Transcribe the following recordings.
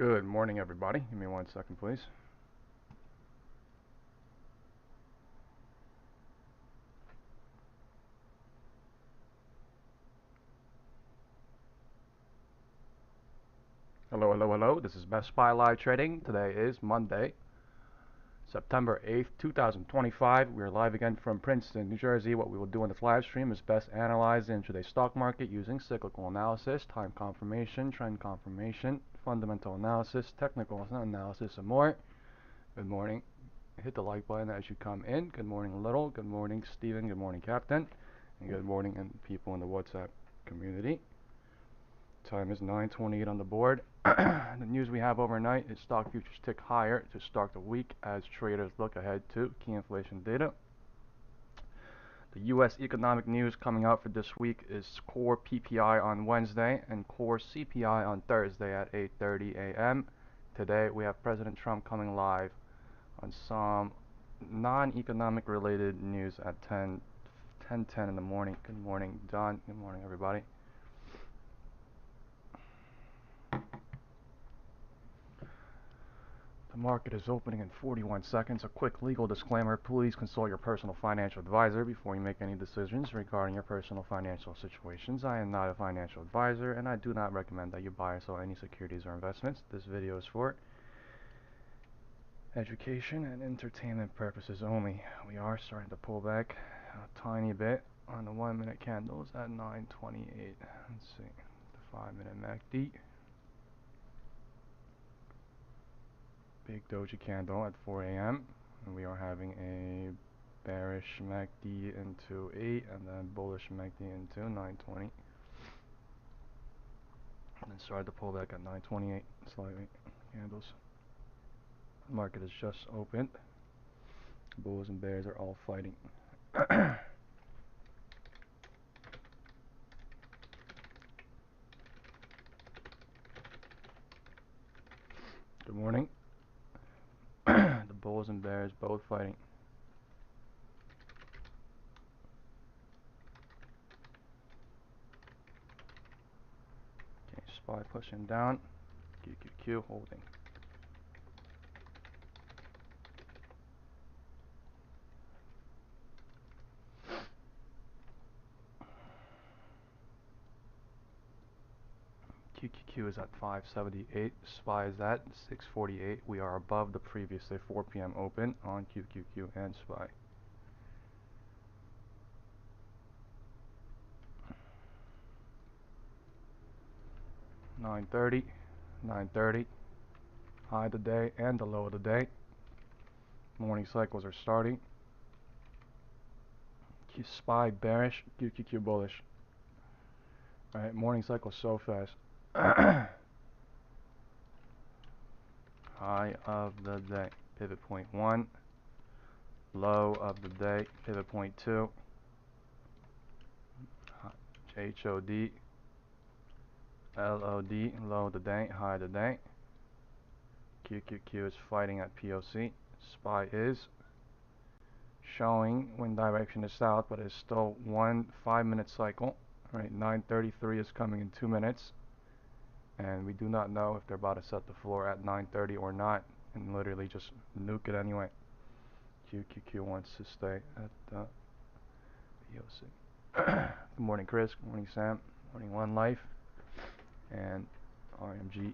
Good morning, everybody. Give me 1 second, please. Hello, hello, hello. This is Best Spy Live Trading. Today is Monday, September 8th, 2025. We're live again from Princeton, New Jersey. What we will do in this live stream is best analyze the intraday stock market using cyclical analysis, time confirmation, trend confirmation, fundamental analysis, technical analysis, and more. Good morning. Hit the like button as you come in. Good morning, Little. Good morning, Steven. Good morning, Captain. And good morning, and people in the WhatsApp community. Time is 9:28 on the board. The news we have overnight is stock futures tick higher to start the week as traders look ahead to key inflation data. The U.S. economic news coming out for this week is core PPI on Wednesday and core CPI on Thursday at 8:30 a.m. Today we have President Trump coming live on some non-economic related news at 10:10 in the morning. Good morning, Don. Good morning, everybody. The market is opening in 41 seconds. A quick legal disclaimer. Please consult your personal financial advisor before you make any decisions regarding your personal financial situations. I am not a financial advisor, and I do not recommend that you buy or sell any securities or investments. This video is for education and entertainment purposes only. We are starting to pull back a tiny bit on the 1 minute candles at 9:28. Let's see. The 5-minute MACD. Big doji candle at 4 a.m. and we are having a bearish MACD into 8 and then bullish MACD into 9:20 and then started to pull back at 9:28 slightly candles. The market is just opened. Bulls and bears are all fighting. Good morning. The bulls and bears both fighting. Okay, SPY pushing down. QQQ holding. QQQ is at 578. SPY is at 648. We are above the previous 4 p.m. open on QQQ and SPY. $9.30, high of the day and the low of the day. Morning cycles are starting. SPY bearish, QQQ bullish. Alright, morning cycle so fast. High of the day, pivot point 1. Low of the day, pivot point 2. HOD, LOD, low of the day, high of the day. QQQ is fighting at POC. SPY is showing when direction is south, but it's still 1 5-minute cycle. Right, 9:33 is coming in 2 minutes, and we do not know if they're about to set the floor at 9:30 or not, and literally just nuke it anyway. QQQ wants to stay at the POC. Good morning, Chris. Good morning, Sam. Good morning, One Life and RMG.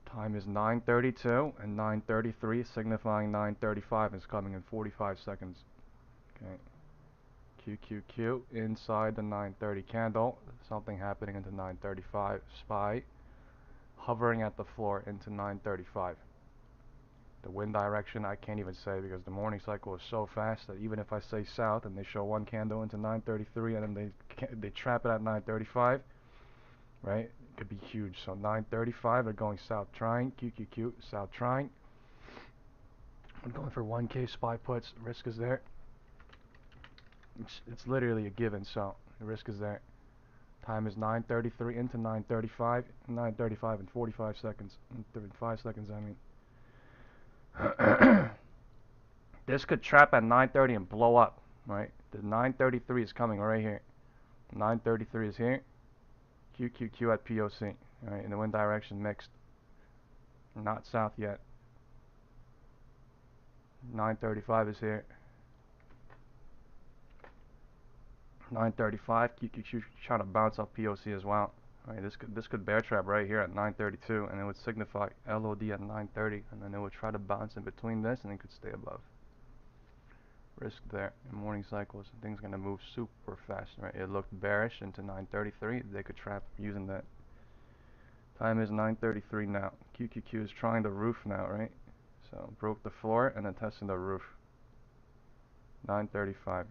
Time is 9:32 and 9:33, signifying 9:35 is coming in 45 seconds. Okay. QQQ inside the 9:30 candle. Something happening into 9:35. SPY hovering at the floor into 9:35. The wind direction I can't even say because the morning cycle is so fast that even if I say south and they show one candle into 9:33 and then they trap it at 9:35, right? It could be huge. So 9:35 they're going south trying. QQQ south trying. I'm going for 1K SPY puts. Risk is there. It's literally a given, so the risk is there. Time is 9:33 into 9:35. 9:35 in 45 seconds. In 35 seconds, I mean. This could trap at 9:30 and blow up. right? The 933 is coming right here. 933 is here. QQQ at POC. Alright, in the wind direction mixed. Not south yet. 935 is here. 935. QQQ trying to bounce off POC as well. Alright, this could bear trap right here at 932, and it would signify LOD at 930, and then it would try to bounce in between this, and it could stay above. Risk there. In morning cycles, things gonna move super fast. Right, it looked bearish into 933. They could trap using that. Time is 9:33 now. QQQ is trying the roof now, right? So broke the floor and then testing the roof. 9:35.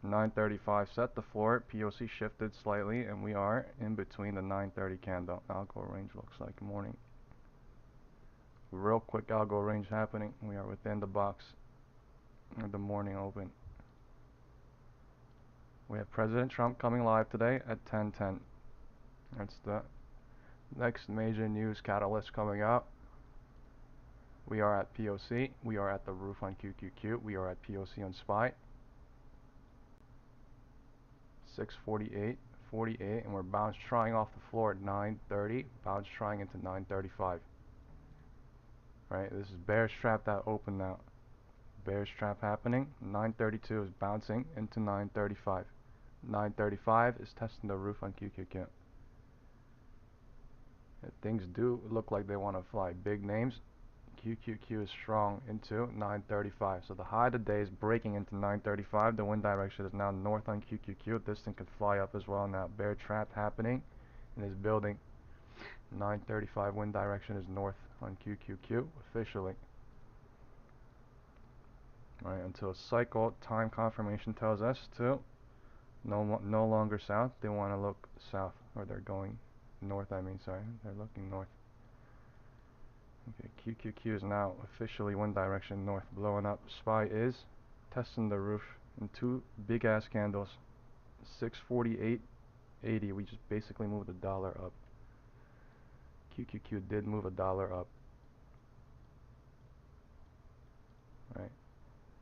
9:35 set the floor. POC shifted slightly, and we are in between the 9:30 candle. Algo range looks like morning. Real quick algo range happening. We are within the box of the morning open. We have President Trump coming live today at 10:10. That's the next major news catalyst coming out. We are at POC. We are at the roof on QQQ. We are at POC on SPY. 648, 48, and we're bounce trying off the floor at 9:30. Bounce trying into 9:35. Right, this is bearish trap that open now. Bearish trap happening. 9:32 is bouncing into 9:35. 9:35 is testing the roof on QQQ. If things do look like they want to fly big names, QQQ is strong into 9:35. So the high today is breaking into 9:35. The wind direction is now north on QQQ. This thing could fly up as well now. Bear trap happening in this building. 9:35 wind direction is north on QQQ officially. Right, until cycle time confirmation tells us to no longer south. They want to look south, or they're going north. Sorry, they're looking north. Okay, QQQ is now officially wind direction north, blowing up. SPY is testing the roof in two big ass candles. 648.80. We just basically moved a dollar up. QQQ did move a dollar up. Right,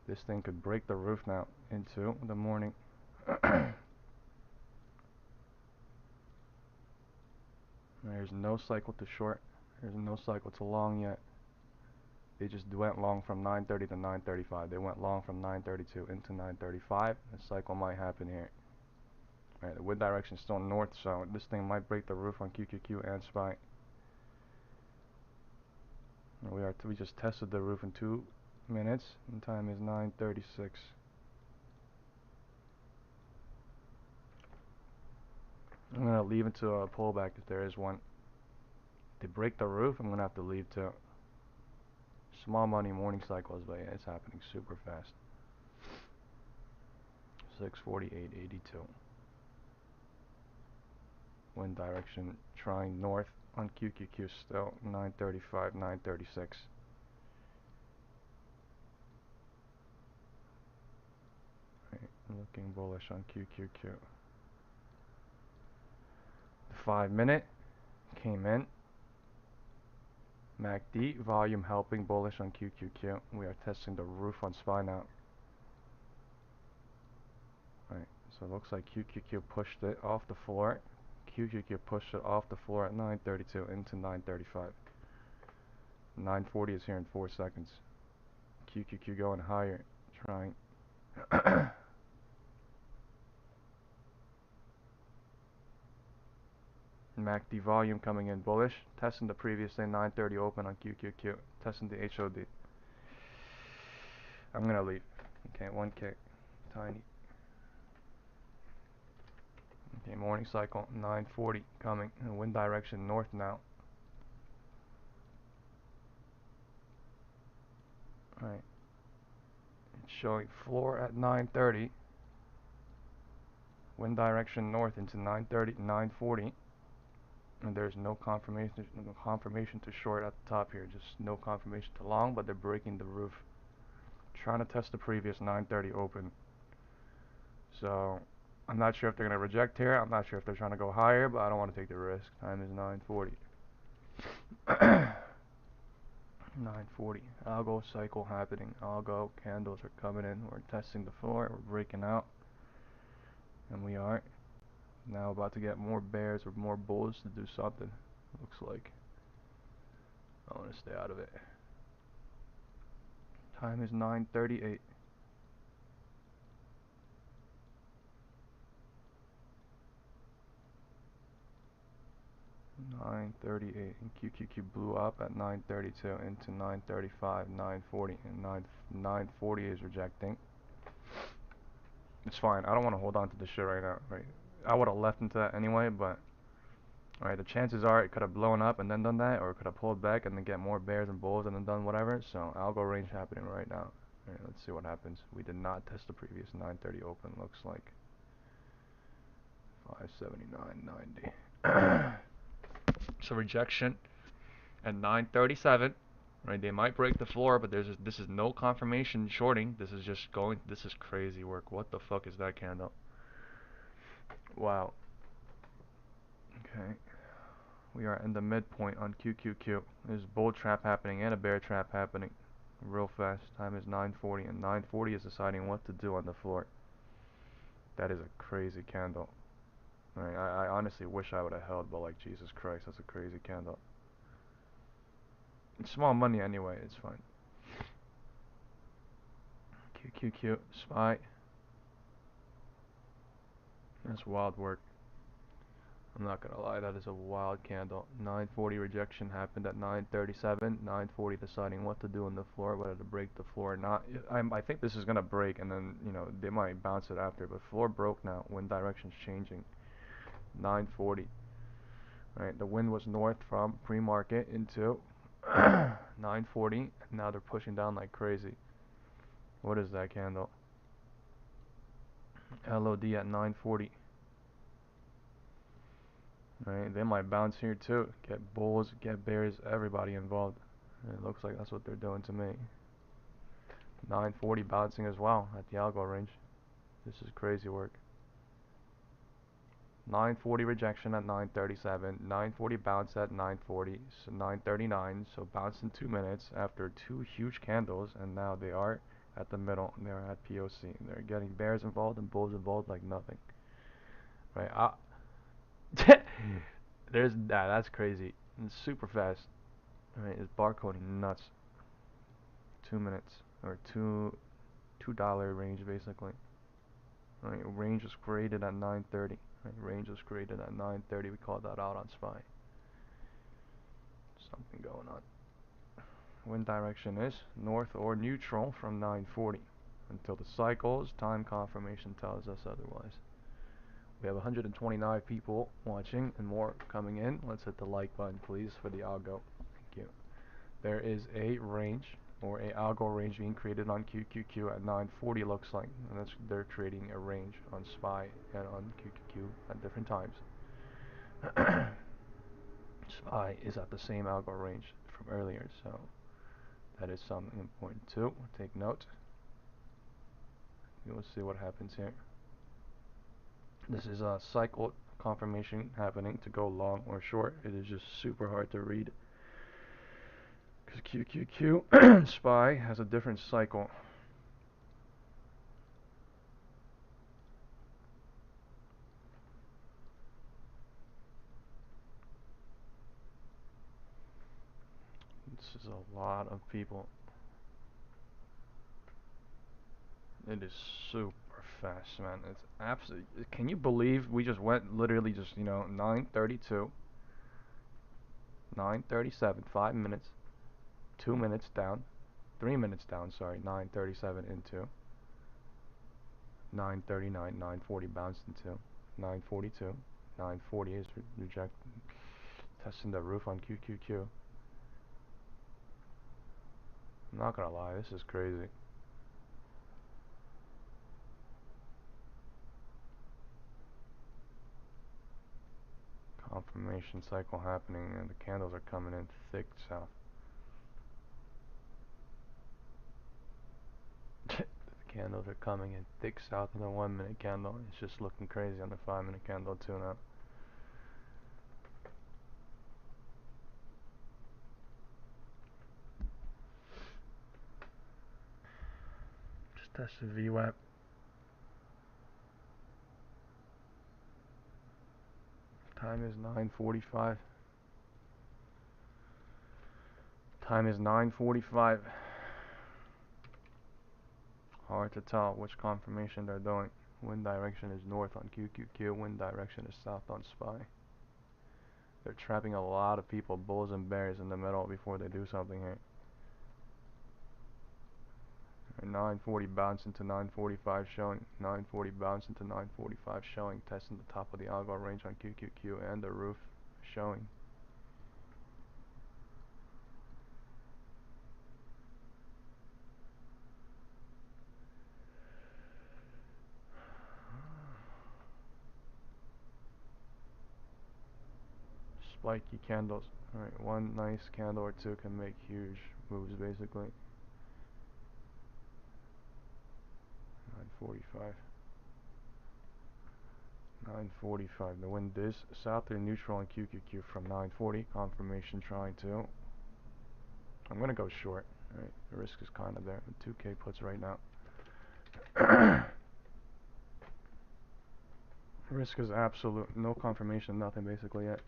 this thing could break the roof now into the morning. There's no cycle to short. There's no cycle to long yet. They just went long from 9:30 to 9:35. They went long from 9:32 into 9:35. The cycle might happen here. Right, the wind direction is still north, so this thing might break the roof on QQQ and SPY. We just tested the roof in 2 minutes, and time is 9:36. I'm gonna leave into a pullback if there is one. If they break the roof, I'm gonna have to leave to small money morning cycles, but yeah, it's happening super fast. 648.82. Wind direction trying north on QQQ still. 9:35, 9:36. Right, looking bullish on QQQ. The 5-minute came in. MACD volume helping bullish on QQQ. We are testing the roof on SPY now. Right, so it looks like QQQ pushed it off the floor. QQQ pushed it off the floor at 9:32 into 9:35. 9:40 is here in 4 seconds. QQQ going higher, trying. MACD volume coming in bullish, testing the previous day 9:30 open on QQQ, testing the HOD. I'm gonna leave. Okay, 1K, tiny. Okay, morning cycle 9:40 coming, and wind direction north now. Right, it's showing floor at 9:30. Wind direction north into 9:30, 9:40. And there's no confirmation to short at the top here, just no confirmation to long, but they're breaking the roof, trying to test the previous 9:30 open. So I'm not sure if they're going to reject here. I'm not sure if they're trying to go higher, but I don't want to take the risk. Time is 9:40. 940. Algo cycle happening. Algo candles are coming in. We're testing the floor. We're breaking out. And we are now about to get more bears or more bulls to do something. Looks like. I want to stay out of it. Time is 9:38. 9:38, and QQQ blew up at 9:32 into 9:35, 9:40, and 9:40 is rejecting. It's fine. I don't want to hold on to this shit right now. Right? I would have left into that anyway, but alright, the chances are it could have blown up and then done that, or it could have pulled back and then get more bears and bulls and then done whatever. So algo range happening right now. Alright, let's see what happens. We did not test the previous 9:30 open. Looks like 579.90. So rejection at 9:37. Right, they might break the floor, but this is no confirmation shorting. This is just going. This is crazy work. What the fuck is that candle? Wow. Okay, we are in the midpoint on QQQ. There's a bull trap happening and a bear trap happening real fast. Time is 9:40, and 9:40 is deciding what to do on the floor. That is a crazy candle. Right, I honestly wish I would have held, but like Jesus Christ, that's a crazy candle. It's small money anyway. It's fine. QQQ SPY. That's wild work. I'm not gonna lie, that is a wild candle. 940 rejection happened at 937. 940 deciding what to do on the floor, whether to break the floor or not. I think this is gonna break, and then they might bounce it after. But floor broke now. Wind direction's changing. 940. Right, the wind was north from pre-market into 940. Now they're pushing down like crazy. What is that candle? LOD at 940. Right, they might bounce here too. Get bulls, get bears, everybody involved. And it looks like that's what they're doing to me. 940 bouncing as well at the algo range. This is crazy work. 940 rejection at 937. 940 bounce at 940. So 939. So bounce in 2 minutes after two huge candles, and now they are at the middle. They are at POC. They're getting bears involved and bulls involved like nothing. Right. That's crazy. It's super fast. Alright, it's barcoding nuts. 2 minutes or $2 range basically. Alright, range was created at 9:30. Right, range was created at 9:30. We called that out on SPY. Something going on. Wind direction is north or neutral from 9:40 until the cycles time confirmation tells us otherwise. We have 129 people watching and more coming in. Let's hit the like button, please, for the algo. Thank you. There is a range or a algo range being created on QQQ at 9:40. Looks like, and they're creating a range on SPY and on QQQ at different times. SPY is at the same algo range from earlier, so that is something important too. Take note. We will see what happens here. This is a cycle confirmation happening to go long or short. It is just super hard to read because QQQ SPY has a different cycle. This is a lot of people. It is super fast, man. It's absolutely. Can you believe we just went literally just 9:32, 9:37, 5 minutes, 2 minutes down, 3 minutes down. Sorry, 9:37 into 9:39, 9:40 bounced into 9:42, 9:40 is rejected, testing the roof on QQQ. I'm not gonna lie, this is crazy. Confirmation cycle happening, and the candles are coming in thick south. The candles are coming in thick south on the 1 minute candle. It's just looking crazy on the 5 minute candle too now. Test the VWAP. Time is 9:45. Time is 9:45. Hard to tell which confirmation they're doing. Wind direction is north on QQQ. Wind direction is south on SPY. They're trapping a lot of people, bulls and bears, in the middle before they do something here. 940 bounce into 945 showing. 940 bounce into 945 showing. Testing the top of the Algo range on QQQ and the roof showing. Spiky candles. Alright, one nice candle or two can make huge moves basically. 945. 945. The wind is south or neutral on QQQ from 940. Confirmation trying to. I'm going to go short. Alright, the risk is kind of there. 2K puts right now. Risk is absolute. No confirmation, nothing basically yet.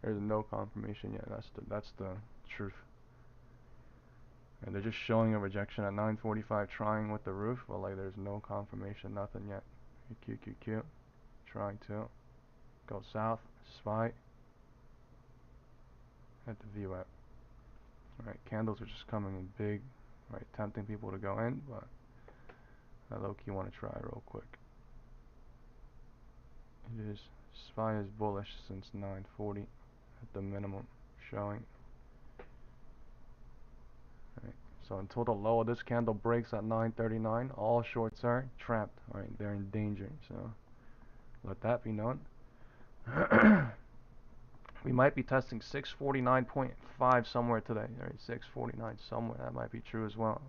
There's no confirmation yet. That's the truth. And they're just showing a rejection at 945, trying with the roof, but like there's no confirmation, nothing yet. QQQ, trying to go south, SPY, at the VWAP. Alright, candles are just coming in big, right, tempting people to go in, but I low-key want to try real quick. It is, SPY is bullish since 940 at the minimum, showing. Right. So until the low of this candle breaks at 939, all shorts are trapped. Alright, they're in danger. So let that be known. We might be testing 649.5 somewhere today. Alright, 649 somewhere. That might be true as well.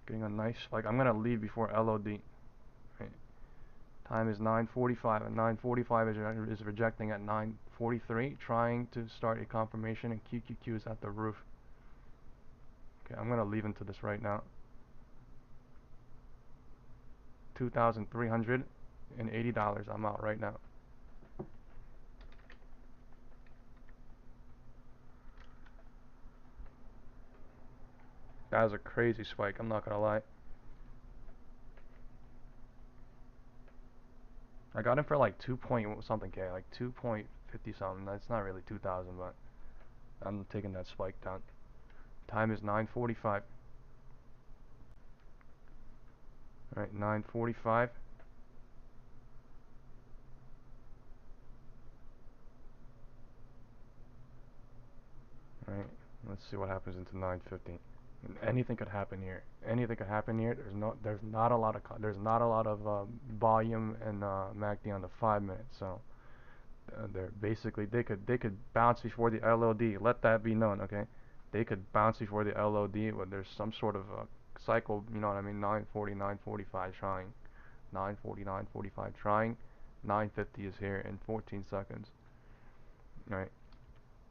Getting a nice spike. I'm gonna leave before LOD. Right. Time is 9:45, and 9:45 is rejecting at 9:43, trying to start a confirmation, and QQQ is at the roof. Okay, I'm gonna leave into this right now. $2,380. I'm out right now. That was a crazy spike. I'm not gonna lie. I got him for like 2 point something K, like 2.50 something. That's not really 2,000, but I'm taking that spike down. Time is 9:45. Alright, 9:45. Alright, let's see what happens into 9:50. Anything could happen here. Anything could happen here. There's not a lot of volume and MACD on the 5 minutes. So they're basically they could bounce before the LOD. Let that be known, okay? They could bounce before the LOD, but there's some sort of cycle. You know what I mean? 940, 945 trying, 940, 945 trying. 950 is here in 14 seconds. All right,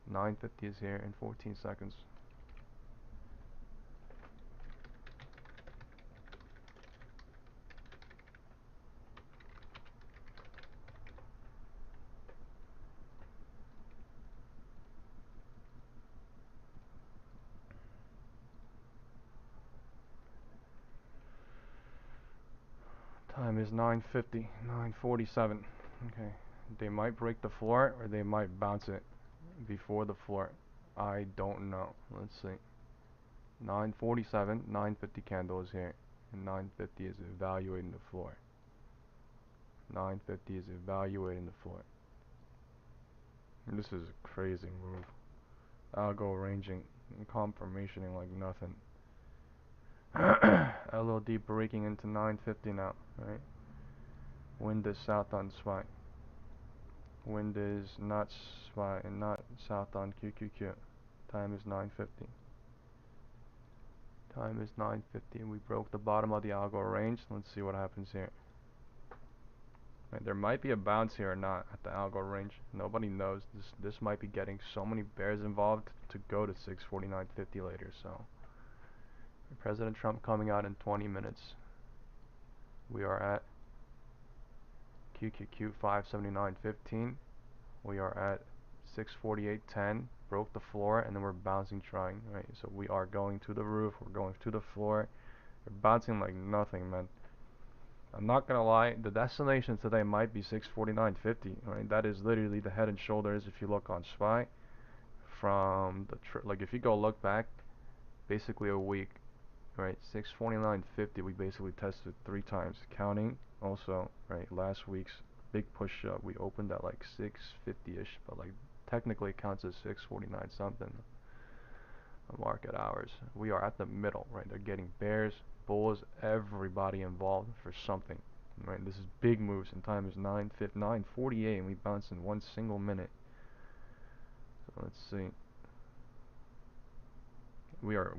950 is here in 14 seconds. Time is 9:50, 9:47. Okay, they might break the floor or they might bounce it before the floor. I don't know. Let's see. 9:47, 9:50 candle is here, and 9:50 is evaluating the floor. 9:50 is evaluating the floor. And this is a crazy move. Algo ranging and confirmationing like nothing. LOD breaking into 9:50 now, right? Wind is south on SPY. Wind is not SPY and not south on QQQ. Time is 9:50. Time is 9:50 and we broke the bottom of the Algo range. Let's see what happens here. Right, there might be a bounce here or not at the algo range. Nobody knows. This might be getting so many bears involved to go to 649.50 later. So President Trump coming out in 20 minutes. We are at QQQ 579.15. We are at 648.10. Broke the floor and then we're bouncing trying. Right. So we are going to the roof. We're going to the floor. We're bouncing like nothing, man. I'm not gonna lie, the destination today might be 649.50, right? That is literally the head and shoulders if you look on SPY from the like if you go look back basically a week, right? 649.50 we basically tested 3 times counting also, right? Last week's big push up we opened at like 650ish, but like technically it counts as 649 something market hours. We are at the middle, right? They're getting bears, bulls, everybody involved for something, right? This is big moves, and time is 9:48, and we bounced in 1 single minute. So let's see. We are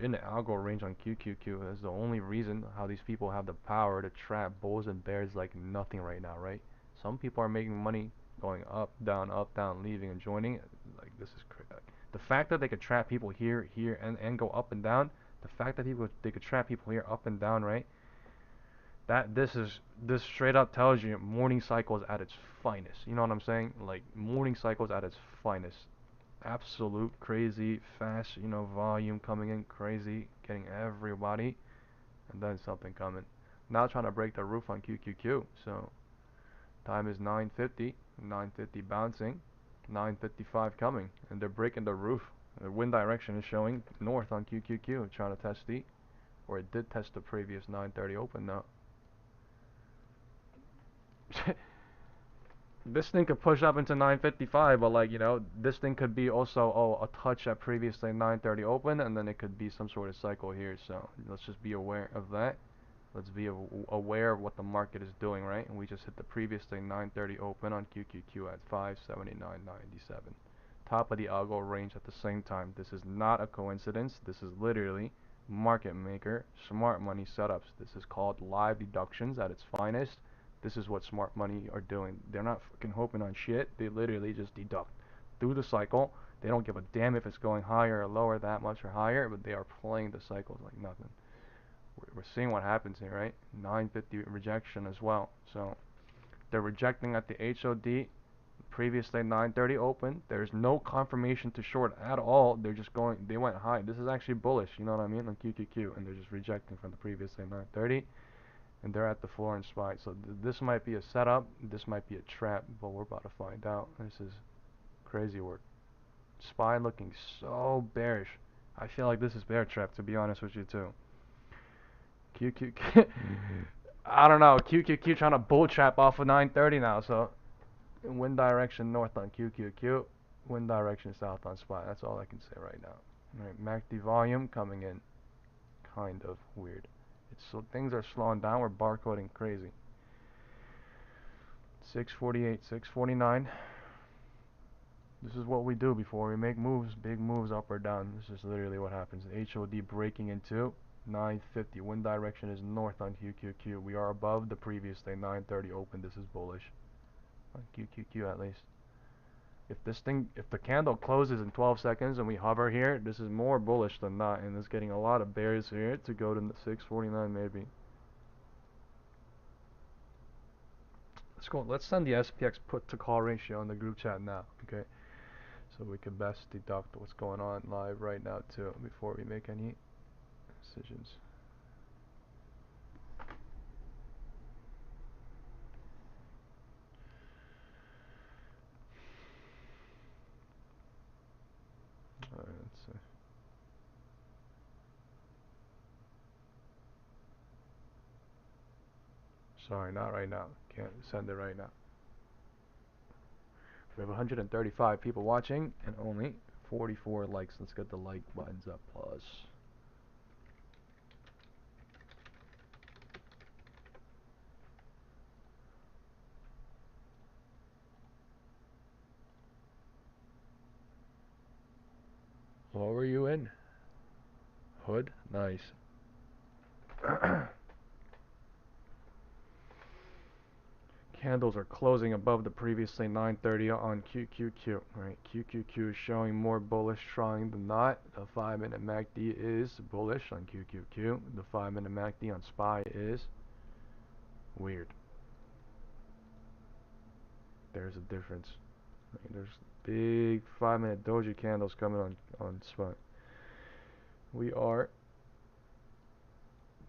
in the algo range on QQQ. That's the only reason how these people have the power to trap bulls and bears like nothing right now, right? Some people are making money going up, down, leaving and joining. Like this is crazy. The fact that they could trap people here, and go up and down. The fact that they could trap people here up and down, right? This straight up tells you morning cycles at its finest. You know what I'm saying? Like morning cycles at its finest. Absolute crazy fast, volume coming in crazy, getting everybody, and then something coming. Now trying to break the roof on QQQ. So time is 9:50, 9:50 bouncing, 9:55 coming, and they're breaking the roof. The wind direction is showing north on QQQ, trying to test or it did test the previous 9:30 open now. This thing could push up into 9:55, but like this thing could be also a touch at previously 9:30 open, and then it could be some sort of cycle here. So let's just be aware of that. Let's be aware of what the market is doing, right? And we just hit the previous thing 9:30 open on QQQ at 579.97. Top of the algo range at the same time. This is not a coincidence. This is literally market maker, smart money setups. This is called live deductions at its finest. This is what smart money are doing. They're not fucking hoping on shit. They literally just deduct through the cycle. They don't give a damn if it's going higher or lower that much or higher, but they are playing the cycles like nothing. We're seeing what happens here, right? 950 rejection as well. So they're rejecting at the HOD. Previously 930 open. There's no confirmation to short at all. They're just going. They went high. This is actually bullish. You know what I mean? On QQQ, and they're just rejecting from the previous 930. And they're at the floor in SPY. So this might be a setup. This might be a trap. But we're about to find out. This is crazy work. SPY looking so bearish. I feel like this is bear trap, to be honest with you too. QQQ. I don't know. QQQ trying to bull trap off of 930 now. So wind direction north on QQQ. Wind direction south on SPY. That's all I can say right now. All right, MACD volume coming in kind of weird. So things are slowing down. We're barcoding crazy. 648, 649. This is what we do before we make moves, big moves up or down. This is literally what happens. HOD breaking into 950. Wind direction is north on QQQ. We are above the previous day 930 open. This is bullish on QQQ at least. If the candle closes in 12 seconds and we hover here, this is more bullish than not, and it's getting a lot of bears here to go to 649 maybe. Let's go. Let's send the SPX put to call ratio in the group chat now, okay? So we can best deduct what's going on live right now too before we make any decisions. Alright, let's see. Sorry, not right now. Can't send it right now. We have 135 people watching and only 44 likes. Let's get the like buttons up, plus. What were you in? Hood? Nice. Candles are closing above the previously 930 on QQQ. Right, QQQ is showing more bullish trying than not. The 5-minute MACD is bullish on QQQ. The 5-minute MACD on SPY is weird. There's a difference. Right, there's big 5-minute doji candles coming on SPY. We are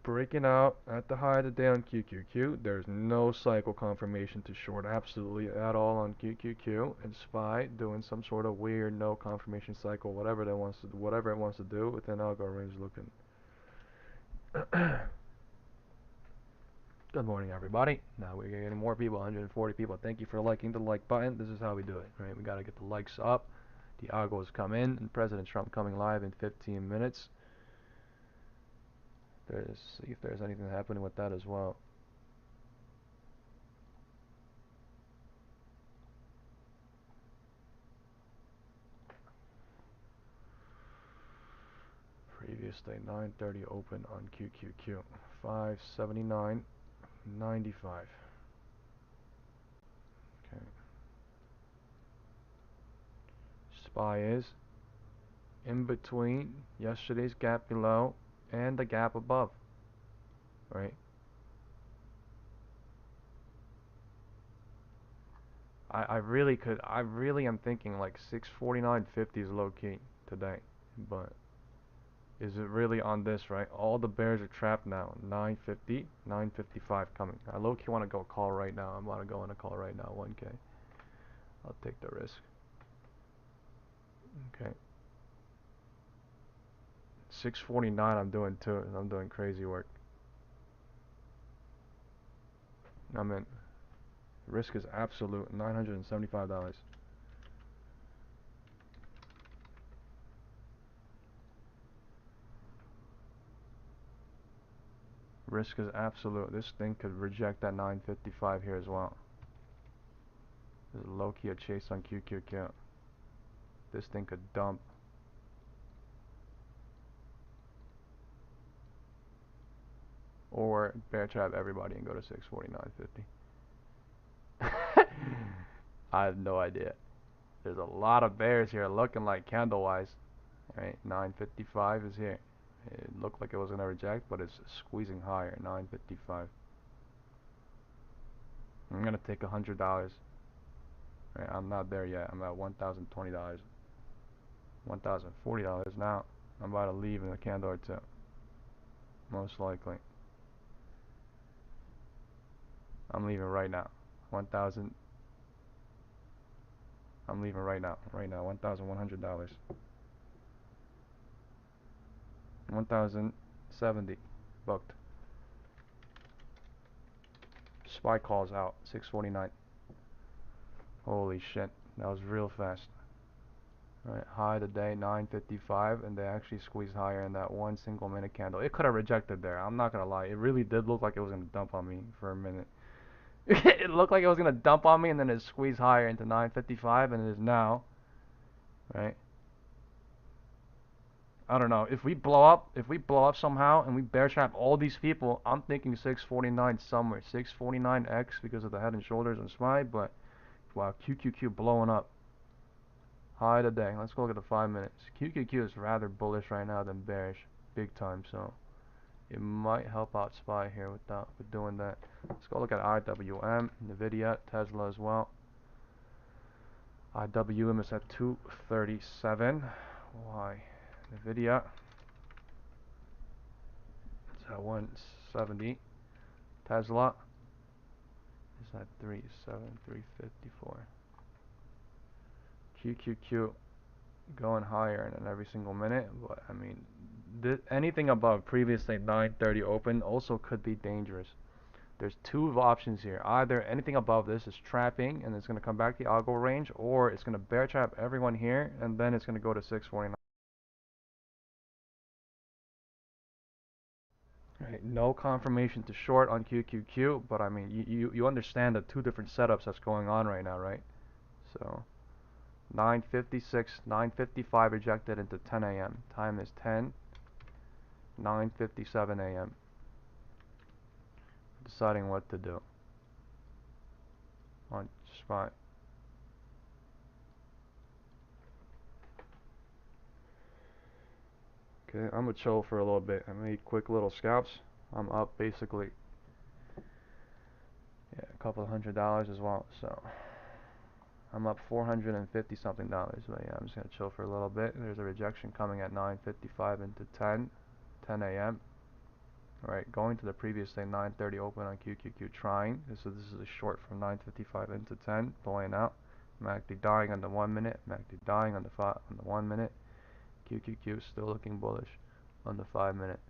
breaking out at the high of the day on QQQ. There's no cycle confirmation to short absolutely at all on QQQ, and SPY doing some sort of weird no confirmation cycle, whatever it wants to do within Algo range looking. Good morning, everybody. Now we're getting more people, 140 people. Thank you for liking the like button. This is how we do it, right? We got to get the likes up. The Algos come in, and President Trump coming live in 15 minutes. See if there's anything happening with that as well. Previous day 930 open on QQQ 579.95. Okay. SPY is in between yesterday's gap below and the gap above, right? I really am thinking like 649.50 is low key today, but is it really on this, right? All the bears are trapped now. 950, 955 coming. I low key want to go call right now. I want to go on a call right now, 1K. I'll take the risk. Okay. 649 I'm doing too. I'm doing crazy work. I'm in. Risk is absolute. $975. Risk is absolute. This thing could reject that 955 here as well. This is low-key a chase on QQQ. This thing could dump. Or bear trap everybody and go to 649.50. I have no idea. There's a lot of bears here looking like candle-wise. Right, 955 is here. It looked like it was gonna reject, but it's squeezing higher. 955. I'm gonna take $100. Right, I'm not there yet. I'm at $1,020. $1,040 now. I'm about to leave in a candle or two. Most likely. I'm leaving right now. 1,000. I'm leaving right now. Right now. $1,100. 1,070 booked. SPY calls out 649. Holy shit, that was real fast. Alright, high today 955, and they actually squeezed higher in that one single minute candle. It could have rejected there. I'm not gonna lie. It really did look like it was gonna dump on me for a minute. It looked like it was gonna dump on me, and then it squeezed higher into 955, and it is now. Right. I don't know. If we blow up somehow and we bear trap all these people, I'm thinking 649 somewhere. 649X because of the head and shoulders and SPY, but wow, QQQ blowing up. High today. Let's go look at the 5 minutes. QQQ is rather bullish right now than bearish. Big time, so it might help out SPY here with doing that. Let's go look at IWM, Nvidia, Tesla as well. IWM is at 237. Why? Nvidia, it's at 170. Tesla is at 354. QQQ going higher in every single minute, but I mean, anything above previously 930 open also could be dangerous. There's two options here. Either anything above this is trapping and it's going to come back to the algo range, or it's going to bear trap everyone here and then it's going to go to 649. Right, no confirmation to short on QQQ, but I mean, you understand the two different setups that's going on right now, right? So 956, 955 rejected into 10 a.m. Time is 9:57 a.m. Deciding what to do. on SPY. Okay, I'm gonna chill for a little bit. I made quick little scalps. I'm up basically, yeah, a couple $100 as well. So I'm up $450 something. But yeah, I'm just gonna chill for a little bit. There's a rejection coming at 9:55 into 10 a.m. Right, going to the previous day 9:30 open on QQQ trying. So this is a short from 9:55 into 10, pulling out. MACD dying on the 1 minute. MACD dying on the 1 minute. QQQ still looking bullish on the 5 minute.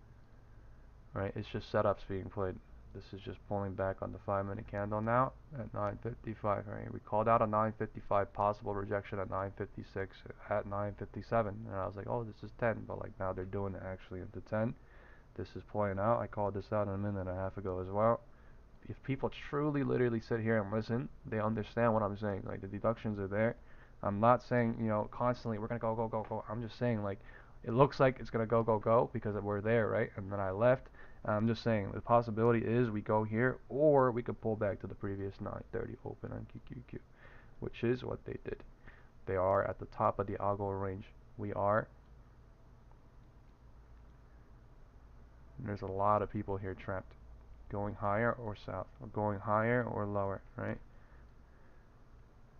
Right, it's just setups being played. This is just pulling back on the 5 minute candle now at 9:55. Right, we called out a 9:55 possible rejection at 9:56 at 9:57, and I was like, oh, this is 10, but like now they're doing it actually into 10. This is playing out. I called this out a minute and a half ago as well. If people truly literally sit here and listen, they understand what I'm saying. Like the deductions are there. I'm not saying, you know, constantly we're gonna go go go go. I'm just saying like it looks like it's gonna go go go because we're there, right? And then I left. I'm just saying the possibility is we go here or we could pull back to the previous 9:30 open on QQQ, which is what they did. They are at the top of the algo range. We are. And there's a lot of people here trapped, going higher or south, or going higher or lower, right?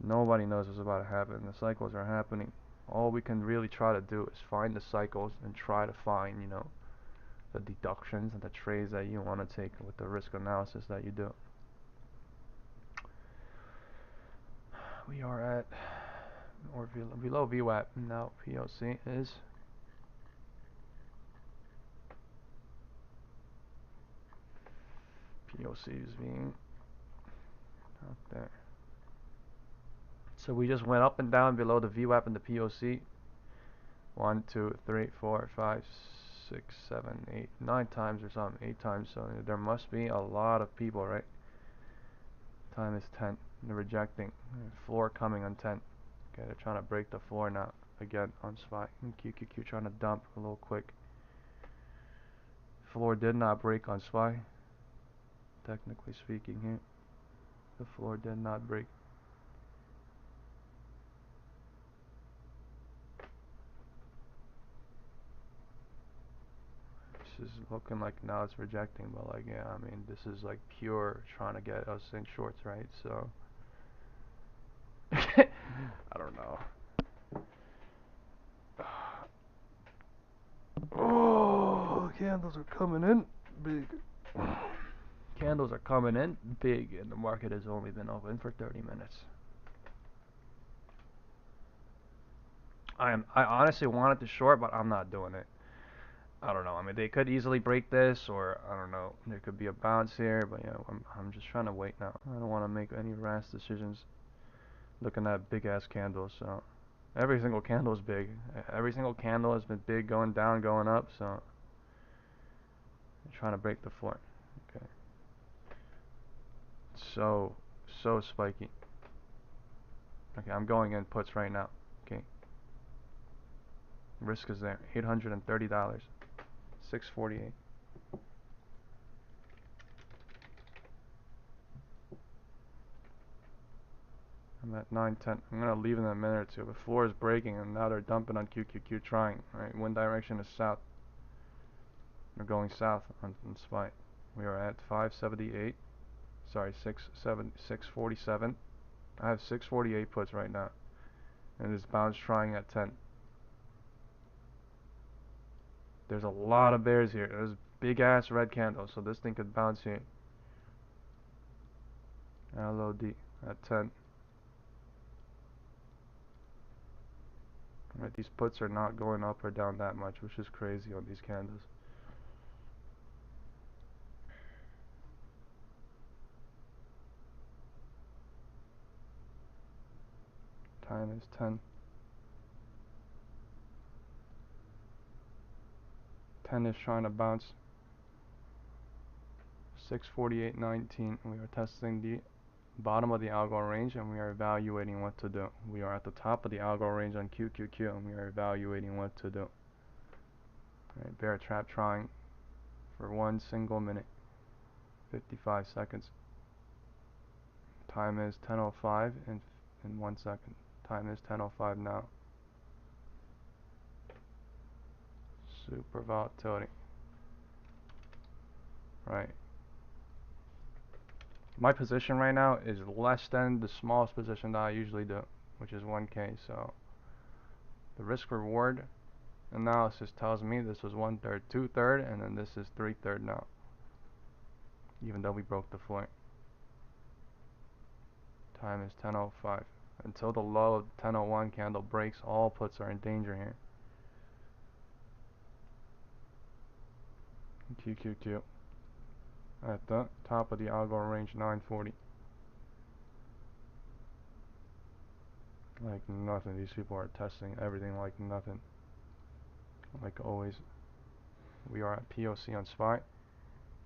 Nobody knows what's about to happen. The cycles are happening. All we can really try to do is find the cycles and try to find, you know, the deductions and the trades that you want to take with the risk analysis that you do. We are at, or below VWAP now. POC is being out there. So we just went up and down below the VWAP and the POC. 1, 2, 3, 4, 5, 6, 7, 8, 9 times or something. 8 times. So there must be a lot of people, right? Time is 10. They're rejecting. Floor coming on 10. Okay, they're trying to break the floor now. Again on SPY. And QQQ trying to dump a little quick. Floor did not break on SPY. Technically speaking here. The floor did not break. This is looking like now it's rejecting, but like, yeah, I mean, this is like pure trying to get us in shorts, right? So I don't know. Oh, candles are coming in big. Candles are coming in big, and the market has only been open for 30 minutes. I honestly wanted to short, but I'm not doing it. I don't know. I mean, they could easily break this, or I don't know. There could be a bounce here, but yeah, I'm just trying to wait now. I don't want to make any rash decisions looking at big ass candles. So every single candle is big. Every single candle has been big, going down, going up. So I'm trying to break the floor. Okay. So spiky. Okay, I'm going in puts right now. Okay. Risk is there. $830. 648. I'm at 910. I'm gonna leave in a minute or two. The floor is breaking and now they're dumping on QQQ trying. Right, wind direction is south. They're going south on SPY. We are at 578. Sorry, 647. I have 648 puts right now. And this bounce trying at 10. There's a lot of bears here. There's big ass red candles, so this thing could bounce here. LOD at 10. Right, these puts are not going up or down that much, which is crazy on these candles. Time is 10. 10 is trying to bounce. 648.19. We are testing the bottom of the algo range and we are evaluating what to do. We are at the top of the algo range on QQQ and we are evaluating what to do. Right, bear trap trying for 1 single minute. 55 seconds. Time is 10:05 in 1 second. Time is 10:05 now. Super volatility. Right. My position right now is less than the smallest position that I usually do, which is 1K. So the risk reward analysis tells me this was 1/3, 2/3, and then this is 3/3 now. Even though we broke the floor. Time is 10:05. Until the low of 10:01 candle breaks, all puts are in danger here. QQQ at the top of the algo range, 940. Like nothing. These people are testing everything like nothing. Like always. We are at POC on SPY.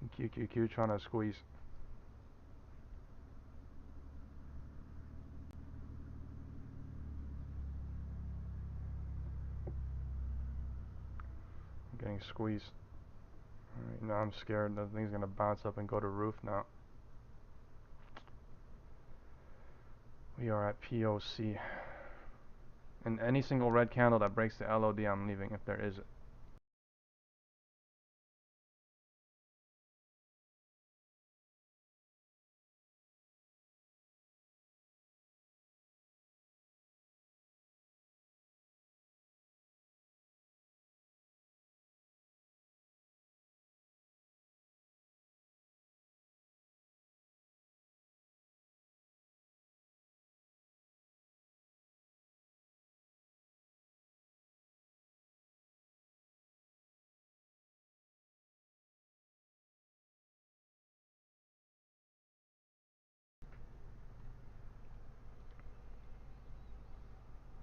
And QQQ trying to squeeze. I'm getting squeezed. Alright, now I'm scared that thing's gonna bounce up and go to roof now. We are at POC. And any single red candle that breaks the LOD, I'm leaving if there is it.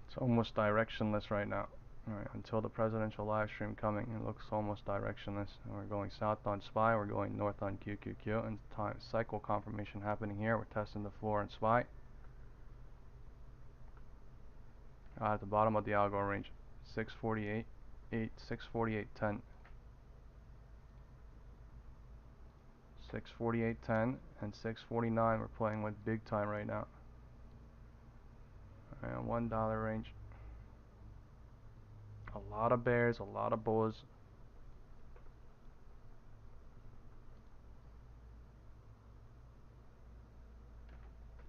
It's almost directionless right now. Alright, until the presidential live stream coming, it looks almost directionless. And we're going south on SPY, we're going north on QQQ, and time cycle confirmation happening here. We're testing the floor on SPY. At the bottom of the algo range, 648, 648.10. 648.10 and 649 we're playing with big time right now. Alright, $1 range. A lot of bears, a lot of bulls.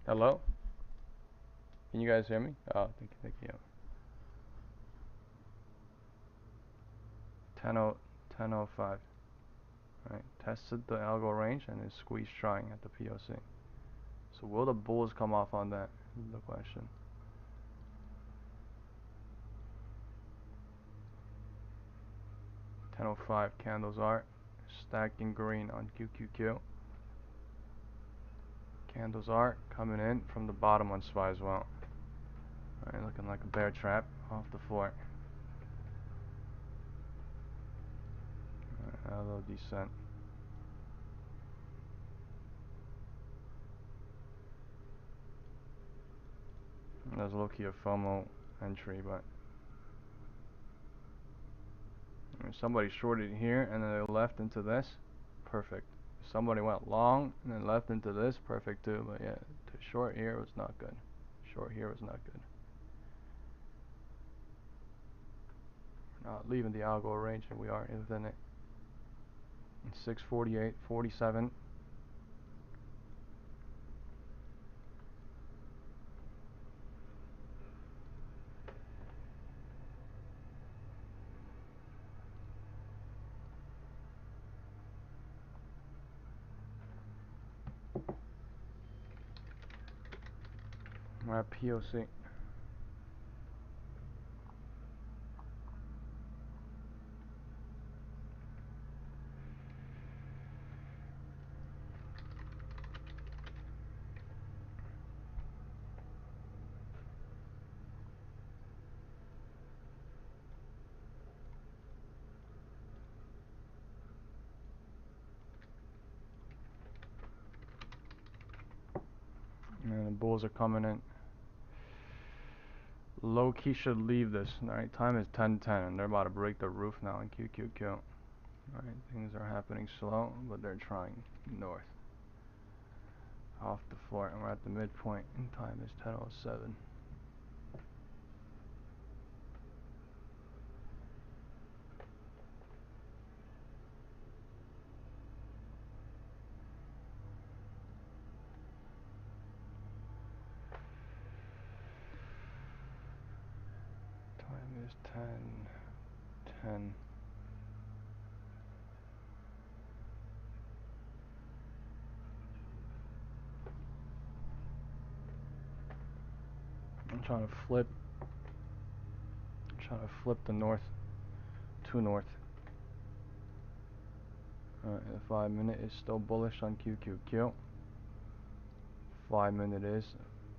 Hello? Can you guys hear me? Oh, thank you. 10:05. Right, tested the algo range and is squeeze trying at the POC. So will the bulls come off on that? Is the question. $10:05 candles are stacking green on QQQ. Candles are coming in from the bottom on SPY as well. Alright, looking like a bear trap off the floor. A little descent. That's low-key a FOMO entry, but somebody shorted here and then they left into this. Perfect. Somebody went long and then left into this. Perfect too. But yeah, to short here was not good. Short here was not good. We're not leaving the algo range and we are within it. 648, 47. We're at POC. And the bulls are coming in. Low key should leave this. Alright, time is 10:10 and they're about to break the roof now in QQQ. Alright, things are happening slow, but they're trying north. off the floor, and we're at the midpoint, and time is 10:07. Time is 10:10. I'm trying to flip the north to north. The 5-minute is still bullish on QQQ. 5-minute is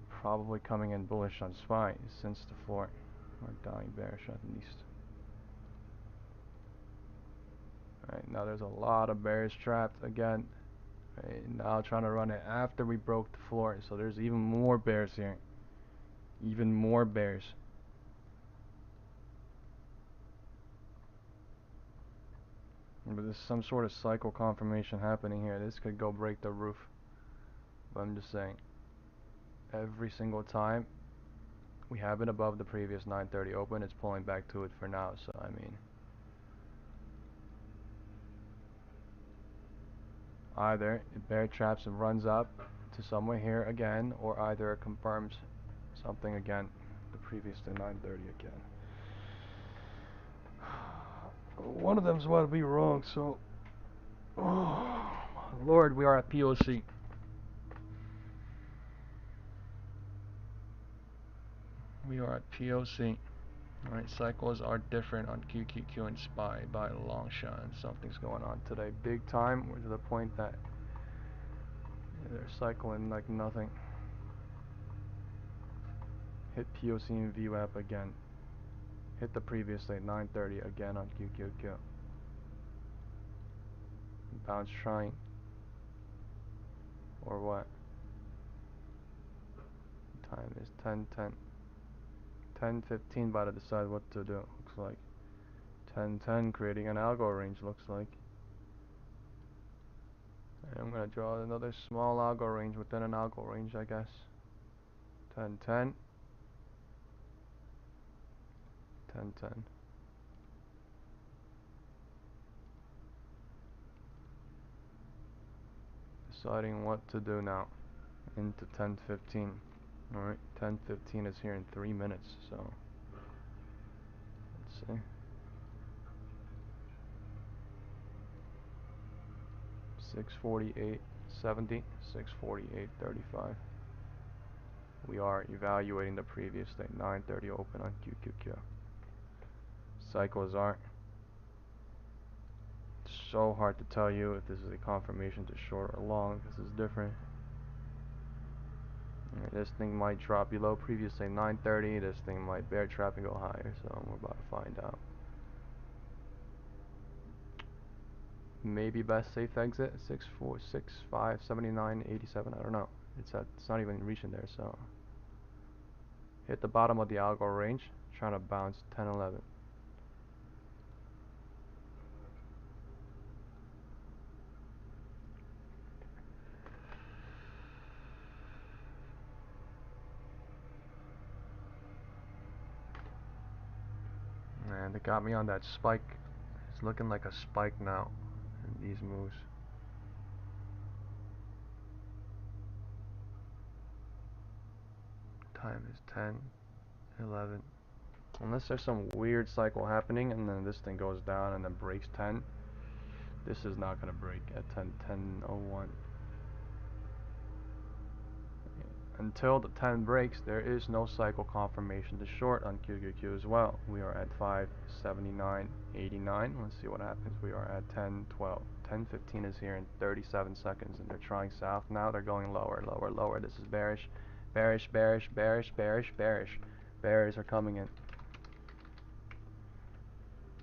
probably coming in bullish on SPY since the floor. We're dying bearish at least. Alright, now there's a lot of bears trapped again. Right, now trying to run it after we broke the floor, so there's even more bears here. Even more bears. But there's some sort of cycle confirmation happening here. This could go break the roof. But I'm just saying, every single time we have it above the previous 9:30 open, it's pulling back to it for now. So I mean, either it bear traps and runs up to somewhere here again, or either it confirms something again, the previous to 9:30 again. One of them's about to be wrong, so oh my lord, we are at POC. We are at POC. Alright, cycles are different on QQQ and SPY by a long shot, and something's going on today. Big time, we're to the point that they're cycling like nothing. Hit POC and VWAP again. Hit the previous day, 9:30 again on QQQ. Bounce trying. Or what? Time is 10:10. 10:15 about to decide what to do, looks like. 10:10 creating an algo range, looks like. And I'm going to draw another small algo range within an algo range, I guess. 10:10. 10:10. Deciding what to do now. Into 10:15. Alright, 10:15 is here in 3 minutes, so let's see. 648.70, 648.35. We are evaluating the previous day, 9:30 open on QQQ. Cycles are so hard to tell you if this is a confirmation to short or long. This is different. This thing might drop below previous day 9:30. This thing might bear trap and go higher, so we're about to find out. Maybe best safe exit 646, 79, 87. I don't know. It's not even reaching there, so hit the bottom of the algo range, trying to bounce 10-11. And they got me on that spike. It's looking like a spike now in these moves. Time is 10:11. Unless there's some weird cycle happening and then this thing goes down and then breaks 10, this is not going to break at 10:01. Until the 10 breaks, there is no cycle confirmation to short on QQQ as well. We are at 579.89. Let's see what happens. We are at 10:12. 10:15 is here in 37 seconds, and they're trying south now. They're going lower, lower, lower. This is bearish, bearish, bearish, bearish, bearish, bearish. Bears are coming in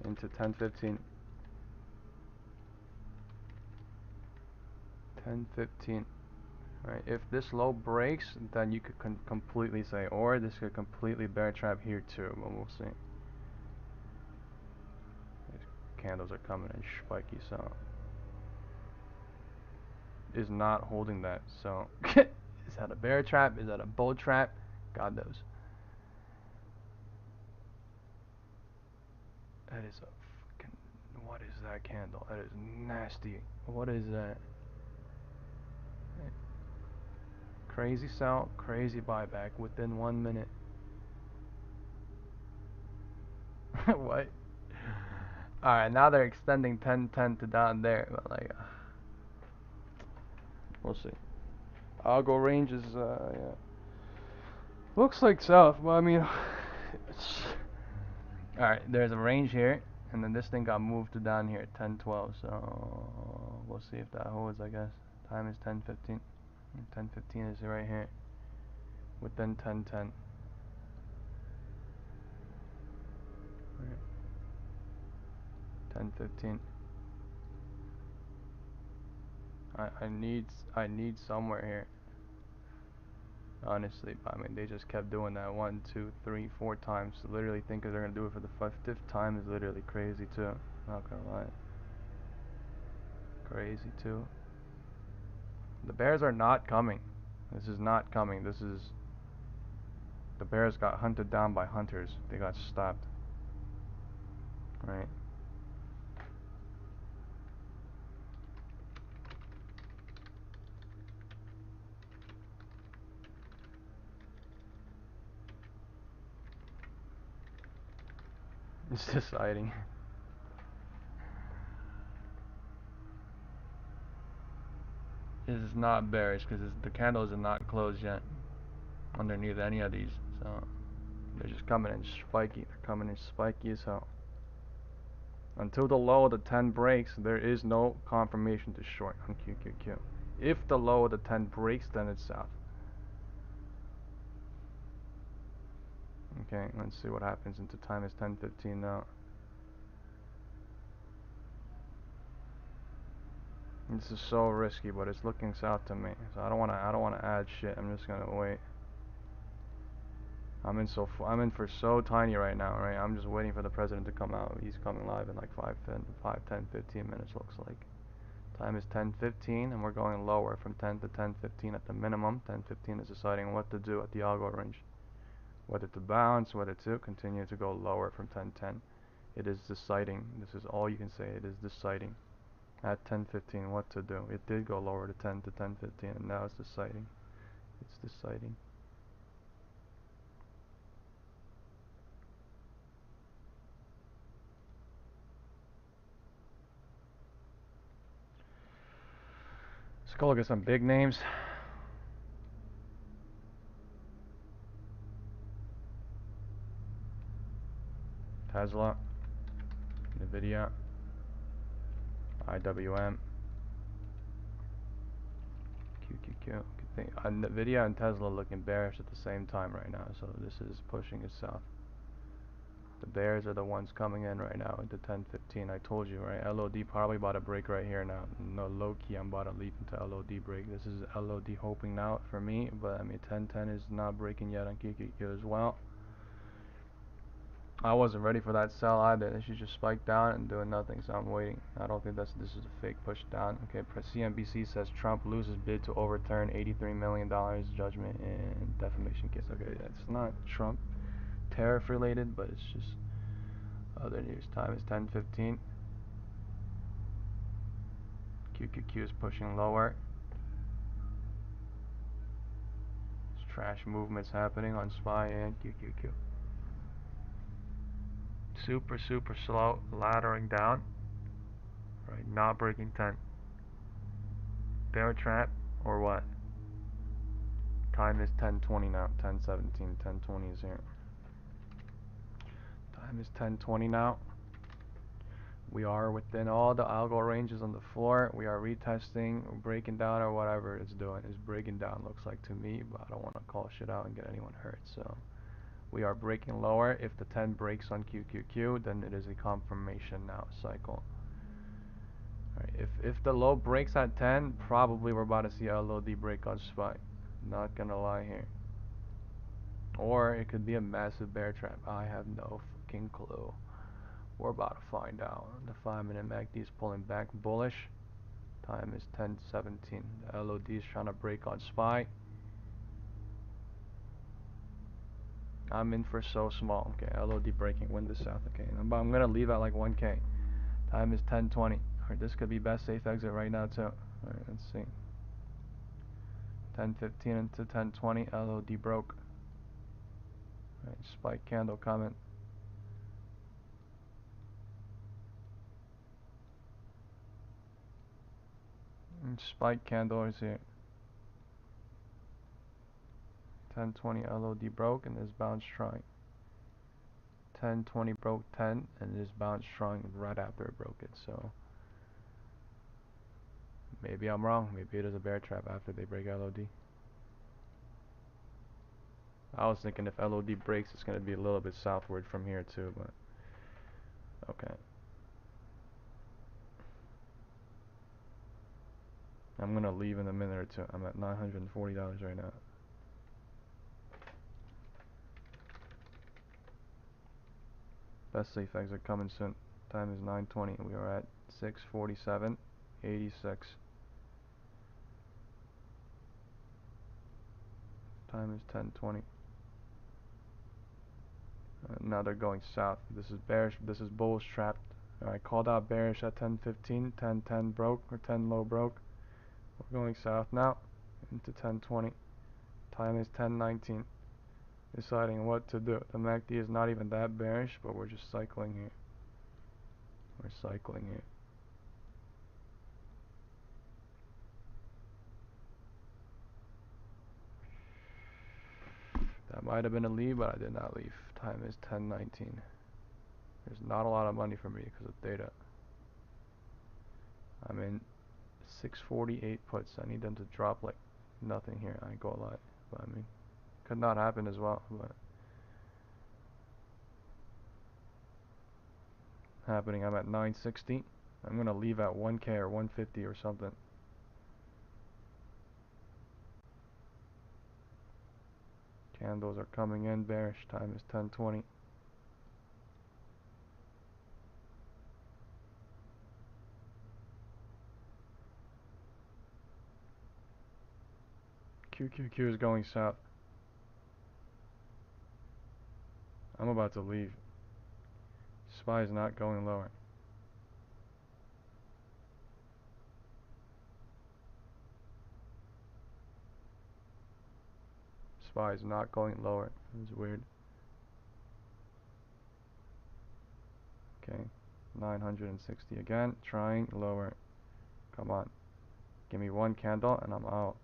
into 10:15. 10:15. Right, if this low breaks, then you could completely say, or this could completely bear trap here too, but we'll see. These candles are coming in spiky, so is not holding that. So is that a bear trap? Is that a bull trap? God knows. That is a fucking, what is that candle? That is nasty. What is that? Crazy sell, crazy buyback within 1 minute. What? Alright, now they're extending 10-10 to down there, but like, we'll see. Algo range is, yeah. Looks like south, well, I mean, alright, there's a range here, and then this thing got moved to down here at 10-12, so we'll see if that holds, I guess. Time is 10:15. 10:15 is right here, within 10-10. 10:15. I need somewhere here. Honestly, I mean, they just kept doing that 1, 2, 3, 4 times. So literally thinking they're gonna do it for the fifth time is literally crazy too. Not gonna lie, crazy too. The bears are not coming. This is not coming. This is, the bears got hunted down by hunters. They got stopped. Right. It's deciding. This is not bearish because the candles are not closed yet underneath any of these. So they're just coming in spiky. They're coming in spiky as hell. Until the low of the 10 breaks, there is no confirmation to short on QQQ. If the low of the 10 breaks, then it's south. Okay, let's see what happens into time is 10:15 now. This is so risky, but it's looking south to me. So I don't wanna add shit. I'm just gonna wait. I'm in for so tiny right now, right? I'm just waiting for the president to come out. He's coming live in like 5, 10, 15 minutes looks like. Time is 10:15 and we're going lower from 10 to 10:15 at the minimum. 10:15 is deciding what to do at the algo range. Whether to bounce, whether to continue to go lower from 10:10. It is deciding. This is all you can say. It is deciding at 10:15 what to do. It did go lower to 10 to 10:15 and now it's deciding. It's deciding. Let's go look at some big names. Tesla, Nvidia, IWM, QQQ. Nvidia and Tesla looking bearish at the same time right now, so this is pushing it south. The bears are the ones coming in right now into 10:15. I told you, right? LOD probably about to break right here now. No, low key, I'm about to leap into LOD break. This is LOD hoping now for me, but I mean 10:10 is not breaking yet on QQQ as well. I wasn't ready for that sell either. She just spiked down and doing nothing, so I'm waiting. I don't think this is a fake push down. Okay, CNBC says Trump loses bid to overturn $83 million judgment in defamation case. Okay, that's not Trump tariff related, but it's just other news. Time is 10:15. QQQ is pushing lower. There's trash movements happening on SPY and QQQ. Super slow, laddering down. Right, not breaking 10. Bear trap or what? Time is 10:20 now. 10:17. 10:20 is here. Time is 10:20 now. We are within all the algo ranges on the floor. We are retesting, breaking down, or whatever it's doing. It's breaking down, looks like to me, but I don't want to call shit out and get anyone hurt. So we are breaking lower. If the 10 breaks on QQQ, then it is a confirmation now cycle. Right, if the low breaks at 10, probably we're about to see a LOD break on SPY. Not gonna lie here. Or it could be a massive bear trap. I have no fucking clue. We're about to find out. The 5-minute MACD is pulling back bullish. Time is 10:17. The LOD is trying to break on SPY. I'm in for so small. Okay, LOD breaking, win the south. Okay, but I'm gonna leave at like 1K. Time is 10:20. Alright, this could be best safe exit right now too. Alright, let's see. 10:15 into 10:20. LOD broke. Alright, spike candle coming. And spike candle is here. 10:20 LOD broke and is bounce trying. 10:20 broke 10 and is bounce trying right after it broke it. So maybe I'm wrong. Maybe it is a bear trap after they break LOD. I was thinking if LOD breaks, it's going to be a little bit southward from here too, but okay. I'm going to leave in a minute or two. I'm at $940 right now. Best safe exit coming soon. Time is 9:20 and we are at 647.86. Time is 10:20. Now they're going south. This is bearish. This is bullish trapped. I called out bearish at 10:15. 10:10 broke or 10 low broke. We're going south now into 10:20. Time is 10:19. Deciding what to do. The MACD is not even that bearish, but we're just cycling here. We're cycling here. That might have been a lead, but I did not leave. Time is 10:19. There's not a lot of money for me because of data. I'm in 648 puts. I need them to drop like nothing here. I ain't gonna lie. But I mean, could not happen as well, but happening. I'm at 960. I'm gonna leave at 1K or 150 or something. Candles are coming in bearish. Time is 10:20. QQQ is going south. I'm about to leave. SPY is not going lower. SPY is not going lower. It's weird. Okay, 960 again. Trying lower. Come on. Give me one candle and I'm out.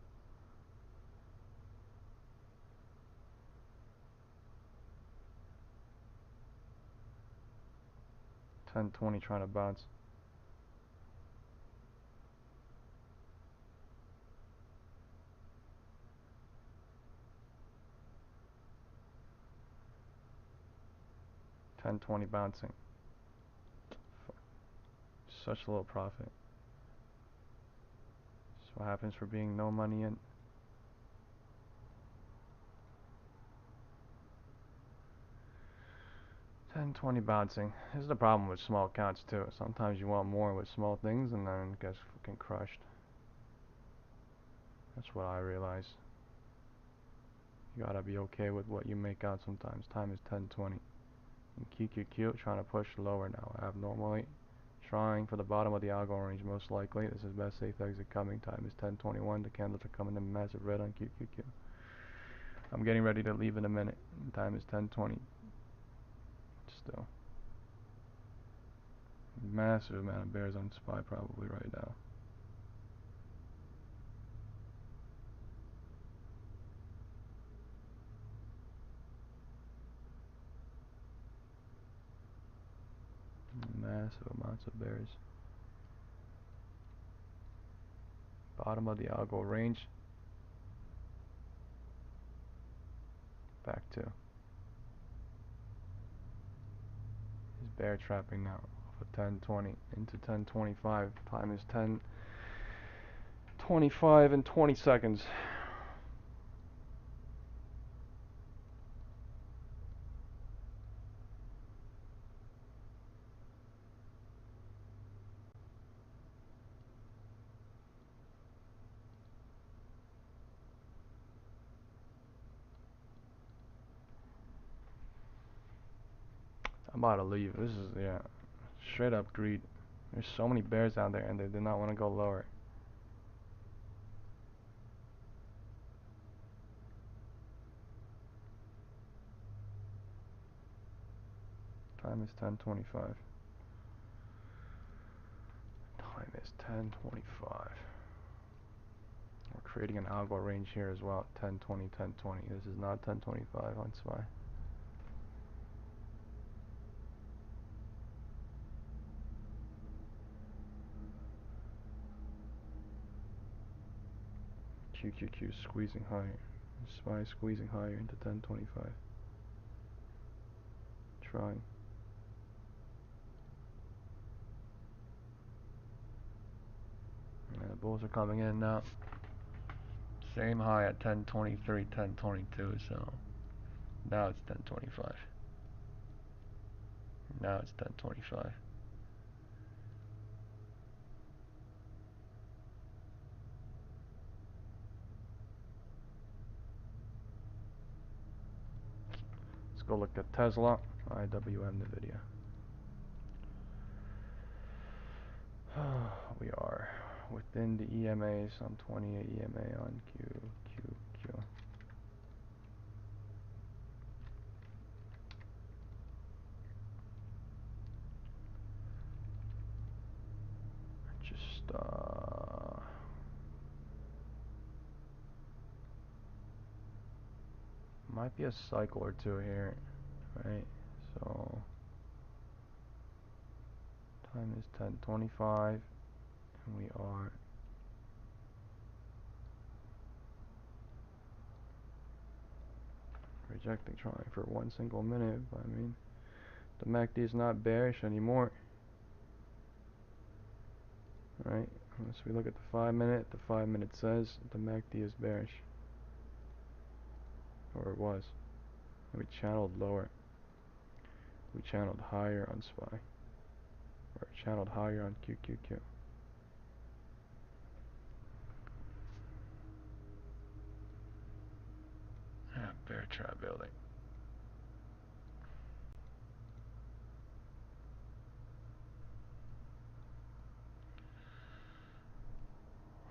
$10.20 trying to bounce. $10.20 bouncing. Such a little profit. That's what happens for being no money in. $10.20 bouncing. This is the problem with small accounts too. Sometimes you want more with small things and then it gets fucking crushed. That's what I realize. You gotta be okay with what you make out sometimes. Time is 10:20. And QQQ trying to push lower now. Abnormally trying for the bottom of the algo range most likely. This is best safe exit coming. Time is 10:21. The candles are coming in massive red on QQQ. I'm getting ready to leave in a minute. Time is 10:20. Still. Massive amount of bears on SPY probably right now. Massive amounts of bears. Bottom of the algo range. Back to. He's bear trapping now. Off of 10:20 into 10:25. Time is 10:25 and 20 seconds. I'm about to leave. This is, yeah, straight up greed. There's so many bears out there and they did not want to go lower. Time is 10:25. Time is 10:25. We're creating an algo range here as well. 10:20, 10:20. This is not 10:25 on SPY. QQQ squeezing higher. SPY squeezing higher into 10:25. Trying. And the bulls are coming in now. Same high at 10:23, 10:22. So now it's 10:25. Now it's 10:25. Let's go look at Tesla, IWM, NVIDIA. We are within the EMA, some 28 EMA on QQQ. Just might be a cycle or two here, right? So time is 10:25 and we are rejecting, trying for 1 single minute. But I mean, the MACD is not bearish anymore, right? Unless we look at the 5-minute, the 5-minute says the MACD is bearish, or it was. And we channeled lower. We channeled higher on SPY, or channeled higher on QQQ. Bear trap building.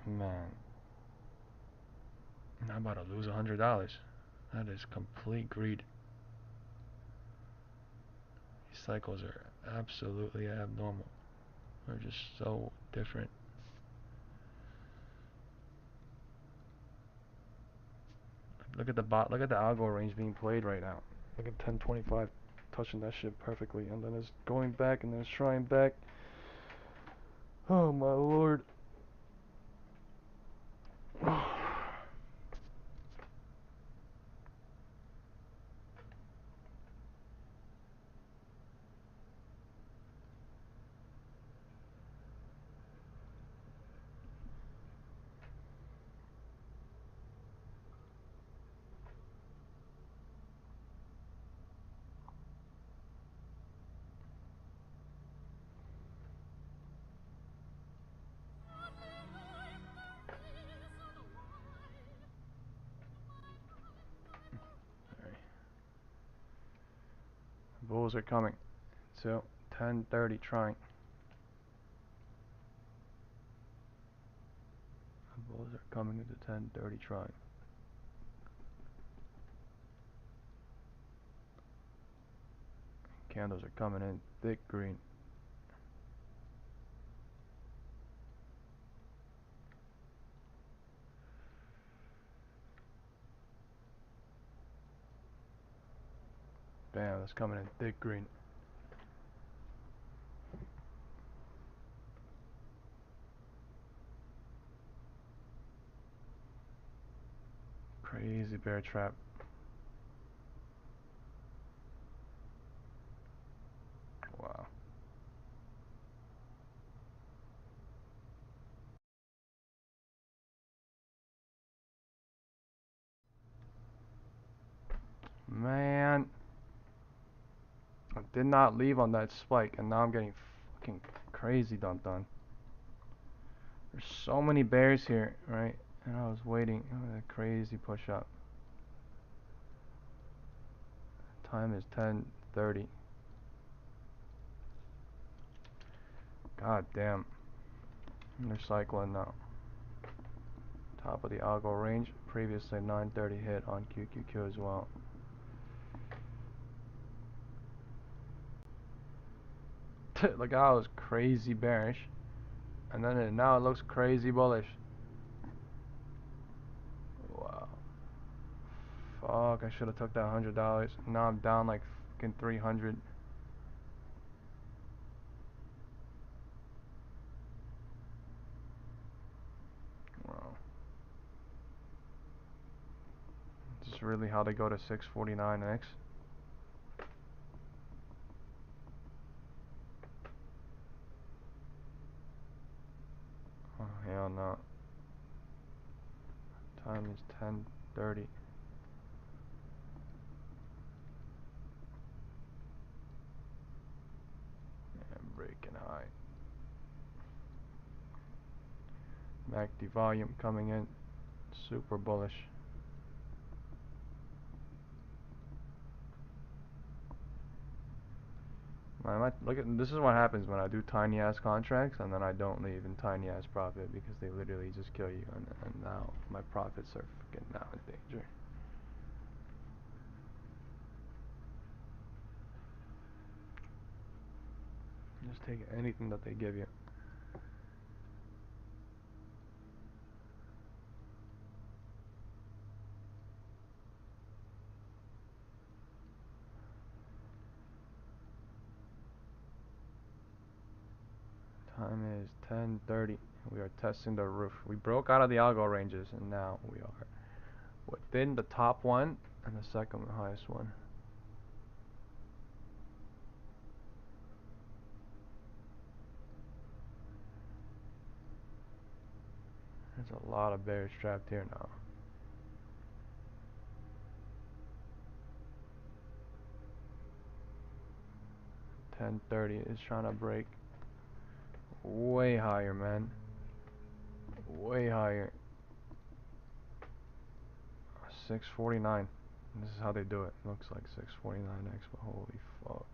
Man, I'm about to lose $100. That is complete greed. These cycles are absolutely abnormal. They're just so different. Look at the algo range being played right now. Look at 10:25 touching that shit perfectly, and then it's going back, and then it's trying back. Oh my lord. Bulls are coming. So 10:30 trying. Bulls are coming into 10:30 trying. Candles are coming in thick green. Bam, that's coming in thick green. Crazy bear trap. Wow. Man, I did not leave on that spike, and now I'm getting fucking crazy dumped on. There's so many bears here, right? And I was waiting. Oh, that crazy push up. Time is 10:30. God damn. They're cycling now. Top of the algo range. Previously 930 hit on QQQ as well. Look how it was crazy bearish. And then now it looks crazy bullish. Wow. Fuck, I should have took that $100. Now I'm down like fucking 300. Wow. Is this really how they go to 649X? Oh, hell no. Time is 10:30. And breaking high. MACD volume coming in. Super bullish. Look at this is what happens when I do tiny ass contracts and then I don't leave in tiny ass profit because they literally just kill you, and now my profits are fucking now in danger. Just take anything that they give you. Time is 10:30. We are testing the roof. We broke out of the algo ranges and now we are within the top one and the second highest one. There's a lot of bears trapped here now. $10.30 is trying to break way higher, man. Way higher. 649. This is how they do it. Looks like 649X, but holy fuck.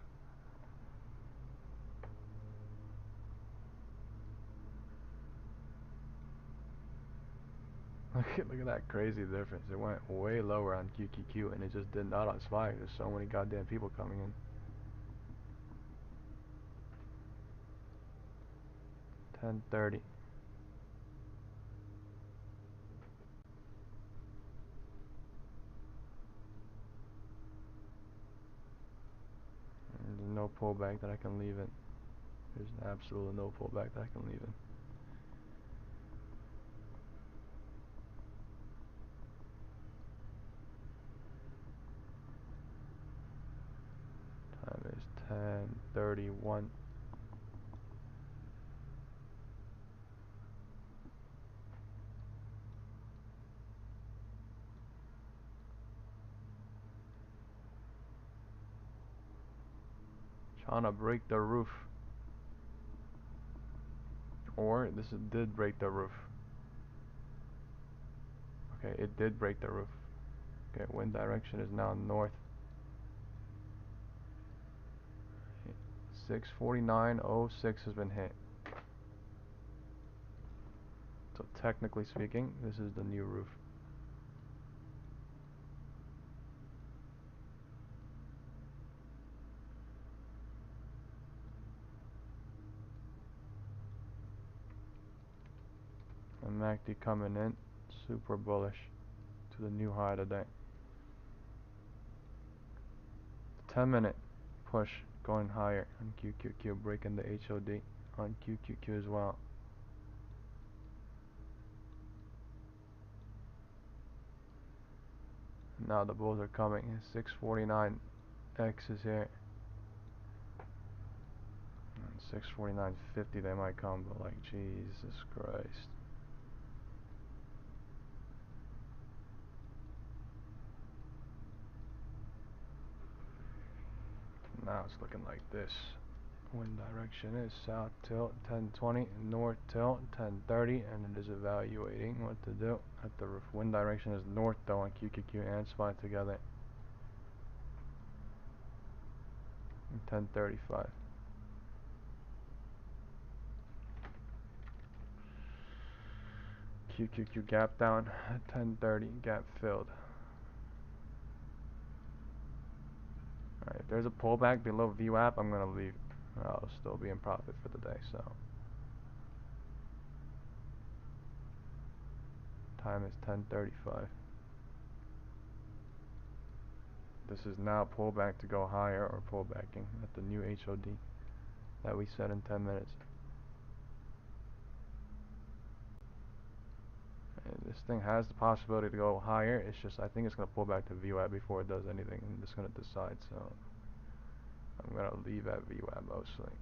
Look at that crazy difference. It went way lower on QQQ and it just did not on SPY. There's so many goddamn people coming in. 10:30. There's no pullback that I can leave in. There's absolutely no pullback that I can leave in. Time is 10:31. Trying to break the roof. Or did break the roof. Okay, it did break the roof. Okay, wind direction is now north. 649.06 has been hit. So technically speaking, this is the new roof. And MACD coming in, super bullish to the new high today. 10-minute push going higher on QQQ, breaking the HOD on QQQ as well. Now the bulls are coming. 649X is here. 649.50 they might come, but like Jesus Christ. Now it's looking like this. Wind direction is south tilt 1020, north tilt 1030, and it is evaluating what to do at the roof. Wind direction is north though on QQQ and SPY together. 1035. QQQ gap down at 10:30, gap filled. Alright, if there's a pullback below VWAP, I'm gonna leave. I'll still be in profit for the day, so. Time is 10:35. This is now pullback to go higher or pullbacking at the new HOD that we set in 10 minutes. And this thing has the possibility to go higher. It's just I think it's gonna pull back to VWAP before it does anything, and it's gonna decide. So I'm gonna leave at VWAP mostly.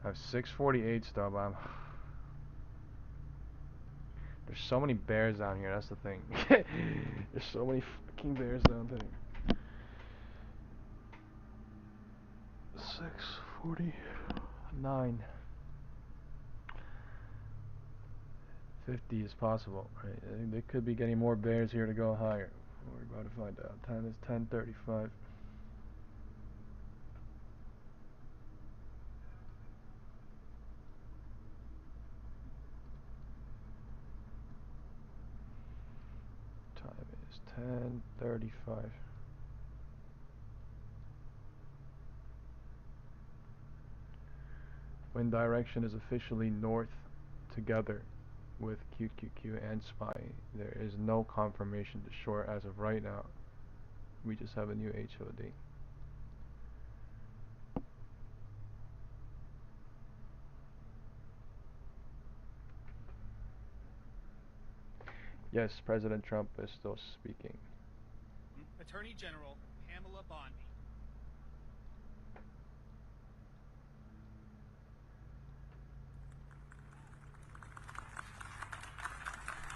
I have 648 stub. There's so many bears down here. That's the thing. There's so many fucking bears down there. 649. 50 is possible, right? I think they could be getting more bears here to go higher. We're about to find out. Time is 10:35. Time is 10:35. Wind direction is officially north together with QQQ and SPY. There is no confirmation to short as of right now. We just have a new HOD. Yes, President Trump is still speaking. Attorney General Pamela Bondi.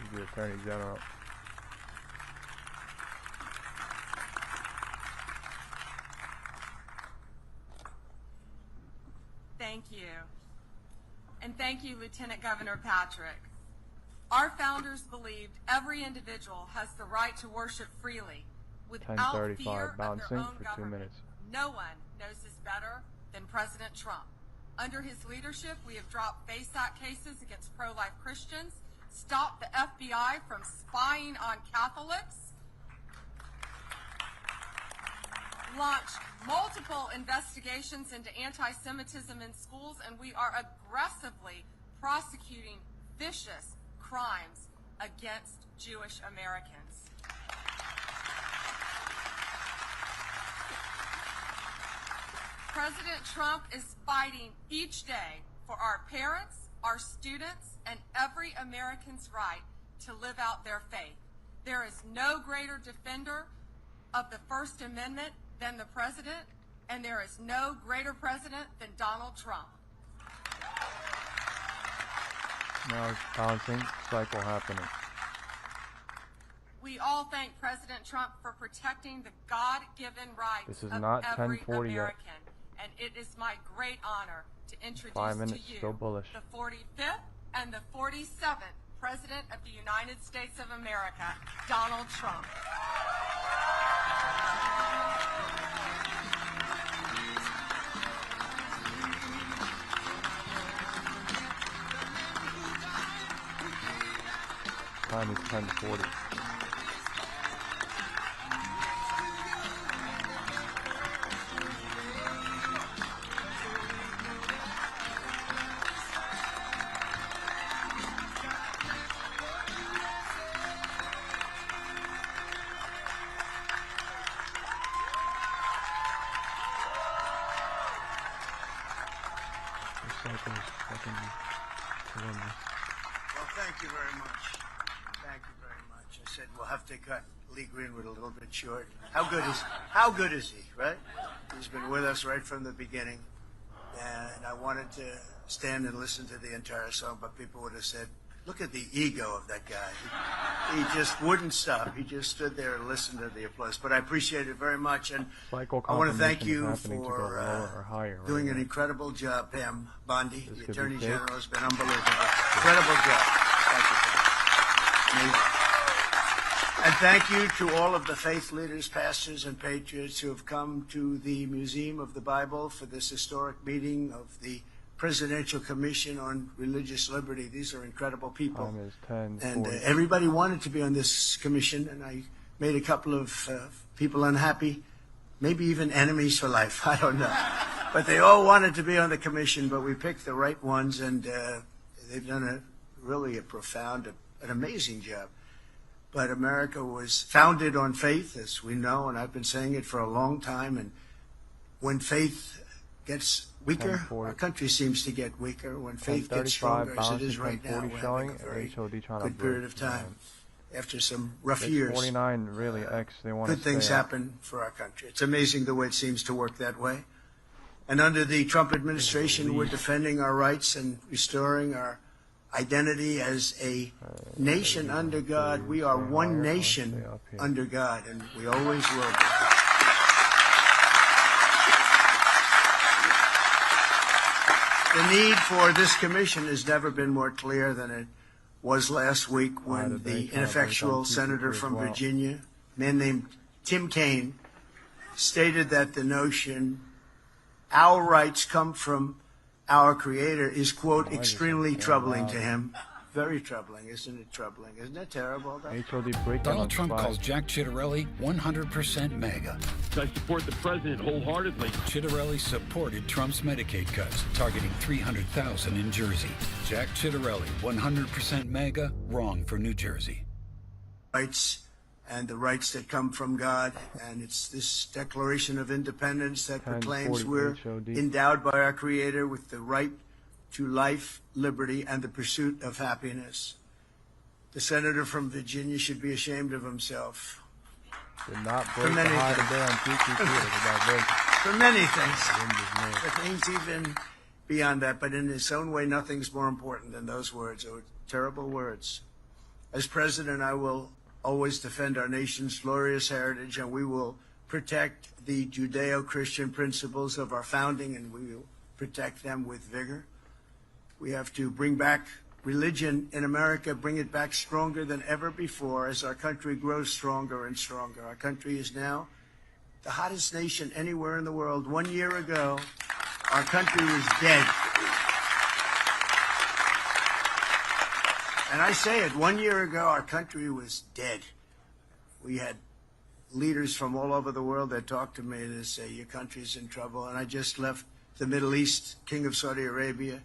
He's the Attorney General. Thank you. And thank you, Lieutenant Governor Patrick. Our founders believed every individual has the right to worship freely without fear of their own for 2 government. minutes. No one knows this better than President Trump. Under his leadership, we have dropped FASAC cases against pro-life Christians, stopped the FBI from spying on Catholics, launched multiple investigations into anti-Semitism in schools, and we are aggressively prosecuting vicious crimes against Jewish Americans. President Trump is fighting each day for our parents, our students, and every American's right to live out their faith. There is no greater defender of the First Amendment than the president, and there is no greater president than Donald Trump. Now it's balancing cycle happening. We all thank President Trump for protecting the God-given rights of not every 10:40 yet. American, and it is my great honor to introduce 5 minutes, to you still bullish. the 45th and the 47th President of the United States of America, Donald Trump. Time is 10:40. Well, thank you very much. Thank you very much. I said we'll have to cut Lee Greenwood a little bit short. How good is he, right? He's been with us right from the beginning. And I wanted to stand and listen to the entire song, but people would have said, look at the ego of that guy. He just wouldn't stop. He just stood there and listened to the applause. But I appreciate it very much. And I want to thank you for doing an incredible job, Pam Bondi. The Attorney General has been unbelievable. Incredible job. Thank you, Pam. And thank you to all of the faith leaders, pastors, and patriots who have come to the Museum of the Bible for this historic meeting of the Presidential Commission on Religious Liberty. These are incredible people. Time is 10. And everybody wanted to be on this commission, and I made a couple of people unhappy, maybe even enemies for life. I don't know. But they all wanted to be on the commission, but we picked the right ones, and they've done really a profound, an amazing job. But America was founded on faith, as we know, and I've been saying it for a long time. And when faith gets weaker, our country seems to get weaker. When faith gets stronger, as it is right now, we're having a very good period of time. After some rough years, 49 really X. They want good things happen for our country. It's amazing the way it seems to work that way. And under the Trump administration, we're defending our rights and restoring our identity as a nation under God. We are one nation under God, and we always will be. The need for this commission has never been more clear than it was last week when the ineffectual senator from Virginia, a man named Tim Kaine, stated that the notion our rights come from our Creator is, quote, extremely troubling to him. Very troubling, isn't it troubling? Isn't it terrible? Donald Trump calls Jack Ciattarelli 100% MAGA. I support the president wholeheartedly. Ciattarelli supported Trump's Medicaid cuts, targeting 300,000 in Jersey. Jack Ciattarelli, 100% MAGA, wrong for New Jersey. Rights and the rights that come from God, and it's this Declaration of Independence that proclaims we're endowed by our Creator with the right to life, liberty, and the pursuit of happiness. The senator from Virginia should be ashamed of himself. Did not break the high today on for many things. But things even beyond that, but in his own way, nothing's more important than those words. They were terrible words. As president, I will always defend our nation's glorious heritage, and we will protect the Judeo-Christian principles of our founding, and we will protect them with vigor. We have to bring back religion in America, bring it back stronger than ever before as our country grows stronger and stronger. Our country is now the hottest nation anywhere in the world. 1 year ago, our country was dead. And I say it, 1 year ago, our country was dead. We had leaders from all over the world that talked to me to say, your country's in trouble. And I just left the Middle East, King of Saudi Arabia,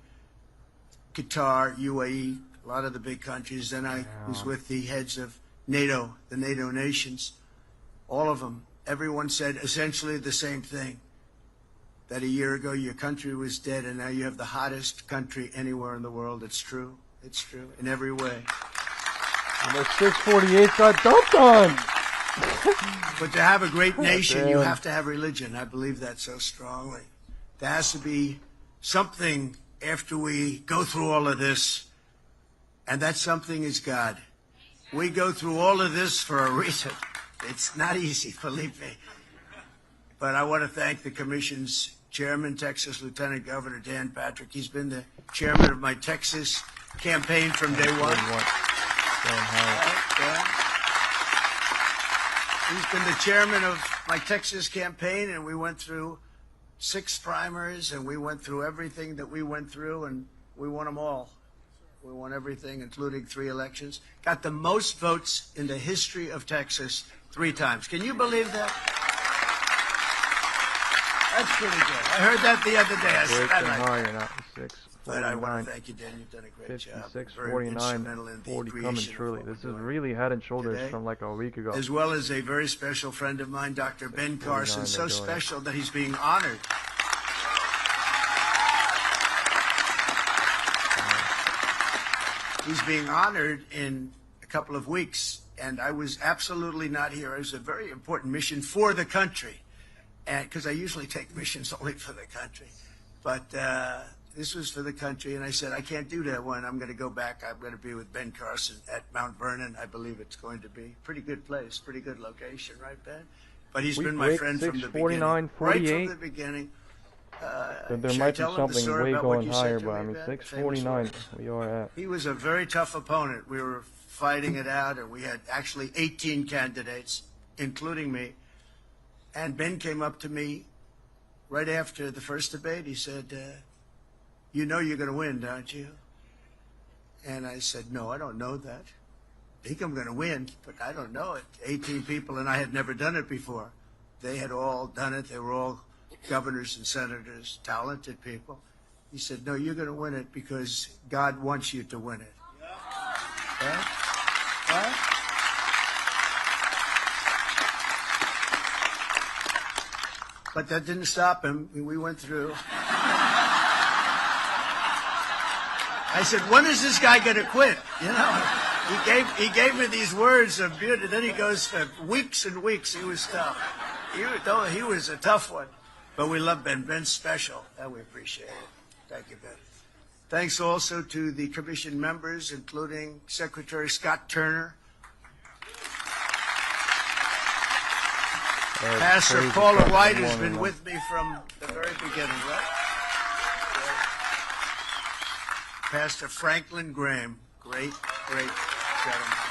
Qatar, UAE, a lot of the big countries. Then I was with the heads of NATO, the NATO nations, all of them. Everyone said essentially the same thing, that a year ago your country was dead, and now you have the hottest country anywhere in the world. It's true. It's true in every way. And the 648 got dumped on. But to have a great nation, you have to have religion. I believe that so strongly. There has to be something after we go through all of this, and that something is God. We go through all of this for a reason. It's not easy, believe me. But I want to thank the Commission's chairman, Texas Lieutenant Governor Dan Patrick. He's been the chairman of my Texas campaign from day one. He's been the chairman of my Texas campaign, and we went through 6 primaries, and we went through everything that we went through, and we won them all. We won everything, including 3 elections. Got the most votes in the history of Texas 3 times. Can you believe that? That's pretty good. I heard that the other day. I said, I like it. But I want to thank you, Dan. You've done a great job. 56, 49, 40 coming truly. This is really head and shoulders today, from like a week ago. As well as a very special friend of mine, Dr. Ben Carson. So special that he's being honored. He's being honored in a couple of weeks, and I was absolutely not here. It was a very important mission for the country, and because I usually take missions only for the country. But this was for the country, and I said, I can't do that one. I'm going to go back. I'm going to be with Ben Carson at Mount Vernon. I believe it's going to be pretty good place, pretty good location, right, Ben? But he's been my friend from the beginning. 48. Right from the beginning. There might be something way going higher, but I mean, 649 we are at. He was a very tough opponent. We were fighting it out, and we had actually 18 candidates, including me. And Ben came up to me right after the first debate. He said, you know you're going to win, don't you? And I said, no, I don't know that. I think I'm going to win, but I don't know it. 18 people, and I had never done it before. They had all done it. They were all governors and senators, talented people. He said, no, you're going to win it because God wants you to win it. Right? Right? But that didn't stop him. We went through. I said, when is this guy going to quit? You know, he gave me these words of beauty. Then he goes for weeks and weeks. He was tough. He was a tough one. But we love Ben. Ben's special, and we appreciate it. Thank you, Ben. Thanks also to the commission members, including Secretary Scott Turner, Pastor Paula White, who's been with me from the very beginning, right? Pastor Franklin Graham, great gentleman.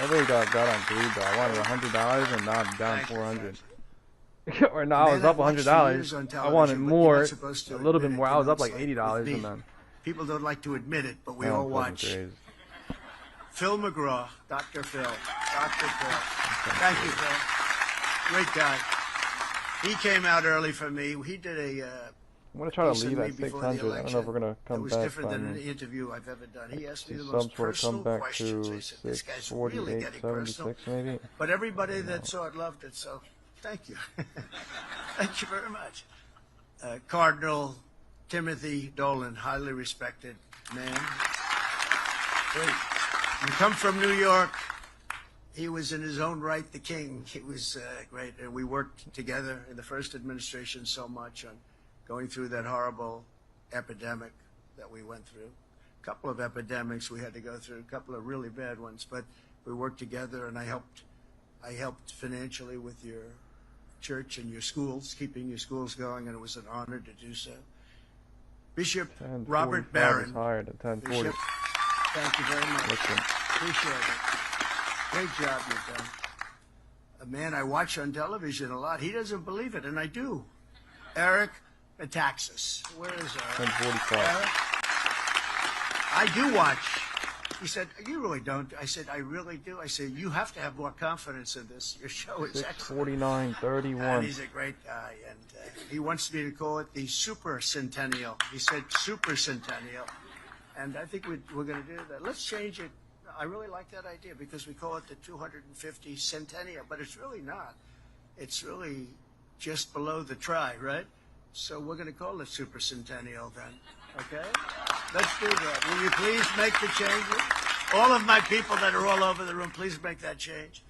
I really got on greed though. I wanted $100 and now I'm down 400. Or now I was up $100. I wanted more, a little bit more. I was up like $80 and then. People don't like to admit it, but we all watch. Phil McGraw, Dr. Phil. Dr. Phil. Thank you, Phil. Great guy. He came out early for me. He did a I'm going to try to leave at 600. I don't know if we're going to come back. It was different than any interview I've ever done. He asked me the most subs would have come personal back questions. to I said, this guy's really 648, getting 76 personal. maybe. But everybody that saw it loved it, so thank you. Thank you very much. Cardinal Timothy Dolan, highly respected man. Great. You come from New York. He was in his own right the king. He was great. And we worked together in the first administration so much on going through that horrible epidemic that we went through. A couple of epidemics we had to go through, a couple of really bad ones, but we worked together, and I helped financially with your church and your schools, keeping your schools going, and it was an honor to do so. Bishop Robert Barron. Hired at 1040. Bishop, thank you very much. Listen. Appreciate it. Great job you've done. A man I watch on television a lot. He doesn't believe it, and I do. Eric Metaxas. Where is Eric? 1045. Eric? I do watch. He said, you really don't. I said, I really do. I said, you have to have more confidence in this. Your show is excellent. 649.31. And he's a great guy, and he wants me to call it the Super Centennial. He said Super Centennial, and I think we're going to do that. Let's change it. I really like that idea because we call it the 250 Centennial, but it's really not. It's really just below the try, right? So we're going to call it Super Centennial then, okay? Let's do that. Will you please make the changes? All of my people that are all over the room, please make that change.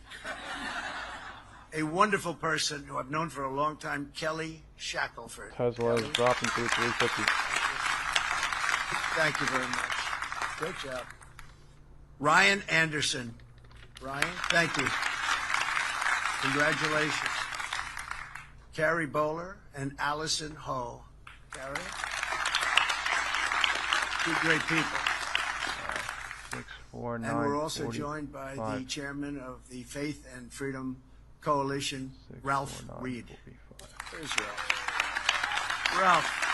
A wonderful person who I've known for a long time, Kelly Shackelford. Tesla is dropping through 350. Thank you very much. Great job. Ryan Anderson. Ryan, thank you. Congratulations. Carrie Bowler and Allison Ho. Carrie? Two great people. 649. And we're also joined by the chairman of the Faith and Freedom Coalition, Ralph Reed. There's Ralph. Ralph,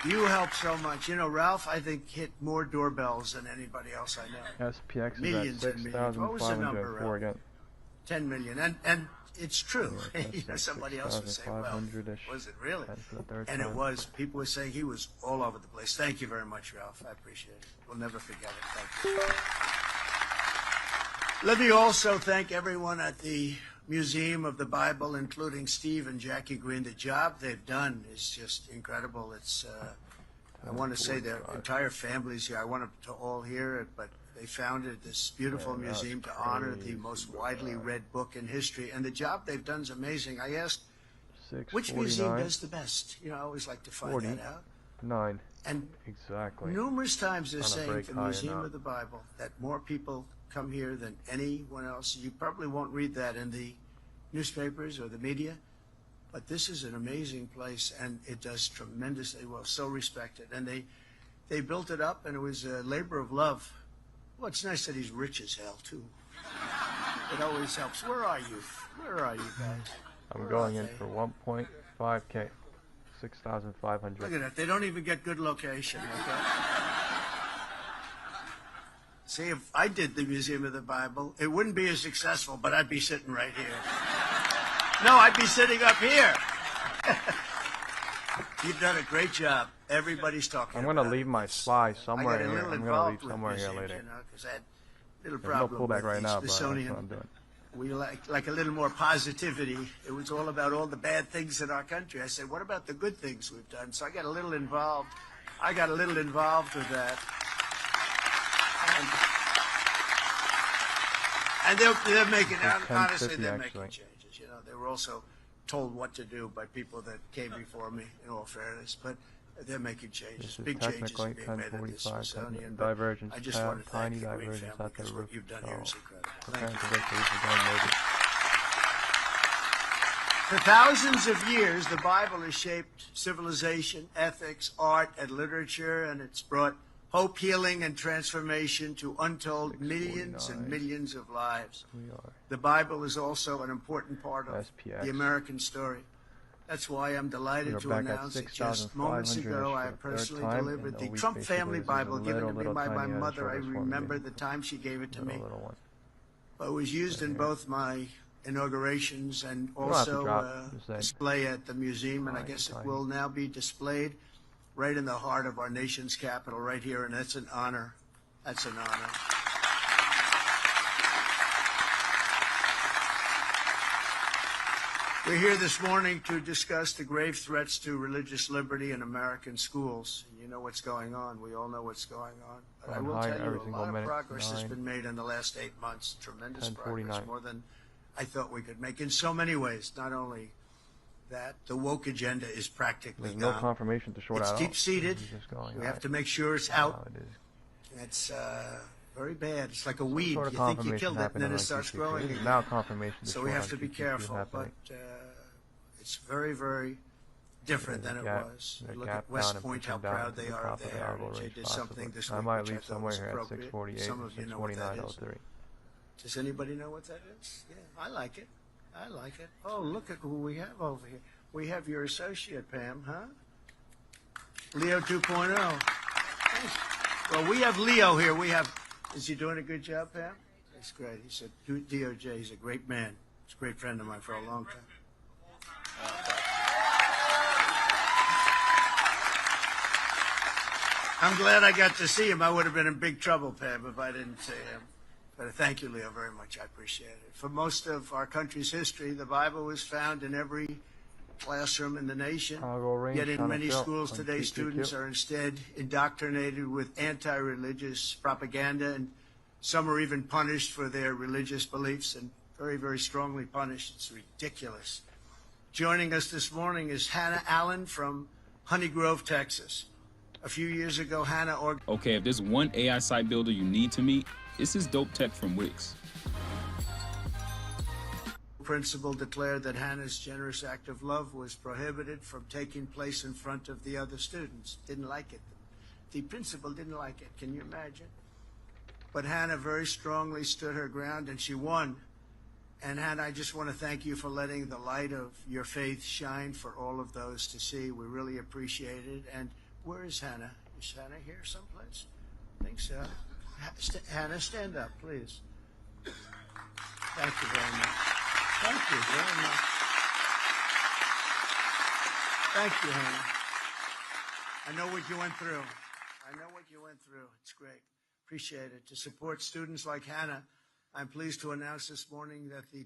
you help so much. You know, Ralph, I think, hit more doorbells than anybody else I know. SPX Millions is at and millions. What was the number, 6,504 Ralph? again. 10 million. And it's true. Yeah, You know, somebody else would say, well, 6,500-ish. was it really? That's the third And it time. was. People were saying he was all over the place. Thank you very much, Ralph. I appreciate it. We'll never forget it. Thank you. Let me also thank everyone at the Museum of the Bible, including Steve and Jackie Green. The job they've done is just incredible. It's, I want to say their entire family's here. I want them to all hear it, but they founded this beautiful museum to honor the most widely read book in history. And the job they've done is amazing. I asked, which museum does the best? You know, I always like to find that out. 9. And exactly. numerous times they're saying for the Museum high of the Bible that more people come here than anyone else. You probably won't read that in the newspapers or the media, but this is an amazing place, and it does tremendously well, so respected. And they built it up, and it was a labor of love Well, it's nice that he's rich as hell, too. It always helps. Where are you? Where are you guys? I'm Where going are in they? for 1.5K, 6,500. Look at that. They don't even get good location. Okay? See, if I did the Museum of the Bible, it wouldn't be as successful, but I'd be sitting right here. No, I'd be sitting up here. You've done a great job. Everybody's talking I'm about going to leave it. my SPY somewhere I got a here. little I'm going to involved leave with somewhere here museums, later. you know, 'cause I had a little There's no problem pullback with right the now, but that's Smithsonian. what I'm doing. We like a little more positivity. It was all about all the bad things in our country. I said, what about the good things we've done? So I got a little involved. I got a little involved with that. And they're making, honestly, they're making changes. You know, they were also told what to do by people that came before me, in all fairness. But they're making changes. This is Big changes are technically being made at the 1045, Smithsonian. But divergence, I just want to thank tiny the Green divergence family at the because roof. what you've done here is incredible. Preparing Thank to you. get to this again, maybe. For thousands of years, the Bible has shaped civilization, ethics, art, and literature, and it's brought hope, healing, and transformation to untold millions and 649. millions of lives. We are. The Bible is also an important part of SPX. the American story. That's why I'm We delighted are to back at announce that just 6,500 moments ago I for the third personally time, delivered and the a week Trump basically Family is a Bible given to me little by my tiny mother. I shoulders for me, remember maybe. the time she gave it to me. Little one. It was used in both my inaugurations and don't have to also drop, just say. display at the museum, and I Tiny, guess it tiny. will now be displayed right in the heart of our nation's capital, right here, and that's an honor. That's an honor. We're here this morning to discuss the grave threats to religious liberty in American schools. You know what's going on. We all know what's going on. But I On will higher tell every you, a single lot of minute. progress has 9, been made in the last 8 months. Tremendous progress, 10:49. more than I thought we could make in so many ways. Not only that, the woke agenda is practically There's no gone. confirmation to short It's out. deep-seated. It's just going We high. have to make sure it's Wow, out. it is. It's very bad. It's like a weed. Sort of You think you confirmation killed it, and happened then on it starts QQQ. growing This is again. now confirmation. So we have to be careful. Happening. But it's very, very different There's than a it gap- was. a Look gap at West down and Point, how pushing down proud to they the are top of of their the Algo heritage. They range did possibly. something this I week might which I leave thought somewhere was here at appropriate. 648 Some or of you know what that is. 649.03. Does anybody know what that is? Yeah, I like it. I like it. Oh, look at who we have over here. We have your associate, Pam, huh? Leo 2.0. Well, we have Leo here. We have. Is he doing a good job, Pam? That's great. He said DOJ. He's a great man. He's a great friend of mine for a long time. I'm glad I got to see him. I would have been in big trouble, Pam, if I didn't see him. But thank you, Leo, very much. I appreciate it. For most of our country's history, the Bible was found in every classroom in the nation. Algo range Yet in trying to many fill schools on today, QQQ. students are instead indoctrinated with anti-religious propaganda, and some are even punished for their religious beliefs, and very, very strongly punished. It's ridiculous. Joining us this morning is Hannah Allen from Honey Grove, Texas. A few years ago, Hannah organized Okay, if there's one AI site builder you need to meet, it's this dope tech from Wix. principal declared that Hannah's generous act of love was prohibited from taking place in front of the other students. Didn't like it. The principal didn't like it. Can you imagine? But Hannah very strongly stood her ground, and she won. And Hannah, I just want to thank you for letting the light of your faith shine for all of those to see. We really appreciate it. And where is Hannah? Is Hannah here someplace? I think so. Hannah, stand up, please. Thank you very much. Thank you very much. Thank you, Hannah. I know what you went through. I know what you went through. It's great. Appreciate it. To support students like Hannah, I'm pleased to announce this morning that the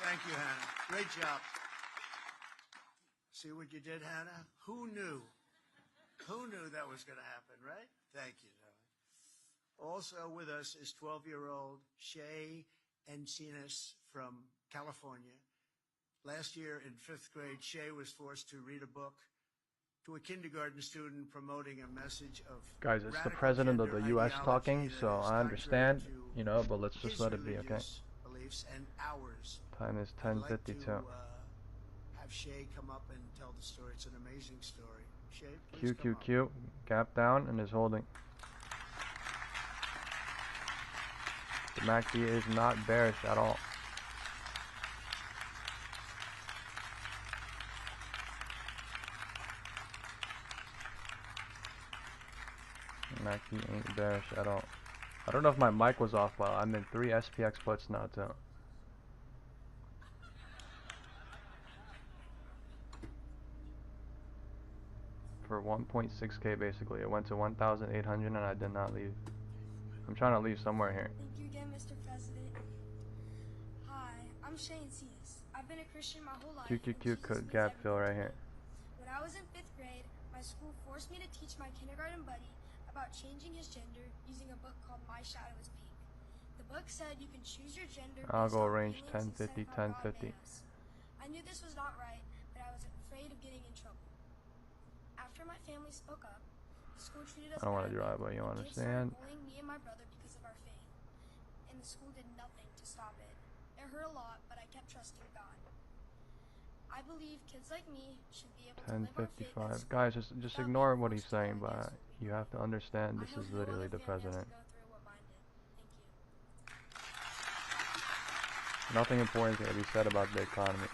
Thank you, Hannah. Great job. See what you did, Hannah? Who knew? Who knew that was going to happen, right? Thank you, darling. Also with us is 12-year-old Shay Encinas from California. Last year in 5th grade, Shay was forced to read a book to a kindergarten student promoting a message of Guys, it's the radical president of gender the U.S. ideology talking, that so is I understand, contrary to you know, but let's just his let it be, okay? religious beliefs. lives and hours. Time is I'd like to 10:52. have Shay come up and tell the story. It's an amazing story. Shay, please Q come Q up. Q. Gap down and is holding. The MACD is not bearish at all. MACD ain't bearish at all. I don't know if my mic was off, but I'm in 3 SPX puts now too. For 1.6k basically. It went to 1,800 and I did not leave. I'm trying to leave somewhere here. Thank you again, Mr. President. Hi, I'm Shane Cias. I've been a Christian my whole life. QQQ could gap fill right here. When I was in 5th grade, my school forced me to teach my kindergarten buddy about changing his gender using a book called My Shadow is Pink. The book said you can choose your gender based Algo on range feelings instead 1050, of how God 1050. made us. I knew this was not right, but I was afraid of getting in trouble. After my family spoke up, the school treated us I don't want to badly, drive, but you and kids understand. started bullying me and my brother because of our faith. And the school did nothing to stop it. It hurt a lot, but I kept trusting God. I believe kids like me should be able to live our faith at 1055. school Guys, just without ignore being what he's forced to go saying, but against what we you have to believe. understand I this hope is no literally other the family has to president. go through what mine did. Thank you. Nothing important is going to be said about the economy.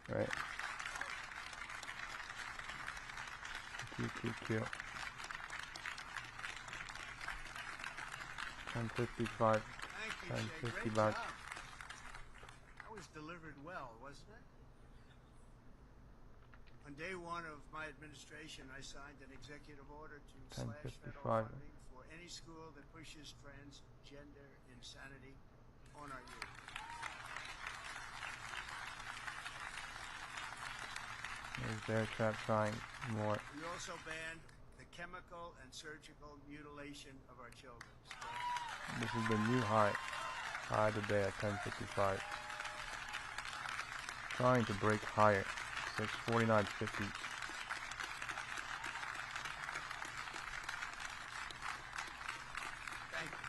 Right? QQQ. 1055. Thank you, Shay. 1050 Great back. job. That was delivered well, wasn't it? On day one of my administration, I signed an executive order to slash federal 1055. funding for any school that pushes transgender insanity on our youth. There's bear trap trying more. We also banned the chemical and surgical mutilation of our children. This is the new high. High today at 1055. Trying to break higher. 649.50. Thank you.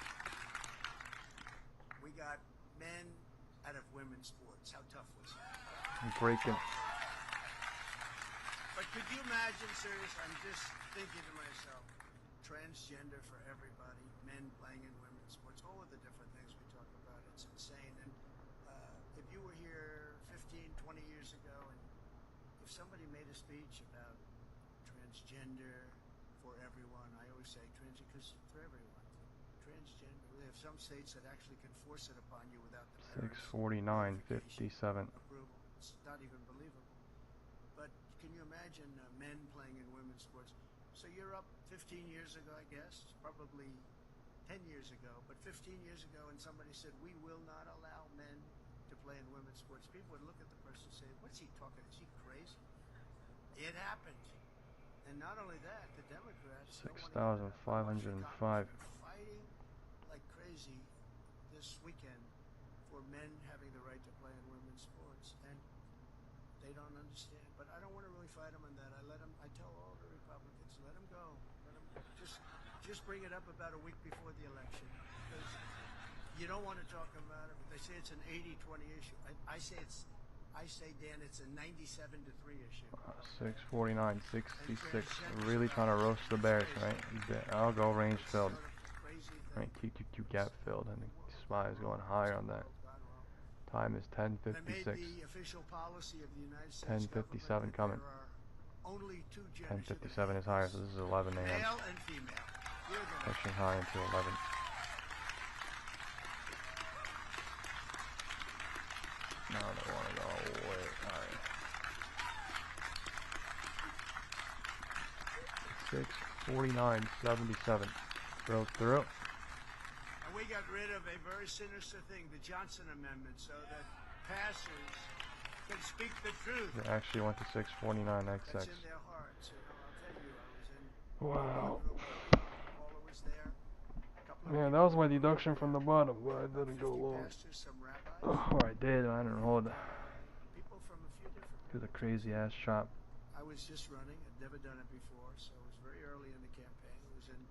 We got men out of women's sports. How tough was that? Breaking. But could you imagine, serious, I'm just thinking to myself, transgender for everybody, men playing in women's sports, all of the different things we talk about, it's insane. And if you were here 15, 20 years ago, and if somebody made a speech about transgender for everyone, I always say transgender because for everyone. Transgender, we have some states that actually can force it upon you without the parents' 649.57. approval. It's not even believable. But can you imagine men playing in women's sports? So you're up 15 years ago, I guess, probably 10 years ago, but 15 years ago, and somebody said, we will not allow men to play in women's sports. People would look at the person and say, what's he talking? Is he crazy? It happened. And not only that, the Democrats 6,505. fighting like crazy this weekend for men having the right to play in women's sports. And they don't understand. But I don't want to really fight them on that. I tell all the Republicans, let them go. Let them just bring it up about a week before the election. Because you don't want to talk about it. But they say it's an 80-20 issue. I say, Dan, it's a 97-3 issue. 649.66. Really trying to roast the bears, right? Algo range filled. Right, QQQ gap filled, and the SPY is going higher on that. Time is 10:56. 10:57 coming. 10:57 is higher, so this is 11 a.m. Male and female. Pushing high into 11. No, they want to go way higher. 649.77. Goes through. And we got rid of a very sinister thing, the Johnson Amendment, so that pastors can speak the truth. It actually went to 649.96. That's in their hearts. I'll tell you, I was in. Wow. Paula was there. Man, that was my deduction from the bottom, but I didn't go low. Pastors, some rabbis, Or I did, I didn't hold it. people from a few different. It was a crazy ass chop. I was just running. I'd never done it before, so it was very early in the campaign. It was in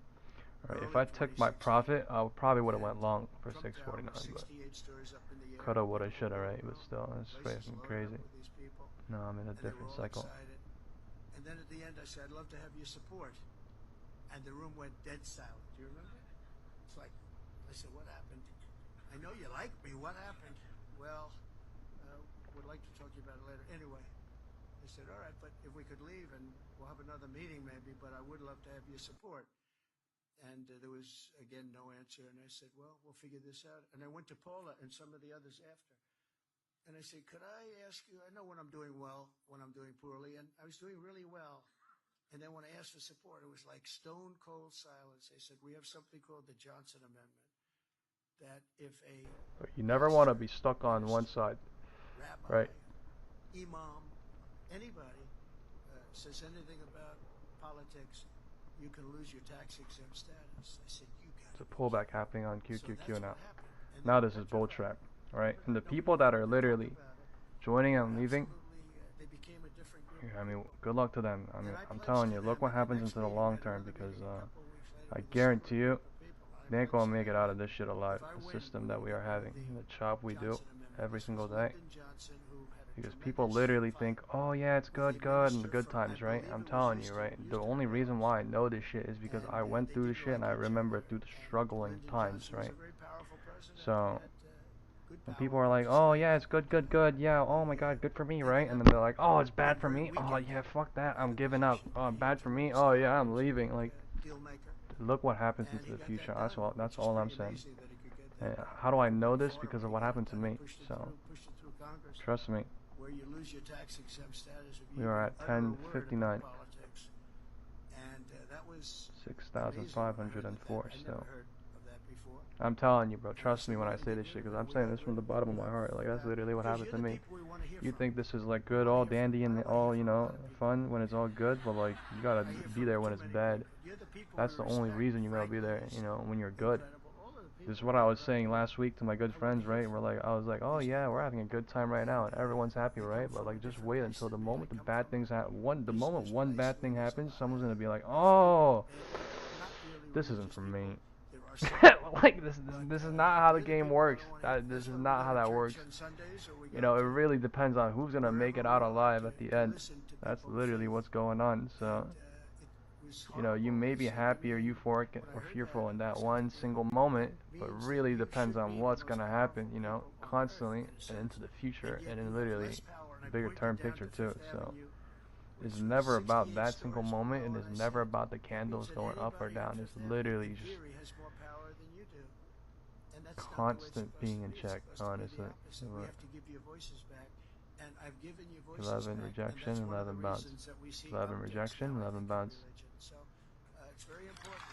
Right, if I took my profit, I probably would have went long for 649, but coulda, woulda, shoulda, right? But still, it's freaking crazy. No, I'm in a different cycle. And then at the end, I said, I'd love to have your support. And the room went dead silent. Do you remember? It's like, I said, what happened? I know you like me. What happened? Well, would like to talk to you about it later. Anyway, I said, all right, but if we could leave and we'll have another meeting maybe, but I would love to have your support. And there was, again, no answer. And I said, well, we'll figure this out. And I went to Paula and some of the others after. And I said, could I ask you, I know when I'm doing well, when I'm doing poorly, and I was doing really well. And then when I asked for support, it was like stone cold silence. They said, we have something called the Johnson Amendment. That if a But you never want to be stuck on one side, rabbi, right? imam, anybody says anything about politics, you can lose your tax exempt status. I said, you got It's a pullback happening on QQQ now. happened. Now this is bull trap, right? And the people that are literally joining and leaving, They became a different group. I mean, good luck to them. I mean, I'm telling you, look what happens into the long term, because I guarantee you, they ain't gonna make it out of this shit alive. The system that we are having, the chop we do every single day. Because people literally think, oh yeah, it's good, in the good times, right? I'm telling you, right? The only reason why I know this shit is because I went through the shit and I remember through the struggling times, right? So, when people are like, oh yeah, it's good, yeah, oh my god, good for me, right? And then they're like, oh, it's bad for me, oh yeah, fuck that, I'm giving up, oh, bad for me, oh yeah, I'm leaving, like, look what happens into the future. That's all I'm saying. And how do I know this? Because of what happened to me. So, trust me. We are at 10:59. 6,504 still. I'm telling you, bro. Trust me when I say this shit, because I'm saying this from the bottom of my heart. Like, that's literally what happened to me. You think this is like good, all dandy and all, you know, fun when it's all good, but like, you gotta be there when it's bad. That's the only reason you gotta be there, you know, when you're good. This is what I was saying last week to my good friends, right? I was like, oh yeah, we're having a good time right now, and everyone's happy, right? But like, just wait until the moment the bad things happen. The moment one bad thing happens, someone's gonna be like, oh, this isn't for me. Like, this is not how the game works. This is not how that works. You know, it really depends on who's gonna make it out alive at the end. That's literally what's going on. So, you know, you may be happy or euphoric or fearful in that one single moment, but really depends on what's gonna happen, you know, constantly and into the future, and in literally the bigger term picture too. So, it's never about that single moment, and it's never about the candles going up or down. It's literally just constant being in check, honestly. 11 rejection, 11 bounce. 11 rejection, 11 bounce. It's very important.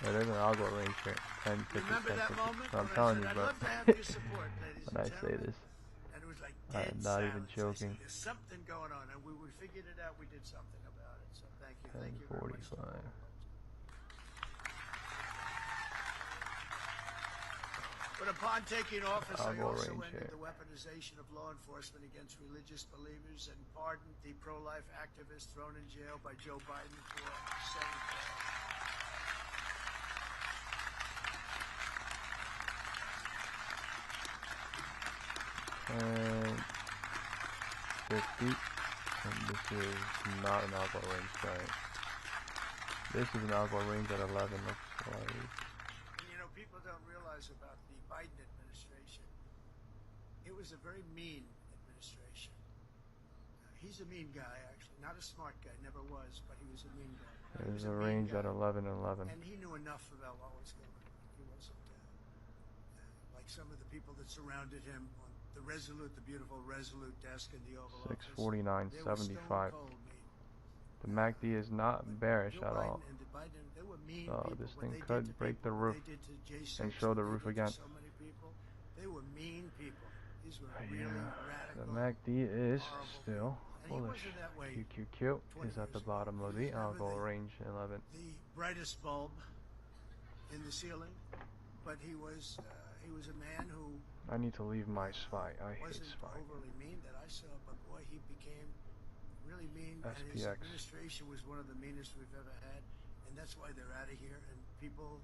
Yeah, there's an algo range here. 10, 50, 10, 50. I'm telling you, bro. When I say this, I'm not even joking. There's something going on, and we figured it out. We did something about it. So thank you. Thank you very much. 10:45. But upon taking office, I Algo also range ended here. the weaponization of law enforcement against religious believers and pardoned the pro-life activists thrown in jail by Joe Biden for saying that. And 50, and this is not an algo range, right? This is an algo range at 11, looks like. And you know, people don't realize about the Biden administration. It was a very mean administration. He's a mean guy, actually. Not a smart guy, never was, but he was a mean guy. There's a range at 11 and 11. And he knew enough about what was going on. He wasn't like some of the people that surrounded him on the Resolute, the beautiful Resolute desk in the Oval Office. 649.75. The MACD is not bearish at all. So this thing could break the roof and show the roof again. They were mean people. These were Yeah, really the MACD is still bullish. QQQ is at the bottom of the algo range 11. The brightest bulb in the ceiling, but he was a man who I need to leave my SPY. I hate wasn't SPY. overly mean that I saw, but boy, he became really mean. And his SPX. administration was one of the meanest we've ever had. and that's why they're out of here. And people,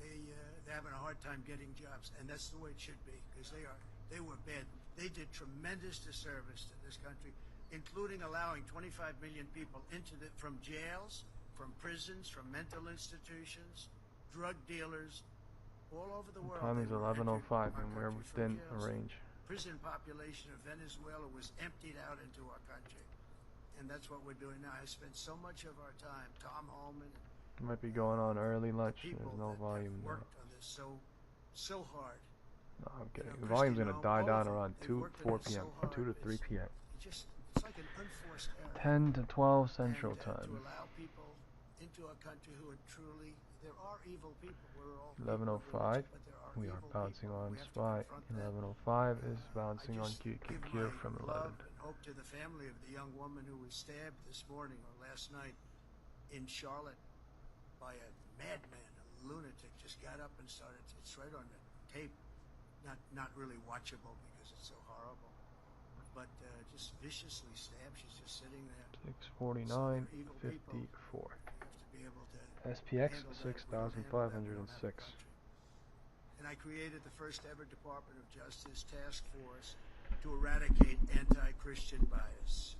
they're having a hard time getting jobs, and that's the way it should be, because they were bad. They did tremendous disservice to this country, including allowing 25 million people from jails, from prisons, from mental institutions, drug dealers, all over the world. Time is 11:05, and we're within a range. Prison population of Venezuela was emptied out into our country, and that's what we're doing now. I spent so much of our time, Tom Holman, It might be going on early lunch. There's people no that volume have now. worked on this so hard. No, I'm kidding. You know, The volume's gonna Christy, die all down of them, around they've 2, worked on 4 it so p.m. hard. 2 to 3 p.m. It's like an unforced error. 10 to 12 Central And, Time. to allow people into our country who are truly, there are evil people. We're all 11:05. but there are We are evil bouncing people. on We have to SPY. confront that. 11:05 is bouncing I on just give QQQ my from 11. love and hope to the family of the young woman who was stabbed this morning or last night in Charlotte by a madman, a lunatic. Just got up and started. It's right on the tape. Not really watchable because it's so horrible. But just viciously stabbed. She's just sitting there. 649, So evil people. 54. You have to be able to SPX handle that. If we don't handle that, we don't have a 6506. country. And I created the first ever Department of Justice task force to eradicate anti-Christian bias.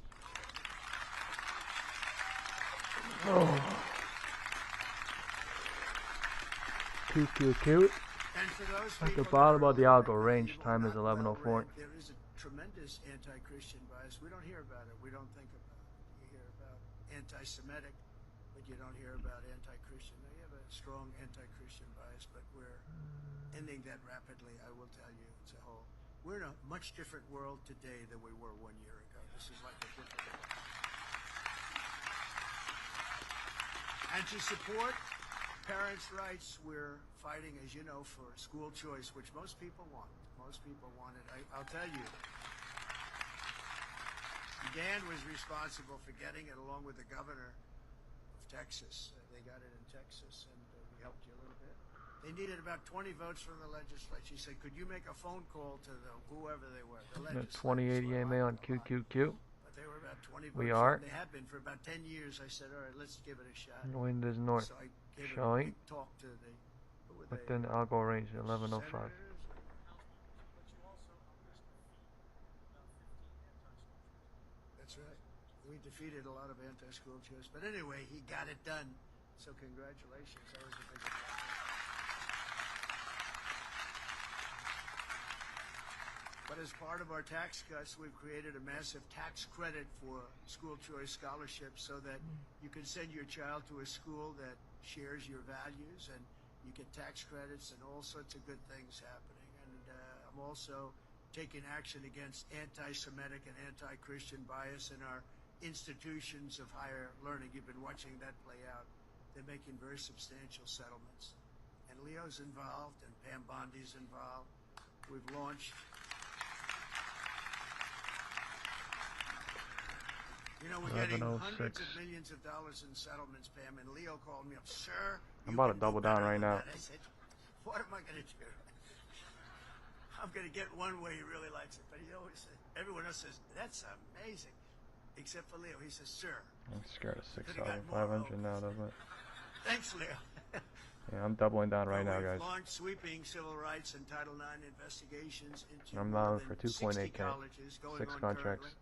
QQQ. And for those At the people bottom that are of the Algo evil, range, time is not 11:04. well-read, there is a tremendous anti-Christian bias. We don't hear about it. We don't think about it. You hear about anti-Semitic, but you don't hear about anti-Christian. Now, you have a strong anti-Christian bias, but we're ending that rapidly, I will tell you. It's a whole. We're in a much different world today than we were 1 year ago. This is like a different world. And to support parents' rights, we're fighting, as you know, for school choice, which most people want. Most people want it. I'll tell you. Dan was responsible for getting it along with the governor of Texas. They got it in Texas, and we helped you a little bit. They needed about 20 votes from the legislature. He said, could you make a phone call to whoever they were, the legislators? 2080 AMA on QQQ. But they were about 20 votes. We are. They have been for about 10 years. I said, all right, let's give it a shot. Wind is north. So I gave a Showing big talk to the, who were within they? Algo range, 11:05. Senators? That's right. We defeated a lot of anti-school choice. But anyway, he got it done. So congratulations. That was a big accomplishment. But as part of our tax cuts, we've created a massive tax credit for school choice scholarships so that you can send your child to a school that shares your values, and you get tax credits and all sorts of good things happening. And I'm also taking action against anti-Semitic and anti-Christian bias in our institutions of higher learning. You've been watching that play out. They're making very substantial settlements. And Leo's involved, and Pam Bondi's involved. We've launched... You know, we're getting hundreds of millions of dollars in settlements, Pam, and Leo called me up, sir. I'm about to double down right now. I said, what am I going to do? I'm going to get one way he really likes it, but he always says, everyone else says, that's amazing, except for Leo. He says, sir. I'm scared of 6,500 now, doesn't it? Thanks, Leo. Yeah, I'm doubling down right now, guys. We've launched sweeping civil rights and Title IX investigations into I'm more down than for 60 2.8K. colleges going 6 on contracts. currently,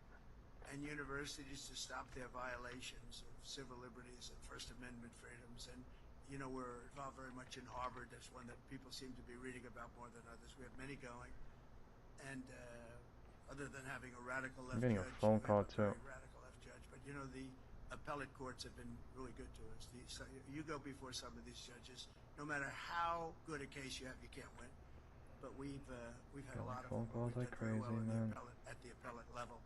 and universities to stop their violations of civil liberties and First Amendment freedoms. And, you know, we're involved very much in Harvard. That's one that people seem to be reading about more than others. We have many going. And other than having a radical left I'm getting judge, a phone we call, have a too. very radical left judge. But, you know, the appellate courts have been really good to us. So you go before some of these judges, no matter how good a case you have, you can't win. But we've had a lot of phone them. calls We've like done very crazy, well man. at the appellate level.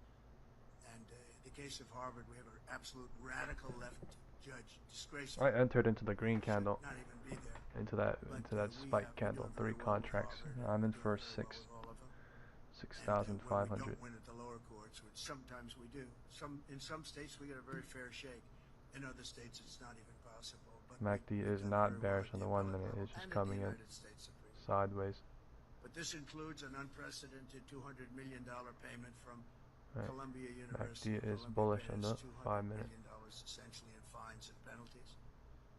And the case of Harvard, we have an absolute radical left judge, disgraceful. I entered into the green candle, Not even be there. into that We spike have- we're candle, doing very 3 well with contracts. Harvard. I'm in We're for doing very well with all of them. And, 6,500. when we don't win at the lower courts, which sometimes we do. In some states, we get a very fair shake. In other states, it's not even possible. But MACD we've is done not very well bearish at on the the 1 appellate minute. level It's just and coming the in United States Supreme Court. sideways. But this includes an unprecedented $200 million payment from Right. Columbia University. MACD is Columbia bullish pays on the $200 5 minute. million essentially in fines and penalties.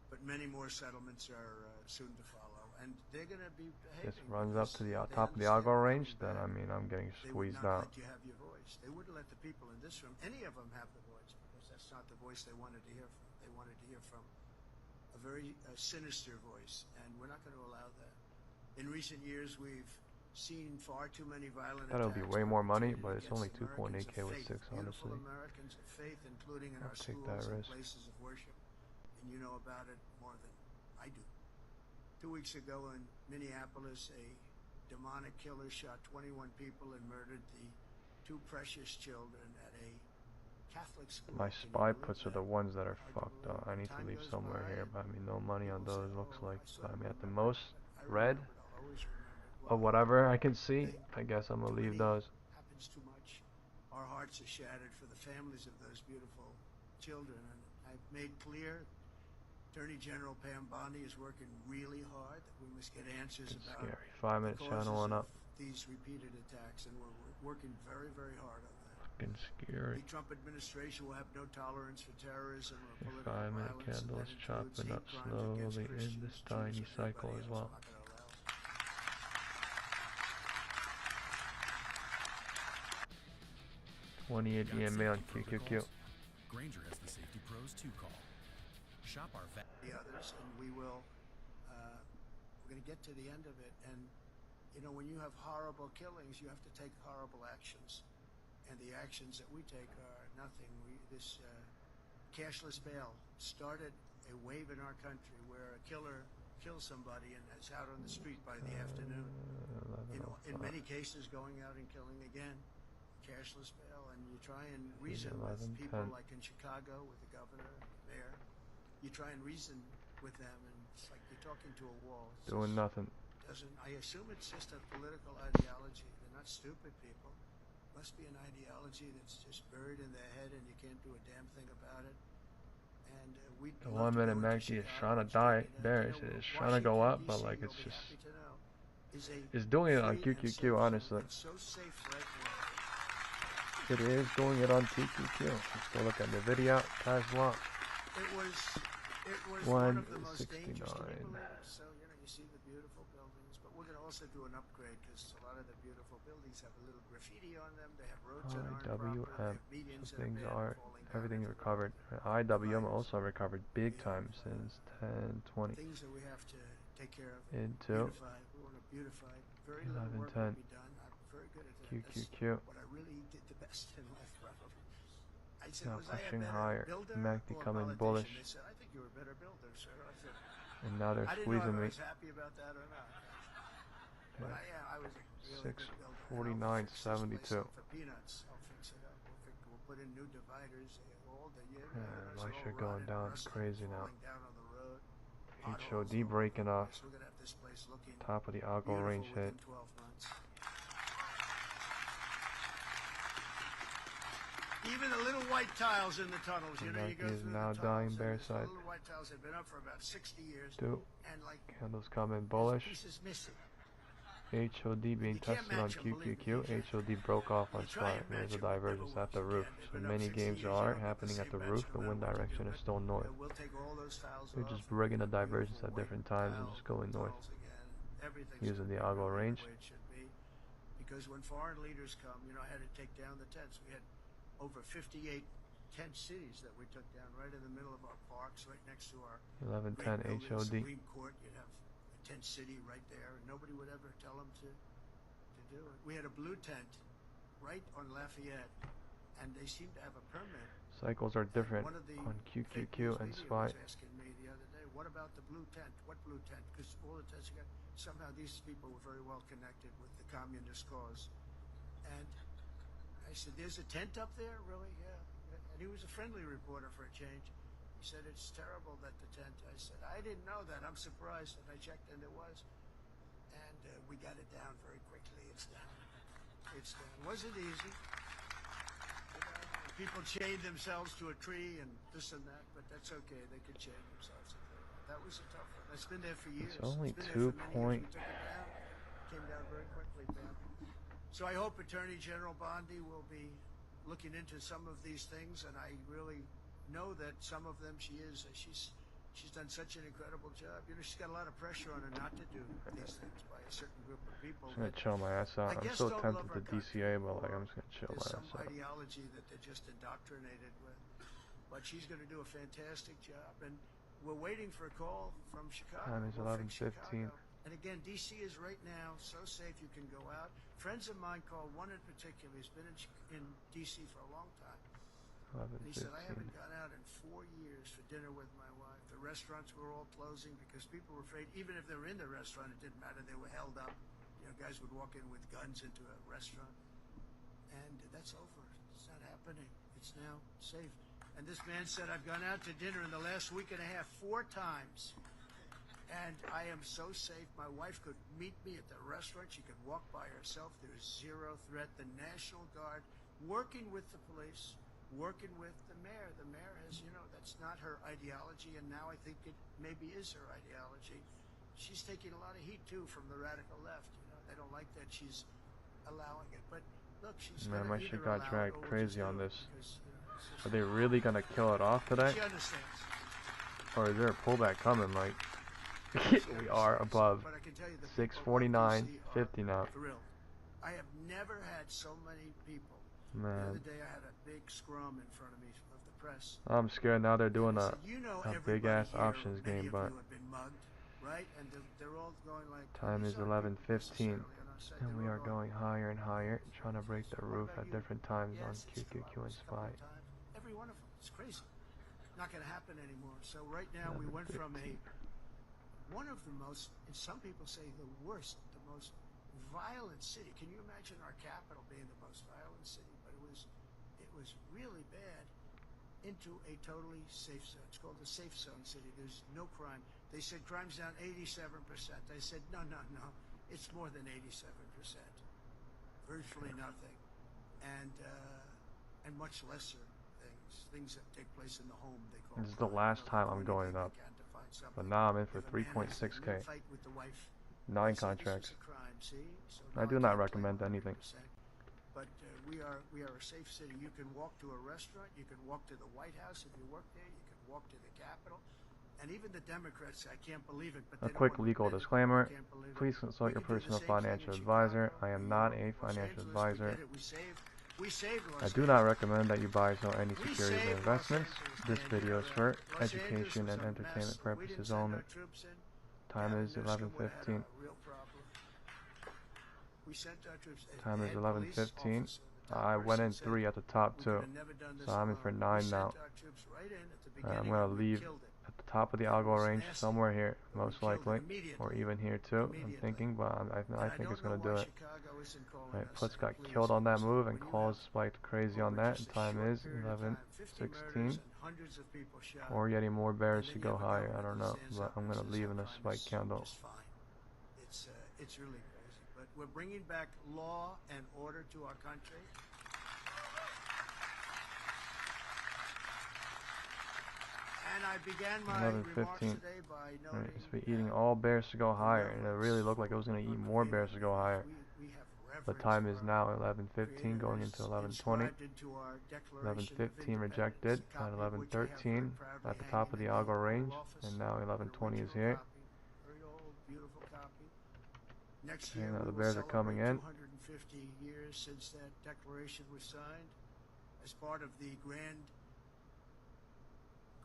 but many more settlements are soon to follow, and they're going to be behaving. This runs up to the because they top of the understand algo they're range, coming then I back. mean I'm getting They would squeezed not out. let you have your voice. They wouldn't let the people in this room, any of them, have the voice, because that's not the voice they wanted to hear from. They wanted to hear from a very sinister voice, and we're not going to allow that. In recent years, we've seen far too many violent That'll be attacks way more money, perpetrated but it's only against Americans 2.8K of with faith, 6, beautiful honestly. Americans of faith, including in I'll our take schools that and risk. places of worship, and you know about it more than I do. 2 weeks ago in Minneapolis, a demonic killer shot 21 people and murdered the 2 precious children at a Catholic school. My Can you SPY believe puts are that? the ones that are Hard to fucked believe. up. I need to Time leave goes somewhere by here, and but I mean no money on people say, those looks "Oh, like. I sort I of mean at the remember most it." I red remember it. I'll always remember it. or Well, whatever I can see. think I guess I'm gonna too leave many those. happens too much. Our hearts are shattered for the families of those beautiful children, and I've made clear Attorney General Pam Bondi is working really hard that we must get answers It's about scary. 5-minute the channel causes on of up. these repeated attacks, and we're working very, very hard on that. Fucking scary. The Trump administration will have no tolerance for terrorism or Your political 5-minute violence, and candles that includes chopping hate up crimes against slowly in Christians, this Jews, tiny and cycle everybody as else. well. I'm not going to allow it. 28 EMA on QQQ. Granger has the safety pros to call. Shop our the others, and we will. We're going to get to the end of it, and you know, when you have horrible killings, you have to take horrible actions, and the actions that we take are nothing. This cashless bail started a wave in our country where a killer kills somebody and is out on the street by the afternoon. In many cases, going out and killing again. Cashless bail, and you try and reason with people like in Chicago with the governor and the mayor. You try and reason with them, and it's like you're talking to a wall. It's Doing nothing. I assume it's just a political ideology. They're not stupid people. It must be an ideology that's just buried in their head, and you can't do a damn thing about it. And The 1 minute MACD is trying to die. Bearish. It's trying to go up, but like it's just. It's doing it on QQQ, honestly. So safe right now. It is doing it on QQQ. Let's go look at the video. Tesla. It was one of the most 169. dangerous neighborhoods. So, you know, you see the beautiful buildings, but we're going to also do an upgrade because a lot of the beautiful buildings have a little graffiti on them. They have roads that aren't proper. They have medians that Things are are, falling down everything's everywhere. recovered. IWM also recovered big time since 10:20. Things that we have to take care of. Into Beautify. We want to beautify. Very little work 11:10. will be done. I'm very good at that. QQQ. That's what I really did the best in life, probably. I said, Now was I a pushing better higher. builder MACD or a coming politician? bullish. They said, I think you're a better builder, sir. I said, And now they're I didn't know if squeezing I me. was happy about that or not. But I was a really good builder. 649.72. For peanuts, I'll fix it up. We'll put in new dividers. All the year. My shit going down crazy now. Down on the road. HOD breaking off. So we're gonna have this place looking Top of the algo beautiful range hit. within 12 months. Even the little white tiles in the tunnels, you know, you go Is through now the dying tunnels, bear and the side. little white tiles have been up for about 60 years, 2 and like candles coming bullish. pieces missing. HOD being You can't tested on match 'em, believe me. QQQ. HOD broke off on You try SPY. and There's match a 'em, it never divergence at works. the roof. Again, they've So been up many 60 games years, you are don't get the happening at same the match roof. no The matter wind what you direction do. is still north. We'll take all those tiles They're off just and rigging the put divergence beautiful at different white times and tile just going north. tunnels again. Everything's Using the gonna be algo really range. the way it should be. Because when foreign leaders come, you know, I had to take down the tents. We had over 58 tent cities that we took down right in the middle of our parks, right next to our 11:10 great building, HOD. Supreme Court. You'd have a tent city right there, and nobody would ever tell them to do it. We had a blue tent right on Lafayette, and they seemed to have a permit. Cycles are different One of the on fake QQQ news and media SPY. was asking me the other day, what about the blue tent? What blue tent? Because all the tents you got, somehow these people were very well connected with the communist cause. And I said, there's a tent up there? Really? Yeah. And he was a friendly reporter for a change. He said, it's terrible that the tent. I said, I didn't know that. I'm surprised. And I checked, and there was. And we got it down very quickly. It's down. It's down. It wasn't easy. People chained themselves to a tree and this and that, but that's okay. They could chain themselves if they want. That was a tough one. That's been there for years. It's only been there 2 for many point. years. We took it down. Came down very quickly, Pam. So I hope Attorney General Bondi will be looking into some of these things, and I really know that some of them she's she's done such an incredible job. You know, she's got a lot of pressure on her not to do these things by a certain group of people. I'm just gonna chill my ass out. I'm so tempted to DCA, but like I'm just gonna chill my There's ass some out. ideology that they're just indoctrinated with. But she's going to do a fantastic job, and we're waiting for a call from Chicago. Time is 11:15. And again, DC is right now so safe you can go out. Friends of mine called, one in particular, he's been in DC for a long time. And he said, I haven't gone out in 4 years for dinner with my wife. The restaurants were all closing because people were afraid, even if they were in the restaurant, it didn't matter. They were held up. You know, guys would walk in with guns into a restaurant. And that's over. It's not happening. It's now safe. And this man said, I've gone out to dinner in the last week and a half 4 times. And I am so safe. My wife could meet me at the restaurant. She could walk by herself. There is zero threat. The National Guard working with the police, working with the mayor. The mayor has, you know, that's not her ideology. And now I think it maybe is her ideology. She's taking a lot of heat, too, from the radical left. You know, they don't like that she's allowing it. But look, she's Man, my shit got dragged crazy on this. Because, you know, Are they really gonna kill it off today? she understands. Or is there a pullback coming? Like, we are above 649.50 now. Thrilled. I have never had so many people. The Man, other day I had a big scrum in front of me of the press. I'm scared now. They're doing a You know, big everybody ass here, options many game, of but you have been mugged, right? And they're all going like time is these aren't 11:15, people necessarily on our side. and we They're are all going higher and higher, trying to break the roof at different times on Yes, it's QQQ and come up a couple SPY. of times. Every one of them. It's crazy. Not going to happen anymore. So right now we went from one of the most, and some people say the worst, the most violent city. Can you imagine our capital being the most violent city? But it was really bad, into a totally safe zone. It's called the safe zone city. There's no crime. They said crime's down 87%. I said no. It's more than 87%. Virtually nothing, and much lesser things that take place in the home. They call This is the last time I'm going up, but now I'm in for 3.6K. 9 contracts. I do not recommend anything. But we are a safe city. You can walk to a restaurant. You can walk to the White House if you work there. You can walk to the Capitol. And even the Democrats, I can't believe it. But A quick legal disclaimer. Please consult your personal financial advisor. I am not a financial advisor. I do not recommend that you buy or sell any securities or investments. This video is for education and entertainment purposes only. Time is 11:15. Time is 11:15. I went in 3 at the top too, so I'm in for 9 now. I'm gonna leave at the top of the algo range somewhere here, most likely, or even here too. I'm thinking, but I think it's gonna do it. Right, puts got killed on that move and calls spiked crazy on that. And time is 11:16. Or getting more bears to go higher. I don't know, but I'm gonna leave in a spike candle. It's really crazy, but we're bringing back law and order to our country. And I began my remarks today by noting it's been eating all bears to go higher, and it really looked like it was going to eat more bears to go higher. The time is now 11:15, going into 11:20. 11:15 rejected at 11:13 at the top of the algo range, and now 11:20 is here. Next year, the bears are coming in. 250 years since that declaration was signed as part of the grand.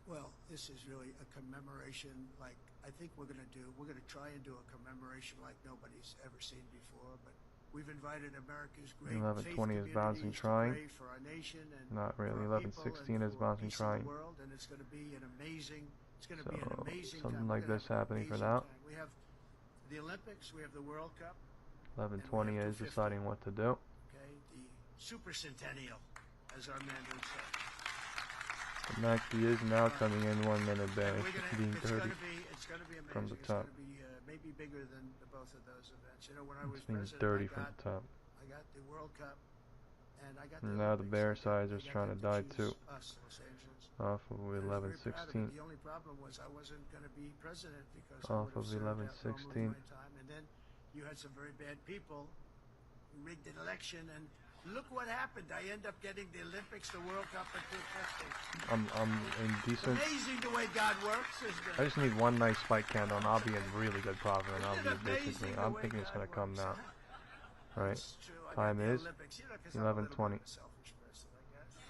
Well, this is really a commemoration like I think we're going to try and do a commemoration like nobody's ever seen before, but we've invited America's great 11:20 is bouncing trying. For our nation and not really. 11:16 is bouncing trying. World, and it's going to be an amazing something like this happening for now. We have the Olympics, we have the World Cup. 11:20 is deciding what to do. Okay, the Super Centennial, as our man would say. The MACD is now coming in 1 minute bearish, being 30 from the top. It's going to be maybe bigger than both of those events. You know, when I was It's being president, 30 from the top. I got the World Cup, and I got And now the bear size is trying to die too. Los Angeles. Off of 11:16. The only problem was I wasn't going to be president because Off I of would have served out 11:16. my time. And then you had some very bad people who rigged an election, and Look what happened. I end up getting the Olympics, the World Cup, and 250. I'm in decent. Amazing the way God works, isn't it? I just need one nice spike candle, and I'll be in really good profit. And I'll be basically. I'm thinking it's gonna come now. Right. Time is 11:20.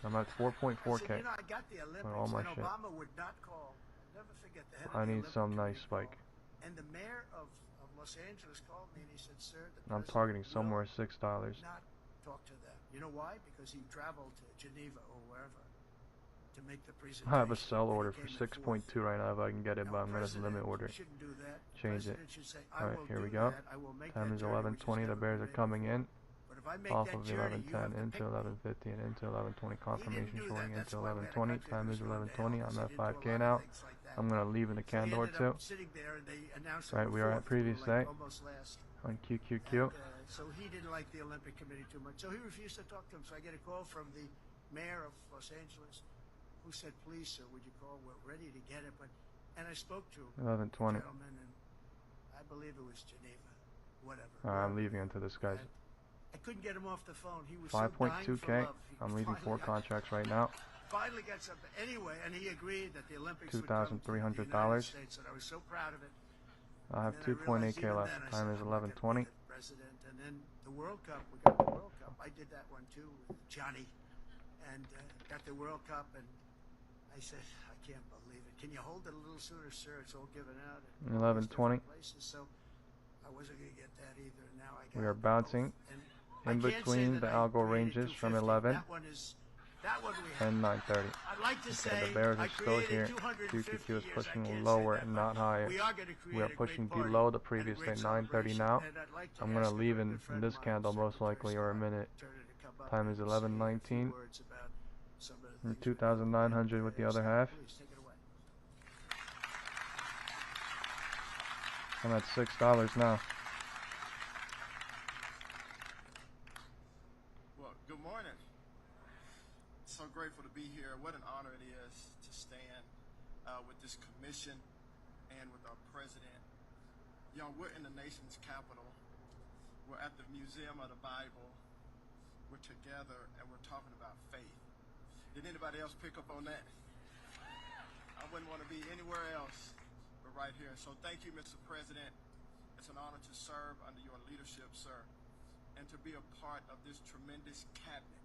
I'm at 4.4K. I got the Olympics, all my and shit. Obama would not call. Never forget the head of I the need Olympic some nice committee spike. called. And the mayor of Los Angeles called me and he said, "Sir, the I'm president targeting somewhere will $6. not talk to them." You know why? Because he traveled to Geneva or wherever to make the presentation. I have a sell and order he for came at 6.2 right now if I can get it, Now, but I'm gonna president limit order. shouldn't do that. Change it. President should say, "I Alright, will here we do go. that. I will make Time that is journey," which 11:20. The never bears are been made coming before. in But if I make off that of journey, you have 11:10 to into pick 11:50 and into 11:20. Confirmation do showing that. That's into why we had to 11:20. cut Time through is this 11:20. rundown. I'm He at didn't do a 5K lot of now. things like that. I'm gonna leave in the So he candle or ended two. up sitting there and they announced Right, him we are at fourth, previous like day almost last. on QQQ. So he didn't like the Olympic Committee too much. So he refused to talk to him. So I get a call from the mayor of Los Angeles who said, "Please, sir, would you call? We're ready to get it." And I spoke to a 11:20. gentleman, and I believe it was Geneva, whatever. I'm leaving into this, guys. And I couldn't get him off the phone. He was so dying for 5.2K. love. He I'm leaving 4 finally got- contracts right now. Finally got something. Anyway, and he agreed that the Olympics $2,300. would come to the United States, and I was so proud of it. I have And then I realized 2.8K even left. then, I Time said, is "I'm not gonna 11:20. be the president." And then the World Cup, we got the World Cup. I did that one too with Johnny, and got the World Cup. And I said, "I can't believe it. Can you hold it a little sooner, sir? It's all given out." at all these 11:20. different places." So I wasn't going to get that either. Now I got We are both. bouncing And in I can't say between that the I algo created ranges from 250. 11 That one we have. and 9:30. I'd like to say Okay, the bears I are still created here. 250 QQQ is years. I pushing can't say lower that, and but not higher. we are going to create We are a great pushing party below the and a previous great day, 9:30 celebration. now. And I'd like to I'm gonna ask a leave very in good friend this of mine, candle most Secretary likely or a Scott minute. Turner, to come up Time and is say a 11:19. few words about some of the And things we're doing. 2,900 with the other half. Please take it away. I'm at $6 now. Well, good morning. So grateful to be here. What an honor it is to stand with this commission and with our president. You know, we're in the nation's capital. We're at the Museum of the Bible. We're together and we're talking about faith. Did anybody else pick up on that? I wouldn't want to be anywhere else but right here. So thank you, Mr. President. It's an honor to serve under your leadership, sir, and to be a part of this tremendous cabinet.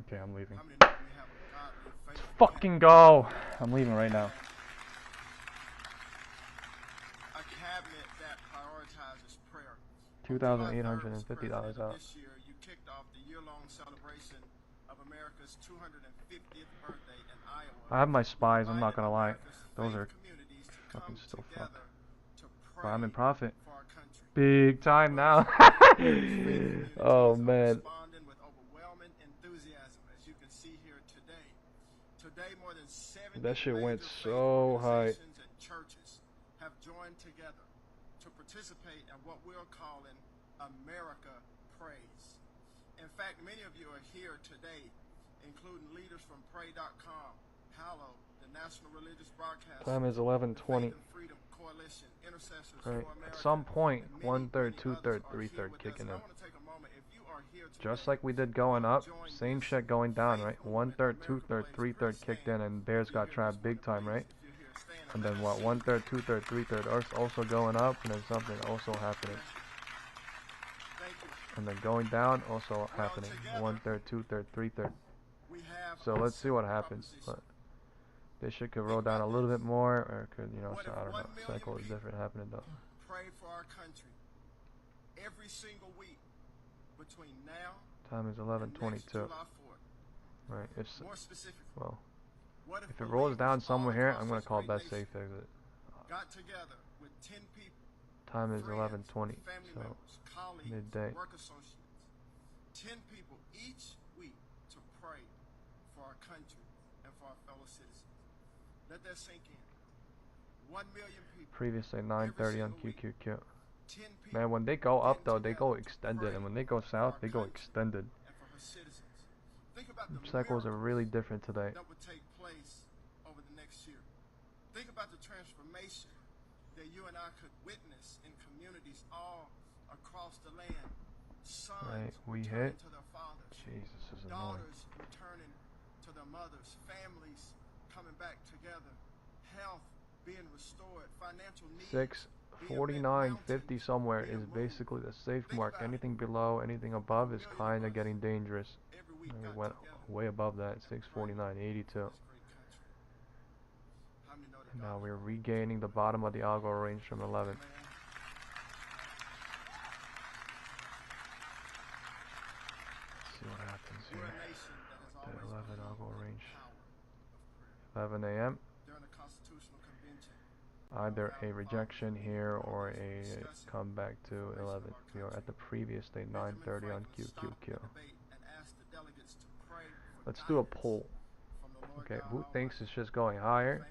Okay, I'm leaving. How many know we have a godly, faithful Fucking go! I'm leaving right now. a cabinet that prioritizes prayer. $2,850 out. This year, you kicked off the year-long celebration of America's 250th birthday in Iowa. I have my spies, I'm not gonna lie. Those are Communities to fucking come still fucked. together to But I'm in pray profit. for our country. Big time now. Oh man. Responding with overwhelming enthusiasm, as you can see here today. Today, more than 70 That shit went major faith so high. organizations and churches have joined together to participate in what we're calling America Prays. In fact, many of you are here today, including leaders from Pray.com, Hallow, the National Religious Broadcast, Time is 11:20. Faith and Freedom Coalition, Intercessors Right. for America. At some point, and 1/3, many 2/3, others are 3/3 here with us. kicking I in. wanna take a moment. If you are here Just today, like we did going up, same shit going down, right? 1/3, 2/3, 3/3 kicked in, and bears got trapped big time, right? And then what? 1/3, 2/3, 3/3 also going up, and then something also happening. thank you. And then going down, also happening. 1/3, 2/3, 3/3. We have So let's see what happens. But this shit could roll down a little bit more, or it could, you know, so I don't know. Cycle is different happening though. pray for our country every single week between now Time is and 11:22. July 4th. Right. It's More specifically, well. what If it rolls down somewhere here, I'm gonna call best safe. safe exit. Got together with 10 people, Time is friends, 11:20. family So members, colleagues, midday. work associates, 10 people each week to pray for our country and for our fellow citizens. Let that sink in. 1 million people. previously 9:30 on QQQ. 10 people. Man, when they go up though, they go together extended, pray and when they go for south, our they go country extended. and for her citizens. Think about the Cycles are miracles really different today. that would take place over the next year. Think about the transformation that you and I could witness in communities all across the land Sons Right, we returning hit. to their fathers. Jesus, this is annoying. Daughters returning to their mothers. Families coming back together. Health being restored. Financial needs. 649.50 somewhere is basically the safe mark. Anything below, anything above is kind of getting dangerous. And we went way above that, 649.82. And now we're regaining the bottom of the algo range from 11. Let's see what happens here. The 11 algo range. 11 a.m. Either a rejection here or a comeback to 11. We are at the previous day, 9:30 on QQQ. Let's do a poll. Okay, who thinks it's just going higher?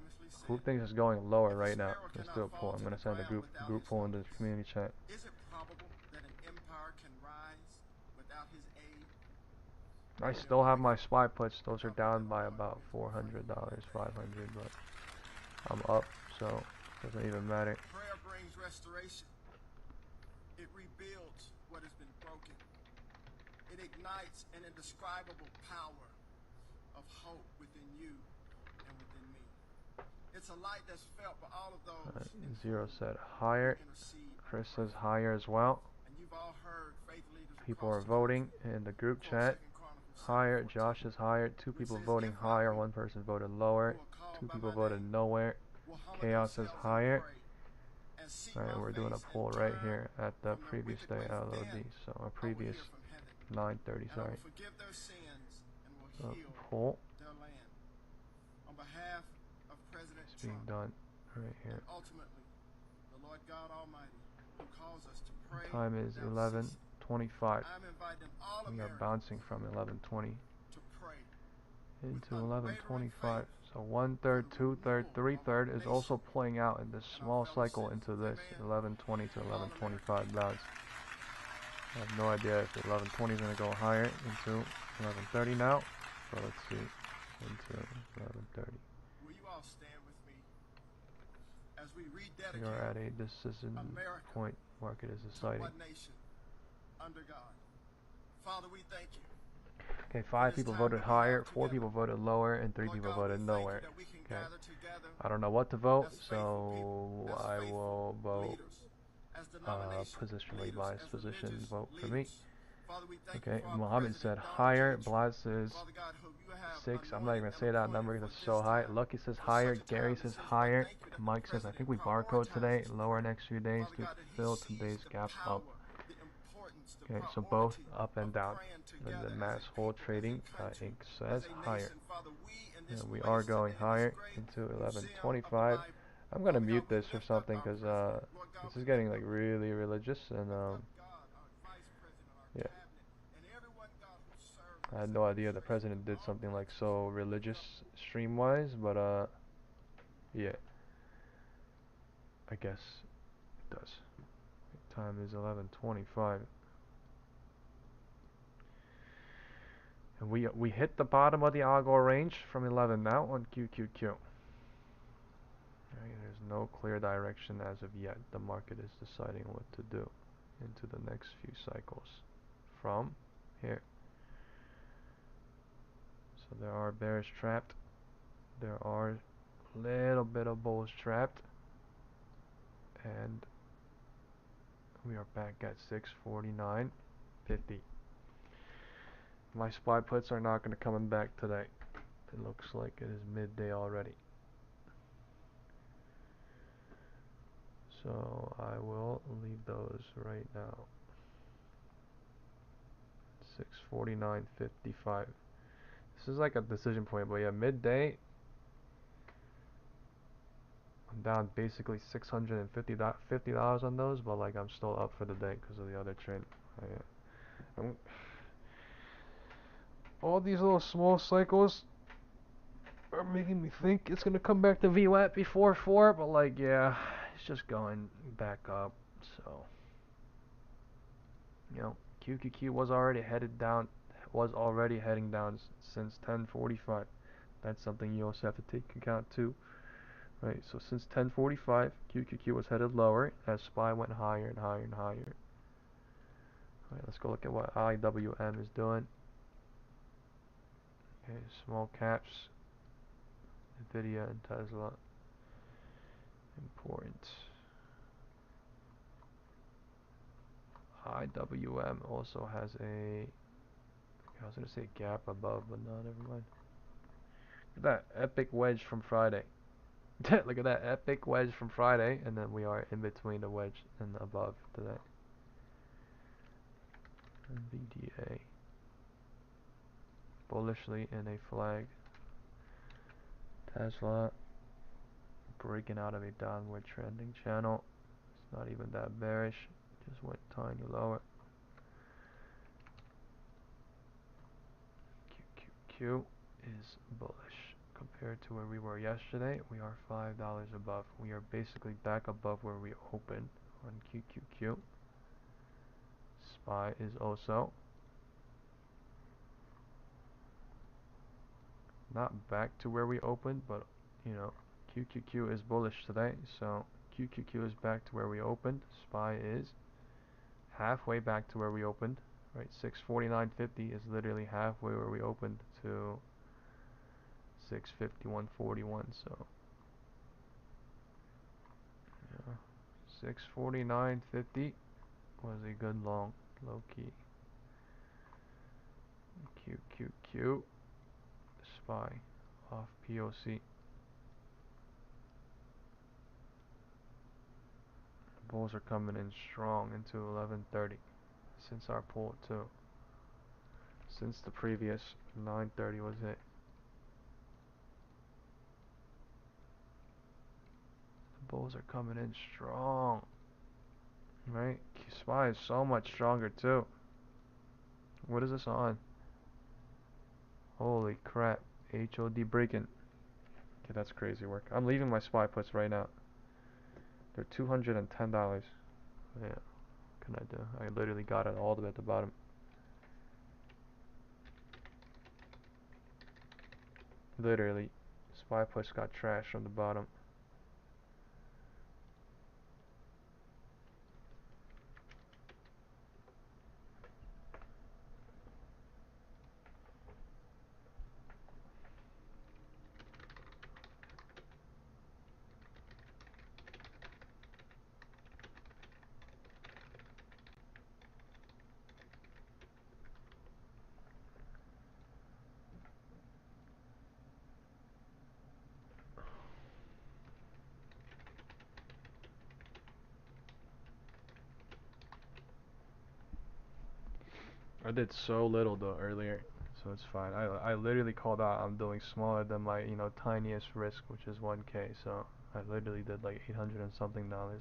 Who thinks it's going lower right now? Let's do a poll. I'm gonna send a group poll in the community chat. Is it probable that an empire can rise without his aid? I still have my SPY puts. Those are down by about $400, $500, but I'm up, so doesn't even matter. Prayer brings restoration. It rebuilds what has been broken. It ignites an indescribable power of hope within you and within me. It's a light that's felt by all of those. Zero said higher. Chris says higher as well. And you've all heard faith leaders. People are voting in the group chat. Higher. Josh is higher. 2 people voting higher. 1 person voted lower. 2 people voted nowhere. Chaos is higher. Alright, we're doing a poll right here at the previous day LOD. So our previous 9:30, sorry. So poll On behalf of President is being done right here. ultimately, the Lord God Almighty, who calls us to pray. Time is 11:25. I'm inviting all We are Americans bouncing from 11:20 to pray. into 11:25. So 1/3, 2/3, 3/3 is also playing out in this small cycle into this 11:20 to 11:25 bounce. I have no idea if 11:20 is going to go higher into 11:30 now. So let's see, into 11:30. Will you all stand with me as we We rededicate are at a decision point. Market is deciding. one nation under God? Father, we thank you. Okay, 5 people voted higher, 4 people voted lower, and 3 people voted nowhere. Okay, I don't know what to vote, so I will vote positionally biased position. Vote for me. Okay, Mohammed said higher. Blaz says 6. I'm not even gonna say that number because it's so high. Lucky says higher. Gary says higher. Mike says I think we barcode today. Lower next few days to fill today's gap up. Okay, so both up and down. And the mass hold trading Inc. says higher. And we are going higher into 11:25. I'm gonna mute this or something because this is getting like really religious and yeah. I had no idea the president did something like so religious stream wise, but yeah. I guess it does. Time is 11:25. And we hit the bottom of the algo range from 11 now on QQQ. Right, there's no clear direction as of yet. The market is deciding what to do into the next few cycles from here. So there are bearish trapped. There are a little bit of bullish trapped. And we are back at 649.50. My SPY puts are not going to come back today. It looks like it is midday already. So I will leave those right now. 649.55. This is like a decision point, but yeah, midday. I'm down basically $650 on those, but like I'm still up for the day because of the other trade. All these little small cycles are making me think it's gonna come back to VWAP before 4, but like yeah, it's just going back up. So you know, QQQ was already heading down since 10:45. That's something you also have to take account too. Right, so since 10:45, QQQ was headed lower as SPY went higher and higher and higher. Alright, let's go look at what IWM is doing. Okay, small caps, Nvidia and Tesla, important. IWM also has a, I was going to say gap above, but no, never mind. Look at that epic wedge from Friday. Look at that epic wedge from Friday, and then we are in between the wedge and above today. BDA. Bullishly in a flag. Tesla breaking out of a downward trending channel. It's not even that bearish. Just went tiny lower. QQQ is bullish. Compared to where we were yesterday, we are $5 above. We are basically back above where we opened on QQQ. SPY is also not back to where we opened, but you know, QQQ is bullish today, so QQQ is back to where we opened. SPY is halfway back to where we opened, right? 649.50 is literally halfway where we opened to 651.41, so yeah, 649.50 was a good long, low key. QQQ, SPY off POC. Bulls are coming in strong into 11:30 since our pull too. Since the previous 9:30 was hit. The bulls are coming in strong. Right? SPY is so much stronger too. What is this on? Holy crap. HOD breaking. Okay, that's crazy work. I'm leaving my SPY puts right now. They're $210. Yeah. What can I do? I literally got it all the way at the bottom. Literally. SPY puts got trashed from the bottom. I did so little though earlier, so it's fine. I literally called out I'm doing smaller than my tiniest risk, which is 1K. So I literally did like 800 and something dollars,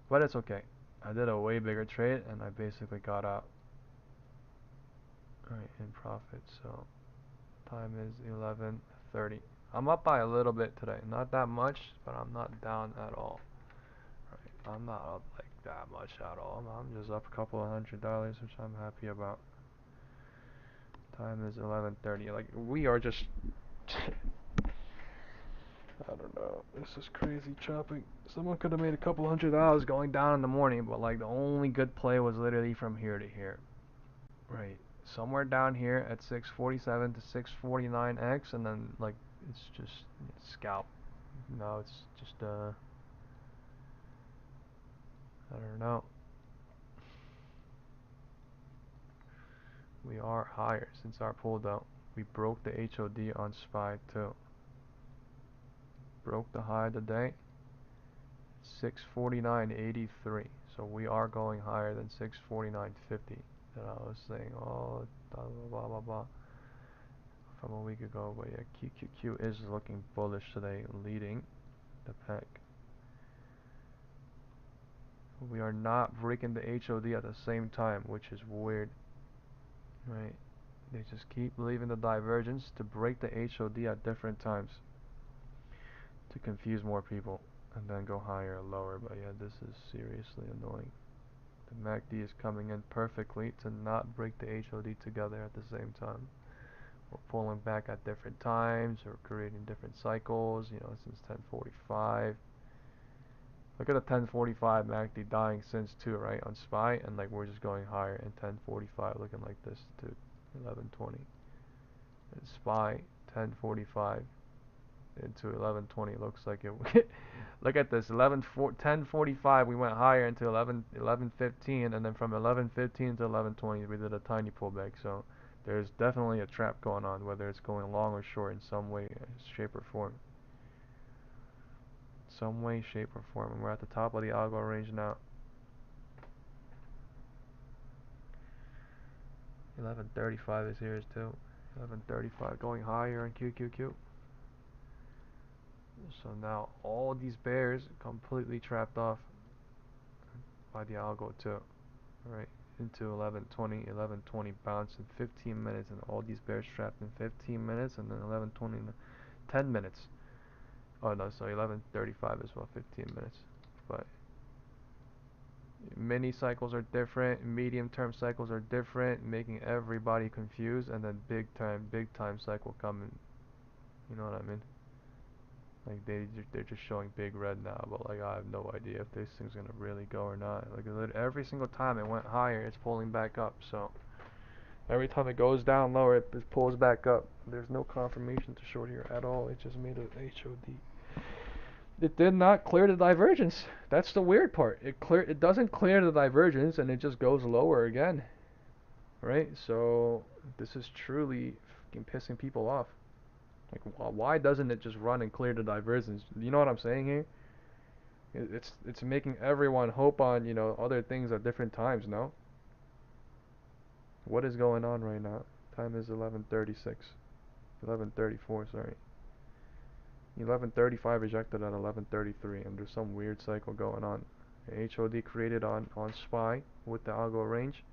but it's okay. I did a way bigger trade and I basically got out right in profit. So time is 11:30. I'm up by a little bit today, not that much, but I'm not down at all. Right, I'm not up like that much at all. I'm just up a couple of $100, which I'm happy about. Time is 11:30. Like, we are just I don't know. This is crazy chopping. Someone could have made a couple $100 going down in the morning, but like the only good play was literally from here to here. Right. Somewhere down here at 647 to 649x, and then like it's just scalp. No, it's just I don't know. We are higher since our pull down. We broke the HOD on SPY too. Broke the high today. 649.83. So we are going higher than 649.50 that I was saying. Oh, blah blah blah blah from a week ago. But yeah, QQQ is looking bullish today, leading the pack. We are not breaking the HOD at the same time, which is weird. Right? They just keep leaving the divergence to break the HOD at different times to confuse more people and then go higher or lower. But yeah, this is seriously annoying. The MACD is coming in perfectly to not break the HOD together at the same time. We're pulling back at different times or creating different cycles, since 10:45. Look at the 1045 MACD dying since too, right? On SPY, and like we're just going higher, and 1045 looking like this to 1120. And SPY 1045 into 1120 looks like it. Look at this, 1045 we went higher into 1115, and then from 1115 to 1120 we did a tiny pullback. So there's definitely a trap going on, whether it's going long or short in some way, shape or form. Some way, shape or form. And we're at the top of the algo range now. 1135 is here too. 1135 going higher in QQQ. So now all these bears completely trapped off by the algo too. Alright, into 1120, 1120 bounce in 15 minutes, and all these bears trapped in 15 minutes, and then 1120 in 10 minutes. Oh no, sorry, 1135 as well, 15 minutes. But mini cycles are different, medium term cycles are different, making everybody confused, and then big time cycle coming. You know what I mean? Like they're just showing big red now, but like I have no idea if this thing's gonna really go or not. Like every single time it went higher, it's pulling back up. So every time it goes down lower, it pulls back up. There's no confirmation to short here at all. It just made a HOD. It did not clear the divergence. That's the weird part. It doesn't clear the divergence, and it just goes lower again. Right? So this is truly fucking pissing people off. Like, why doesn't it just run and clear the divergence? You know what I'm saying here? It's making everyone hope on, you know, other things at different times, no? What is going on right now? Time is 11:36. 11:34, sorry. 11:35 rejected at 11:33, and there's some weird cycle going on. HOD created on SPY with the algo range.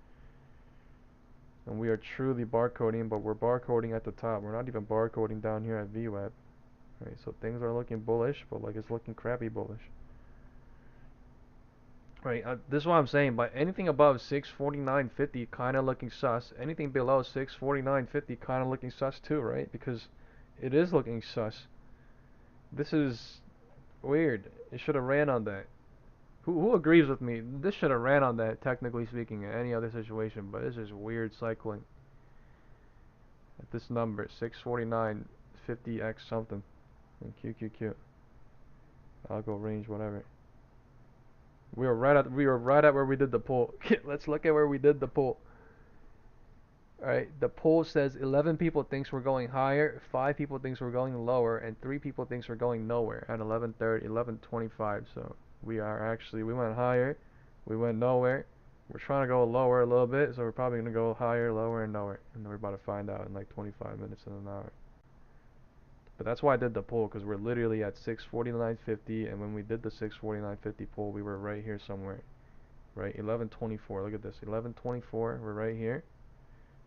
And we are truly barcoding, but we're barcoding at the top. We're not even barcoding down here at VWAP. Right, so things are looking bullish, but like it's looking crappy bullish. Right, this is what I'm saying. But anything above 649.50 kind of looking sus. Anything below 649.50 kind of looking sus too, right? Because it is looking sus. This is weird. It should have ran on that. Who agrees with me? This should have ran on that, technically speaking, in any other situation. But it's just weird cycling. At this number, 649.50x something. And QQQ. Algo range, whatever. We were right at where we did the pull. Let's look at where we did the pull. Alright, the poll says 11 people thinks we're going higher, 5 people thinks we're going lower, and 3 people thinks we're going nowhere at 11:30, 11:25. So we went higher, we went nowhere. We're trying to go lower a little bit, so we're probably going to go higher, lower, and nowhere. And then we're about to find out in like 25 minutes and an hour. But that's why I did the poll, because we're literally at 649.50, and when we did the 649.50 poll, we were right here somewhere. Right, 11:24, look at this, 11:24, we're right here.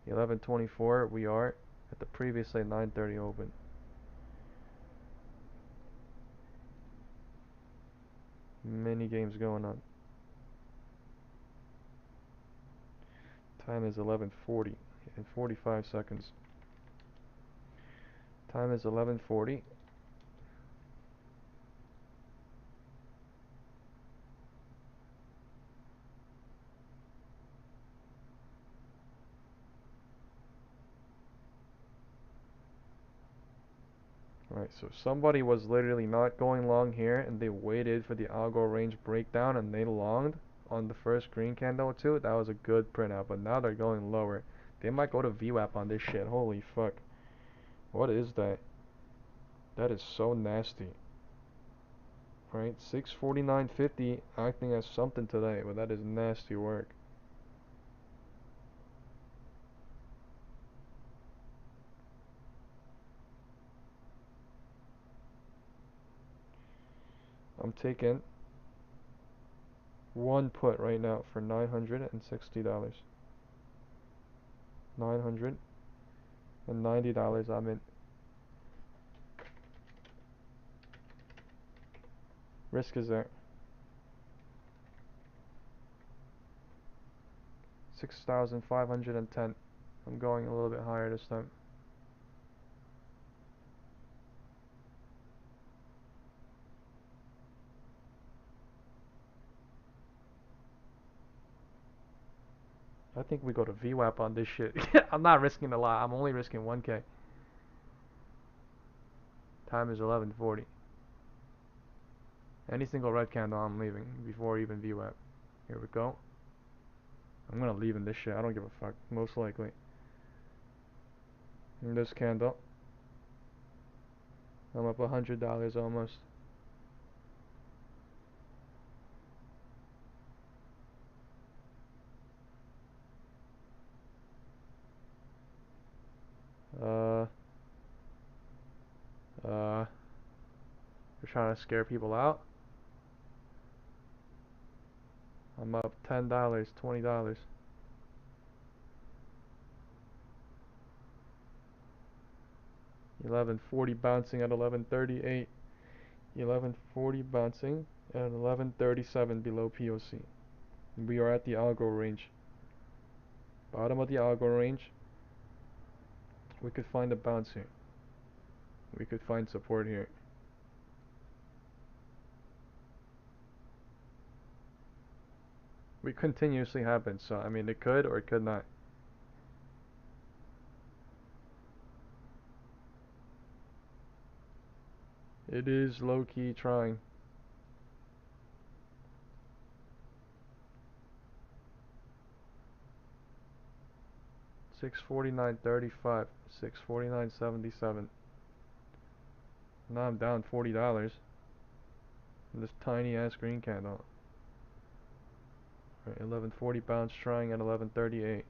11:24, we are at the previous 9:30 open. Many games going on. Time is 11:40 in 45 seconds. Time is 11:40. Right, so somebody was literally not going long here, and they waited for the algo range breakdown, and they longed on the first green candle too. That was a good printout, but now they're going lower. They might go to VWAP on this shit. Holy fuck. What is that? That is so nasty. Right, 649.50 acting as something today, but that is nasty work. I'm taking one put right now for $960. $990 I'm in. Risk is there. 6,510. I'm going a little bit higher this time. I think we go to VWAP on this shit. I'm not risking a lot. I'm only risking 1K. Time is 11:40. Any single red candle, I'm leaving before even VWAP. Here we go. I'm gonna leave in this shit. I don't give a fuck. Most likely. In this candle, I'm up $100 almost. We're trying to scare people out. I'm up $10, $20. 1140 bouncing at 1138. 1140 bouncing at 1137 below POC. We are at the Algo range. Bottom of the Algo range. We could find a bounce here. We could find support here. We continuously happen, so I mean it could or it could not. It is low-key trying. $649.35, $649.77. Now I'm down $40 in this tiny ass green candle. Right, 1140 bounce trying at 1138.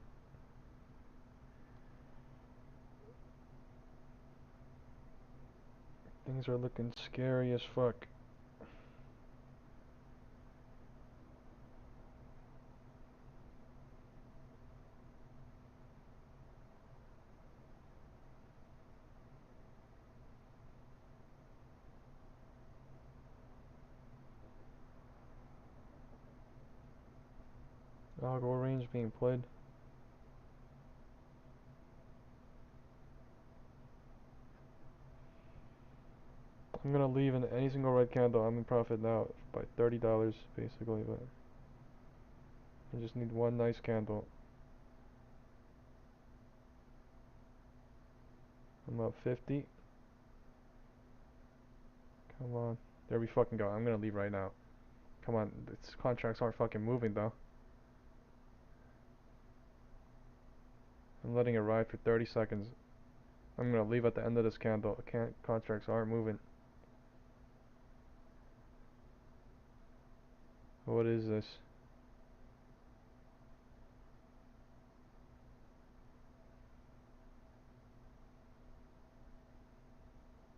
Things are looking scary as fuck. Algo range being played. I'm gonna leave in any single red candle. I'm in profit now by $30 basically, but I just need one nice candle. I'm up 50. Come on. There we fucking go. I'm gonna leave right now. Come on. These contracts aren't fucking moving though. I'm letting it ride for 30 seconds. I'm gonna leave at the end of this candle. Contracts aren't moving. What is this?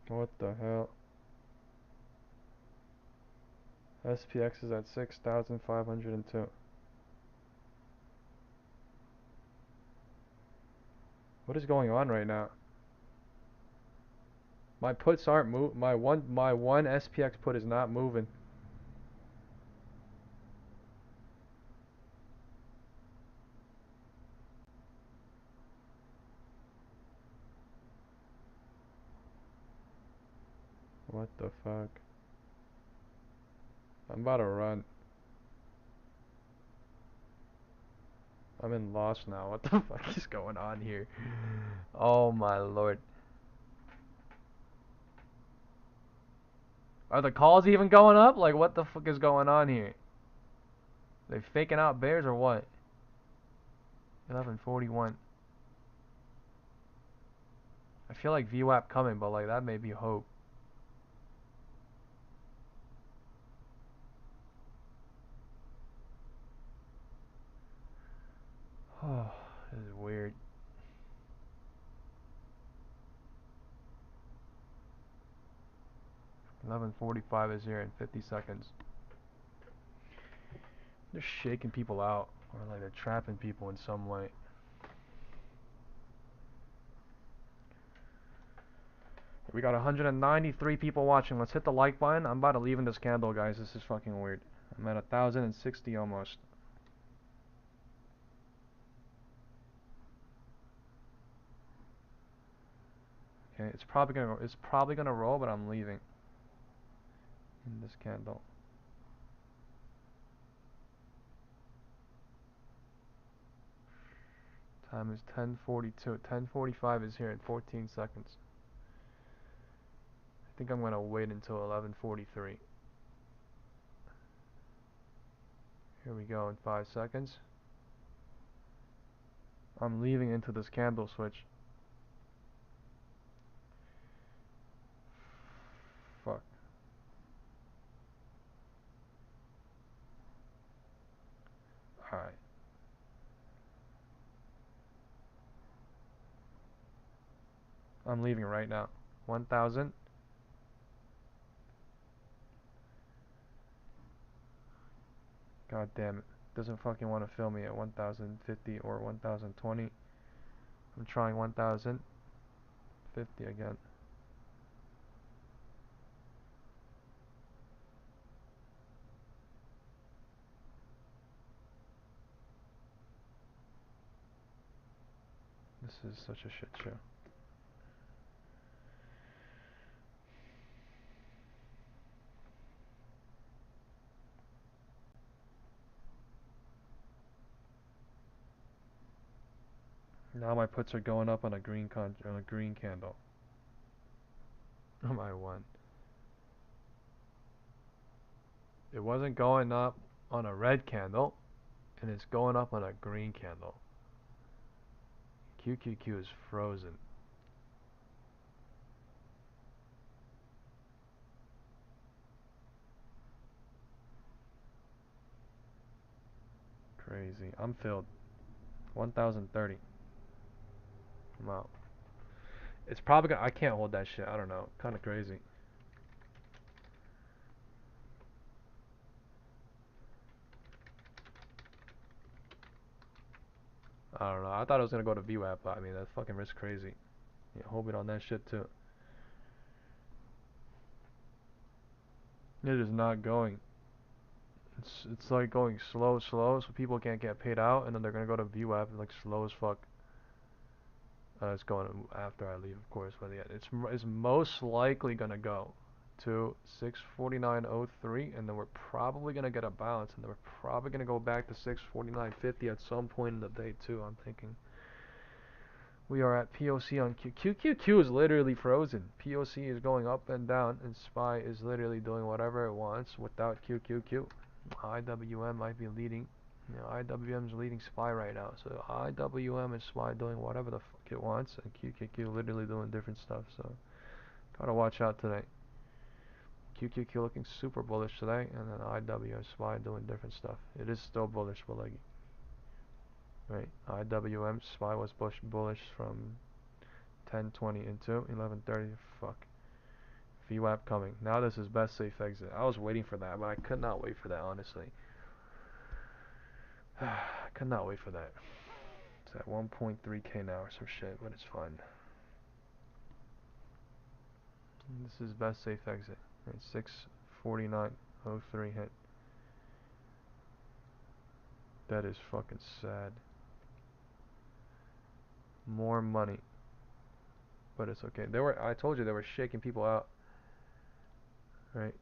What the hell? SPX is at 6,502. What is going on right now? My puts aren't my one SPX put is not moving. What the fuck? I'm about to run. I'm in loss now. What the fuck is going on here? Oh my lord. Are the calls even going up? Like what the fuck is going on here? They faking out bears or what? 1141. I feel like VWAP coming, but like that may be hope. Oh, this is weird. $11.45 is here in 50 seconds. They're shaking people out, or like they're trapping people in some way. We got 193 people watching. Let's hit the like button. I'm about to leave in this candle, guys. This is fucking weird. I'm at 1,060 almost. Okay, it's probably gonna roll, but I'm leaving in this candle. Time is 10:42. 10:45 is here in 14 seconds. I think I'm gonna wait until 11:43. Here we go in 5 seconds. I'm leaving into this candle switch. Fuck. Alright. I'm leaving right now. 1,000. God damn it. Doesn't fucking want to fill me at 1,050 or 1,020. I'm trying 1,050 again. This is such a shit show. Now my puts are going up on a green candle. Oh my one. It wasn't going up on a red candle, and it's going up on a green candle. QQQ is frozen. Crazy. I'm filled. 1,030. I'm out. It's probably gonna, I can't hold that shit. I don't know. Kind of crazy. I don't know. I thought it was gonna go to VWAP, but I mean that fucking risk crazy. Yeah, hold it on that shit too. It is not going. It's like going slow, so people can't get paid out, and then they're gonna go to VWAP like slow as fuck. It's going after I leave, of course, but yeah, it's most likely gonna go to 649.03, and then we're probably gonna get a bounce, and then we're probably gonna go back to 649.50 at some point in the day too. I'm thinking. We are at POC on Q. QQQ is literally frozen. POC is going up and down, and SPY is literally doing whatever it wants without QQQ. IWM might be leading. You know, IWM is leading SPY right now. So IWM and SPY doing whatever the fuck it wants, and QQQ literally doing different stuff. So gotta watch out today. QQQ looking super bullish today, and then IWM SPY doing different stuff. It is still bullish, but like. Right, IWM SPY was bullish from 10:20 into 11:30. Fuck. VWAP coming. Now this is best safe exit. I was waiting for that, but I could not wait for that, honestly. I could not wait for that. It's at 1.3k now or some shit, but it's fine. This is best safe exit. Right, 649.03 hit. That is fucking sad. More money. But it's okay. I told you they were shaking people out. Right.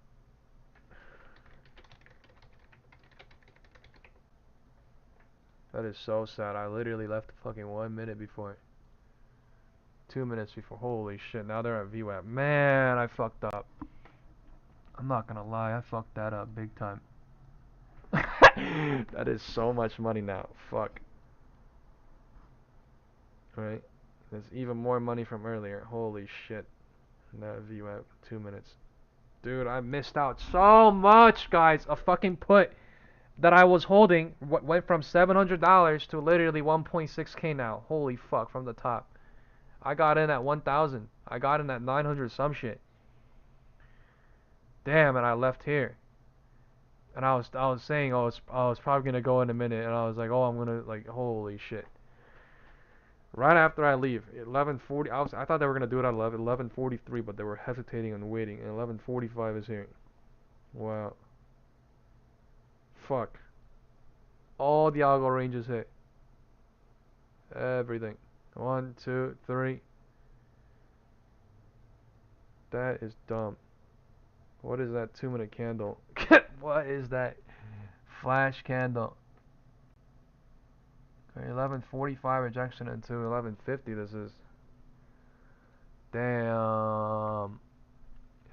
That is so sad. I literally left fucking 1 minute before. 2 minutes before. Holy shit. Now they're at VWAP. Man, I fucked up. I'm not gonna lie. I fucked that up big time. That is so much money now. Fuck. Right. There's even more money from earlier. Holy shit. Now VWAP. 2 minutes. Dude, I missed out so much, guys. A fucking put that I was holding went from $700 to literally 1.6k now. Holy fuck, from the top. I got in at 1,000. I got in at 900 some shit. Damn, and I left here. And I was saying, oh, I was probably gonna go in a minute, and I was like, oh, I'm gonna like, holy shit. Right after I leave, 11:40. I thought they were gonna do it at 11:43, but they were hesitating and waiting. And 11:45 is here. Wow. Fuck. All the algo ranges hit. Everything. 1, 2, 3. That is dumb. What is that 2-minute candle? What is that flash candle? Okay, 1145 rejection into 1150. This is. Damn.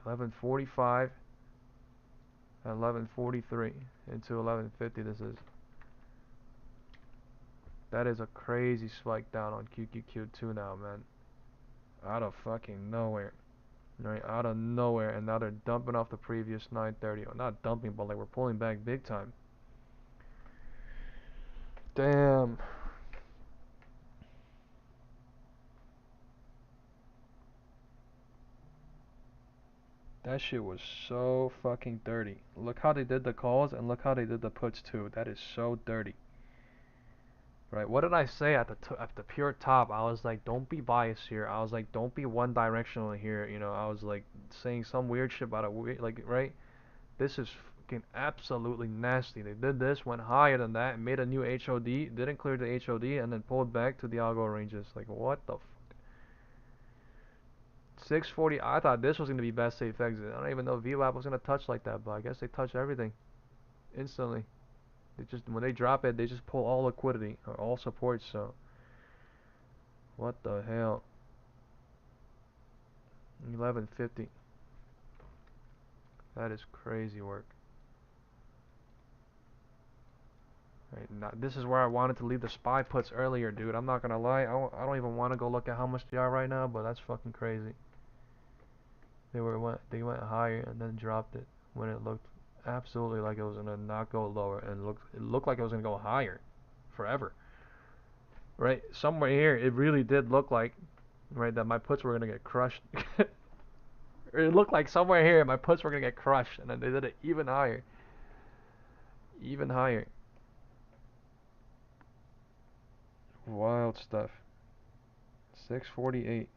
1145 and 1143 into 1150. This is. That is a crazy spike down on QQQ2 now, man. Out of fucking nowhere. Right, out of nowhere, and now they're dumping off the previous 930. Or not dumping, but like we're pulling back big time. Damn. That shit was so fucking dirty. Look how they did the calls and look how they did the puts too. That is so dirty. Right, what did I say at the pure top? I was like, don't be biased here. I was like, don't be one directional here. You know, I was like saying some weird shit about it. Like, right? This is fucking absolutely nasty. They did this, went higher than that, made a new HOD, didn't clear the HOD, and then pulled back to the algo ranges. Like, what the fuck? 640. I thought this was gonna be best safe exit. I don't even know VWAP was gonna touch like that, but I guess they touch everything instantly. They just when they drop it, they just pull all liquidity or all support. So what the hell? 1150. That is crazy work. Right, now, this is where I wanted to leave the SPY puts earlier, dude. I'm not gonna lie. I don't even want to go look at how much they are right now, but that's fucking crazy. They went higher and then dropped it when it looked absolutely like it was gonna not go lower, and it looked like it was gonna go higher forever. Right, somewhere here it really did look like, right, that my puts were gonna get crushed. It looked like somewhere here my puts were gonna get crushed, and then they did it even higher, even higher. Wild stuff. 648.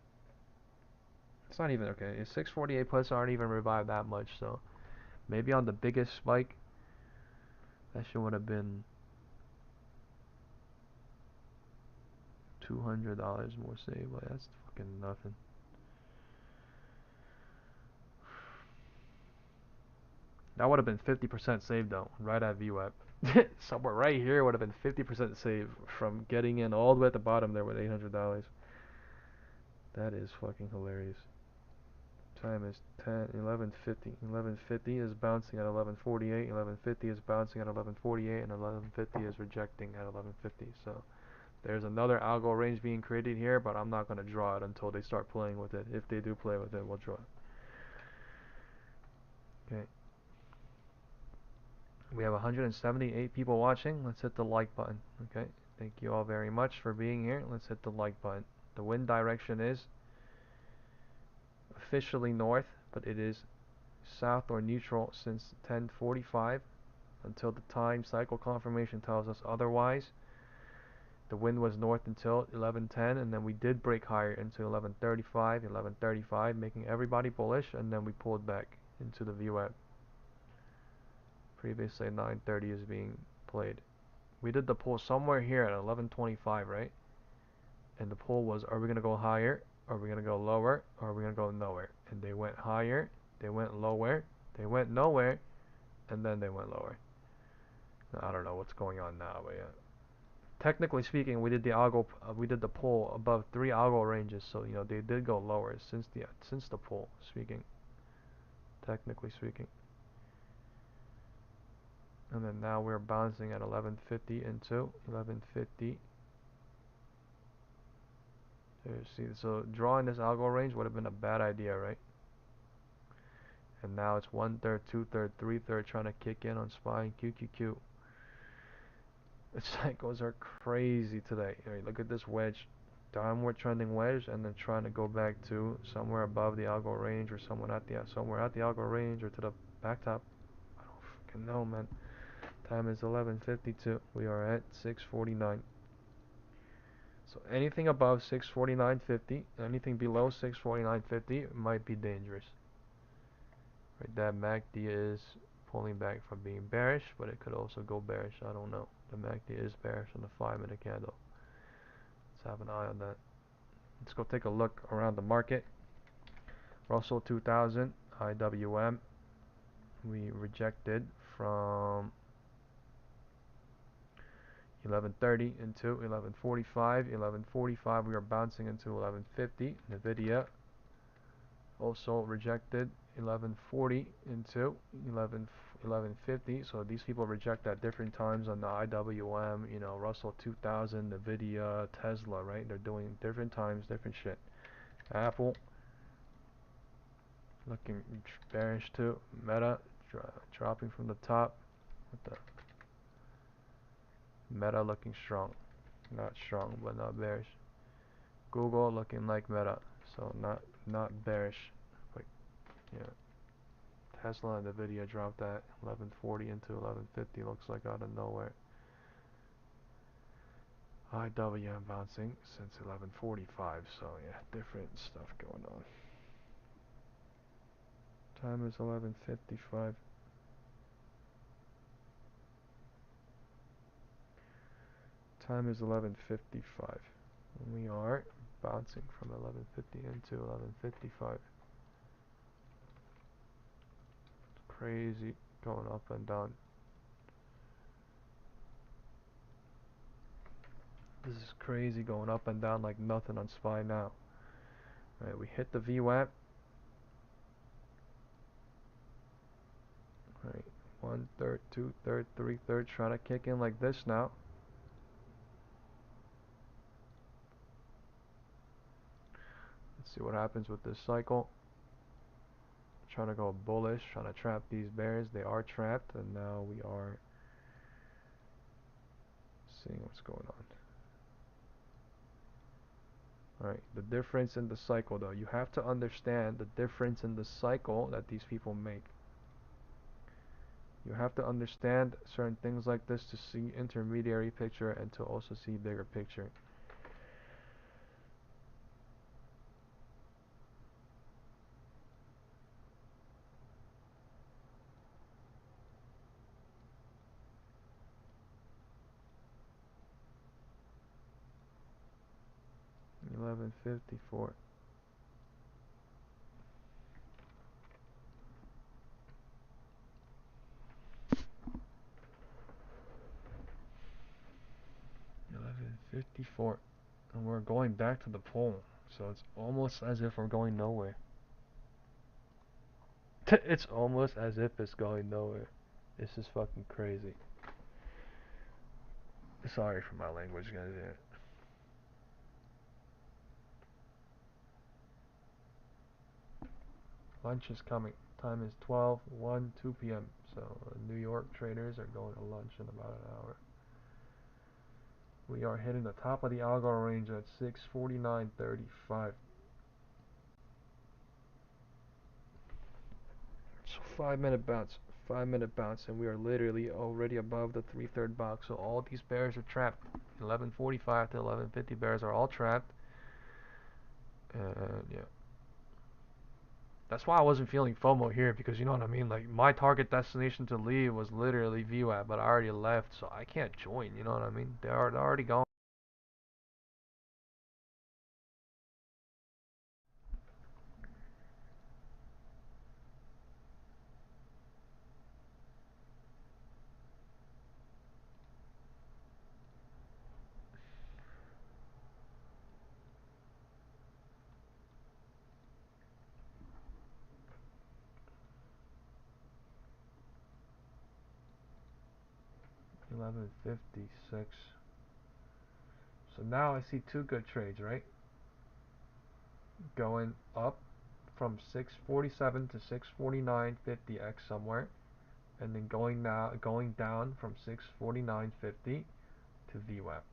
It's not even okay. 648 puts aren't even revived that much, so maybe on the biggest spike, that shit would have been $200 more saved, but that's fucking nothing. That would have been 50% saved though, right at VWAP. Somewhere right here would have been 50% saved from getting in all the way at the bottom there with $800. That is fucking hilarious. Time is 11:50. 11:50 is bouncing at 11:48. 11:50 is bouncing at 11:48, and 11:50 is rejecting at 11:50. So there's another algo range being created here, but I'm not gonna draw it until they start playing with it. If they do play with it, we'll draw it. Okay. We have 178 people watching. Let's hit the like button. Okay. Thank you all very much for being here. Let's hit the like button. The wind direction is officially north, but it is south or neutral since 10:45 until the time cycle confirmation tells us otherwise. The wind was north until 11:10, and then we did break higher into 11:35, 11:35, making everybody bullish, and then we pulled back into the VWAP. Previously 9:30 is being played. We did the pull somewhere here at 11:25, right? And the pull was, are we going to go higher? Are we going to go lower? Or are we going to go nowhere? And they went higher, they went lower, they went nowhere, and then they went lower. Now, I don't know what's going on now, but yeah. Technically speaking, we did the pull above 3 algo ranges, so you know they did go lower since the pull. Speaking, technically speaking. And then now we're bouncing at 11:50 into 11:50. See, so drawing this algo range would have been a bad idea, right? And now it's 1/3, 2/3, 3/3 trying to kick in on SPY and QQQ. The cycles are crazy today. Right, look at this wedge, downward trending wedge, and then trying to go back to somewhere above the algo range, or somewhere at the algo range, or to the back top. I don't fucking know, man. Time is 11:52. We are at 6:49. So anything above 649.50, anything below 649.50 might be dangerous. Right, that MACD is pulling back from being bearish, but it could also go bearish. I don't know. The MACD is bearish on the 5-minute candle. Let's have an eye on that. Let's go take a look around the market. Russell 2000, IWM. We rejected from 11:30 into 11:45. 11:45 we are bouncing into 11:50. Nvidia also rejected 11:40 into 11:50. So these people reject at different times on the IWM, you know, Russell 2000, Nvidia, Tesla, right? They're doing different times, different shit. Apple looking bearish too. Meta dropping from the top. What the? Meta looking strong, not strong, but not bearish. Google looking like Meta, so not bearish, but yeah. Tesla and Nvidia dropped at 11:40 into 11:50. Looks like out of nowhere. IWM bouncing since 11:45, so yeah, different stuff going on. Time is 11:55. Time is 11:55. We are bouncing from 11:50 into 11:55. It's crazy going up and down. This is crazy going up and down like nothing on SPY now. Alright, we hit the VWAP. Alright, 1/3, 2/3, 3/3, trying to kick in like this now. Let's see what happens with this cycle. Trying to go bullish, trying to trap these bears. They are trapped, and now we are seeing what's going on. Alright, the difference in the cycle though. You have to understand the difference in the cycle that these people make. You have to understand certain things like this to see intermediary picture and to also see bigger picture. $11.54. $11.54, and we're going back to the pole, so it's almost as if we're going nowhere. It's almost as if it's going nowhere. This is fucking crazy. Sorry for my language, guys. Yeah. Lunch is coming. Time is 12:01, 2 p.m. So New York traders are going to lunch in about an hour. We are hitting the top of the algo range at 649.35. So 5-minute bounce, 5-minute bounce, and we are literally already above the 3/3 box. So all these bears are trapped. 11:45 to 11:50 bears are all trapped. And yeah. That's why I wasn't feeling FOMO here, because you know what I mean? Like, my target destination to leave was literally VWAP, but I already left, so I can't join, you know what I mean? They're already gone. $11.56. So now I see two good trades, right? Going up from 647 to 649.50x somewhere, and then going down from 649.50 to VWAP,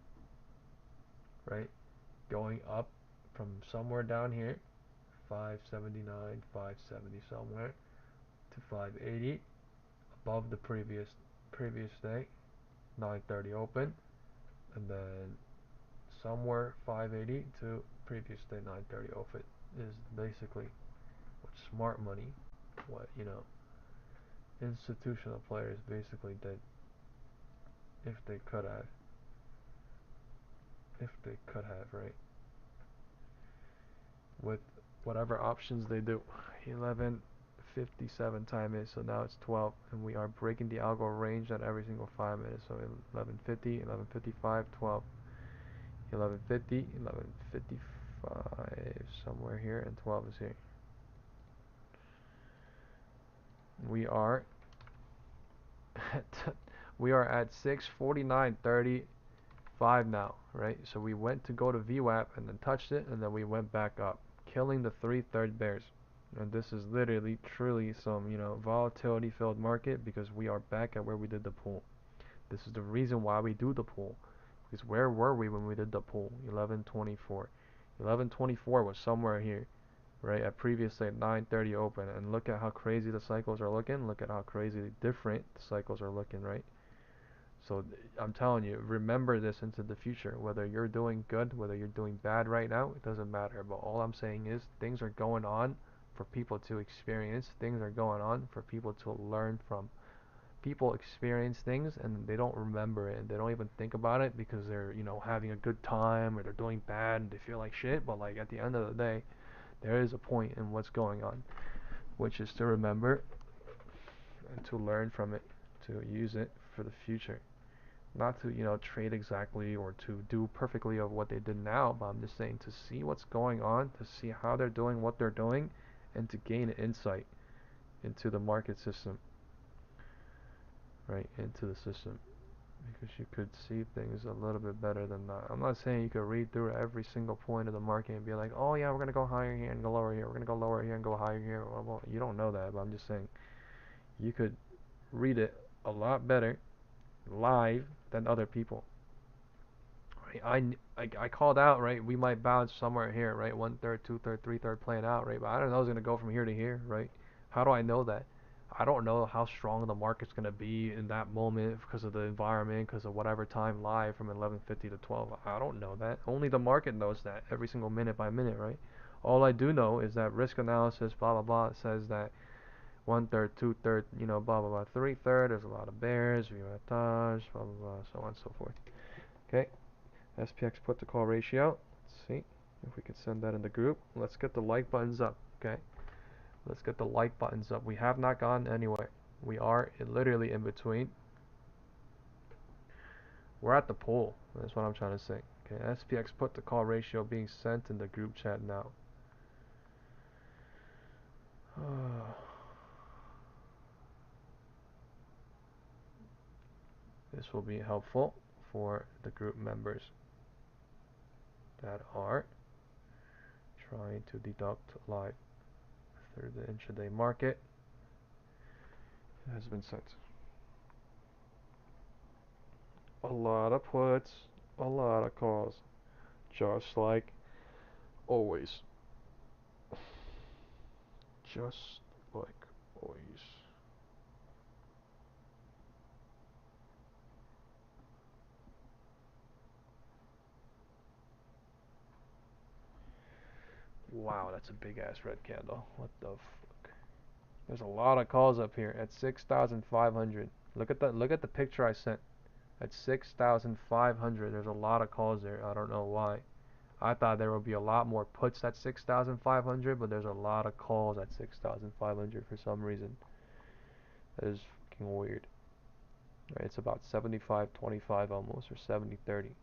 right? Going up from somewhere down here, 579, 570 somewhere, to 580, above the previous day, 930 open, and then somewhere 580 to previous day 930 open is basically what smart money, what, you know, institutional players basically did, if they could have, right, with whatever options they do. 11.58, 11:57 time is, so now it's 12, and we are breaking the algo range at every single 5 minutes. So 11:50, 11:55, 12, 11:50, 11:55, somewhere here, and 12 is here. We are at 649.35 now, right? So we went to go to VWAP and then touched it, and then we went back up, killing the 3/3 bears. And this is literally, truly some, volatility filled market, because we are back at where we did the pool. This is the reason why we do the pool. Because where were we when we did the pool? 11:24. 11:24 was somewhere here, right? At previously at 9:30 open. And look at how crazy the cycles are looking. Look at how crazy different the cycles are looking, right? So I'm telling you, remember this into the future. Whether you're doing good, whether you're doing bad right now, it doesn't matter. But all I'm saying is things are going on for people to experience. Things are going on for people to learn from. People experience things and they don't remember it, and they don't even think about it because they're, having a good time, or they're doing bad and they feel like shit. But like at the end of the day, there is a point in what's going on, which is to remember and to learn from it, to use it for the future. Not to, trade exactly or to do perfectly of what they did now, but I'm just saying to see what's going on, to see how they're doing what they're doing, and to gain insight into the market system, right, into the system, because you could see things a little bit better than that. I'm not saying you could read through every single point of the market and be like, oh yeah, we're going to go higher here and go lower here, we're going to go lower here and go higher here. Well, you don't know that, but I'm just saying you could read it a lot better live than other people. Right? I called out, right? We might bounce somewhere here, right? 1/3, 2/3, 3/3 playing out, right? But I don't know it's gonna go from here to here, right? How do I know that? I don't know how strong the market's gonna be in that moment because of the environment, because of whatever time live from 11:50 to 12. I don't know that. Only the market knows that every single minute by minute, right? All I do know is that risk analysis, blah blah blah, says that 1/3, 2/3, blah blah blah, 3/3. There's a lot of bears, blah blah blah, so on and so forth. Okay, SPX put to call ratio. Let's see if we can send that in the group. Let's get the like buttons up. Okay, let's get the like buttons up. We have not gone anywhere. We are literally in between. We're at the pool. That's what I'm trying to say. Okay, SPX put to call ratio being sent in the group chat now. This will be helpful for the group members that are trying to deduct live through the intraday market. It has been sent. A lot of puts, a lot of calls, just like always. Just like always. Wow, that's a big ass red candle. What the fuck? There's a lot of calls up here at 6,500. Look at the picture I sent. At 6,500, there's a lot of calls there. I don't know why. I thought there would be a lot more puts at 6,500, but there's a lot of calls at 6,500 for some reason. That is fucking weird. Right, it's about 75-25 almost, or 70-30.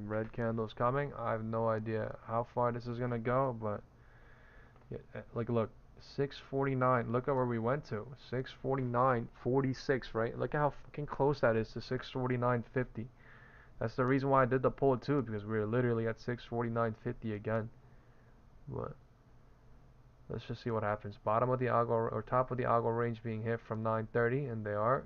Red candle's coming. I have no idea how far this is gonna go, but yeah, like look, 649. Look at where we went to. 649.46, right? Look at how fucking close that is to 649.50. That's the reason why I did the pull too, because we were literally at 649.50 again. But let's just see what happens. Bottom of the algo or top of the algo range being hit from 9:30, and they are.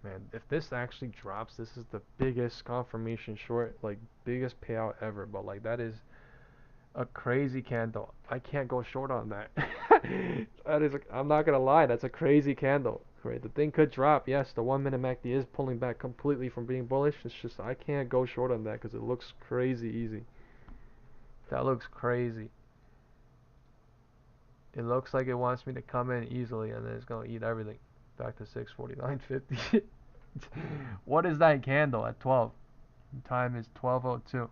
Man, if this actually drops, this is the biggest confirmation short, like biggest payout ever. But like that is a crazy candle. I can't go short on that. That is, I'm not gonna lie, that's a crazy candle. Right, the thing could drop. Yes, the 1 minute MACD is pulling back completely from being bullish. It's just I can't go short on that because it looks crazy easy. That looks crazy. It looks like it wants me to come in easily and then it's gonna eat everything. Back to 649.50. What is that candle at 12? Time is 12:02.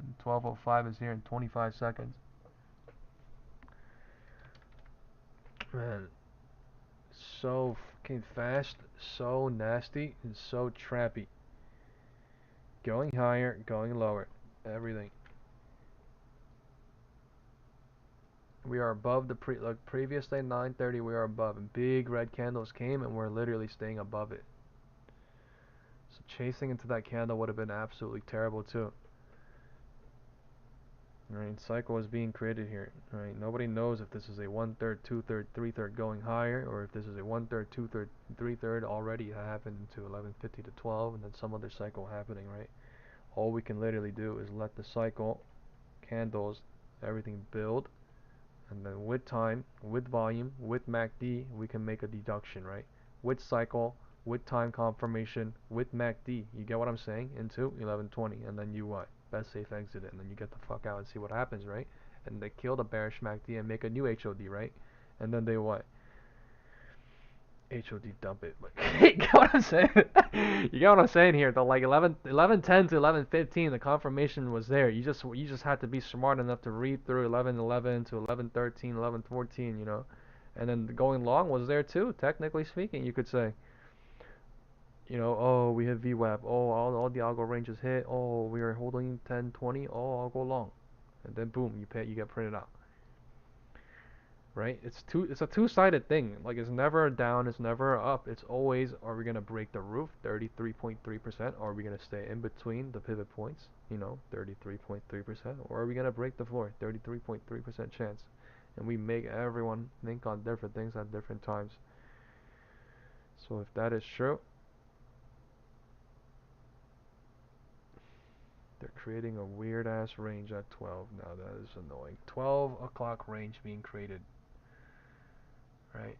And 12:05 is here in 25 seconds. Man, so fucking fast, so nasty, and so trappy. Going higher, going lower, everything. We are above the previous day, 9:30. We are above, and big red candles came, and we're literally staying above it. So chasing into that candle would have been absolutely terrible too. Right, cycle is being created here. Right, nobody knows if this is a 1/3, 2/3, 3/3 going higher, or if this is a 1/3, 2/3, 3/3 already happened to 11:50 to 12, and then some other cycle happening. Right, all we can literally do is let the cycle, candles, everything build, and then with time, with volume, with MACD, we can make a deduction. Right, with cycle, with time confirmation, with MACD. You get what I'm saying? Into 11:20, and then you what? Best safe exit it, and then you get the fuck out and see what happens, right? And they kill the bearish MACD and make a new HOD, right? And then they what? HOD dump it. Like, you get what I'm saying? You get what I'm saying here? The like 11:10 to 11:15, the confirmation was there. You just had to be smart enough to read through 11:11 to 11:13, 11:14, you know. And then going long was there too, technically speaking, you could say. You know, oh, we hit VWAP. Oh, all the algo ranges hit. Oh, we are holding 10, 20. Oh, I'll go long, and then boom, you get printed out. Right? It's a two-sided thing. Like, it's never down, it's never up. It's always, are we gonna break the roof, 33.3%, or are we gonna stay in between the pivot points, you know, 33.3%, or are we gonna break the floor, 33.3% chance, and we make everyone think on different things at different times. So if that is true, they're creating a weird ass range at 12. Now that is annoying. 12 o'clock range being created. Right?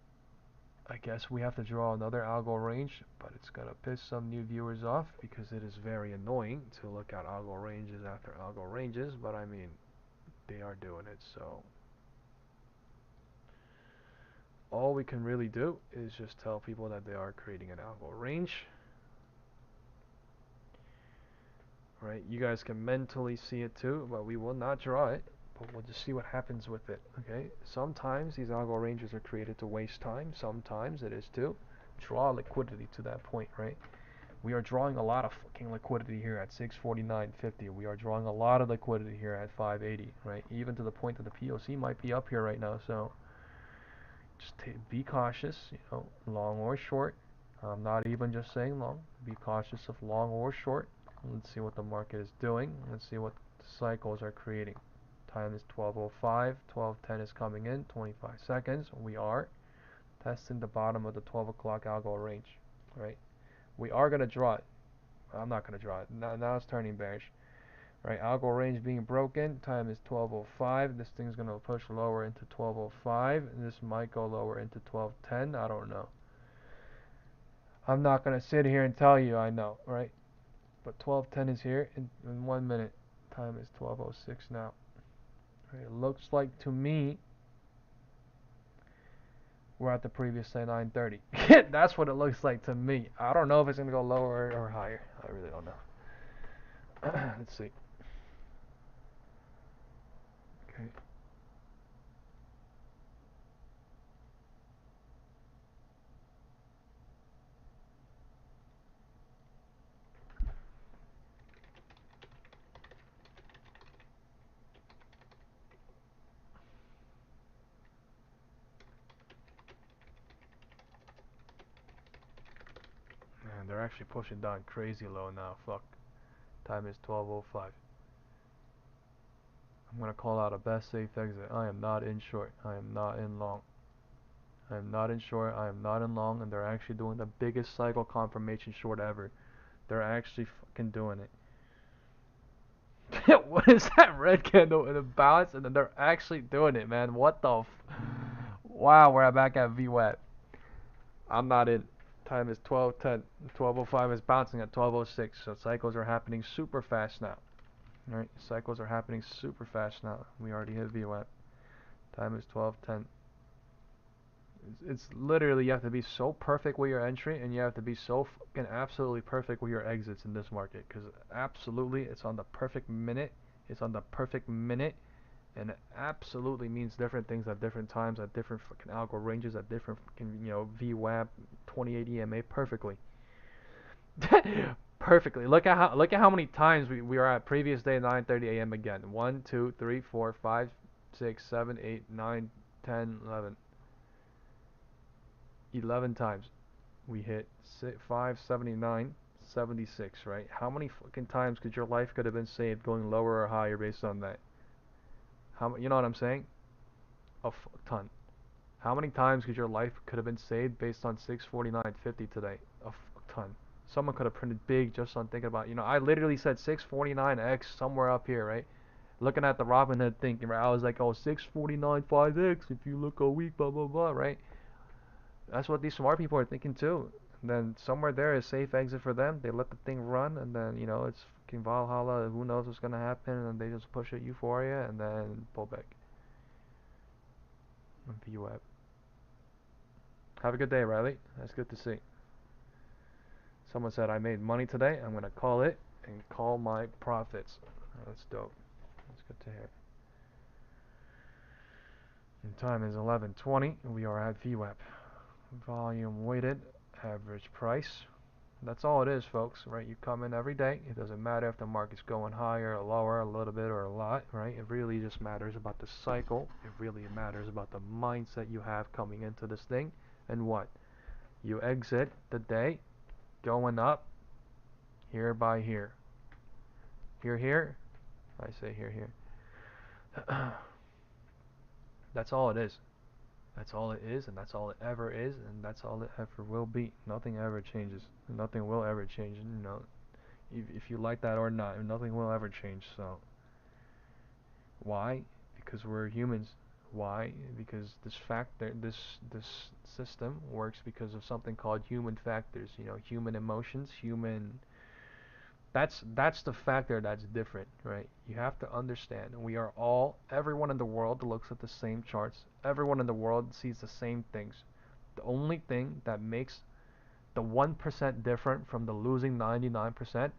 I guess we have to draw another algo range, but it's gonna piss some new viewers off because it is very annoying to look at algo ranges after algo ranges, but I mean, they are doing it, so all we can really do is just tell people that they are creating an algo range. Right, you guys can mentally see it too, but we will not draw it, but we'll just see what happens with it. Okay, sometimes these algo ranges are created to waste time, sometimes it is to draw liquidity to that point. Right, we are drawing a lot of fucking liquidity here at 649.50. We are drawing a lot of liquidity here at 580. Right, even to the point that the POC might be up here right now. So just be cautious, you know, long or short. I'm not even just saying long. Be cautious of long or short. Let's see what the market is doing. Let's see what the cycles are creating. Time is 12:05. 12:10 is coming in. 25 seconds. We are testing the bottom of the 12 o'clock algo range. Right? We are going to draw it. I'm not going to draw it. Now it's turning bearish. Right? Algo range being broken. Time is 12:05. This thing's going to push lower into 12:05. And this might go lower into 12:10. I don't know. I'm not going to sit here and tell you I know. Right? But 12:10 is here in 1 minute. Time is 12:06 now. Right, it looks like to me we're at the previous day 9:30. That's what it looks like to me. I don't know if it's gonna go lower or higher. I really don't know. Let's see. Okay. Man, they're actually pushing down crazy low now. Fuck. Time is 12:05. I'm gonna call out a best safe exit. I am not in short. I am not in long. I am not in short. I am not in long, and they're actually doing the biggest cycle confirmation short ever. They're actually fucking doing it. What is that red candle in a bounce? And then they're actually doing it, man. What the wow, we're back at VWAP. I'm not in. Time is 12:10. 12:05 is bouncing at 12:06. So cycles are happening super fast now. Alright, cycles are happening super fast now. We already hit VWAP. Time is 12:10. It's literally, you have to be so perfect with your entry, and you have to be so fucking absolutely perfect with your exits in this market, because absolutely it's on the perfect minute It's on the perfect minute, and it absolutely means different things at different times, at different fucking algo ranges, at different fucking, VWAP, 2080 EMA perfectly. Perfectly. Look at how many times we are at previous day 9:30 a.m. again. 1, 2, 3, 4, 5, 6, 7, 8, 9, 10, 11. 11 times we hit 579, 76, right? How many fucking times could your life could have been saved going lower or higher based on that? You know what I'm saying? A fuck ton. How many times could your life could have been saved based on 649.50 today? A fuck ton. Someone could have printed big just on thinking about, I literally said 649x somewhere up here, right? Looking at the Robinhood thinking, right? I was like, oh, 649.5x if you look a week, blah, blah, blah, right? That's what these smart people are thinking too. And then somewhere there is safe exit for them. They let the thing run, and then, it's fucking Valhalla. Who knows what's going to happen, and they just push it euphoria, and then pull back. VWAP. Have a good day, Riley. That's good to see. Someone said I made money today. I'm going to call it and call my profits. That's dope. That's good to hear. And time is 11:20. We are at VWAP. Volume weighted average price. That's all it is, folks, right? You come in every day. It doesn't matter if the market's going higher or lower, a little bit or a lot, right? It really just matters about the cycle. It really matters about the mindset you have coming into this thing. And what? You exit the day going up here by here. Here. I say here. That's all it is. That's all it is, and that's all it ever is, and that's all it ever will be. Nothing ever changes. Nothing will ever change. If you like that or not, nothing will ever change. So why? Because we're humans. Why? Because this system works because of something called human factors. Human emotions, human. That's the factor that's different, right? You have to understand. Everyone in the world looks at the same charts. Everyone in the world sees the same things. The only thing that makes the 1% different from the losing 99%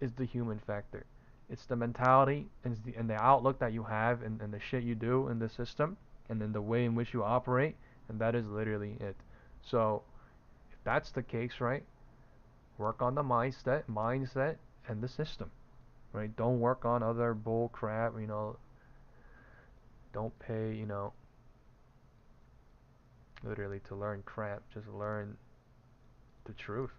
is the human factor. It's the mentality and the outlook that you have and the shit you do in the system and in the way in which you operate, and that is literally it. So if that's the case, right, work on the mindset and the system, right? Don't work on other bull crap, don't pay, literally to learn crap. Just learn the truth.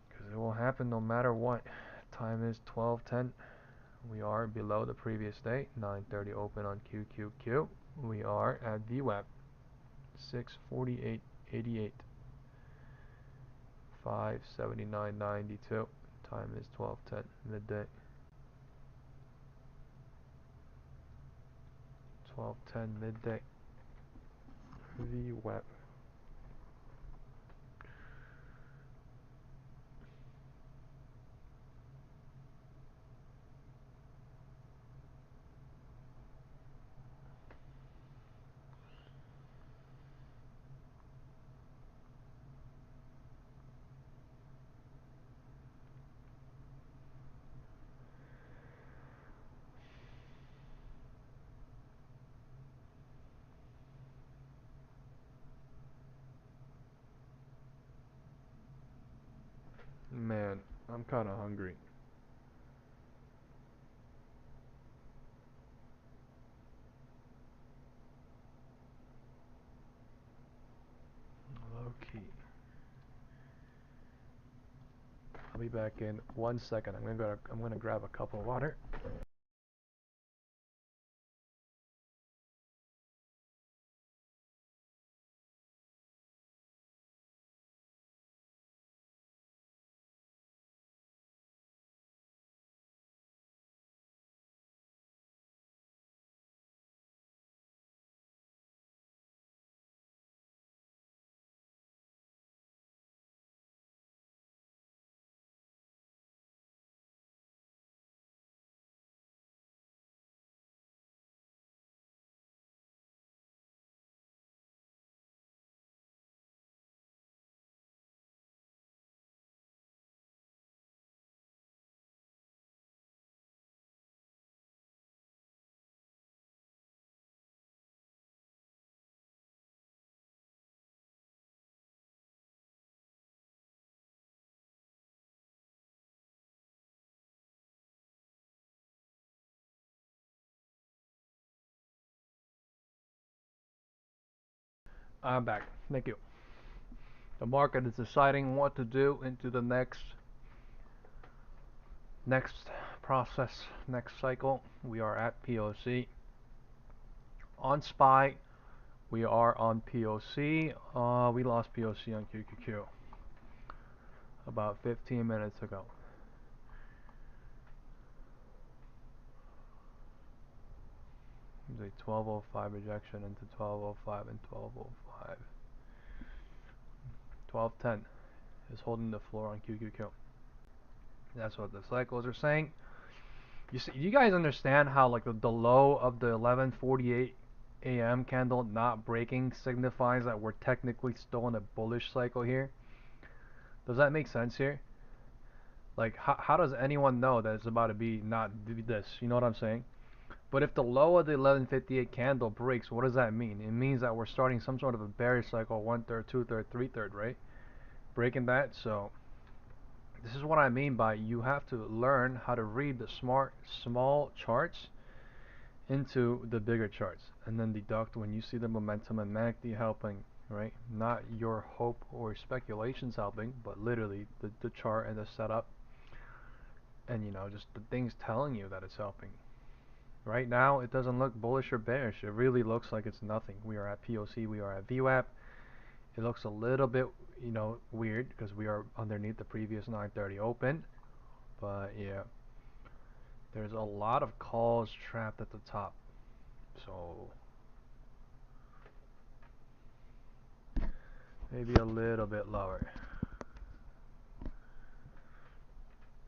Because it will happen no matter what. Time is 12:10. We are below the previous day. 9:30 open on QQQ. We are at VWAP. 648.88. 579.92. Time is 12:10. Midday. 12:10 midday. VWAP. Man, I'm kind of hungry. Low key. I'll be back in 1 second. I'm gonna grab a cup of water. I'm back. Thank you. The market is deciding what to do into the next process, next cycle. We are at POC. On SPY, we are on POC. We lost POC on QQQ about 15 minutes ago. There's a 1205 rejection into 1205 and 1205. 1210 is holding the floor on QQQ. That's what the cycles are saying. You guys understand how like the low of the 11:48 a.m. candle not breaking signifies that we're technically still in a bullish cycle here? Does that make sense here? Like how does anyone know that it's about to be not this? You know what I'm saying? But if the low of the 11:58 candle breaks, what does that mean? It means that we're starting some sort of a bearish cycle, 1/3, 2/3, 3/3, right? Breaking that, so this is what I mean by you have to learn how to read the small charts into the bigger charts and then deduct when you see the momentum and MACD helping, right? Not your hope or speculations helping, but literally the chart and the setup and just the things telling you that it's helping. Right now it doesn't look bullish or bearish. It really looks like it's nothing. We are at POC, we are at VWAP. It looks a little bit weird because we are underneath the previous 930 open, but yeah, there's a lot of calls trapped at the top, so maybe a little bit lower.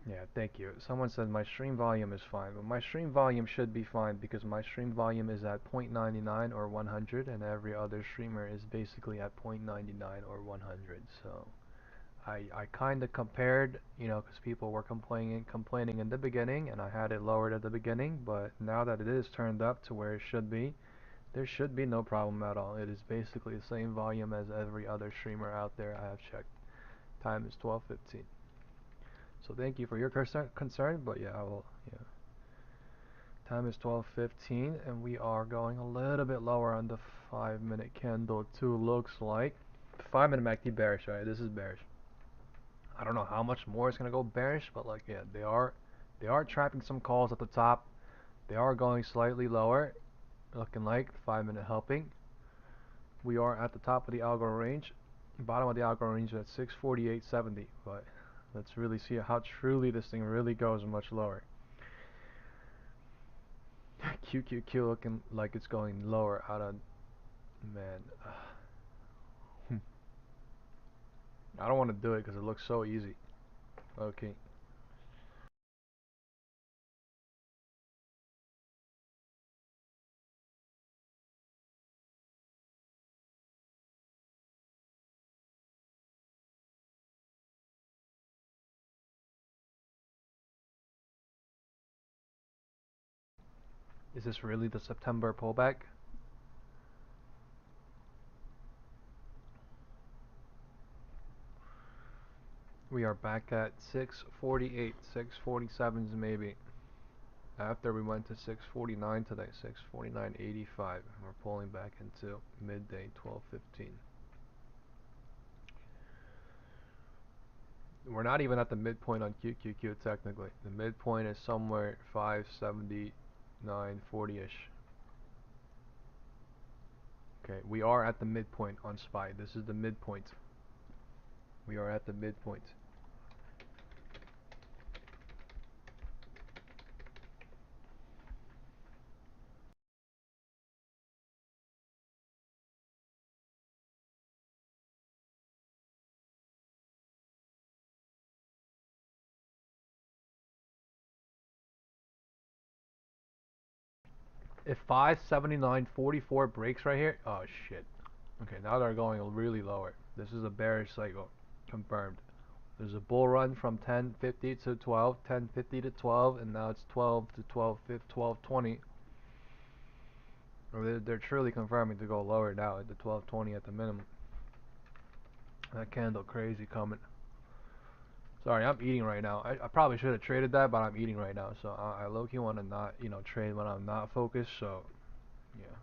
Yeah, thank you. Someone said my stream volume is fine. Well, my stream volume should be fine because my stream volume is at 0.99 or 100 and every other streamer is basically at 0.99 or 100, so I kind of compared, because people were complaining in the beginning, and I had it lowered at the beginning, but now that it is turned up to where it should be, there should be no problem at all. It is basically the same volume as every other streamer out there I have checked. Time is 12:15. So thank you for your concern, but yeah, Time is 12:15, and we are going a little bit lower on the 5-minute candle too. Looks like 5-minute MACD bearish. Right, this is bearish. I don't know how much more it's gonna go bearish, but like yeah, they are trapping some calls at the top. They are going slightly lower, looking like 5-minute helping. We are at the top of the algo range, bottom of the algo range at 648.70. But let's really see how truly this thing really goes much lower. QQQ looking like it's going lower out of man. I don't want to do it because it looks so easy. Okay. Is this really the September pullback? We are back at 648, 647s maybe. After we went to 649 today, 649.85. We're pulling back into midday 12:15. We're not even at the midpoint on QQQ technically. The midpoint is somewhere 579.40ish. Okay, we are at the midpoint on SPY. This is the midpoint. We are at the midpoint. If 579.44 breaks right here, oh shit. Okay, now they're going really lower. This is a bearish cycle, confirmed. There's a bull run from 10.50 to 12, 10.50 to 12, and now it's 12 to 12.20. They're truly confirming to go lower now at the 12.20 at the minimum. That candle crazy coming. Sorry, I'm eating right now. I probably should have traded that, but I'm eating right now, so I low-key want to not, trade when I'm not focused. So, yeah.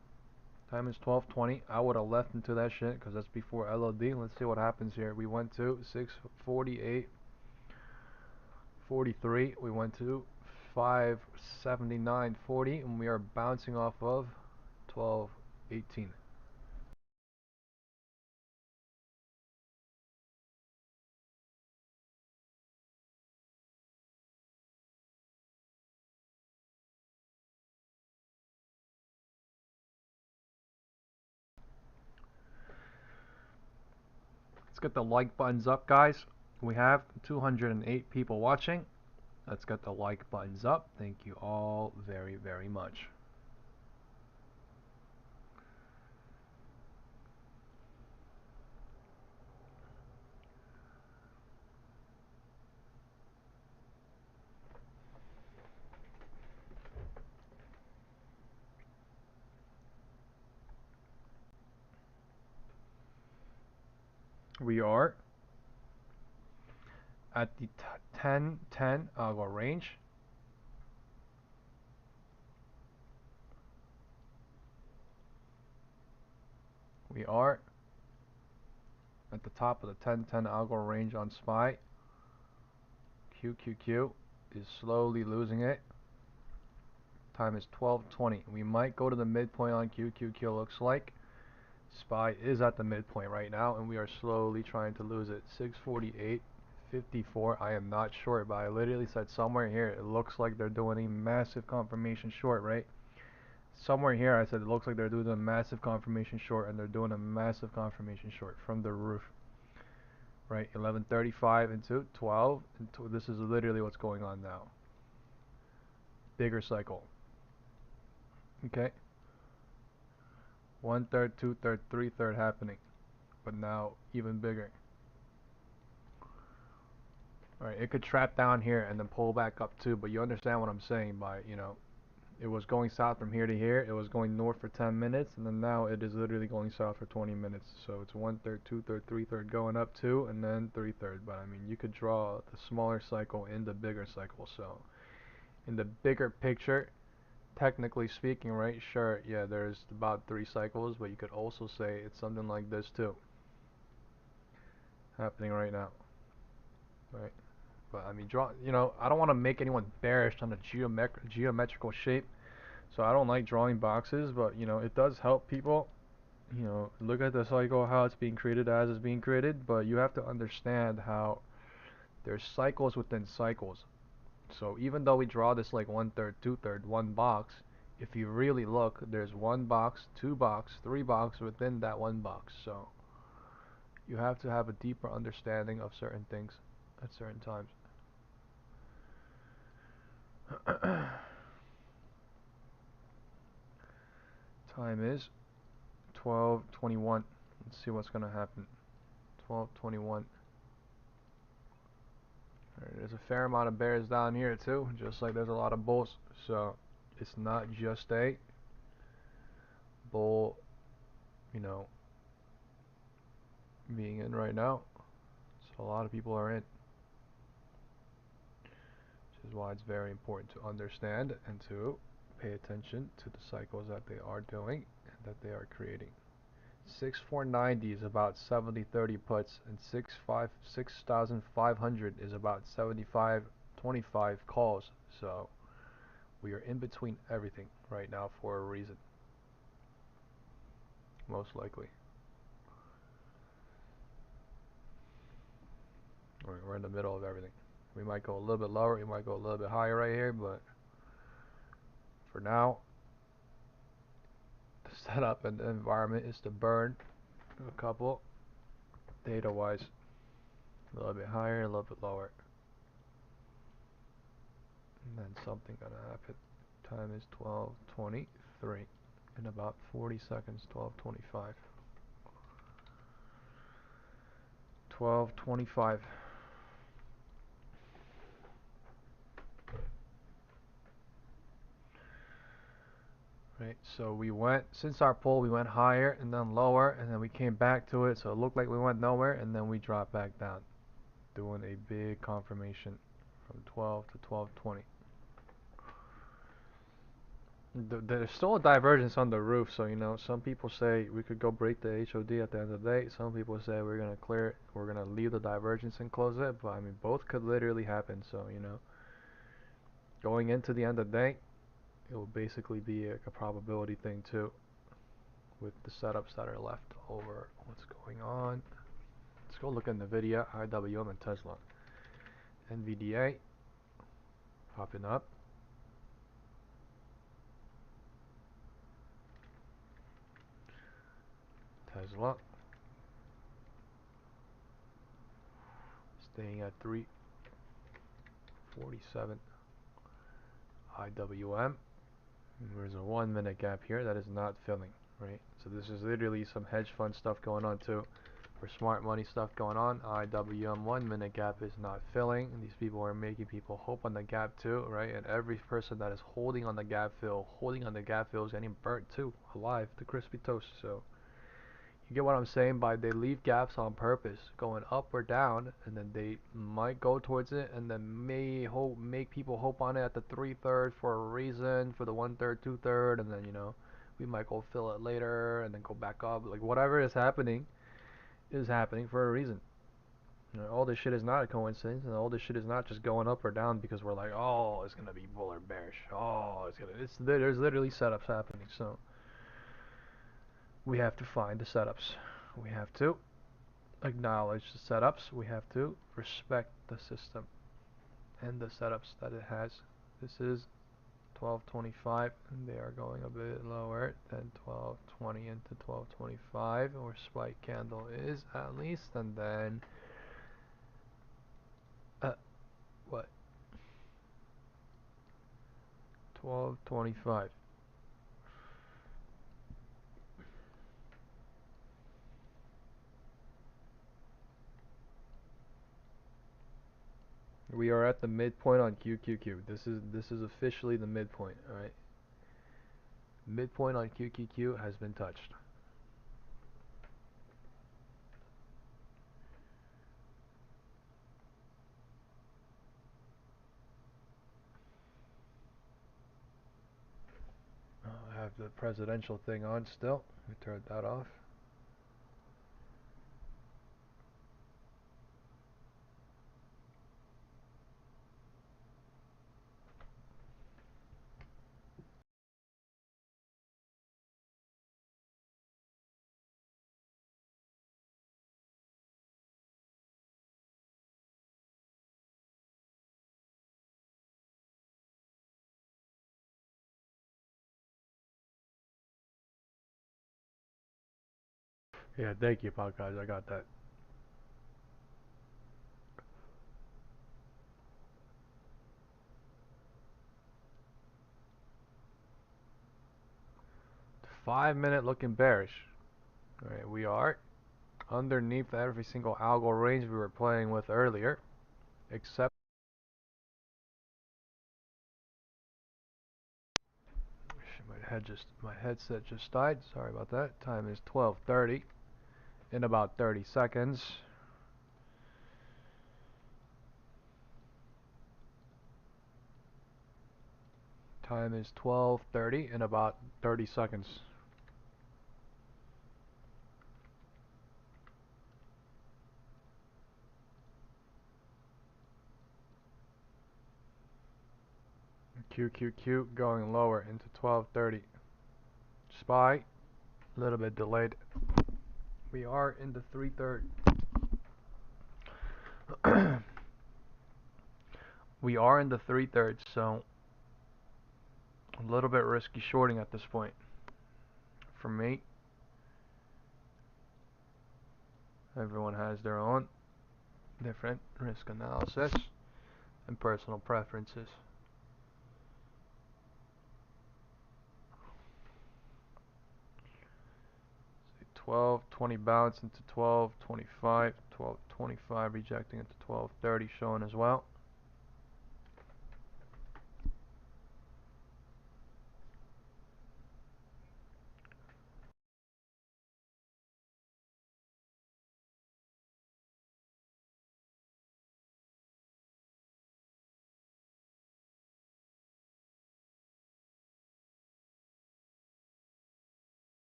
Time is 12:20. I would have left into that shit because that's before LOD. Let's see what happens here. We went to 648.43. We went to 579.40, and we are bouncing off of 12.18. Let's get the like buttons up, guys. We have 208 people watching. Let's get the like buttons up. Thank you all very, very much. We are at the 10-10 algo range. We are at the top of the 10-10 algo range on SPY. QQQ is slowly losing it. Time is 12:20. We might go to the midpoint on QQQ, looks like. SPY is at the midpoint right now, and we are slowly trying to lose it. 648.54. I am not short, but I literally said somewhere here it looks like they're doing a massive confirmation short, right? Somewhere here I said it looks like they're doing a massive confirmation short, and they're doing a massive confirmation short from the roof. Right, 11:35 into 12 into, this is literally what's going on now. Bigger cycle. Okay. 1/3, 2/3, 3/3 happening, but now even bigger. Alright, it could trap down here and then pull back up too, but you understand what I'm saying by, you know, it was going south from here to here, it was going north for 10 minutes, and then now it is literally going south for 20 minutes. So it's 1/3, 2/3, 3/3 going up 2, and then 3/3. But I mean, you could draw the smaller cycle in the bigger cycle. So in the bigger picture, technically speaking, right, sure, yeah, there's about 3 cycles, but you could also say it's something like this too, happening right now, right? But I mean, you know, I don't want to make anyone bearish on the geometrical shape, so I don't like drawing boxes, but you know, it does help people, you know, look at the cycle, how it's being created as it's being created, but you have to understand how there's cycles within cycles. So even though we draw this like 1/3, 2/3, one box, if you really look, there's 1 box, 2 box, 3 box within that 1 box. So you have to have a deeper understanding of certain things at certain times. Time is 12:21. Let's see what's gonna happen. 12:21. There's a fair amount of bears down here too, just like there's a lot of bulls. So it's not just a bull, you know, being in right now. So a lot of people are in. Which is why it's very important to understand and to pay attention to the cycles that they are doing and that they are creating. 6490 is about 70-30 puts, and 6,500 is about 75-25 calls. So we are in between everything right now for a reason, most likely. We're in the middle of everything. We might go a little bit lower, we might go a little bit higher right here, but for now, the setup and the environment is to burn a couple data wise, a little bit higher, a little bit lower, and then something gonna happen. Time is 12:23 in about 40 seconds. 12:25. 12:25. Right, so we went, since our pull, we went higher and then lower, and then we came back to it, so it looked like we went nowhere, and then we dropped back down, doing a big confirmation from 12 to 12:20. There's still a divergence on the roof, so you know, some people say we could go break the HOD at the end of the day. Some people say we're gonna clear it, we're gonna leave the divergence and close it. But I mean, both could literally happen. So you know, going into the end of the day, it will basically be a probability thing too, with the setups that are left over. What's going on? Let's go look at Nvidia, IWM, and Tesla. NVDA popping up. Tesla staying at 347. IWM. There's a 1 minute gap here that is not filling, right? So this is literally some hedge fund stuff going on too, or smart money stuff going on. IWM 1 minute gap is not filling, and these people are making people hope on the gap too, right? And every person that is holding on the gap fill, is getting burnt too, alive to crispy toast. So you get what I'm saying? By they leave gaps on purpose, going up or down, and then they might go towards it, and then make people hope on it at the 3/3 for a reason, for the 1/3, 2/3, and then you know we might go fill it later, and then go back up. Like whatever is happening for a reason. You know, all this shit is not a coincidence, and all this shit is not just going up or down because we're like, oh, it's gonna be bull or bearish. Oh, there's literally setups happening. So we have to find the setups. We have to acknowledge the setups. We have to respect the system and the setups that it has. This is 1225, and they are going a bit lower than 1220 into 1225, or spike candle is at least, and then what? 1225. We are at the midpoint on QQQ. This is officially the midpoint, all right? Midpoint on QQQ has been touched. I have the presidential thing on still. We turned that off. Yeah, thank you, Pop guys. I got that. Five-minute looking bearish. Alright, we are underneath every single algo range we were playing with earlier, except my headset just died. Sorry about that. Time is 12:30 in about 30 seconds. Time is 12:30 in about 30 seconds. QQQ going lower into 12:30. SPY, a little bit delayed. We are in the 3/3. We are in the 3/3, so a little bit risky shorting at this point for me. Everyone has their own different risk analysis and personal preferences. 1220 bounce into 1225, 1225 rejecting into 1230 showing as well.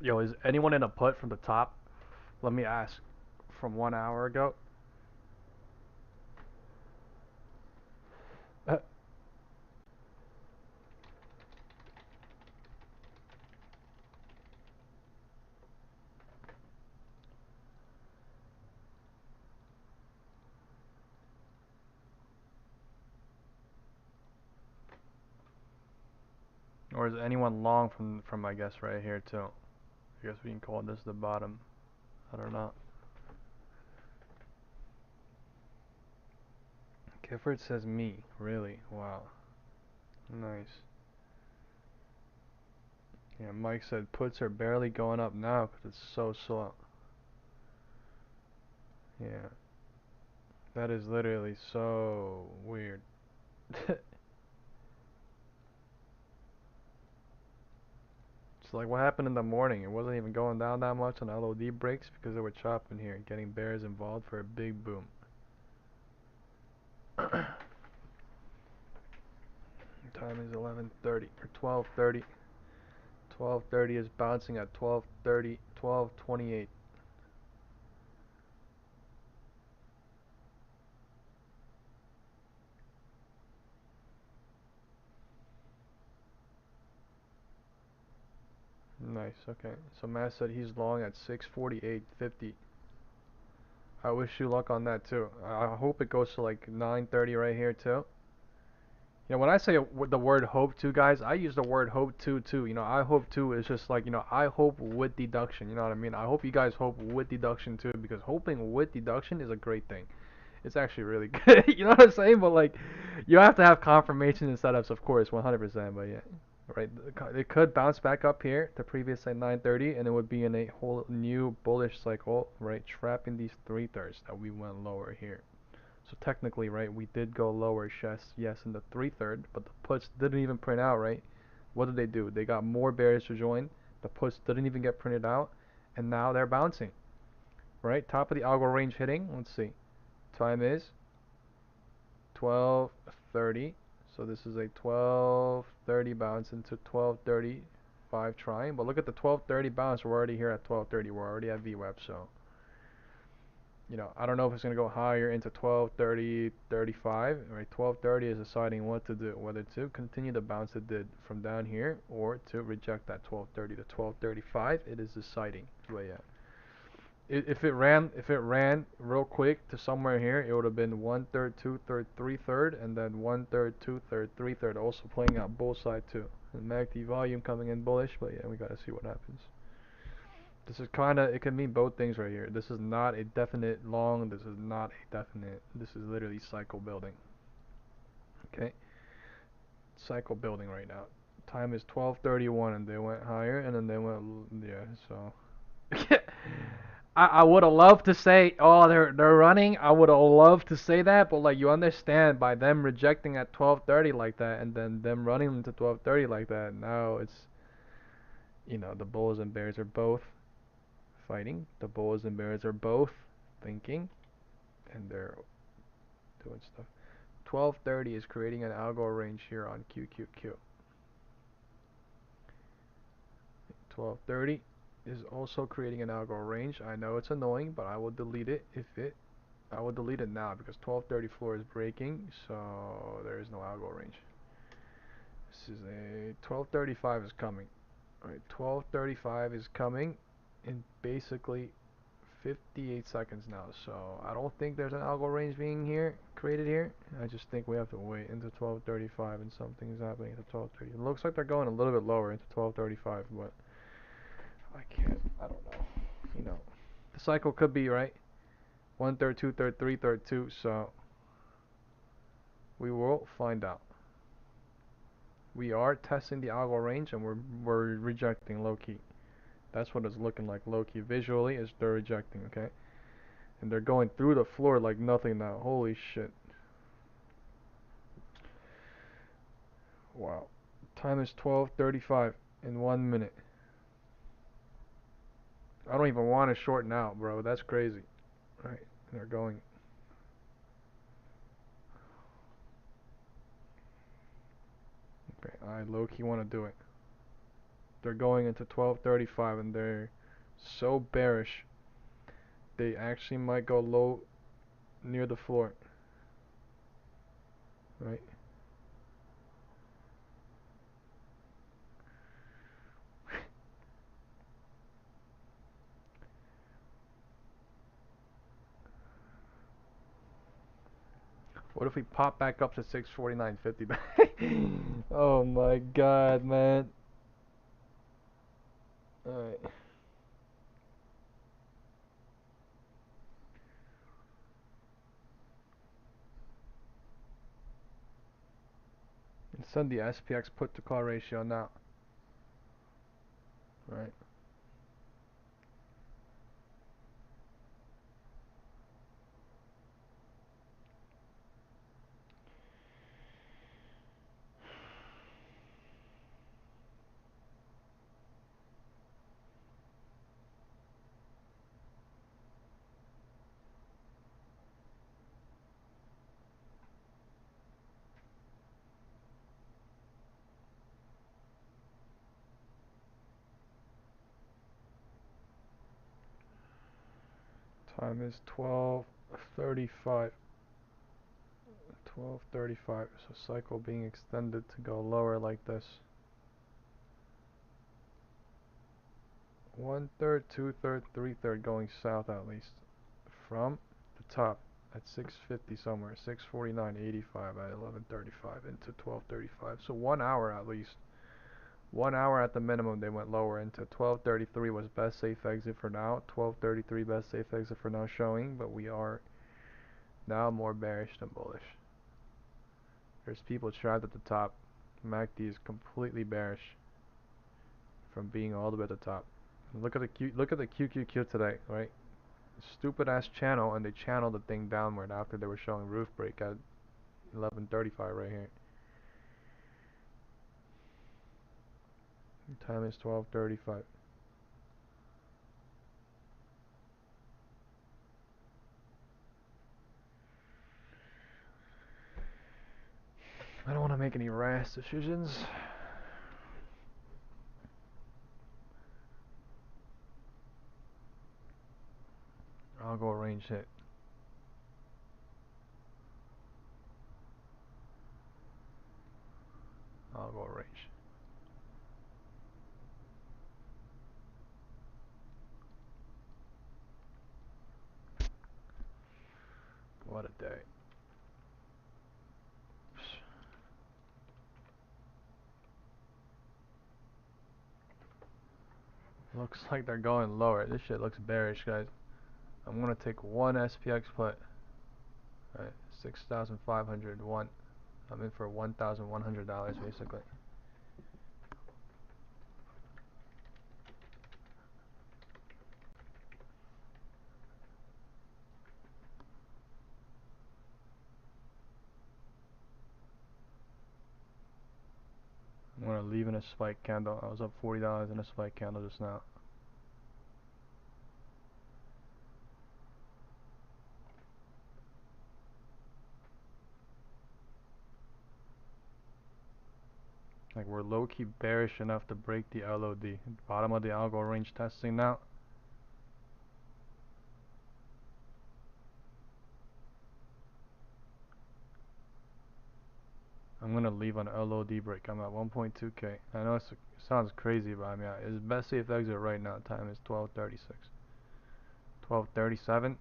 Yo, is anyone in a put from the top? Let me ask. From 1 hour ago? Or is anyone long from I guess right here too? I guess we can call this the bottom. I don't know. Gifford says me. Really? Wow. Nice. Yeah, Mike said puts are barely going up now because it's so slow. Yeah. That is literally so weird. It's like what happened in the morning. It wasn't even going down that much on LOD breaks because they were chopping here and getting bears involved for a big boom. Time is 11:30 or 12:30. 12:30 is bouncing at 12:30, 12:28. Nice. Okay. So Matt said he's long at 648.50. I wish you luck on that too. I hope it goes to like 9:30 right here too. You know, when I say the word hope to, guys, I use the word hope to too. You know, I hope to is just like, you know, I hope with deduction. You know what I mean? I hope you guys hope with deduction too, because hoping with deduction is a great thing. It's actually really good. You know what I'm saying? But like, you have to have confirmation and setups, of course, 100%. But yeah, right. It could bounce back up here to previous like 9:30, and it would be in a whole new bullish cycle, right? Trapping these 3/3 that we went lower here. So technically, right, we did go lower, yes, in the 3/3, but the puts didn't even print out, right? What did they do? They got more bears to join. The puts didn't even get printed out, and now they're bouncing, right? Top of the algo range hitting. Let's see. Time is 12:30. So this is a 12:30 bounce into 12:35 trying. But look at the 12:30 bounce. We're already here at 12:30. We're already at VWAP, so you know, I don't know if it's going to go higher into 12:30, 35. Right, 12:30 is deciding what to do, whether to continue the bounce it did from down here or to reject that 12:30 to 12:35. It is deciding. But yeah, if it ran real quick to somewhere here, it would have been 1/3, 2/3, 3/3, and then 1/3, 2/3, 3/3, also playing out both sides too. And MACD volume coming in bullish, but yeah, we gotta see what happens. This is kinda, it can mean both things right here. This is not a definite long, this is not a definite, this is literally cycle building. Okay? Cycle building right now. Time is 12:31 and they went higher and then they went, yeah, so. I would have loved to say, oh, they're running. I would have loved to say that, but like you understand, by them rejecting at 12:30 like that and then them running into 12:30 like that, now it's, you know, the bulls and bears are both fighting. The bulls and bears are both thinking, and they're doing stuff. 12:30 is creating an algo range here on QQQ. 12:30 is also creating an algo range. I know it's annoying, but I will delete it I will delete it now because 12:30 floor is breaking, so there is no algo range. This is a 12:35 is coming. Alright, 12:35 is coming in basically 58 seconds now, so I don't think there's an algo range being created here. I just think we have to wait into 12:35 and something is happening to 12:30. It looks like they're going a little bit lower into 12:35, but I don't know. You know, the cycle could be right. 1/3, 2/3, 3/3, 2. So we will find out. We are testing the algo range and we're rejecting low key. That's what it's looking like low key visually is they're rejecting, okay? And they're going through the floor like nothing now. Holy shit. Wow. Time is 12:35 in 1 minute. I don't even want to short now, bro. That's crazy. Right. They're going. Okay, I low-key want to do it. they're going into 1235 and they're so bearish they actually might go low near the floor, right? What if we pop back up to 649.50? Oh my god, man. Alright. And send the SPX put to call ratio now. Right. Time is 12:35. 12:35. So cycle being extended to go lower like this. 1/3, 2/3, 3/3 going south at least. From the top at 650 somewhere. 649.85 at 11:35 into 12:35. So 1 hour at least. 1 hour at the minimum they went lower into 12:33 was best safe exit for now. 12:33 best safe exit for now showing, but we are now more bearish than bullish. There's people trapped at the top. MACD is completely bearish from being all the way at the top. Look at the QQQ today, right? Stupid ass channel, and they channeled the thing downward after they were showing roof break at 11:35 right here. Time is 12:35. I don't want to make any rash decisions. Algo range hit. Algo range. What a day. Looks like they're going lower. This shit looks bearish, guys. I'm gonna take one SPX put. Alright, 6,501. I'm in for $1,100 basically. I'm gonna leave in a spike candle. I was up $40 in a spike candle just now. Like, we're low-key bearish enough to break the LOD. Bottom of the algo range testing now. I'm gonna leave on LOD break. I'm at 1.2k. I know it sounds crazy, but I mean, it's best safe exit right now. Time is 12:36. 12:37.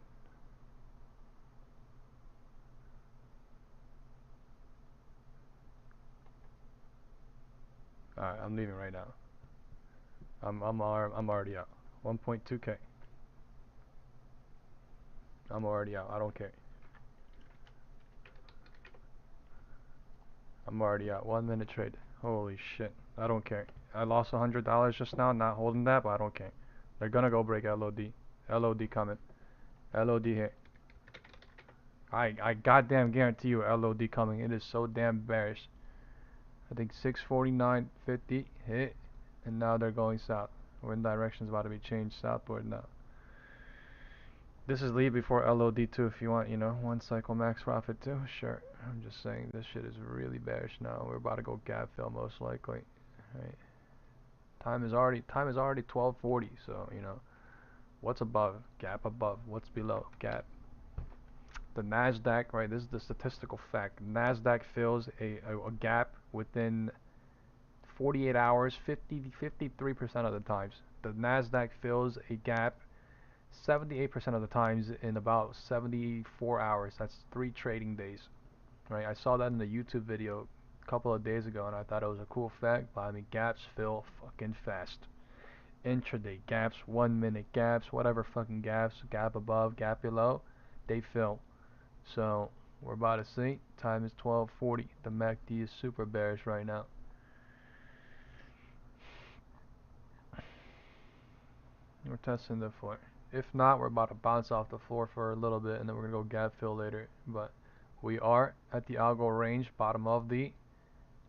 Alright, I'm leaving right now. I'm already out. 1.2k. I'm already out. I don't care. I'm already out. 1 minute trade. Holy shit. I don't care. I lost $100 just now, not holding that, but I don't care. They're gonna go break LOD. LOD coming. LOD hit. I goddamn guarantee you LOD coming. It is so damn bearish. I think 649.50 hit, and now they're going south. Wind direction's about to be changed southward now. This is leave before LOD too if you want, you know, one cycle max profit too. Sure. I'm just saying this shit is really bearish now. We're about to go gap fill most likely. Right. Time is already 12:40. So you know what's above? Gap above. What's below? Gap. The Nasdaq, right? This is the statistical fact. Nasdaq fills a gap within 48 hours, 53% of the times. The Nasdaq fills a gap 78% of the times in about 74 hours. That's 3 trading days, right? I saw that in the YouTube video a couple of days ago, and I thought it was a cool fact. But I mean, gaps fill fucking fast. Intraday gaps, 1-minute gaps, whatever fucking gaps, gap above, gap below, they fill. So we're about to see. Time is 12:40. The MACD is super bearish right now. We're testing the floor. If not, we're about to bounce off the floor for a little bit, and then we're gonna go gap fill later. But we are at the algo range, bottom of the.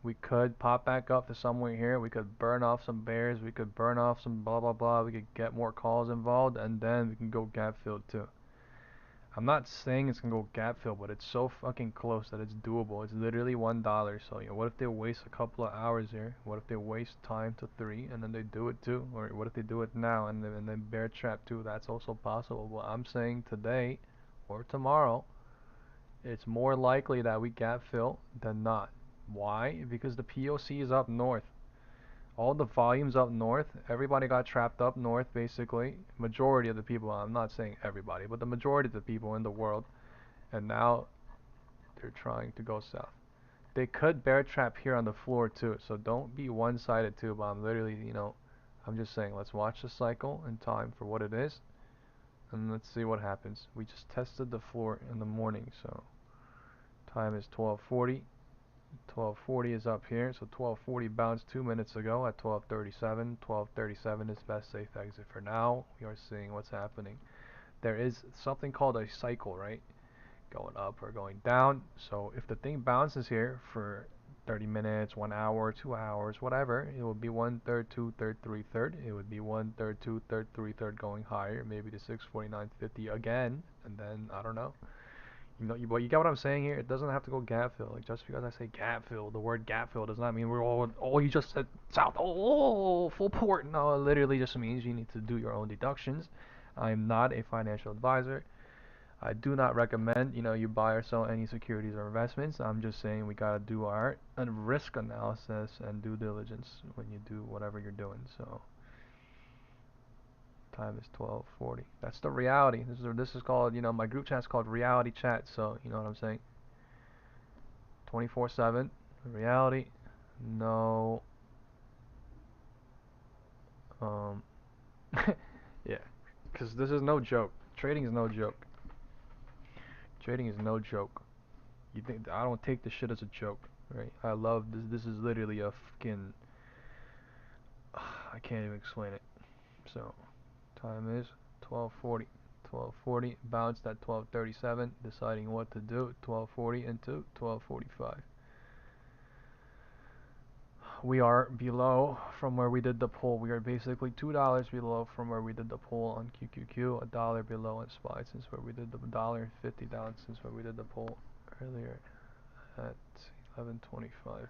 We could pop back up to somewhere here. We could burn off some bears. We could burn off some blah blah blah. We could get more calls involved, and then we can go gap fill too. I'm not saying it's gonna go gap fill, but it's so fucking close that it's doable. It's literally $1. So you know, what if they waste a couple of hours here? What if they waste time to 3 and then they do it too? Or what if they do it now and then bear trap too? That's also possible. Well, I'm saying today or tomorrow, it's more likely that we gap fill than not. Why? Because the POC is up north. All the volumes up north, everybody got trapped up north basically. Majority of the people, I'm not saying everybody, but the majority of the people in the world, and now they're trying to go south. They could bear trap here on the floor too, so don't be one-sided too, but I'm literally, you know, I'm just saying let's watch the cycle and time for what it is, and let's see what happens. We just tested the floor in the morning, so time is 12:40. 12:40 is up here, so 12:40 bounced 2 minutes ago at 12:37. 12:37 is best safe exit for now. We are seeing what's happening. There is something called a cycle, right? Going up or going down. So if the thing bounces here for 30 minutes, 1 hour, 2 hours, whatever, it will be 1/3, 2/3, 3/3. It would be 1/3, 2/3, 3/3 going higher, maybe to 649.50 again, and then I don't know. You know, but you get what I'm saying here. It doesn't have to go gap fill. Like just because I say gap fill, the word gap fill does not mean we're all. Oh, you just said south. Oh, full port. No, it literally just means you need to do your own deductions. I'm not a financial advisor. I do not recommend, you know, you buy or sell any securities or investments. I'm just saying we gotta do our risk analysis and due diligence when you do whatever you're doing. So time is 12:40. That's the reality. This is called, you know, my group chat's called reality chat. So you know what I'm saying. 24/7 reality. No. Yeah, because this is no joke. Trading is no joke. Trading is no joke. You think I don't take this shit as a joke, right? I love this. This is literally a fucking. I can't even explain it. So, time is 12:40. 12:40 bounced at 12:37. Deciding what to do. 12:40 into 12:45. We are below from where we did the pull. We are basically $2 below from where we did the pull on QQQ, $1 below on SPY since where we did the $1.50 down since where we did the pull earlier at 11:25.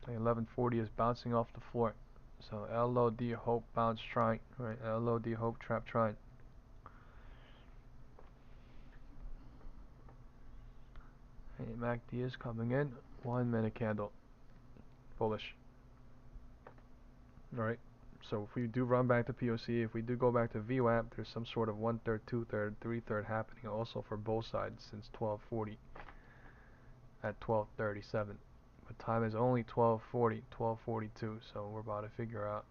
11:40 is bouncing off the floor. So LOD hope bounce trying, right? LOD hope trap trying. Hey, MACD is coming in. 1 minute candle. Bullish. Alright. So if we do run back to POC, if we do go back to VWAP, there's some sort of 1/3, 2/3, 3/3 happening also for both sides since 12:40 at 12:37. But time is only 12:40, 12:42, so we're about to figure out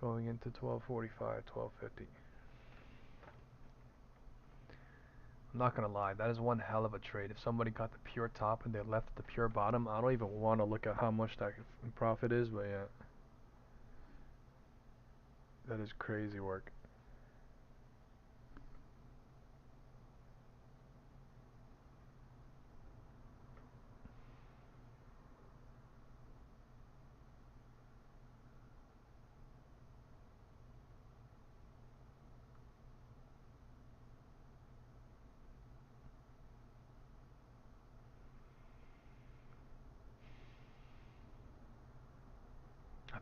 going into 12:45, 12:50. I'm not gonna lie, that is one hell of a trade. If somebody got the pure top and they left the pure bottom, I don't even want to look at how much that profit is, but yeah, that is crazy work.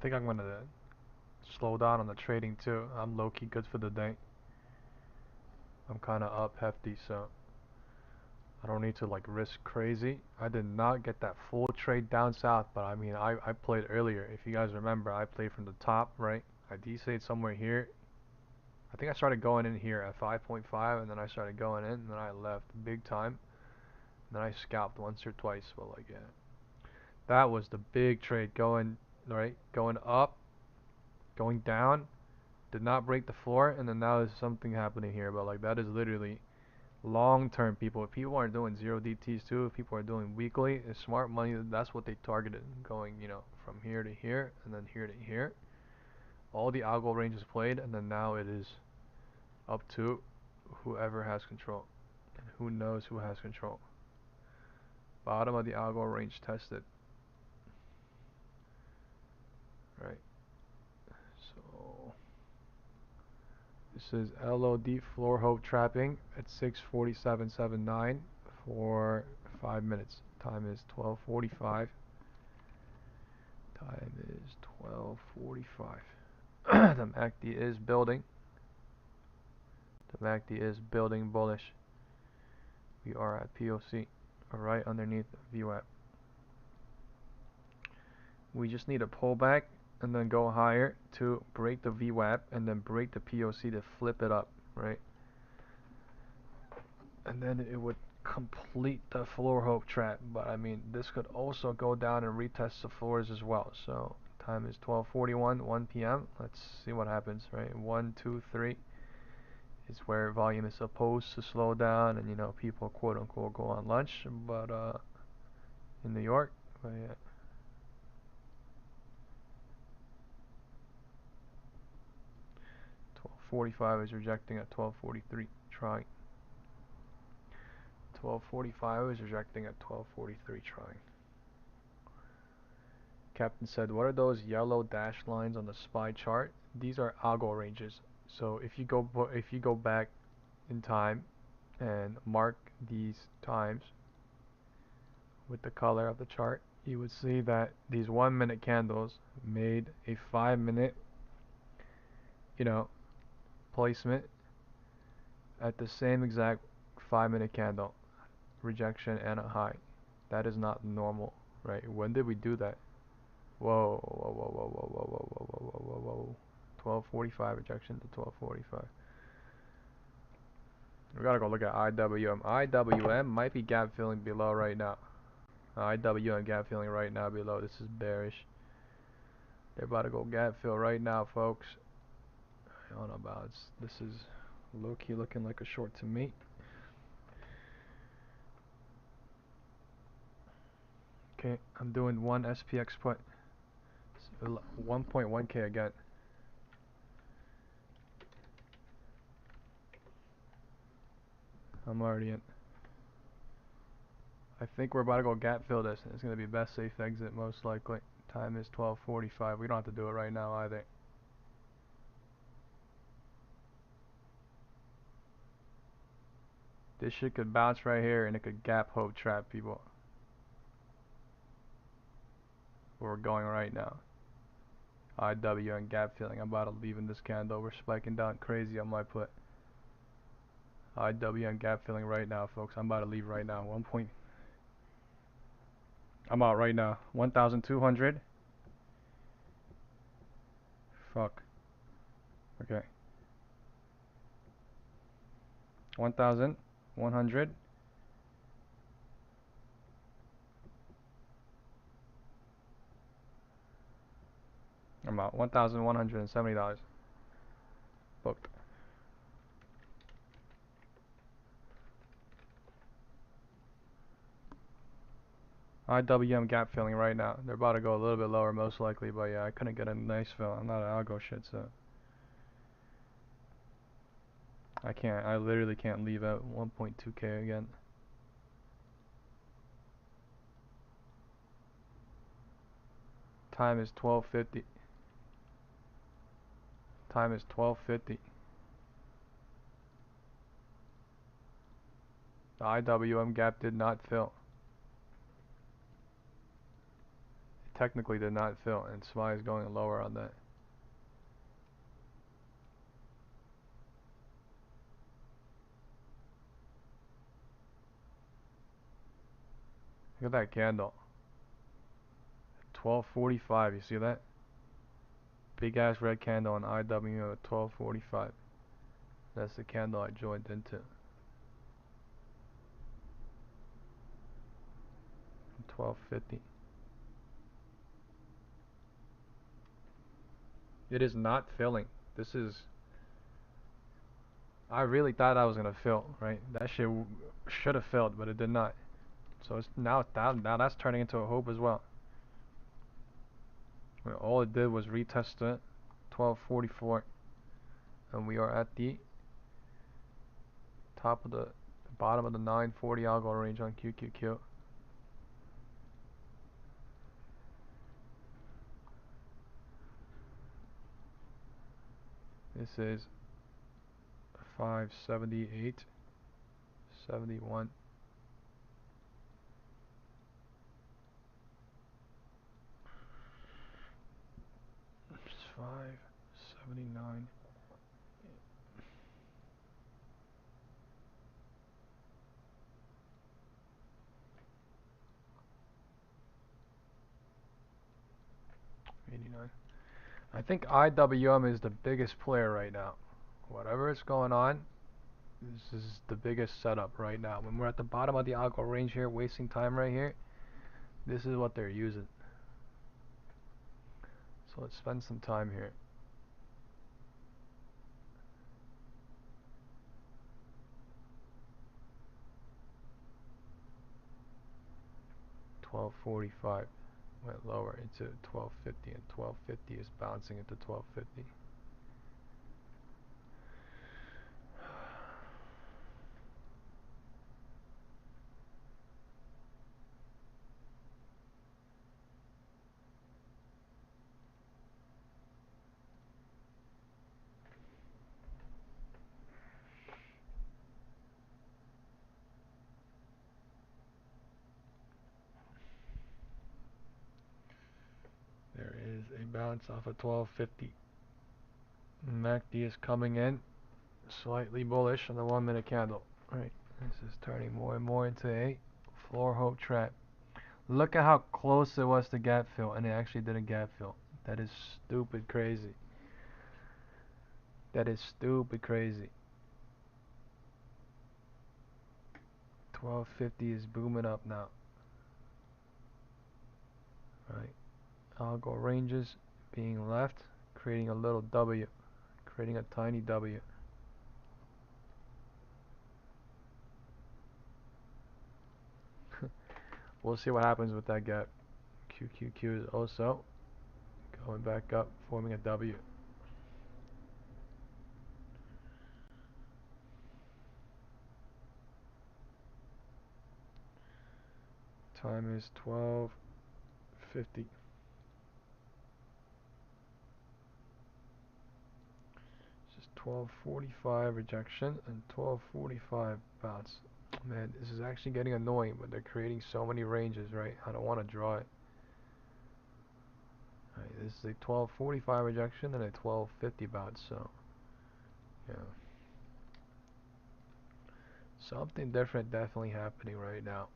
think I'm gonna slow down on the trading too. I'm low-key good for the day. I'm kind of up hefty, so I don't need to like risk crazy. I did not get that full trade down south, but I mean I played earlier. If you guys remember, I played from the top, right? I DC'd somewhere here. I think I started going in here at 5.5, and then I started going in, and then I left big time. And then I scalped once or twice, but like yeah, that was the big trade going right, going up, going down. Did not break the floor, and then now there's something happening here, but like that is literally long term, people. If people are doing zero DTs too, if people are doing weekly, it's smart money. That's what they targeted, going, you know, from here to here and then here to here. All the algo ranges played, and then now it is up to whoever has control, and who knows who has control. Bottom of the algo range tested. Right. So this is LOD floor hope trapping at 647.79 for 5 minutes. Time is 12:45. Time is 12:45. The MACD is building. The MACD is building bullish. We are at POC, right underneath the VWAP. We just need a pullback and then go higher to break the VWAP and then break the POC to flip it up, right? And then it would complete the floor hope trap. But I mean, this could also go down and retest the floors as well. So time is 12:41, 1 p.m. Let's see what happens, right? 1, 2, 3 is where volume is supposed to slow down, and you know, people quote unquote go on lunch, but in New York, but yeah. 12:45 is rejecting at 12:43, trying. 12:45 is rejecting at 12:43, trying. Captain said, what are those yellow dashed lines on the SPY chart? These are algo ranges. So if you go back in time and mark these times with the color of the chart, you would see that these 1 minute candles made a 5 minute, you know, placement at the same exact 5 minute candle, rejection and a high. That is not normal, right? When did we do that? Whoa, whoa, whoa, whoa, whoa, whoa, whoa, whoa, whoa, whoa, whoa. 12:45 rejection to 12:45. We gotta go look at IWM. IWM might be gap filling below right now. IWM gap filling right now below. This is bearish. They're about to go gap fill right now, folks. I don't know about it. This is low-key looking like a short to me. Okay, I'm doing one SPX put. 1.1k again. I'm already in. I think we're about to go gap fill this. It's gonna be best safe exit most likely. Time is 12:45. We don't have to do it right now either. This shit could bounce right here and it could gap hope trap people. Where we're going right now. IW and gap filling. I'm about to leave in this candle. We're spiking down crazy on my put. IW and gap filling right now, folks. I'm about to leave right now. I'm out right now. 1,200. Fuck. Okay. 1,100. I'm out. $1,170. Booked. IWM gap filling right now. They're about to go a little bit lower most likely, but yeah, I couldn't get a nice fill. I'm not an algo shit, so I literally can't leave at 1.2k again. Time is 12:50. Time is 12:50. The IWM gap did not fill. technically did not fill, and SPY is going lower on that. Look at that candle. 12:45. You see that? Big ass red candle on IW at 12:45. That's the candle I joined into. 12:50. It is not filling. This is. I really thought I was gonna fill, right? That shit should have filled, but it did not. So it's now that's turning into a hope as well. All it did was retest it, 12:44, and we are at the top of the bottom of the 940 algo range on QQQ. This is 578, 71. 579. I think IWM is the biggest player right now. Whatever is going on, this is the biggest setup right now. When we're at the bottom of the algo range here, wasting time right here, this is what they're using. So let's spend some time here. $12.45 went lower into $12.50, and $12.50 is bouncing into $12.50. There is a bounce off of 12.50. MACD is coming in slightly bullish on the 1 minute candle. Right, this is turning more and more into a floor hope trap. Look at how close it was to gap fill, and it actually didn't gap fill. That is stupid crazy. That is stupid crazy. 12.50 is booming up now. Right. Algo ranges being left, creating a little W, creating a tiny W. We'll see what happens with that gap. QQQ is also going back up, forming a W. Time is 12:50. This is 12:45 rejection and 12:45 bounce. Man, this is actually getting annoying, but they're creating so many ranges, right? I don't want to draw it. Right, this is a 12:45 rejection and a 12:50 bounce, so yeah. Something different definitely happening right now.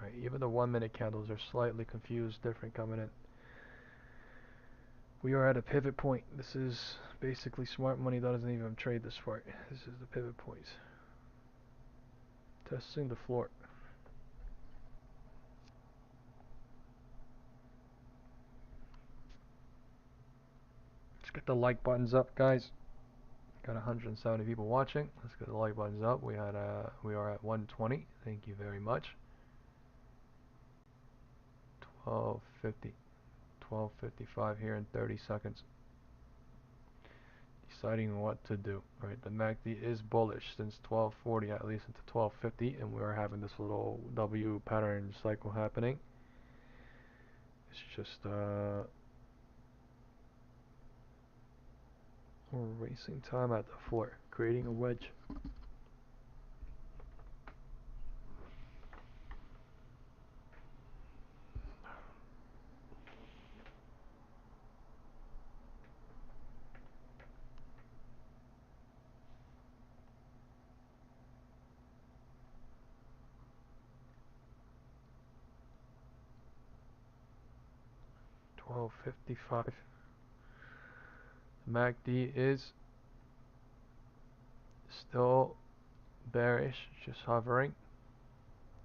Right, even the 1 minute candles are slightly confused, different coming in. We are at a pivot point. This is basically smart money doesn't even trade this part. This is the pivot point. Testing the floor. Let's get the like buttons up, guys. Got 170 people watching. Let's get the like buttons up. We are at 120. Thank you very much. 12:50. 12:55 here in 30 seconds. Deciding what to do. Right, the MACD is bullish since 12:40 at least into 12:50, and we are having this little W pattern cycle happening. It's just we're wasting time at the floor, creating a wedge. 12:55. The MACD is still bearish, just hovering.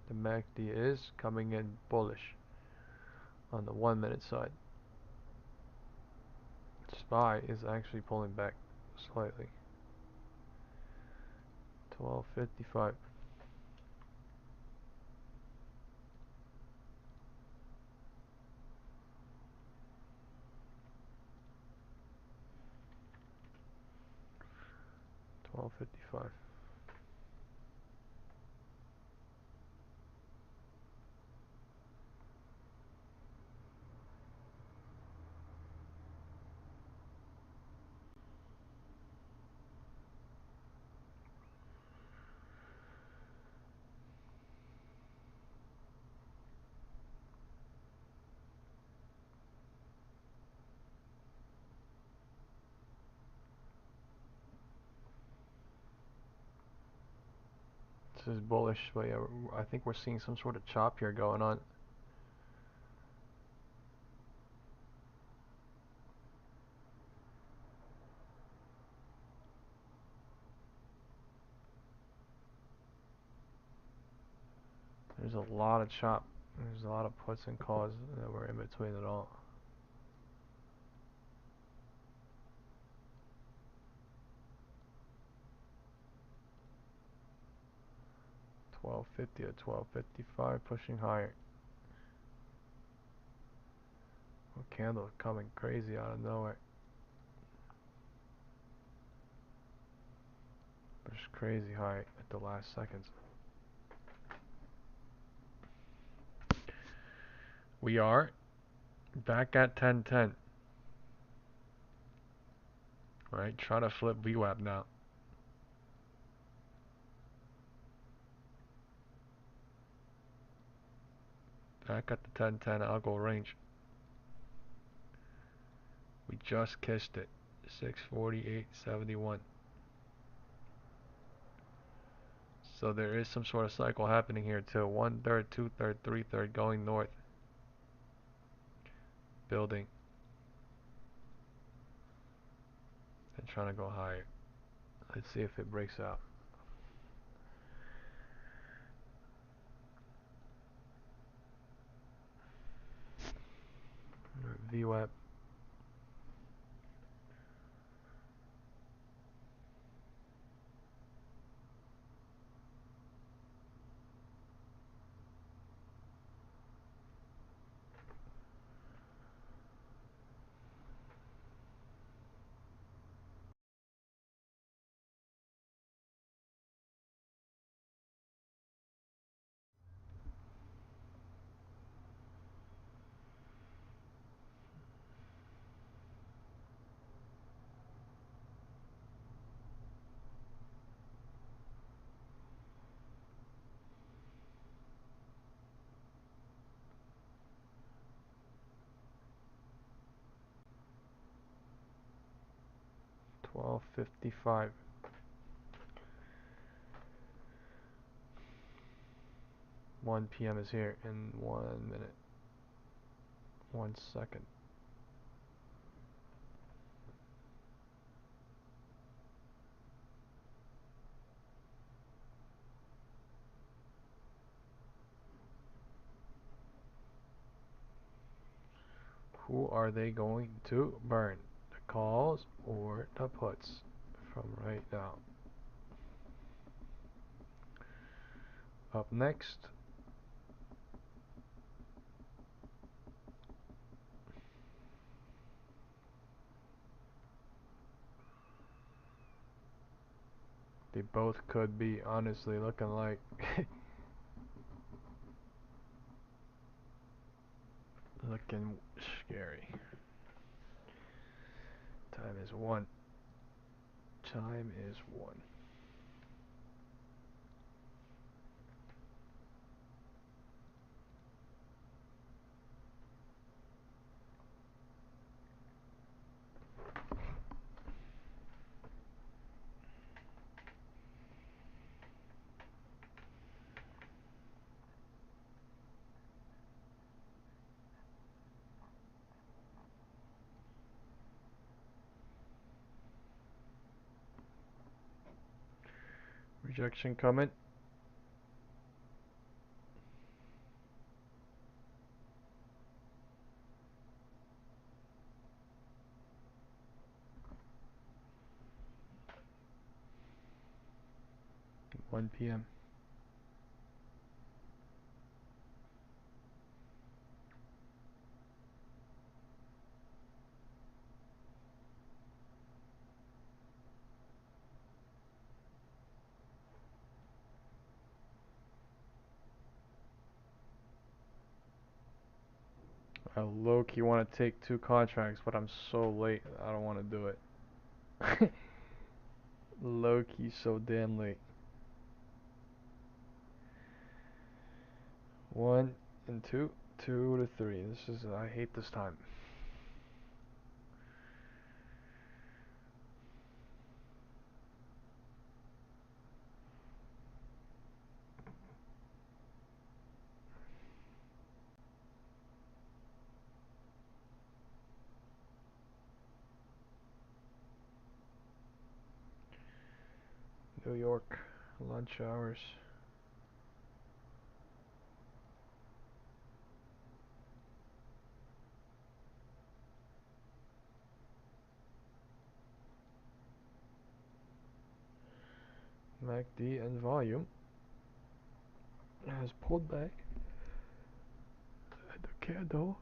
The MACD is coming in bullish on the 1 minute side. SPY is actually pulling back slightly. 12:55. $12.55. This is bullish, but yeah, I think we're seeing some sort of chop here going on. There's a lot of chop. There's a lot of puts and calls that were in between it all. $12.50 to $12.55, pushing higher. A candle coming crazy out of nowhere. Just crazy high at the last seconds. We are back at 1010. Alright, trying to flip VWAP now. Back at the 1010 algo range. We just kissed it. 648.71. So there is some sort of cycle happening here too. 1/3, 2/3, 3/3 going north. Building. And trying to go higher. Let's see if it breaks out. VWAP. $12.55. 1 p.m. is here in 1 minute. 1 second. Who are they going to burn? The calls or the puts from right now? Up next, they both could be honestly looking like looking scary. Time is 1. Time is 1. Rejection coming. (1 p.m.) I low-key want to take 2 contracts, but I'm so late. I don't want to do it. Low-key so damn late. 1 and 2, 2 to 3. This is, I hate this time. New York, lunch hours. MACD and volume has pulled back. And the candle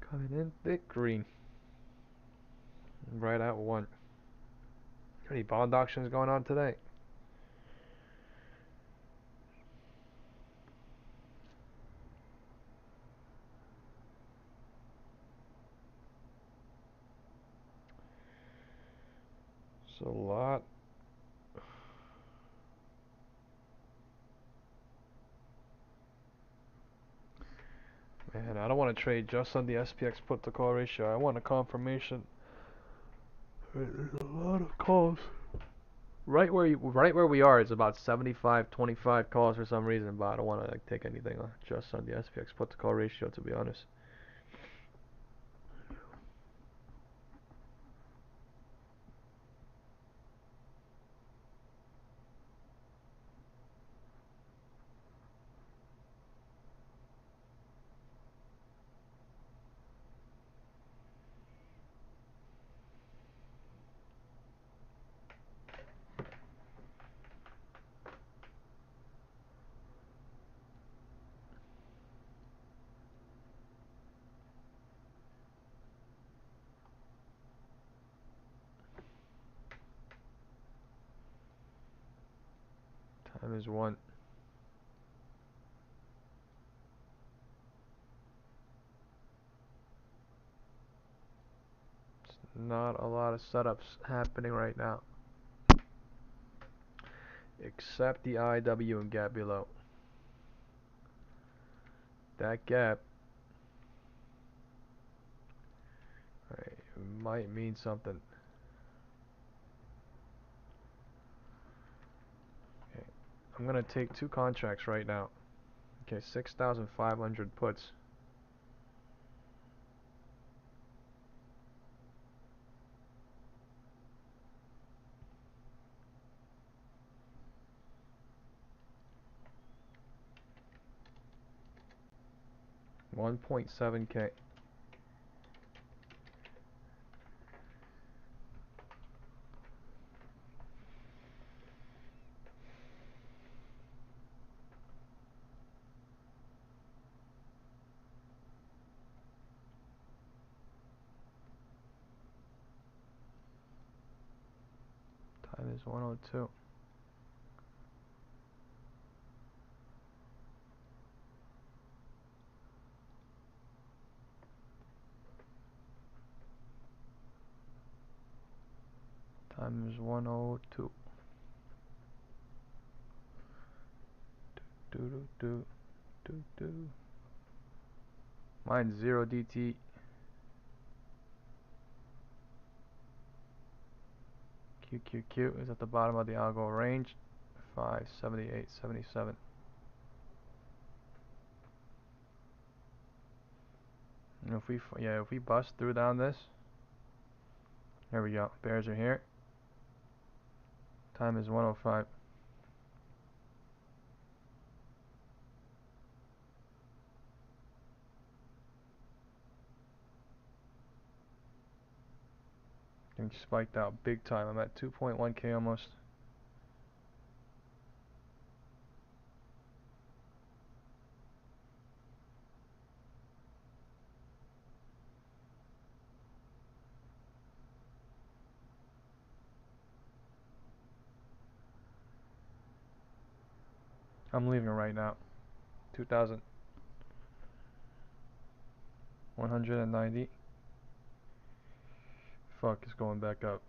coming in thick green. Right at 1. Any bond auctions going on today? It's a lot. Man, I don't want to trade just on the SPX put to call ratio. I want a confirmation. There's a lot of calls. Right where we are is about 75-25 calls for some reason, but I don't want to take anything just on the SPX put to call ratio, to be honest. Time is 1. Not a lot of setups happening right now, except the IW and gap below. That gap might mean something. Okay, I'm gonna take 2 contracts right now. Okay, 6,500 puts. $1.7K. Time is 1:02. Time is 1:02. Do. Mine's 0 DT. QQQ is at the bottom of the algo range. 578.77. And if we bust through down this, there we go. Bears are here. Time is 1:05. Getting spiked out big time. I'm at 2.1k almost. I'm leaving right now. 2,190. Fuck, it's going back up.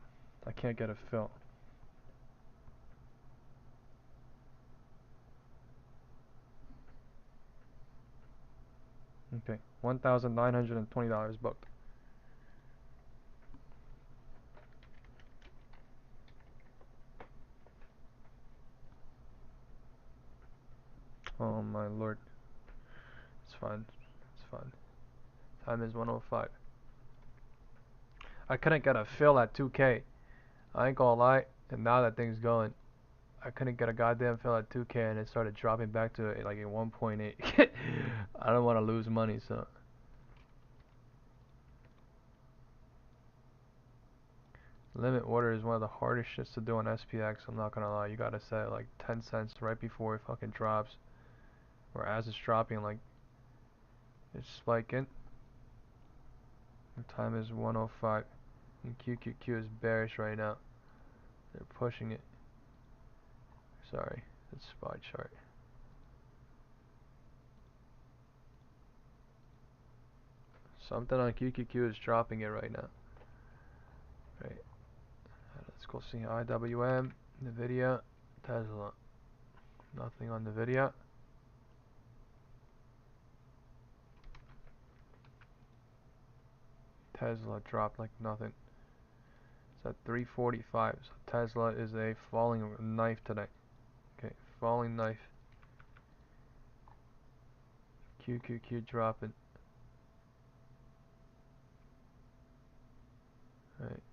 I can't get a fill. Okay, $1,920 booked. Oh my lord. It's fine. It's fine. Time is 1:05. I couldn't get a fill at 2k. I ain't gonna lie. And now that thing's going, I couldn't get a goddamn fill at 2k, and it started dropping back to like a 1.8. I don't want to lose money, so. Limit order is one of the hardest shits to do on SPX. I'm not gonna lie. You gotta set like 10 cents right before it fucking drops, or as it's dropping, like it's spiking. The time is 1:05, and QQQ is bearish right now. They're pushing it. Sorry, it's SPY chart. Something on QQQ is dropping it right now. Right. Let's go see IWM, Nvidia, Tesla. Nothing on Nvidia. Tesla dropped like nothing. It's at 345. So Tesla is a falling knife today. Okay, falling knife. QQQ dropping. Right.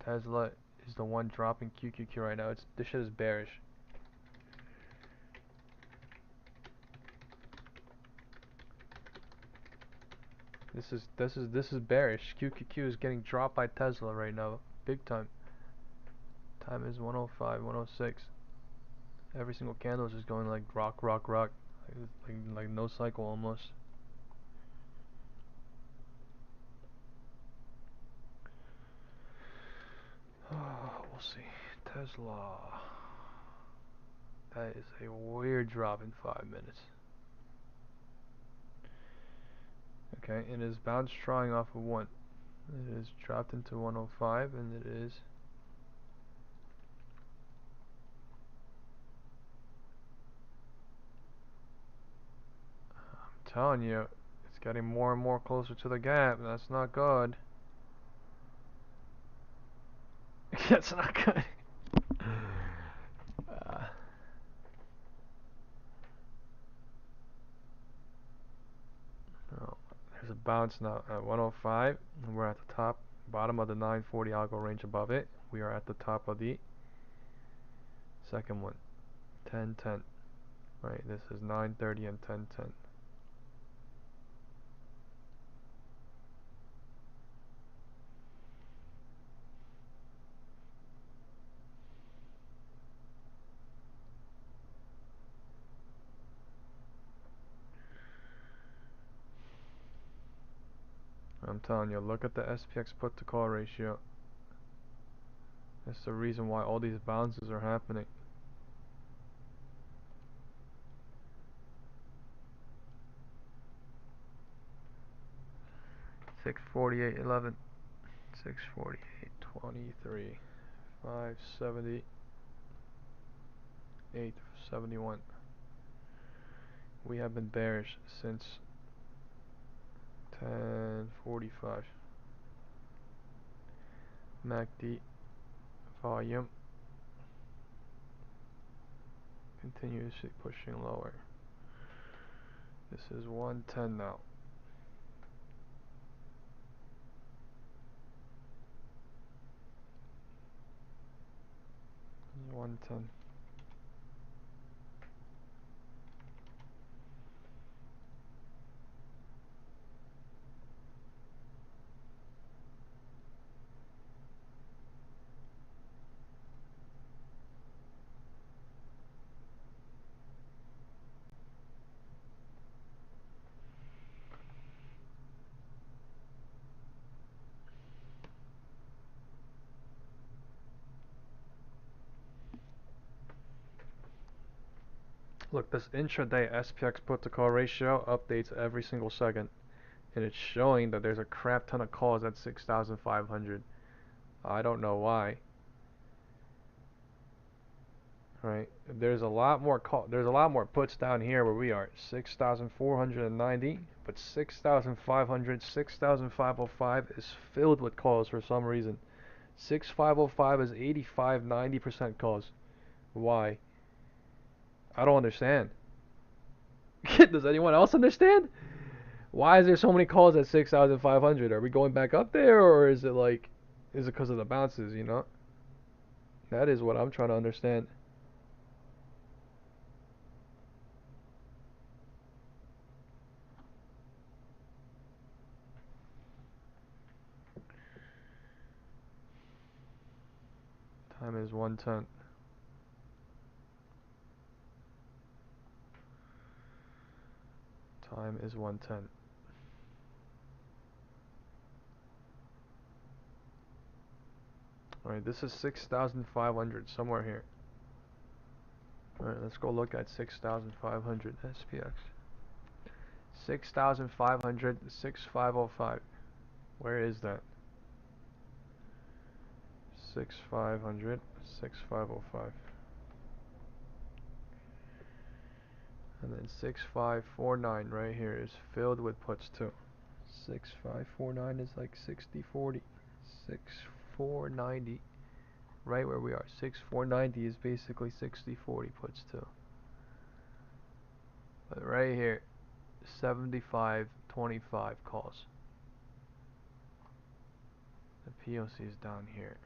Tesla is the one dropping QQQ right now. This shit is bearish. This is bearish. QQQ is getting dropped by Tesla right now, big time. Time is 1:05, 1:06. Every single candle is just going like rock, rock, rock, like no cycle almost. We'll see. Tesla. That is a weird drop in 5 minutes. Okay, it is bounced trying off of 1. It is dropped into 1:05, and it is I'm telling you, it's getting more and more closer to the gap. That's not good. That's not good. No, there's a bounce now at 1:05, and we're at the top, bottom of the 940 algo range above it. We are at the top of the second one, 1010. Right, this is 930 and 1010. I'm telling you, look at the SPX put to call ratio. That's the reason why all these bounces are happening. $648.11, $648.23, $570, $871. We have been bearish since 10:45. MACD volume continuously pushing lower. This is 110 now. This is 110. Look, this intraday SPX put to call ratio updates every single second, and it's showing that there's a crap ton of calls at 6,500. I don't know why. Right? There's a lot more puts down here where we are 6,490, but 6,500, 6,505 is filled with calls for some reason. 6,505 is 85, 90% calls. Why? I don't understand. Does anyone else understand? Why is there so many calls at 6,500? Are we going back up there, or is it because of the bounces, you know? That is what I'm trying to understand. Time is 1:10. Time is 1:10. Alright, this is 6,500, somewhere here. Alright, let's go look at 6,500 SPX. 6,500, 6,505. Where is that? 6,500, 6,505. And then 6,549 right here is filled with puts too. 6,549 is like 60-40. 6,490, right where we are. 6,490 is basically 60-40 puts too. But right here, 75-25 calls. The POC is down here.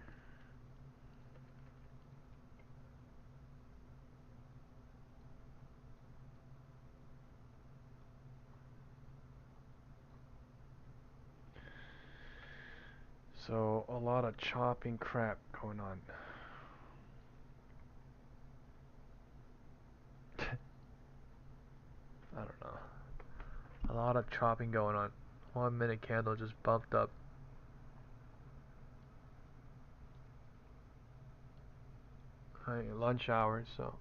So a lot of chopping crap going on. I don't know. A lot of chopping going on. 1 minute candle just bumped up. Right, lunch hour, so.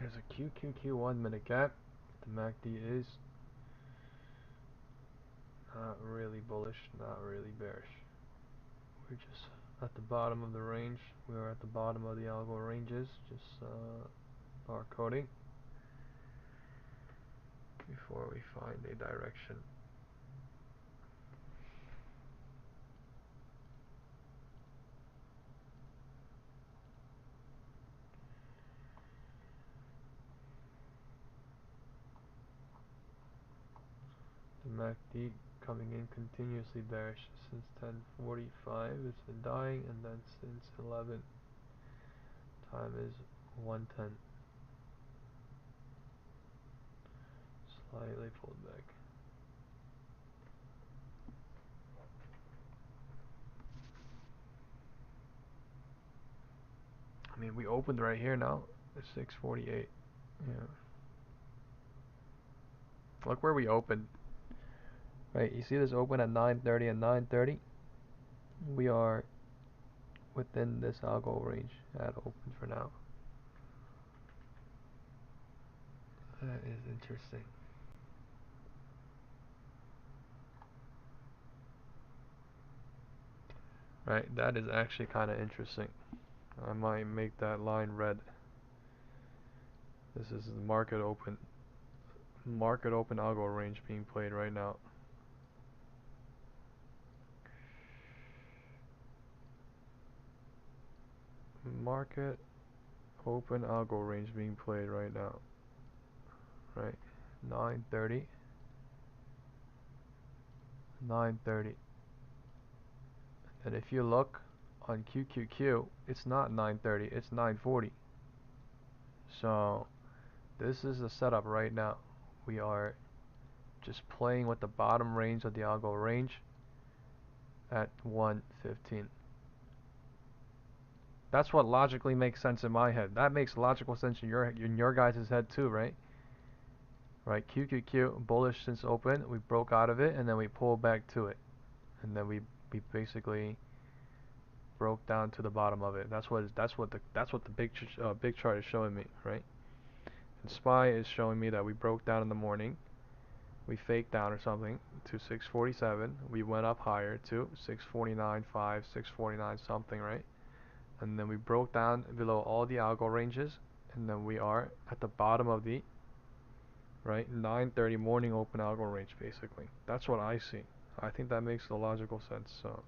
There's a QQQ 1 minute gap. The MACD is not really bullish, not really bearish. We're just at the bottom of the range. We are at the bottom of the algo ranges, just barcoding before we find a direction. The MACD coming in continuously bearish since 10:45. It's been dying, and then since 11. Time is 1:10. Slightly pulled back. I mean, we opened right here now. It's 6:48. Yeah. Look where we opened. Right, you see this open at 9:30 and 9:30? We are within this algo range at open for now. That is interesting. Right, that is actually kind of interesting. I might make that line red. This is the market open algo range being played right now. Market open algo range being played right now. Right, 9:30, 9:30. And if you look on QQQ, it's not 9:30, it's 9:40. So this is the setup right now. We are just playing with the bottom range of the algo range at 1:15. That's what logically makes sense in my head. That makes logical sense in your guys' head too, right? Right, QQQ, bullish since open, we broke out of it, and then we pulled back to it. And then we basically broke down to the bottom of it. That's what the big chart is showing me, right? And SPY is showing me that we broke down in the morning. We faked down or something to 647. We went up higher to 649.5, 649 something, right? And then we broke down below all the algo ranges, and then we are at the bottom of the 9:30 morning open algo range, basically. That's what I see. I think that makes the logical sense. So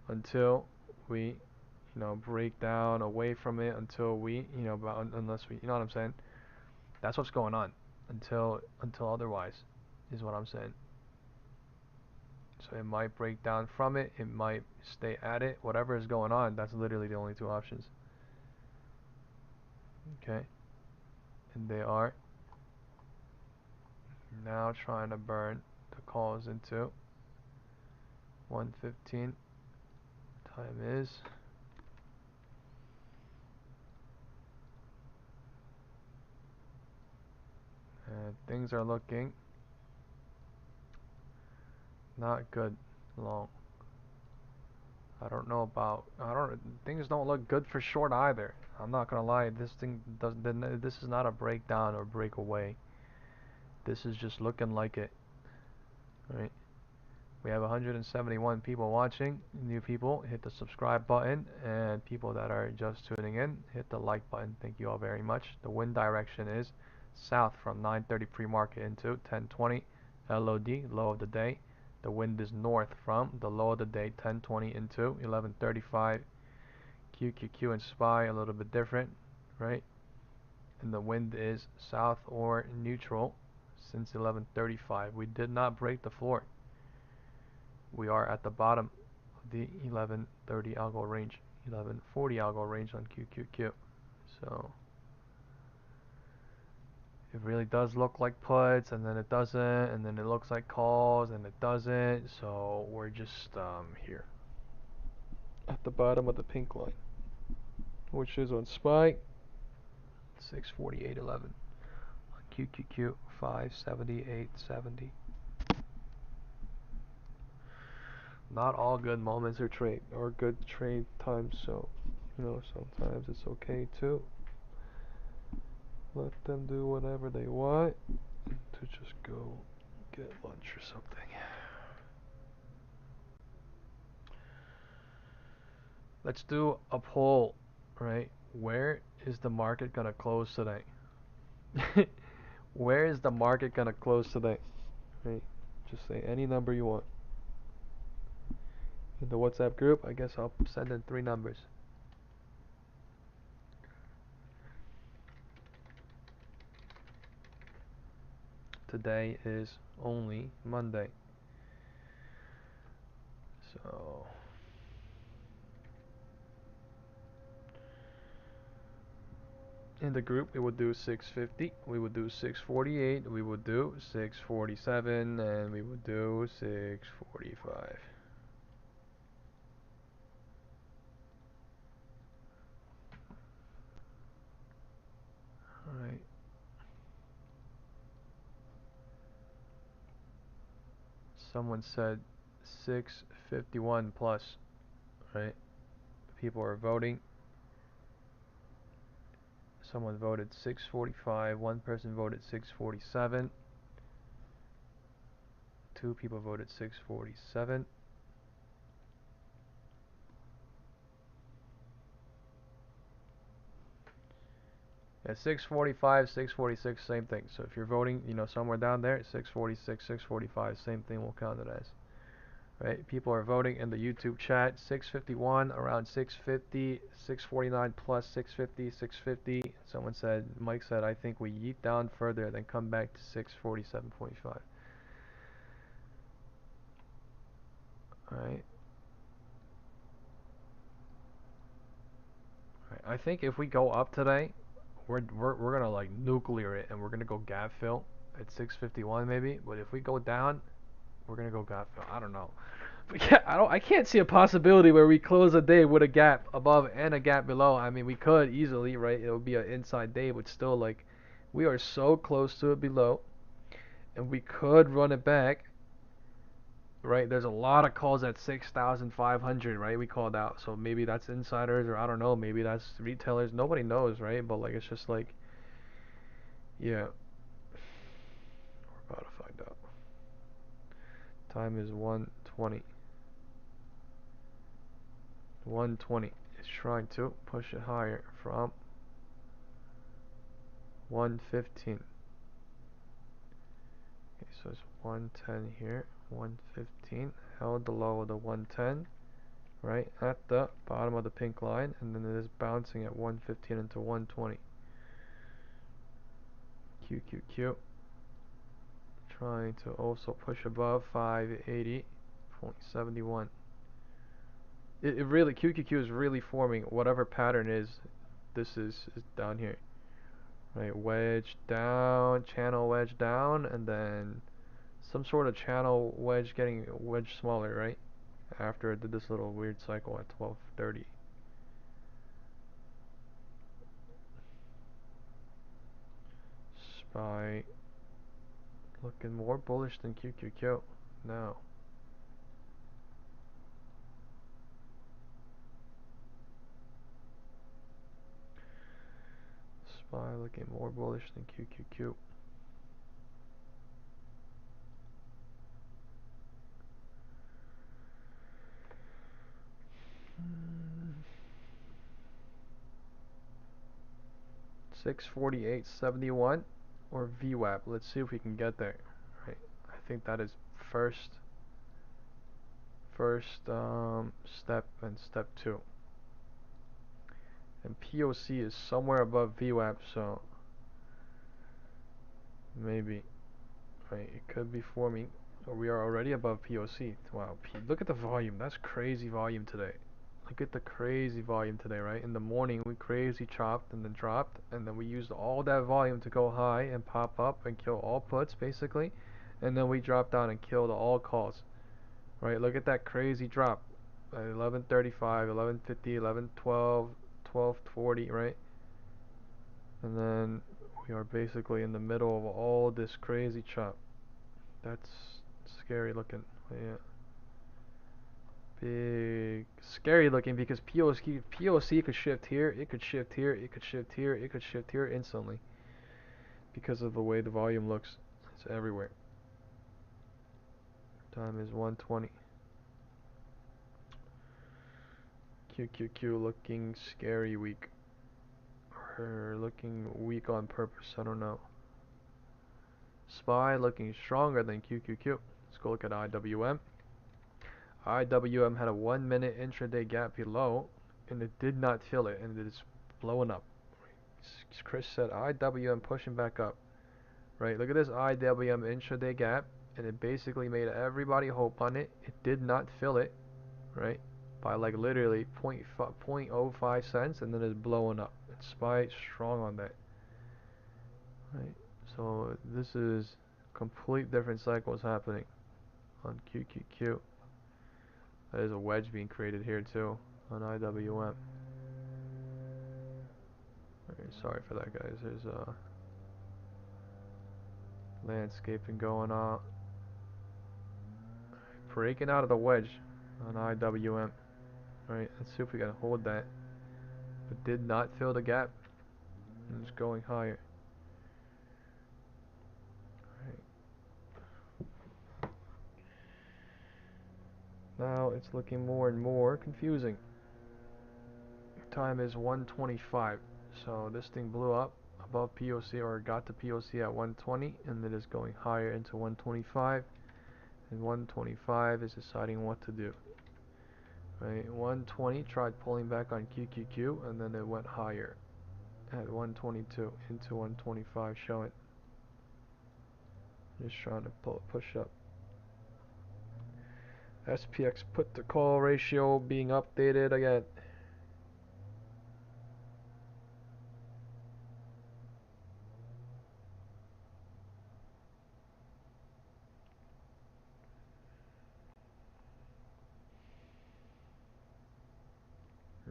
until we break down away from it, until we unless we, you know what I'm saying, that's what's going on until otherwise is what I'm saying. So it might break down from it, it might stay at it, whatever is going on. That's literally the only two options. Okay, and they are now trying to burn the calls into 1:15. Time is and things are looking not good long. Things don't look good for short either. I'm not gonna lie, this is not a breakdown or breakaway. This is just looking like it, right? We have 171 people watching. New people, hit the subscribe button, and people that are just tuning in, hit the like button. Thank you all very much. The wind direction is south from 9:30 pre-market into 10:20 LOD, low of the day. The wind is north from the low of the day, 10:20 into 11:35. QQQ and SPY a little bit different, right? And the wind is south or neutral since 11:35. We did not break the floor. We are at the bottom of the 11:30 algo range, 11:40 algo range on QQQ. So it really does look like puts, and then it doesn't, and then it looks like calls, and it doesn't. So we're just here at the bottom of the pink line, which is on SPY 648.11, on QQQ 578.70. Not all good moments are good trade times, so sometimes it's okay to let them do whatever they want, to just go get lunch or something. Let's do a poll, right? Where is the market gonna close today? Where is the market gonna close today? Right? Just say any number you want. In the WhatsApp group, I guess I'll send in 3 numbers. Today is only Monday. So in the group, we would do 650, we would do 648, we would do 647, and we would do 645. Alright. Someone said 651 plus, right? People are voting. Someone voted 645, one person voted 647, 2 people voted 647. At 645, 646, same thing. So if you're voting, somewhere down there, 646, 645, same thing will count it as. Right? People are voting in the YouTube chat. 651, around 650, 649 plus 650, 650. Someone said, Mike said, I think we yeet down further, then come back to 647.5. Alright. I think if we go up today, we're gonna like nuclear it, and we're gonna go gap fill at 651 maybe. But if we go down, we're gonna go gap fill. I don't know. But yeah, I can't see a possibility where we close a day with a gap above and a gap below. I mean, we could easily, right? It would be an inside day, but still, like, we are so close to it below, and we could run it back, right? There's a lot of calls at 6,500, right? We called out, so maybe that's insiders, or I don't know, maybe that's retailers. Nobody knows, right? But like, it's just like, yeah, we're about to find out. Time is 1:20. 1:20. It's trying to push it higher from 1:15. Okay, so it's 1:10 here. 1:15. Held the low of the 1:10, right at the bottom of the pink line, and then it is bouncing at 1:15 into 1:20. QQQ. Trying to also push above 580.71. It really, QQQ is really forming whatever pattern is. This is down here, right? Wedge down, channel wedge down, and then some sort of channel wedge getting wedge smaller, right? After it did this little weird cycle at 12:30. SPY looking more bullish than QQQ now. SPY looking more bullish than QQQ. $648.71 or VWAP. Let's see if we can get there. Right. I think that is first step and step 2. And POC is somewhere above VWAP, so maybe, right, it could be forming, or we are already above POC. Wow, look at the volume. That's crazy volume today. Look at the crazy volume today, right? In the morning we crazy chopped and then dropped, and then we used all that volume to go high and pop up and kill all puts basically, and then we dropped down and killed all calls. Right, look at that crazy drop. 11:35, 11:50, 11:12, 12:40, right? And then we are basically in the middle of all this crazy chop. That's scary looking. Yeah. Big scary looking, because POC could shift here, it could shift here, it could shift here, it could shift here instantly because of the way the volume looks. It's everywhere. Time is 1:20. QQQ looking scary weak, or looking weak on purpose, I don't know. SPY looking stronger than QQQ. Let's go look at IWM. IWM had a 1 minute intraday gap below, and it did not fill it, and it is blowing up. Chris said IWM pushing back up. Right, look at this IWM intraday gap, and it basically made everybody hope on it. It did not fill it, right, by like literally 0.05 cents, and then it's blowing up. And SPY strong on that. Right, so this is complete different cycles happening on QQQ. There's a wedge being created here too on IWM. Very sorry for that, guys. There's landscaping going on. Breaking out of the wedge on IWM. Alright, let's see if we can hold that. But did not fill the gap. And it's going higher. Alright. Now it's looking more and more confusing. Time is 1:25. So this thing blew up above POC, or got to POC at 1:20, and it is going higher into 1:25. And 1:25 is deciding what to do. Right, 1:20 tried pulling back on QQQ, and then it went higher at 1:22 into 1:25, showing. Just trying to push up. SPX put to call ratio being updated again.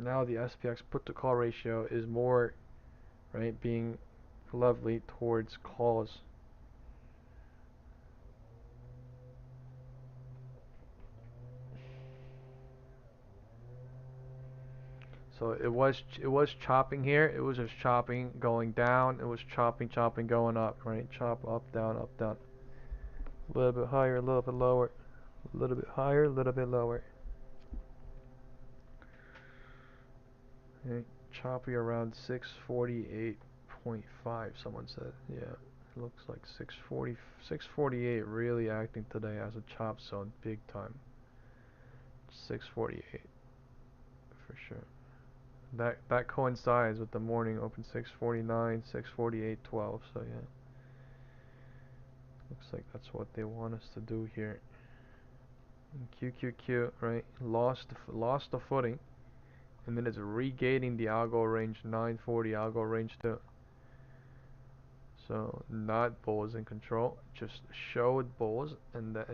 now the SPX put to call ratio is more, right, being lovely towards calls. So it was chopping here. It was just chopping going down. It was chopping going up, right? Chop up down, a little bit higher, a little bit lower, a little bit higher, a little bit lower. Okay. Choppy around 648.5. Someone said, yeah. It looks like 648 really acting today as a chop zone big time. 648 for sure. That coincides with the morning open 649, 648.12. So yeah, looks like that's what they want us to do here. And QQQ, right? Lost the footing, and then it's regaining the algo range 940 algo range 2. So not bulls in control, just showed bulls, and then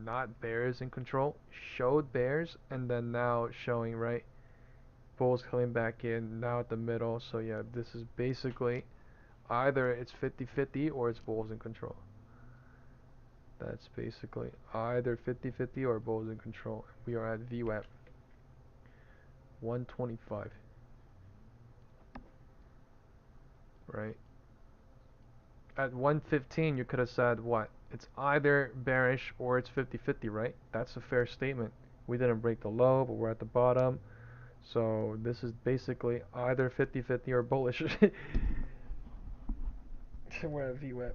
not bears in control, showed bears, and then now showing, right, bulls coming back in now at the middle. So yeah, this is basically either it's 50-50 or it's bulls in control. That's basically either 50-50 or bulls in control. We are at VWAP 125, right? At 115 you could have said what? It's either bearish or it's 50-50, right? That's a fair statement. We didn't break the low, but we're at the bottom. So this is basically either 50-50 or bullish. We're at VWAP.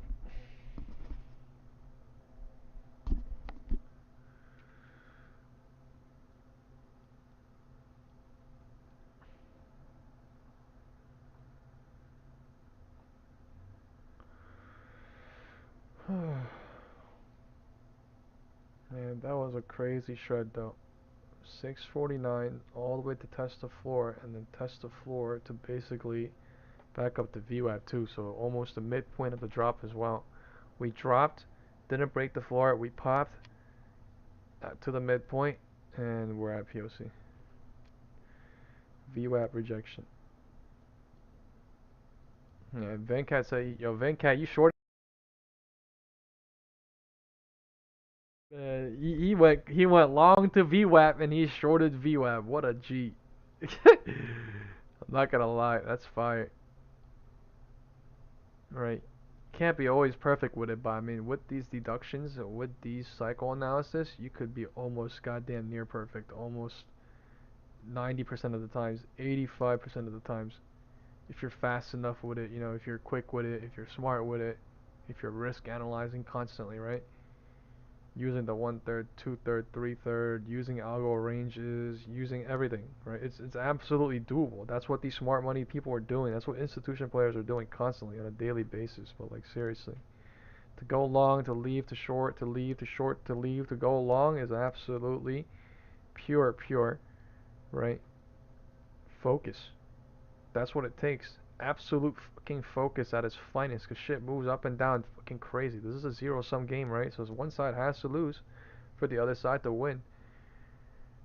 Man, that was a crazy shred though. 649 all the way to test the floor, and then test the floor to basically back up the VWAP too, so almost the midpoint of the drop as well. We dropped, didn't break the floor, we popped to the midpoint, and we're at POC. VWAP rejection. Yeah, Venkat said, yo, Venkat, you short. He went long to VWAP and he shorted VWAP. What a G. I'm not gonna lie, that's fire. Right. Can't be always perfect with it, but I mean, with these deductions, with these cycle analysis, you could be almost goddamn near perfect, almost 90% of the times, 85% of the times. If you're fast enough with it, you know, if you're quick with it, if you're smart with it, if you're risk analyzing constantly, right? Using the 1/3, 2/3, 3/3, using algo ranges, using everything, right? It's absolutely doable. That's what these smart money people are doing. That's what institution players are doing constantly on a daily basis. But like seriously, to go long, to leave, to short, to leave, to short, to leave, to go long is absolutely pure, right? Focus. That's what it takes. Absolute fucking focus at its finest, cause shit moves up and down fucking crazy. This is a zero-sum game, right? So one side has to lose for the other side to win,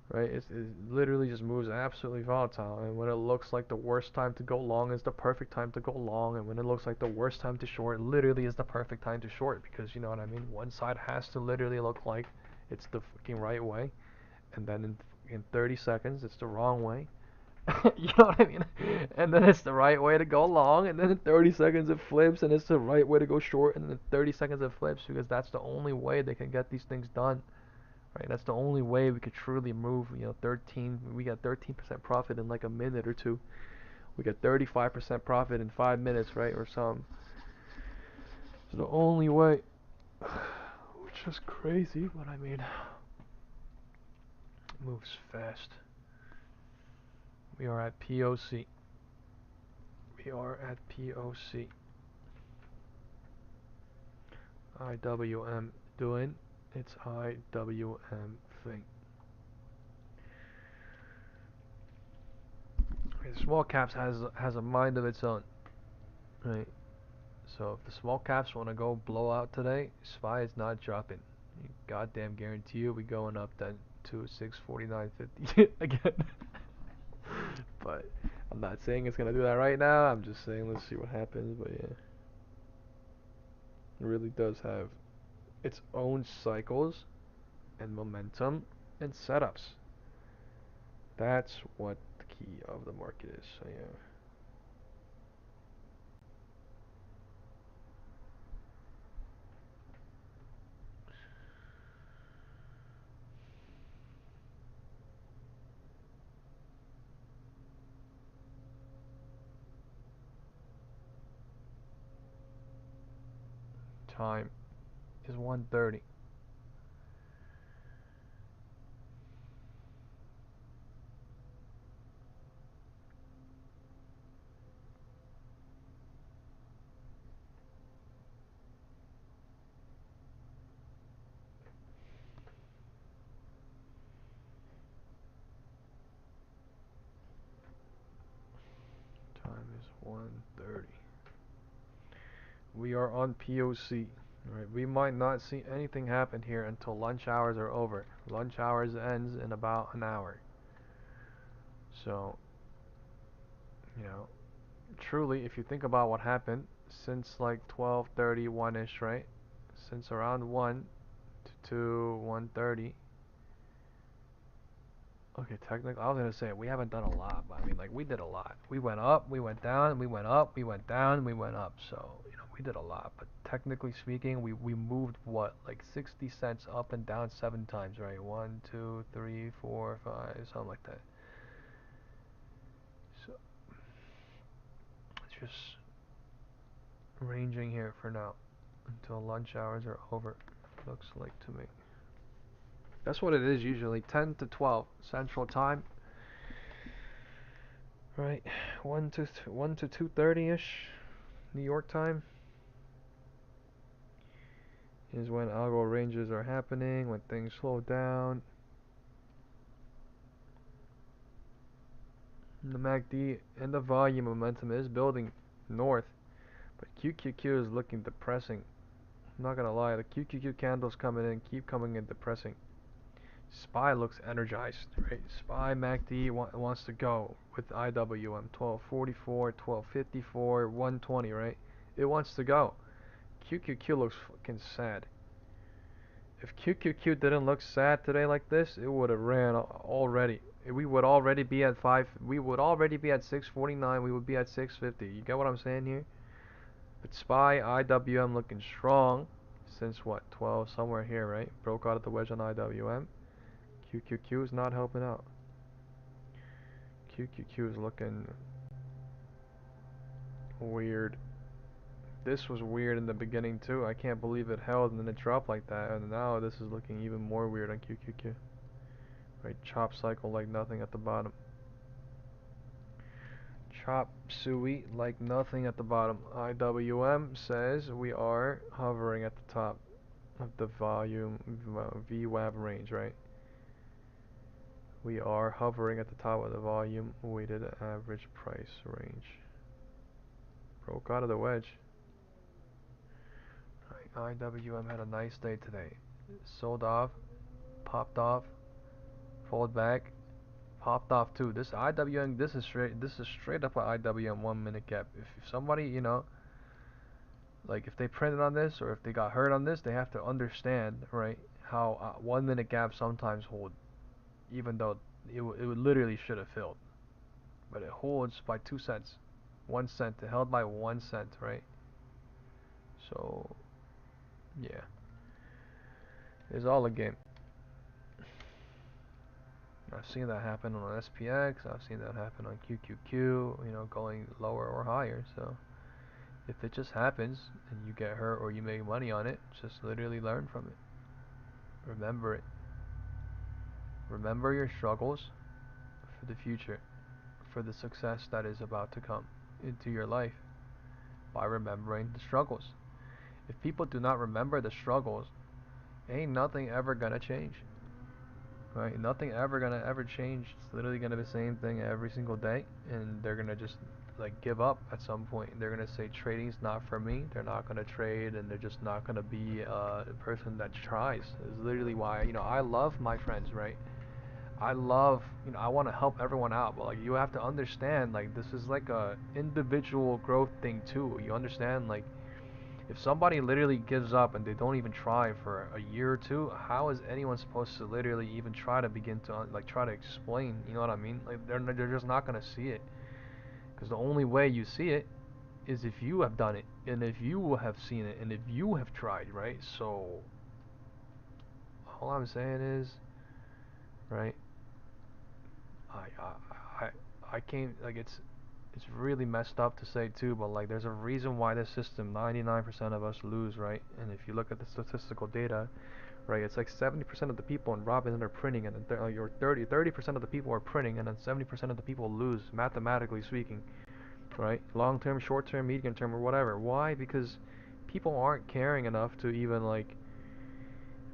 right? It literally just moves absolutely volatile. And when it looks like the worst time to go long is the perfect time to go long, and when it looks like the worst time to short, literally is the perfect time to short, because you know what I mean. One side has to literally look like it's the fucking right way, and then in 30 seconds it's the wrong way. You know what I mean? And then it's the right way to go long, and then in 30 seconds it flips, and it's the right way to go short, and then in 30 seconds it flips, because that's the only way they can get these things done, right? That's the only way we could truly move, you know, we got 13% profit in like a minute or two. We got 35% profit in 5 minutes, right, or something. It's the only way, which is crazy, but I mean, it moves fast. We are at POC. We are at POC. IWM doing its IWM thing. Okay, small caps has a mind of its own, right? So if the small caps want to go blow out today, SPY is not dropping. Goddamn guarantee you, we going up then to 649.50 again. But I'm not saying it's gonna do that right now. I'm just saying let's see what happens. But yeah, it really does have its own cycles and momentum and setups. That's what the key of the market is. So yeah. Time is 1:30. Time is 1:30. We are on POC. Alright, we might not see anything happen here until lunch hours are over. Lunch hours ends in about an hour. So, you know, truly, if you think about what happened since like 12:30, 1-ish, right? Since around 1 to 1:30. Okay, technically, I was gonna say we haven't done a lot, but I mean, like, we did a lot. We went up, we went down, we went up, we went down, we went up. So, you know, we did a lot. But technically speaking, we moved what, like 60 cents up and down 7 times, right? 1, 2, 3, 4, 5, something like that. So, it's just ranging here for now until lunch hours are over. Looks like to me. That's what it is usually, 10 to 12 Central Time. Right, 1 to 2:30-ish New York time is when algo ranges are happening, when things slow down. The MACD and the volume momentum is building north, but QQQ is looking depressing. I'm not gonna lie, the QQQ candles coming in, keep coming in depressing. SPY looks energized, right? SPY MACD wants to go with IWM 1244, 1254, 120, right? It wants to go. QQQ looks fucking sad. If QQQ didn't look sad today like this, it would have ran already. We would already be at 5. We would already be at 649. We would be at 650. You get what I'm saying here? But SPY, IWM looking strong since what, 12 somewhere here, right? Broke out of the wedge on IWM. QQQ is not helping out. QQQ is looking weird. This was weird in the beginning too. I can't believe it held and then it dropped like that. And now this is looking even more weird on QQQ. Right, chop cycle like nothing at the bottom. Chop suey like nothing at the bottom. IWM says we are hovering at the top of the volume VWAV range, right? We are hovering at the top of the volume weighted average price range. Broke out of the wedge. Right, IWM had a nice day today. Sold off, popped off, fold back, popped off too. This IWM, this is straight up a IWM 1 minute gap. If somebody, you know, like if they printed on this or if they got hurt on this, they have to understand, right, how 1 minute gaps sometimes hold, even though it literally should have filled, but it holds by 2 cents, 1 cent. It held by 1 cent, right? So yeah, it's all a game. I've seen that happen on SPX, I've seen that happen on QQQ, you know, going lower or higher. So if it just happens and you get hurt or you make money on it, just literally learn from it. Remember it. Remember your struggles for the future, for the success that is about to come into your life by remembering the struggles. If people do not remember the struggles, ain't nothing ever gonna change. Right? Nothing ever change. It's literally gonna be the same thing every single day, and they're gonna just like give up at some point. They're gonna say trading's not for me. They're not gonna trade, and they're just not gonna be a person that tries. It's literally why, you know, I love my friends, right? I love, I want to help everyone out, but like you have to understand, like this is like a individual growth thing too. You understand, like if somebody literally gives up and they don't even try for a year or two, how is anyone supposed to literally even try to begin to like try to explain? You know what I mean? Like they're just not gonna see it, because the only way you see it is if you have done it, and if you have seen it, and if you have tried, right? So all I'm saying is, right? I I I can't, like it's really messed up to say too, but like there's a reason why this system 99% of us lose, right? And if you look at the statistical data, right, it's like 70% of the people in Robinhood are printing, and then your 30% of the people are printing, and then 70% of the people lose, mathematically speaking, right? Long term, short term, medium term, or whatever. Why? Because people aren't caring enough to even like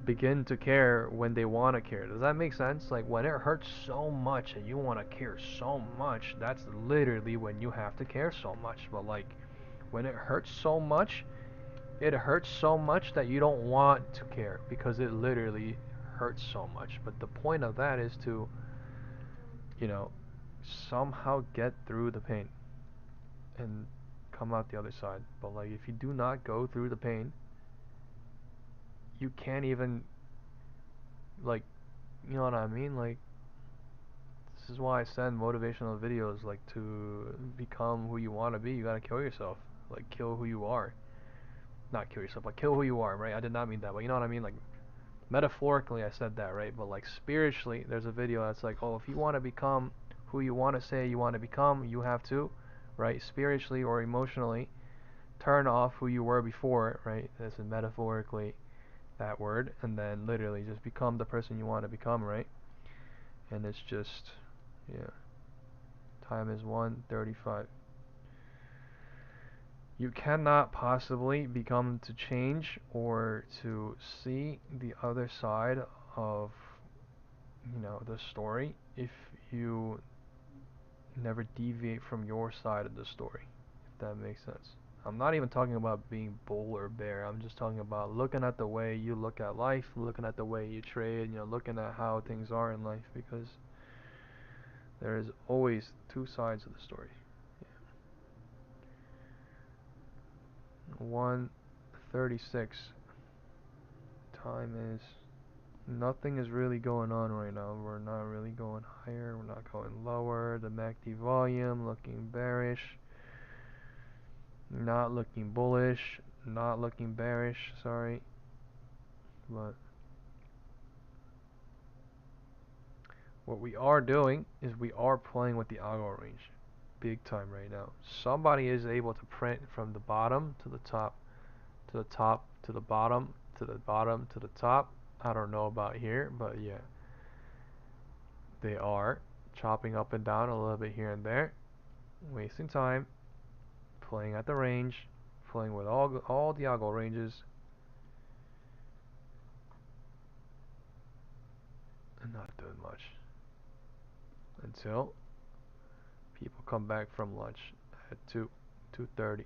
begin to care when they want to care. Does that make sense? Like when it hurts so much and you want to care so much, that's literally when you have to care so much. But like when it hurts so much, it hurts so much that you don't want to care because it literally hurts so much. But the point of that is to, you know, somehow get through the pain and come out the other side. But like if you do not go through the pain, you can't even, like, you know what I mean? Like this is why I send motivational videos, like to become who you want to be, you gotta kill yourself. Like kill who you are. Not kill yourself, like kill who you are, right? I did not mean that, but you know what I mean? Like metaphorically I said that, right? But like spiritually, there's a video that's like, oh, if you want to become who you want to say you want to become, you have to, right? Spiritually or emotionally, turn off who you were before, right? This is metaphorically that word, and then literally just become the person you want to become, right? And it's just, yeah. Time is 1:35. You cannot possibly become to change or to see the other side of, the story if you never deviate from your side of the story, if that makes sense. I'm not even talking about being bull or bear. I'm just talking about looking at the way you look at life, looking at the way you trade, looking at how things are in life, because there is always two sides of the story. 1:36. Time is, nothing is really going on right now. We're not really going higher, we're not going lower. The MACD volume looking bearish, not looking bullish, not looking bearish, sorry. But what we are doing is we are playing with the algo range big time right now. Somebody is able to print from the bottom to the top, to the top, to the bottom, to the bottom, to the top. I don't know about here, but yeah. They are chopping up and down a little bit here and there, wasting time, playing at the range, playing with all the algo ranges, and not doing much until people come back from lunch at 2:30.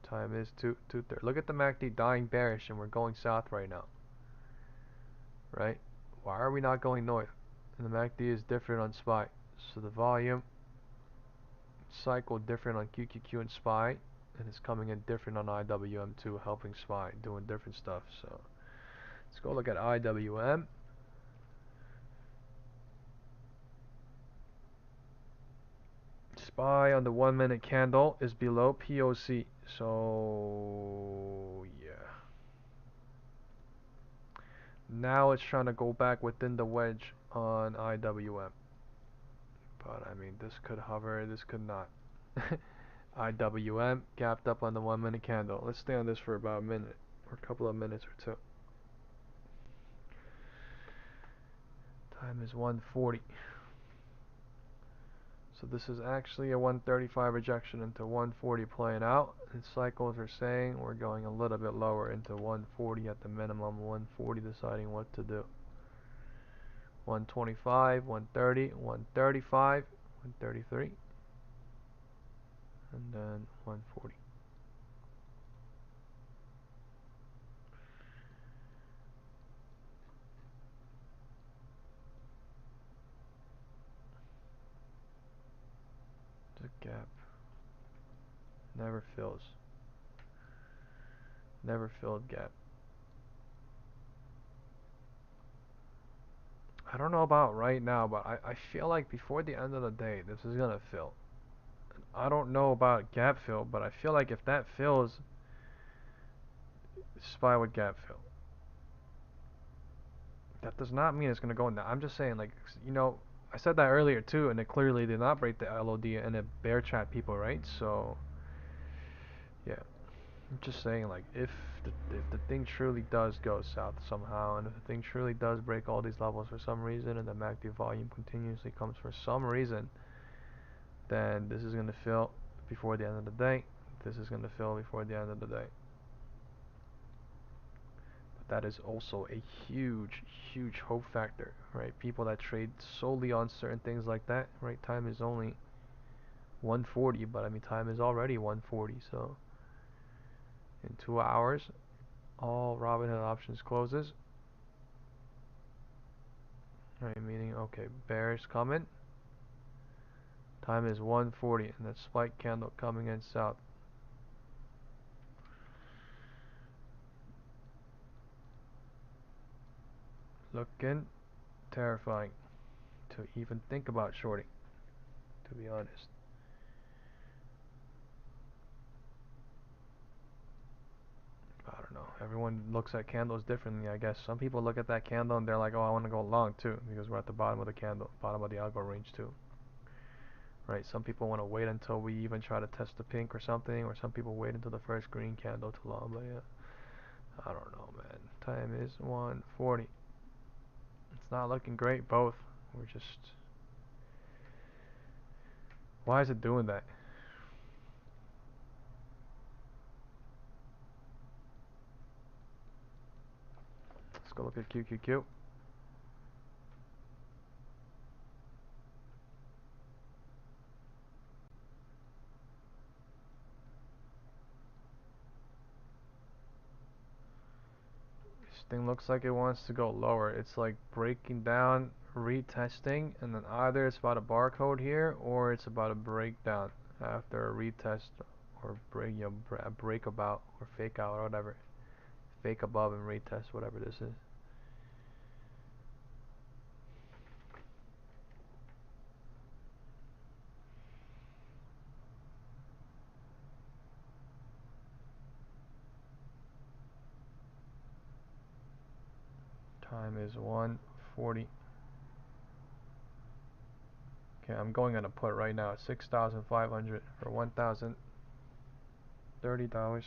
Time is 2:30. Look at the MACD dying bearish, and we're going south right now. Right? Why are we not going north? And the MACD is different on SPY. So the volume cycle different on QQQ and SPY, and it's coming in different on IWM too, helping SPY, doing different stuff. So let's go look at IWM. SPY on the 1 minute candle is below POC. So yeah. Now it's trying to go back within the wedge on IWM. But I mean, this could hover, this could not. IWM gapped up on the 1 minute candle. Let's stay on this for about a minute or a couple of minutes or two. Time is 1:40. So this is actually a 135 rejection into 140 playing out. And cycles are saying we're going a little bit lower into 140 at the minimum. 140 deciding what to do. 125, 130, 135, 133, and then 140. Never fills. Never filled gap. I don't know about right now, but I feel like before the end of the day, this is gonna fill. I don't know about gap fill, but I feel like if that fills, SPY would gap fill. That does not mean it's gonna go in there. I'm just saying, like, you know, I said that earlier too, and it clearly did not break the LOD and it bear chat people, right? So, yeah, I'm just saying, like, if the thing truly does go south somehow, and if the thing truly does break all these levels for some reason, and the MACD volume continuously comes for some reason, then this is gonna fill before the end of the day. This is gonna fill before the end of the day. That is also a huge hope factor, right? People that trade solely on certain things like that, right? Time is only 140, but I mean time is already 140, so in 2 hours all Robinhood options closes, right? Meaning, okay, bearish coming, time is 140, and that spike candle coming in south. Looking terrifying to even think about shorting, to be honest. I don't know. Everyone looks at candles differently, I guess. Some people look at that candle and they're like, oh, I want to go long too, because we're at the bottom of the candle, bottom of the algo range too. Right? Some people want to wait until we even try to test the pink or something, or some people wait until the first green candle to long, but yeah. I don't know, man. Time is 140. It's not looking great, both. We're just... Why is it doing that? Let's go look at QQQ. This thing looks like it wants to go lower. It's like breaking down, retesting, and then either it's about a barcode here, or it's about a breakdown after a retest, or break, you know, a break about, or fake out, or whatever. Fake above and retest, whatever this is. Time is 140. Okay, I'm going on a put right now at 6,500 for $1,030.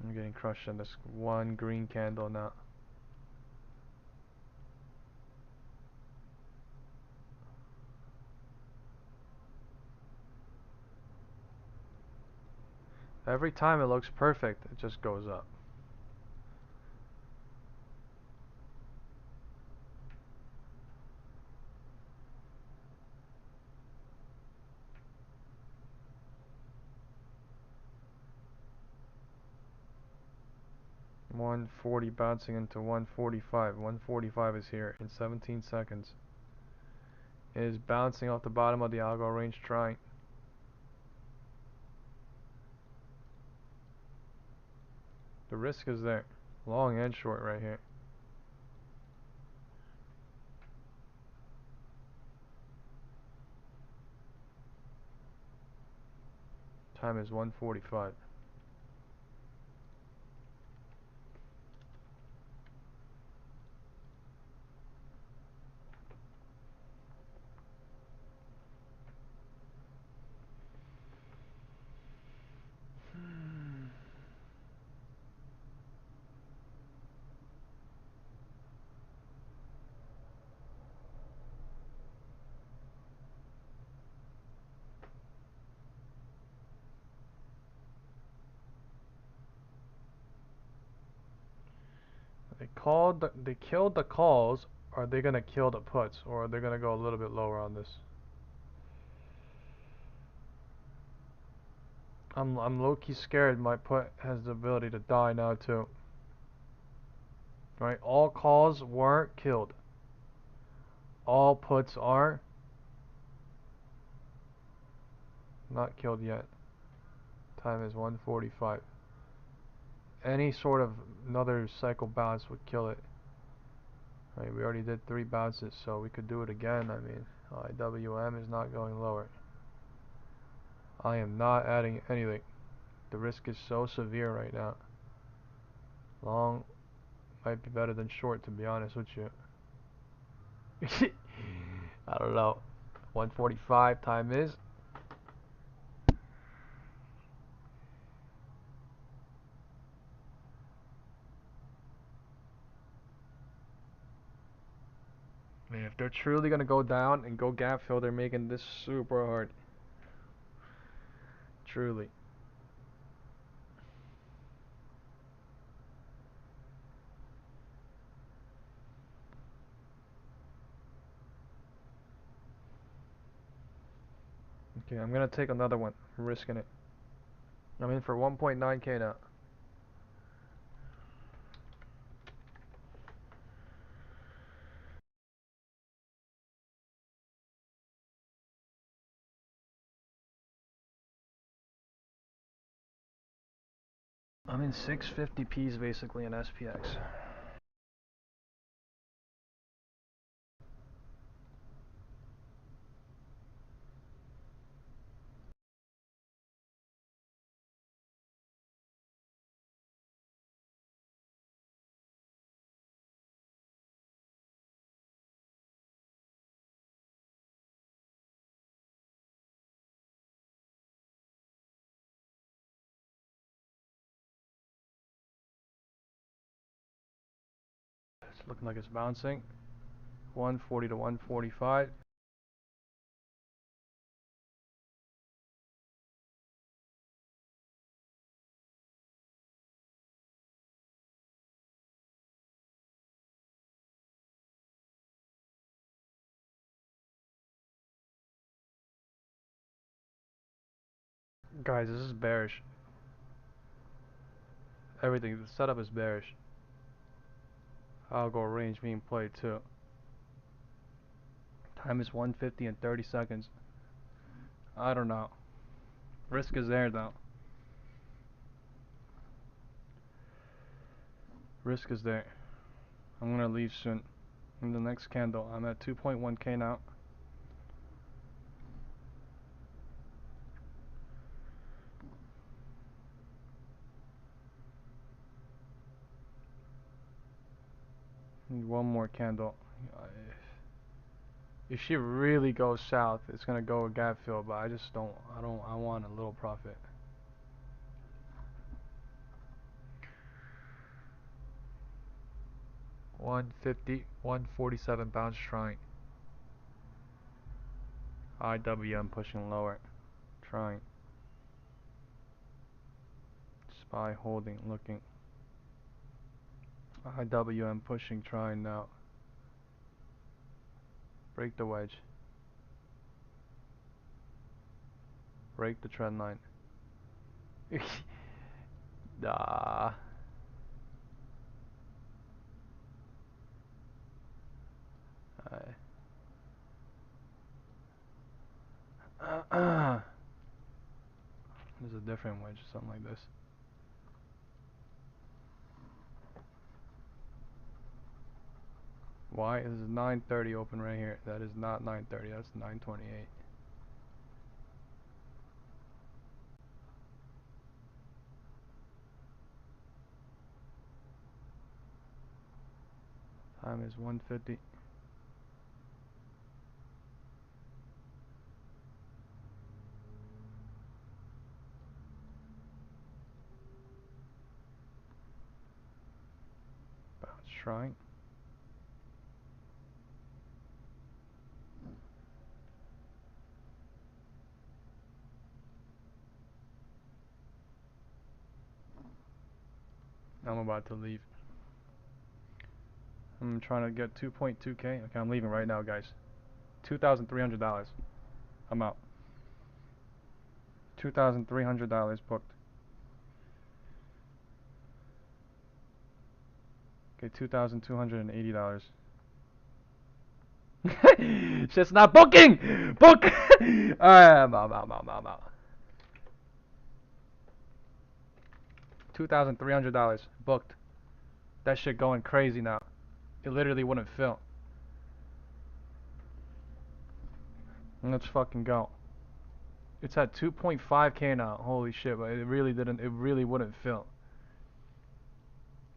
I'm getting crushed on this one green candle now. Every time it looks perfect, it just goes up. $140 bouncing into $145. $145 is here in 17 seconds. It is bouncing off the bottom of the algo range, trying. The risk is there, long and short right here. Time is 1:45. They killed the calls. Are they gonna kill the puts, or are they gonna go a little bit lower on this? I'm low-key scared my put has the ability to die now too. Right? All calls were killed. All puts are not killed yet. Time is 1:45. Any sort of another cycle bounce would kill it. Right, we already did 3 bounces, so we could do it again. I mean, IWM is not going lower. I am not adding anything. The risk is so severe right now. Long might be better than short, to be honest with you. I don't know. 1:45 time is. Man, if they're truly gonna go down and go gap fill, they're making this super hard. Truly. Okay, I'm gonna take another one. I'm risking it. I'm in for 1.9k now. I'm in 650p's basically in SPX. It's looking like it's bouncing. 140 to 145. Guys, this is bearish. Everything, the setup is bearish. Algo range being played too. Time is 150 and 30 seconds. I don't know. Risk is there though. Risk is there. I'm gonna leave soon. In the next candle, I'm at 2.1k now. Need one more candle. If she really goes south, it's gonna go a gap fill, but I want a little profit. $150, $147 bounce trying. IWM pushing lower, trying. SPY holding, looking. IWM pushing, trying now. Break the wedge. Break the trend line. Nah. There's a different wedge, something like this. Why? This is 9:30 open right here. That is not 9:30. That's 9:28. Time is 1:50. Bounce trying. I'm about to leave. I'm trying to get 2.2k. Okay, I'm leaving right now, guys. $2,300. I'm out. $2,300 booked. Okay, $2,280. Shit's not booking! Book! Alright, I'm out. $2,300 booked. That shit going crazy now. It literally wouldn't fill. Let's fucking go. It's at 2.5k now. Holy shit, but it really wouldn't fill.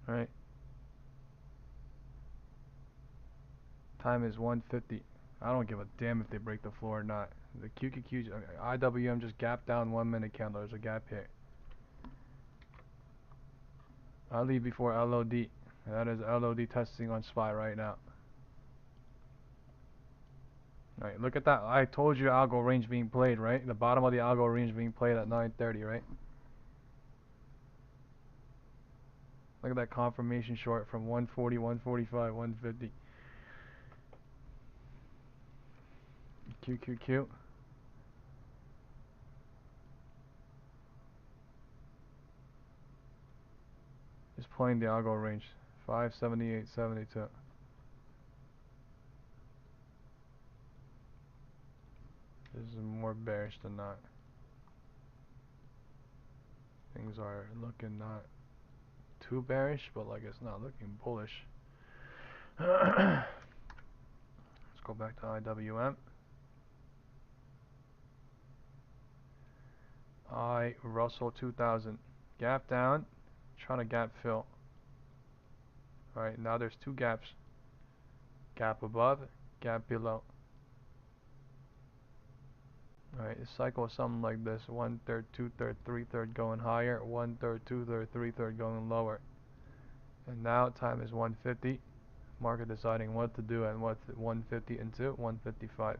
Alright. Time is 1:50. I don't give a damn if they break the floor or not. The QQQ, IWM just gapped down 1 minute candle. There's a gap here. I'll leave before LOD. That is LOD testing on SPY right now. Alright, look at that. I told you algo range being played, right? The bottom of the algo range being played at 9:30, right? Look at that confirmation short from 140, 145, 150. QQQ. Just playing the algo range. 578, 72. This is more bearish than not. Things are looking not too bearish, but like it's not looking bullish. Let's go back to IWM. Russell 2000. Gap down. Trying to gap fill. Alright, now there's two gaps. Gap above, gap below. Alright, the cycle is something like this. 1/3, 2/3, 3/3 going higher. 1/3, 2/3, 3/3 going lower. And now time is 1:50. Market deciding what to do and what 150 into 155.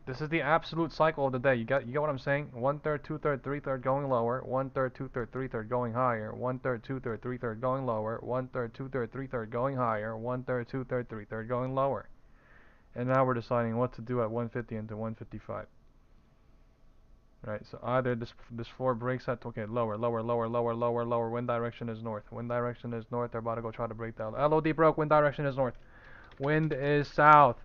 This is the absolute cycle of the day. You get what I'm saying? 1/3, 2/3, 3/3 going lower. 1/3, 2/3, 3/3 going higher. 1/3, 2/3, 3/3 going lower. 1/3, 2/3, 3/3 going higher. 1/3, 2/3, 3/3 going lower. And now we're deciding what to do at 150 into 155. Right, so either this floor breaks at, okay, lower. Wind direction is north. Wind direction is north. They're about to go try to break down. LOD broke. Wind direction is north. Wind is south.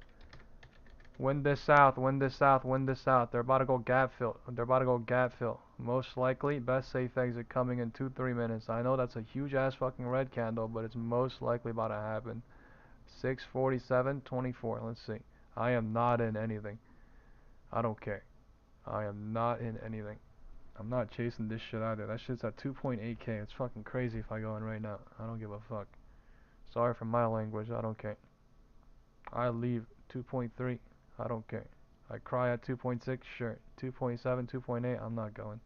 Wind is south. Wind is south. Wind is south. They're about to go gap fill. Most likely, best safe exit coming in 2-3 minutes. I know that's a huge ass fucking red candle, but it's most likely about to happen. 6:47:24. Let's see. I am not in anything. I don't care. I am not in anything. I'm not chasing this shit either. That shit's at 2.8k. It's fucking crazy if I go in right now. I don't give a fuck. Sorry for my language. I don't care. I leave 2.3. I don't care. I cry at 2.6. Sure. 2.7, 2.8. I'm not going.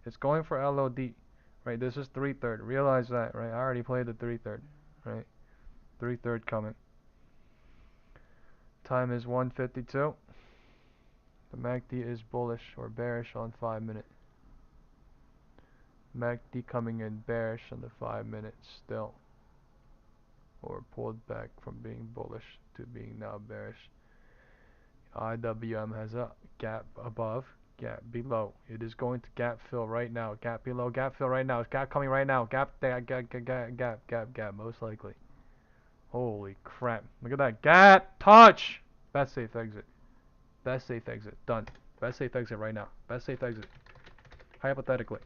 It's going for LOD. Right. This is 3/3. Realize that. Right. I already played the 3/3. Right. 3/3 coming. Time is 1:52. The MACD is bullish or bearish on 5 minute. MACD coming in bearish on the 5 minutes still. Or pulled back from being bullish to being now bearish. IWM has a gap above, gap below. It is going to gap fill right now. Gap below, gap fill right now. It's gap coming right now. Gap, most likely. Holy crap. Look at that. Gap touch! Best safe exit. Best safe exit. Done. Best safe exit right now. Best safe exit. Hypothetically.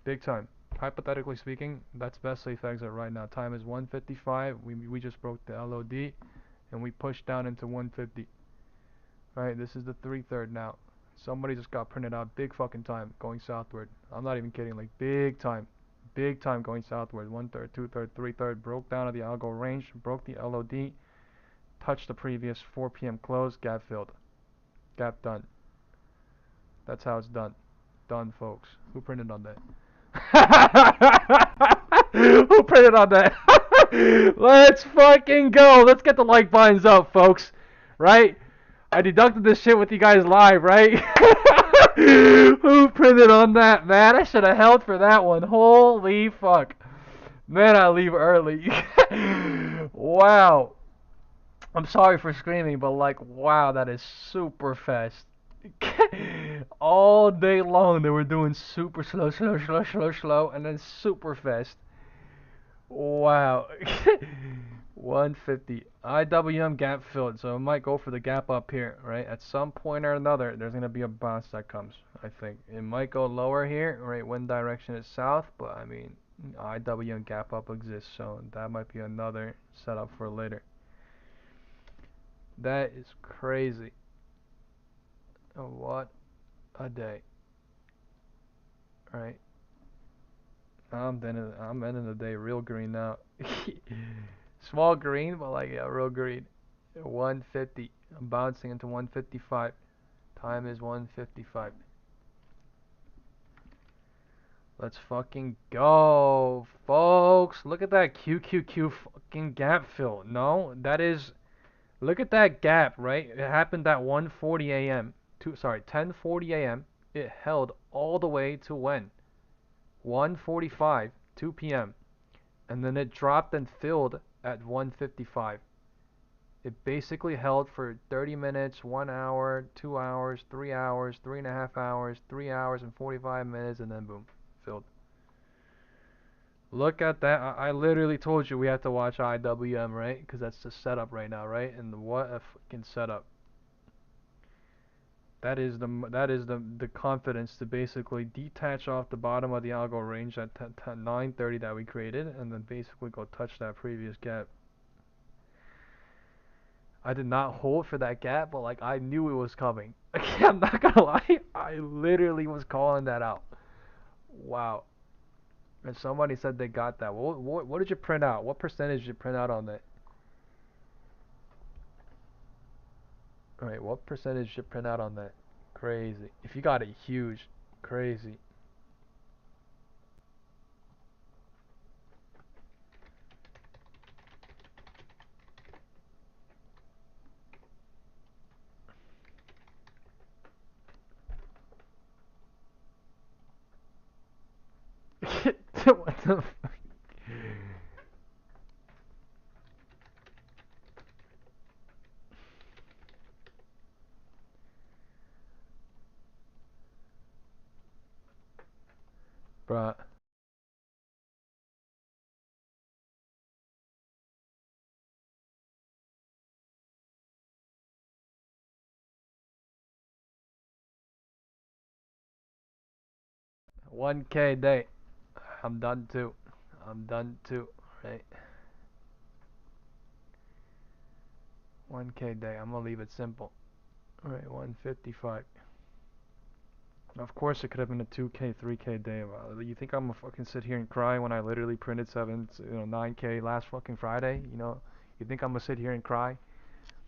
Big time. Hypothetically speaking, that's best safe exit right now. Time is 1:55. We just broke the LOD and we pushed down into 150. Right, this is the 3/3 now. Somebody just got printed out. Big fucking time going southward. I'm not even kidding. Like big time. Big time going southward. 1/3, 2/3, 3/3. Broke down to the algo range. Broke the LOD. Touched the previous 4 p.m. close. Gap filled. Gap done. That's how it's done. Done, folks. Who printed on that? Who printed on that? Let's fucking go. Let's get the like buttons up, folks. Right? I deducted this shit with you guys live, right? Who printed on that, man? I should have held for that one. Holy fuck. Man, I leave early. Wow. I'm sorry for screaming, but like, wow, that is super fast. All day long they were doing super slow, slow, slow, slow, slow, and then super fast. Wow. 150. IWM gap filled, so it might go for the gap up here, right? At some point or another, there's going to be a bounce that comes, I think. It might go lower here, right? Wind direction is south, but I mean, IWM gap up exists, so that might be another setup for later. That is crazy. Oh, what a day. Right? I'm ending the day real green now. Small green, but like, yeah, real green. 150. I'm bouncing into 155. Time is 155. Let's fucking go, folks. Look at that QQQ fucking gap fill. No, that is. Look at that gap, right? It happened at 1:40 a.m. 10:40 a.m. It held all the way to when? 1:45, 2 p.m. And then it dropped and filled at 1:55. It basically held for 30 minutes, 1 hour, 2 hours, 3 hours, 3.5 hours, 3 hours and 45 minutes, and then boom, filled. Look at that. I literally told you we have to watch IWM, right? Because that's the setup right now, right? And what a fucking setup. That is the confidence to basically detach off the bottom of the algo range at 9:30 that we created, and then basically go touch that previous gap. I did not hold for that gap, but like I knew it was coming. I'm not gonna lie, I literally was calling that out. Wow. And somebody said they got that. What did you print out? What percentage did you print out on that? Alright, what percentage did you print out on that? Crazy. If you got it huge, crazy. What the fuck? Bruh. $1K day. I'm done too. I'm done too. Right. 1K day. I'm gonna leave it simple. Alright, 155. Of course it could have been a 2K, 3K day. You think I'm gonna fucking sit here and cry when I literally printed 9K last fucking Friday? You know, you think I'm gonna sit here and cry?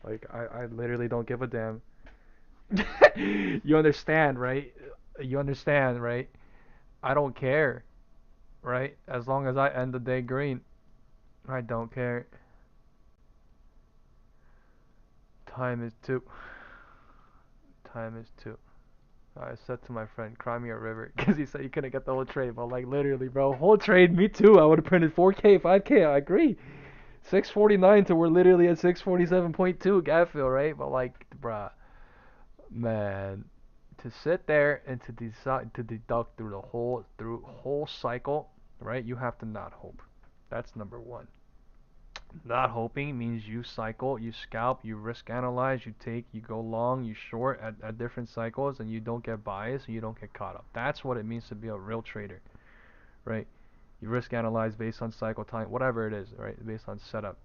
Like, I literally don't give a damn. You understand, right? You understand, right? I don't care, right? As long as I end the day green, I don't care. Time is 2. Time is 2. I said to my friend, cry me a river, because he said he couldn't get the whole trade. But like literally, bro, whole trade, me too. I would have printed 4K, 5K. I agree. 649 to we're literally at 647.2 gap fill, right? But like, bruh, man, to sit there and to decide to deduct through the whole cycle, right? You have to not hope. That's number one. Not hoping means you cycle, you scalp, you risk analyze, you go long, you short at different cycles, and you don't get biased, and you don't get caught up. That's what it means to be a real trader, right? You risk analyze based on cycle time, whatever it is, right? Based on setup.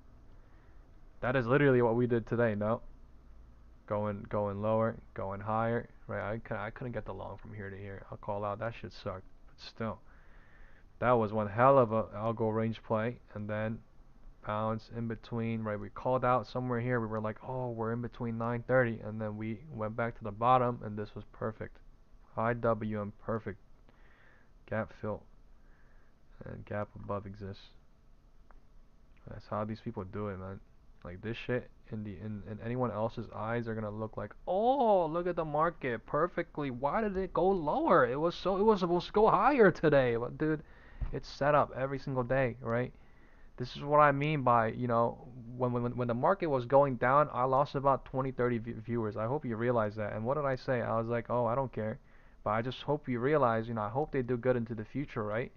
That is literally what we did today. No, going lower, going higher, right? I couldn't get the long from here to here. I'll call out that shit sucked, but still, that was one hell of a algo range play, and then bounce in between, right? We called out somewhere here. We were like, oh, we're in between 930, and then we went back to the bottom, and this was perfect. IWM perfect. Gap fill, and gap above exists. That's how these people do it, man. Like this shit in anyone else's eyes are gonna look like, oh, look at the market perfectly. Why did it go lower? It was supposed to go higher today. But dude, it's set up every single day, right? This is what I mean by, you know, when the market was going down, I lost about 20, 30 viewers. I hope you realize that. And what did I say? I was like, oh, I don't care. But I just hope you realize, you know, I hope they do good into the future, right?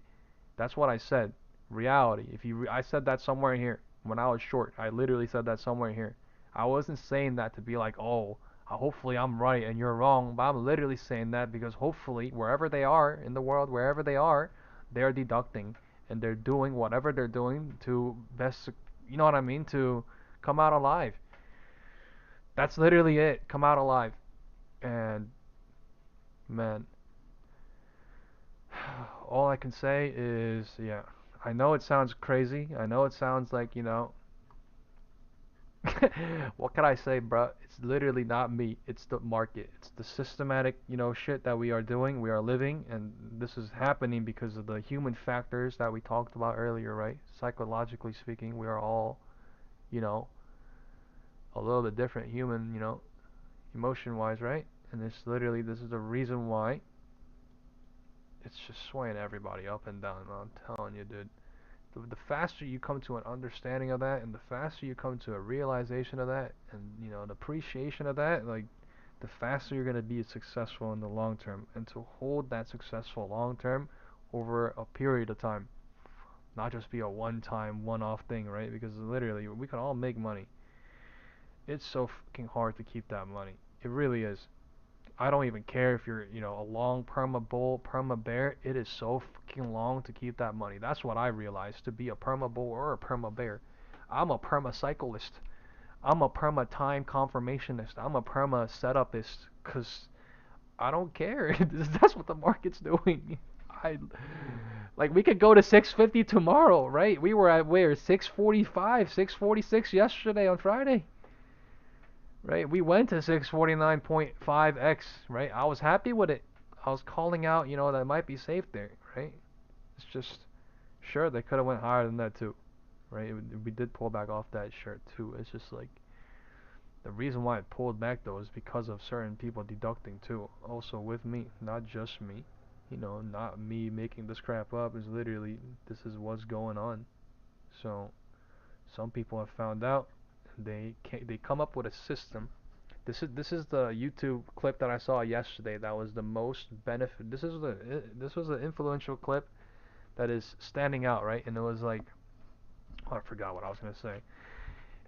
That's what I said. Reality. If you, I said that somewhere in here when I was short. I literally said that somewhere in here. I wasn't saying that to be like, oh, hopefully I'm right and you're wrong. But I'm literally saying that because hopefully wherever they are in the world, wherever they are, they're deducting and they're doing whatever they're doing to best, you know what I mean, to come out alive. That's literally it. Come out alive. And man, all I can say is, yeah, I know it sounds crazy. I know it sounds like, you know, what can I say, bro? It's literally not me. It's the market. It's the systematic, you know, shit that we are doing. We are living, and this is happening because of the human factors that we talked about earlier, right? Psychologically speaking, we are all, you know, a little bit different human, you know, emotion-wise, right? And this literally, this is the reason why it's just swaying everybody up and down. I'm telling you, dude. The faster you come to an understanding of that, and the faster you come to a realization of that, and you know, an appreciation of that, like, the faster you're gonna be successful in the long term, and to hold that successful long term over a period of time, not just be a one-time, one-off thing, right? Because literally, we can all make money. It's so fucking hard to keep that money. It really is. I don't even care if you're, you know, a long perma bull, perma bear. It is so fucking long to keep that money. That's what I realized, to be a perma bull or a perma bear. I'm a perma cyclist. I'm a perma time confirmationist. I'm a perma setupist, cause I don't care. That's what the market's doing. I like, we could go to 650 tomorrow, right? We were at where, 645, 646 yesterday on Friday. Right, we went to 649.5x, right? I was happy with it. I was calling out, you know, that might be safe there, right? It's just, sure, they could have went higher than that too, right? We did pull back off that shirt too. It's just like, the reason why it pulled back though is because of certain people deducting too. Also with me, not just me. You know, not me making this crap up. Is literally, this is what's going on. So, some people have found out. They come up with a system. This is the YouTube clip that I saw yesterday. That was the most benefit. This was an influential clip that is standing out, right? And it was like, oh, I forgot what I was gonna say.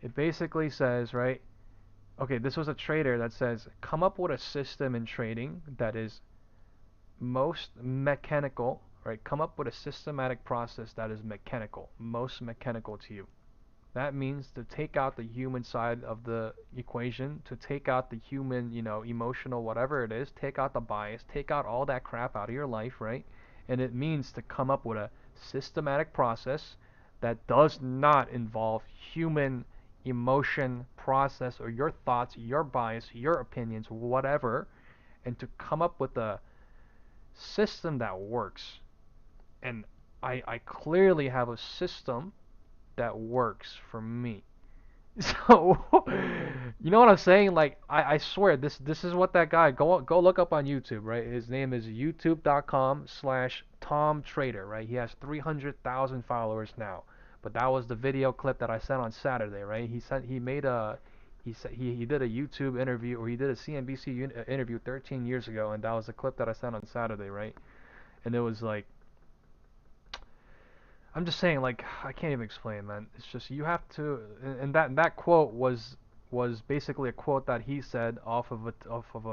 It basically says, right? Okay, this was a trader that says, come up with a system in trading that is most mechanical, right? Come up with a systematic process that is mechanical, most mechanical to you. That means to take out the human side of the equation, to take out the human, you know, emotional, whatever it is, take out the bias, take out all that crap out of your life, right? And it means to come up with a systematic process that does not involve human emotion process or your thoughts, your bias, your opinions, whatever, and to come up with a system that works. And I clearly have a system that works for me. So, you know what I'm saying? Like, I swear, this is what that guy, go look up on YouTube, right? His name is youtube.com/TomTrader, right? He has 300,000 followers now. But that was the video clip that I sent on Saturday, right? He did a YouTube interview, or he did a CNBC interview 13 years ago, and that was the clip that I sent on Saturday, right? And it was like, I'm just saying, like, I can't even explain, man. It's just, you have to, and that quote was basically a quote that he said off of a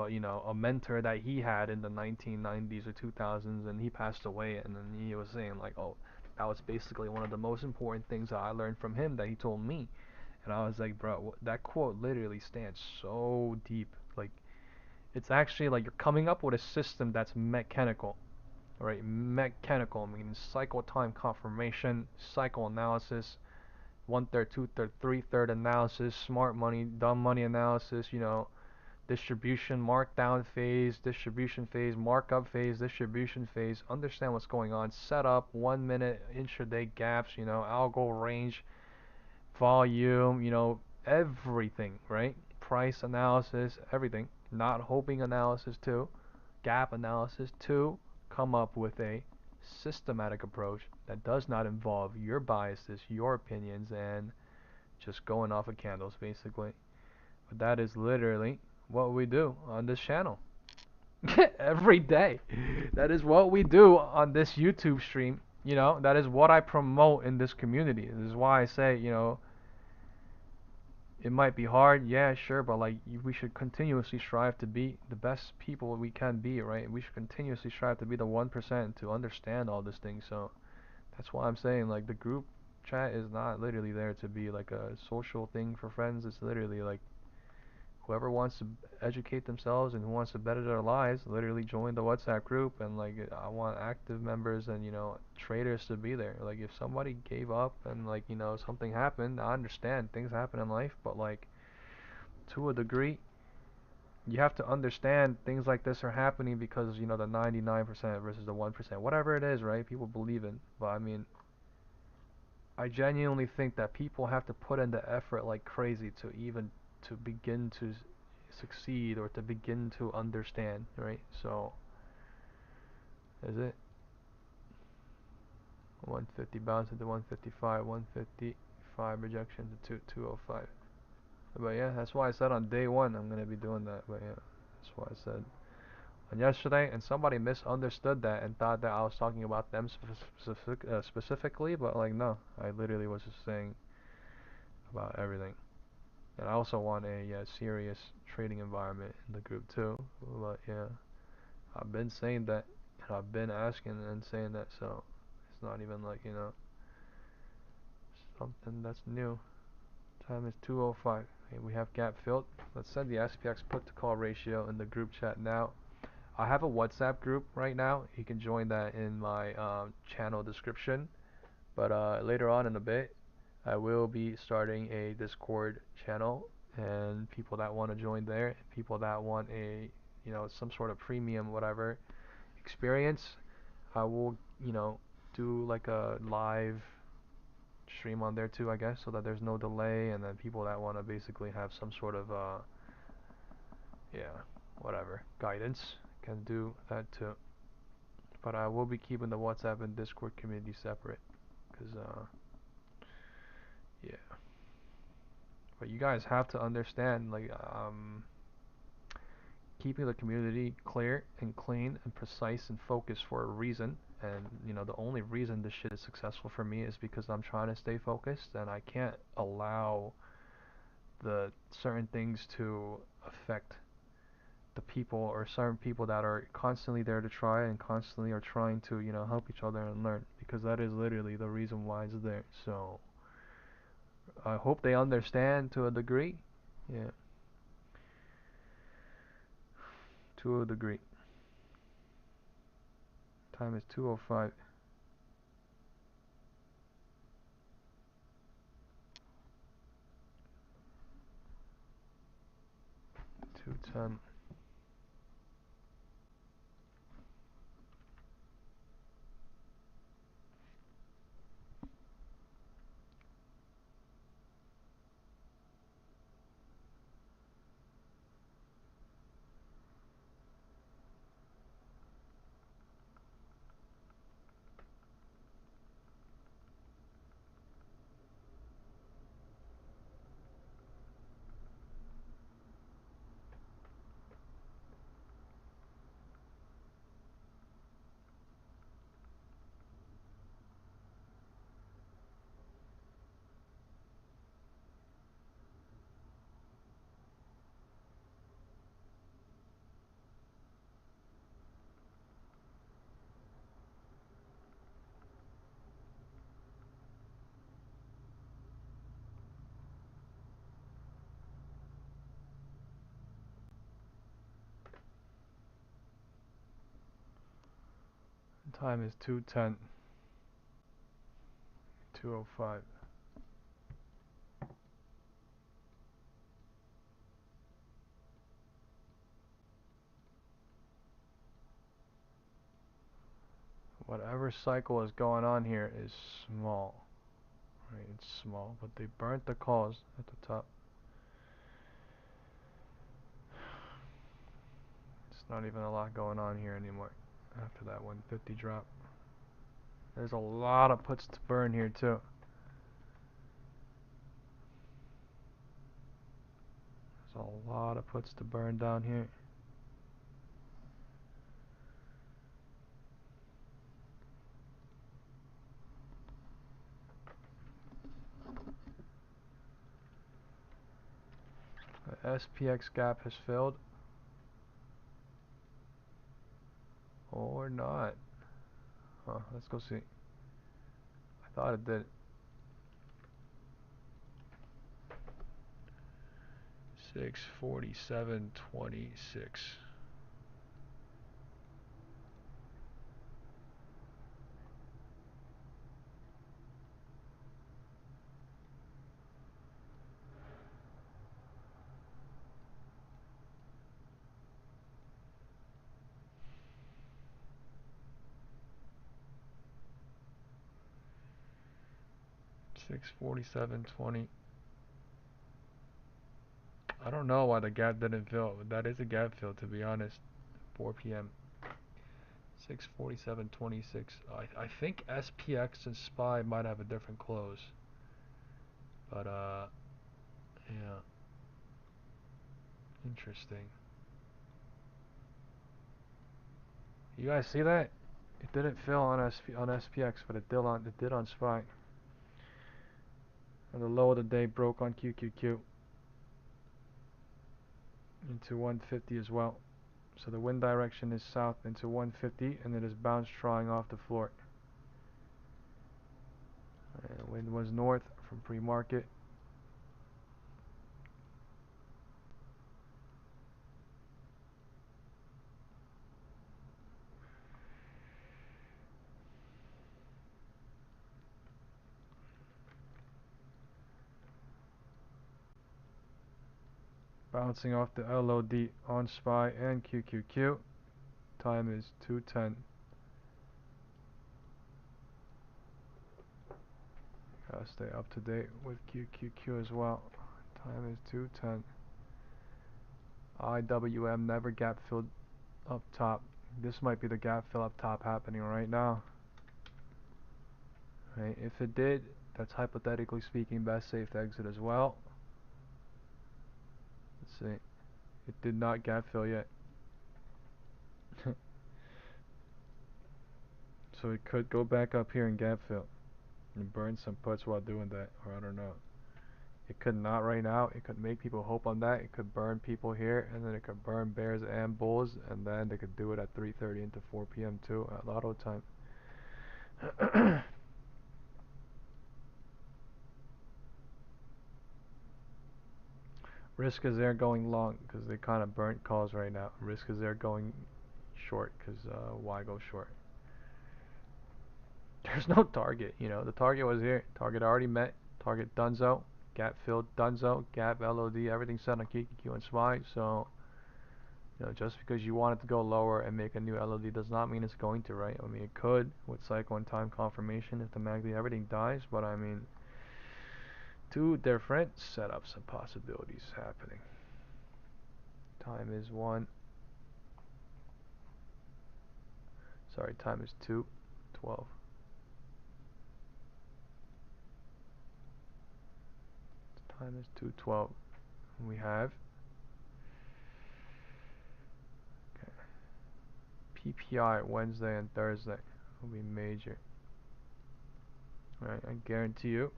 you know, a mentor that he had in the 1990s or 2000s, and he passed away, and then he was saying like, oh, that was basically one of the most important things that I learned from him that he told me. And I was like, bro, that quote literally stands so deep. Like, it's actually like you're coming up with a system that's mechanical. Alright, mechanical means cycle time confirmation, cycle analysis, 1/3, 2/3, 3/3 analysis, smart money, dumb money analysis, you know, distribution, markdown phase, distribution phase, markup phase, distribution phase, understand what's going on, setup, 1 minute intraday gaps, you know, algo range, volume, you know, everything, right? Price analysis, everything. Not hoping analysis too, gap analysis too. Come up with a systematic approach that does not involve your biases, your opinions, and just going off of candles basically. But that is literally what we do on this channel. Every day. That is what we do on this YouTube stream. You know, that is what I promote in this community. This is why I say, you know, it might be hard, yeah, sure, but like we should continuously strive to be the best people we can be, right? We should continuously strive to be the 1% to understand all these things. So that's why I'm saying like the group chat is not literally there to be like a social thing for friends. It's literally like whoever wants to educate themselves and who wants to better their lives, literally join the WhatsApp group. And like I want active members and, you know, traders to be there. Like if somebody gave up and like, you know, something happened, I understand things happen in life, but like to a degree you have to understand things like this are happening because, you know, the 99% versus the 1%, whatever it is, right? People believe in. But I mean, I genuinely think that people have to put in the effort like crazy to even to begin to succeed or to begin to understand, right? So is it 150 bounce into 155, 155 rejection to 205. But yeah, that's why I said on day one I'm gonna be doing that. But yeah, that's why I said on yesterday, and somebody misunderstood that and thought that I was talking about them specifically, but like no, I literally was just saying about everything. And I also want a serious trading environment in the group too. But yeah, I've been saying that, and I've been asking and saying that, so it's not even like, you know, something that's new. Time is 2:05. Okay, we have gap filled. Let's send the SPX put to call ratio in the group chat now. I have a WhatsApp group right now. You can join that in my channel description. But later on in a bit, I will be starting a Discord channel, and people that want to join there, people that want a, you know, some sort of premium whatever experience, I will, you know, do like a live stream on there too, I guess, so that there's no delay, and then people that want to basically have some sort of yeah, whatever guidance can do that too. But I will be keeping the WhatsApp and Discord community separate, because yeah. But you guys have to understand, like, keeping the community clear and clean and precise and focused for a reason. And, you know, the only reason this shit is successful for me is because I'm trying to stay focused, and I can't allow the certain things to affect the people or certain people that are constantly there to try and constantly are trying to, you know, help each other and learn, because that is literally the reason why it's there. So I hope they understand to a degree. Yeah. To a degree. Time is 2:05. 2:10. Time is 2:10. 2:05. Whatever cycle is going on here is small. Right, it's small, but they burnt the calls at the top. It's not even a lot going on here anymore after that 150 drop. There's a lot of puts to burn here too. There's a lot of puts to burn down here. The SPX gap has filled. Or not. Huh, let's go see. I thought it did. 647.26. $647.20. I don't know why the gap didn't fill. That is a gap fill, to be honest. 4 p.m. 647.26. I think SPX and SPY might have a different close. But yeah. Interesting. You guys see that? It didn't fill on SPX, but it did on SPY. And the low of the day broke on QQQ into 150 as well. So the wind direction is south into 150, and it is bounced trying off the floor. And wind was north from pre-market. Bouncing off the LOD on SPY and QQQ. Time is 2:10. Gotta stay up to date with QQQ as well. Time is 2:10. IWM never gap filled up top. This might be the gap fill up top happening right now. Right, if it did, that's hypothetically speaking best safe to exit as well. Let's see. It did not gap fill yet. So it could go back up here and gap fill and burn some puts while doing that, or I don't know. It could not right now. It could make people hope on that. It could burn people here, and then it could burn bears and bulls, and then they could do it at 3:30 into 4 p.m. too at lotto time. Risk is there going long because they kind of burnt calls right now. Risk is there going short because why go short? There's no target, you know. The target was here. Target already met. Target Dunzo. Gap filled Dunzo. Gap LOD. Everything set on QQQ and SPY. So, you know, just because you want it to go lower and make a new LOD does not mean it's going to, right? I mean, it could with cycle and time confirmation if the MACD everything dies, but I mean, two different setups and possibilities happening. Time is 2:12. Time is 2:12. We have PPI Wednesday and Thursday will be major. Alright, I guarantee you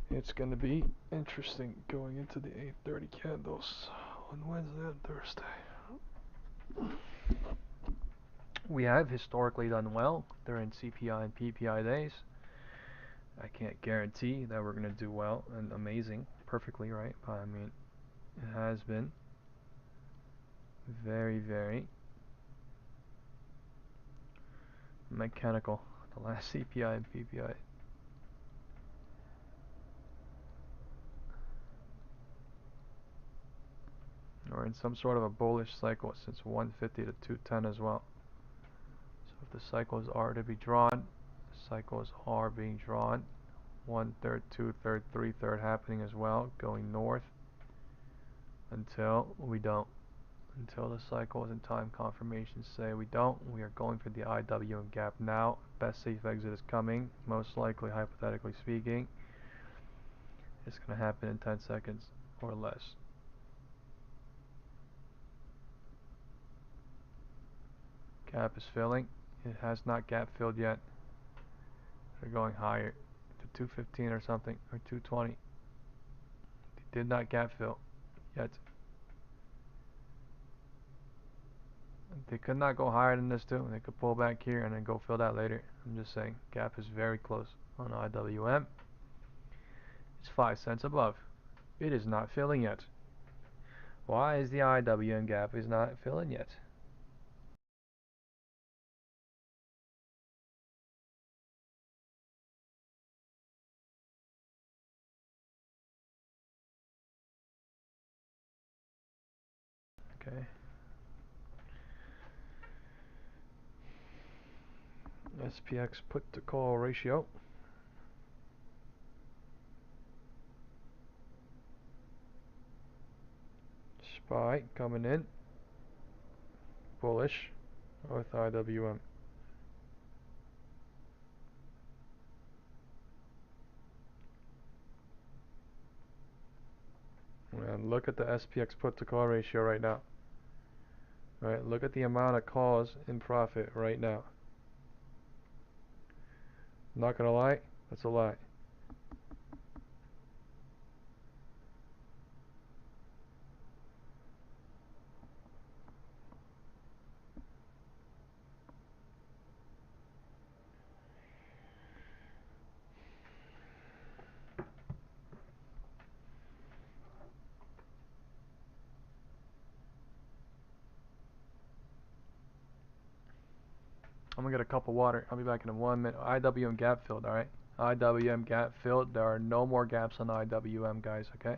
it's gonna be interesting going into the 8:30 candles on Wednesday and Thursday. We have historically done well during CPI and PPI days. I can't guarantee that we're gonna do well and amazing perfectly, right? But I mean, it has been very, very mechanical, the last CPI and PPI. We're in some sort of a bullish cycle since 150 to 210 as well. So if the cycles are to be drawn, cycles are being drawn. 1/3, 2/3, 3/3 happening as well, going north until we don't. until the cycles and time confirmations say we don't. We are going for the IWM gap now. Best safe exit is coming, most likely, hypothetically speaking. It's going to happen in 10 seconds or less. Gap is filling. It has not gap filled yet. They're going higher to 215 or something, or 220. They did not gap fill yet. They could not go higher than this too. They could pull back here and then go fill that later. I'm just saying, gap is very close on IWM. It's 5 cents above. It is not filling yet. Why is the IWM gap is not filling yet? Okay. SPX put to call ratio. SPY coming in. Bullish with IWM. And look at the SPX put to call ratio right now. Right, look at the amount of calls in profit right now. Not gonna lie, that's a lie. I'm gonna get a cup of water. I'll be back in 1 minute. IWM gap filled, alright? IWM gap filled. There are no more gaps on IWM, guys, okay?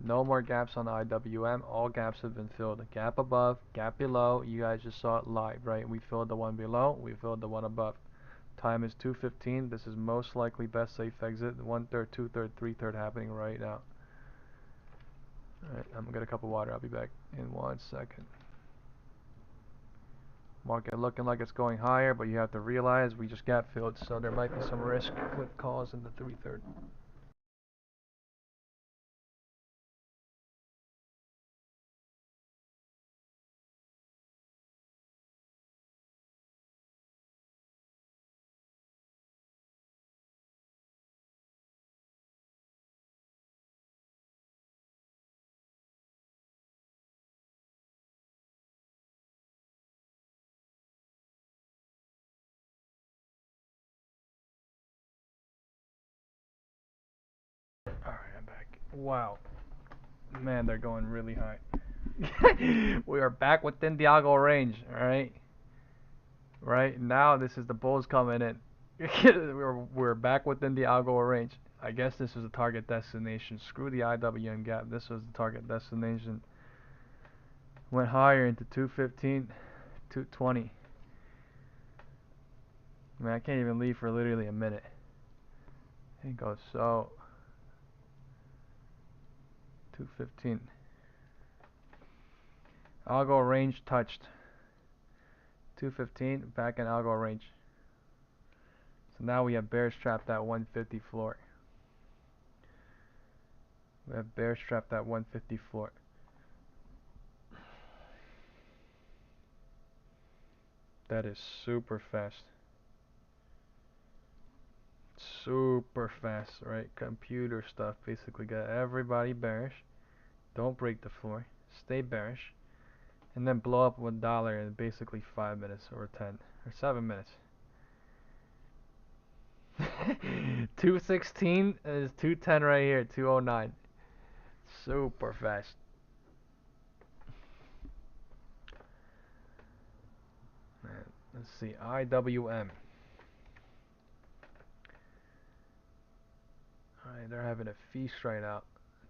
No more gaps on IWM. All gaps have been filled. Gap above, gap below. You guys just saw it live, right? We filled the one below. We filled the one above. Time is 2:15. This is most likely best safe exit. 1/3, 2/3, 3/3 happening right now. Alright, I'm gonna get a cup of water. I'll be back in 1 second. Market looking like it's going higher, but you have to realize we just gap filled, so there might be some risk with calls in the 3/3. Alright, I'm back. Wow. Man, they're going really high. We are back within the Algo range, alright? Right now, this is the bulls coming in. we're back within the Algo range. I guess this was a target destination. Screw the IWM gap. This was the target destination. Went higher into 215, 220. Man, I can't even leave for literally a minute. It goes so 215. Algo range touched. 215, back in Algo range. So now we have bear trapped at 150 floor. We have bear trapped at 150 floor. That is super fast. Super fast, right? Computer stuff basically got everybody bearish. Don't break the floor. Stay bearish. And then blow up $1 in basically 5 minutes or 10 or 7 minutes. 216 is 210 right here, 209. Super fast. Man, let's see, IWM. Alright, they're having a feast right now.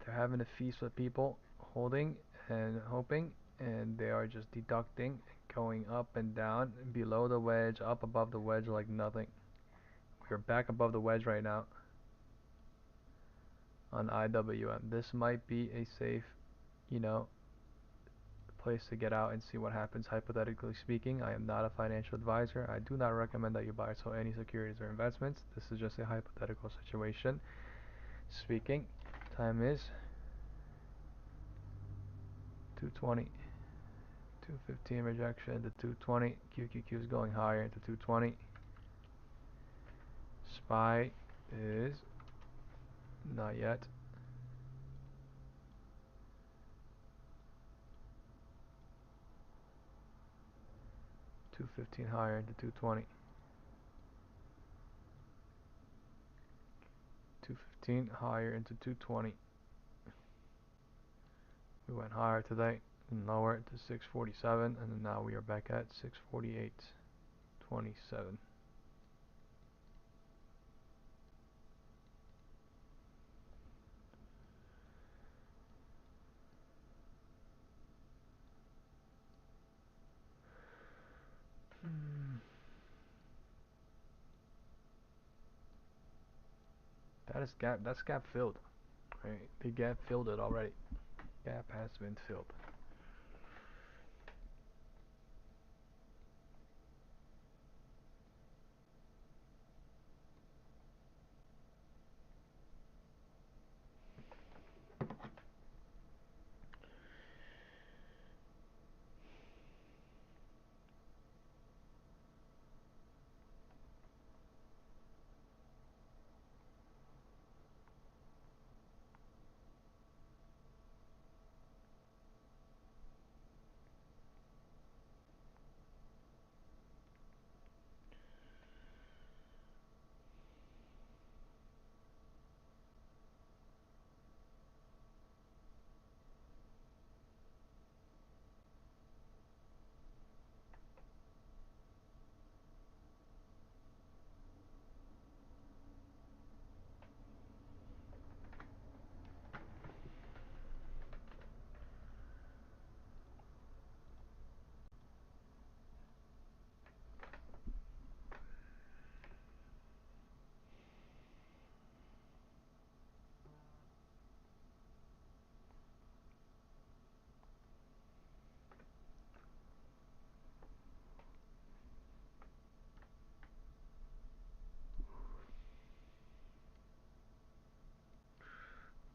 They're having a feast with people holding and hoping, and they are just deducting, going up and down, below the wedge, up above the wedge like nothing. We're back above the wedge right now on IWM. This might be a safe, place to get out and see what happens, hypothetically speaking. I am not a financial advisor. I do not recommend that you buy or sell any securities or investments. This is just a hypothetical situation speaking. Time is 220. 215 rejection into 220. QQQ is going higher into 220. SPY is not yet. 215 higher into 220. 215 higher into 220. We went higher today and lower to 647, and then now we are back at 648.27. That's gap filled. Right? The gap filled it already. Gap has been filled.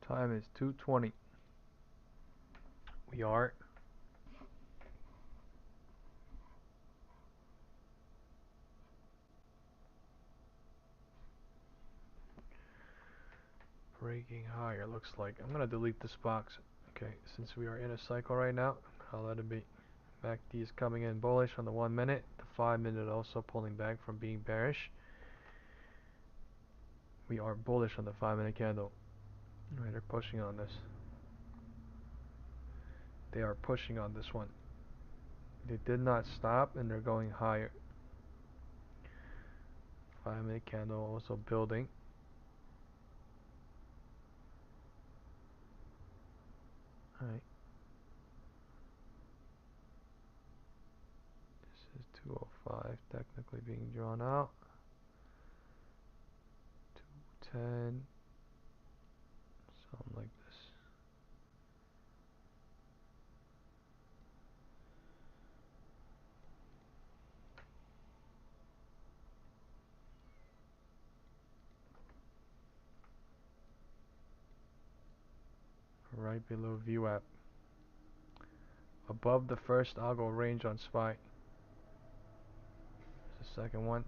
Time is 2:20. We are breaking higher. Looks like I'm gonna delete this box. Okay, since we are in a cycle right now, I'll let it be. MACD is coming in bullish on the 1 minute. The 5 minute also pulling back from being bearish. We are bullish on the 5 minute candle. Right, they're pushing on this. They are pushing on this one. They did not stop and they're going higher. 5 minute candle also building. Alright. This is 205 technically being drawn out. 210. Something like this. Right below VWAP. Above the first Algo range on SPY. There's the second one.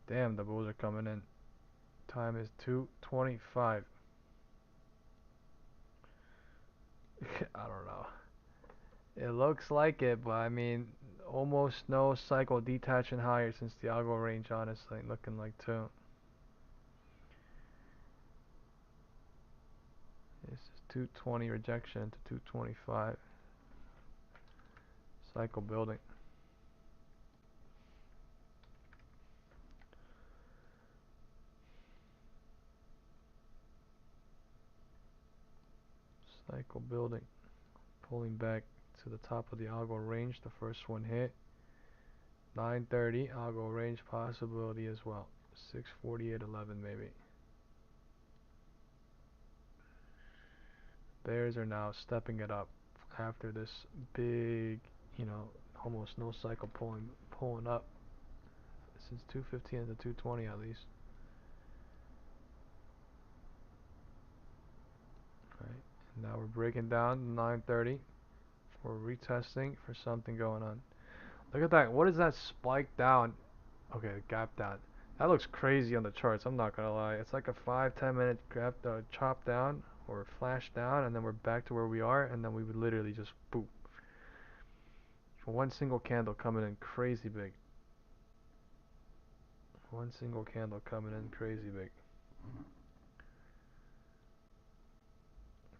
Damn, the bulls are coming in. Time is 2:25. I don't know. It looks like it, but I mean, almost no cycle detaching higher since the Algo range, honestly, looking like 2. This is 220 rejection to 225. Cycle building. Cycle building, pulling back to the top of the algo range. The first one hit 930, algo range possibility as well. 648.11 maybe. Bears are now stepping it up after this big, almost no cycle pulling up since 215 to 220 at least. Right, and now we're breaking down 930 for retesting for something going on. Look at that. What is that spike down? Okay, gap down. That looks crazy on the charts. I'm not gonna lie. It's like a 5-10 minute chop down or flash down, and then we're back to where we are, and then we would literally just boop. For one single candle coming in crazy big. One single candle coming in crazy big.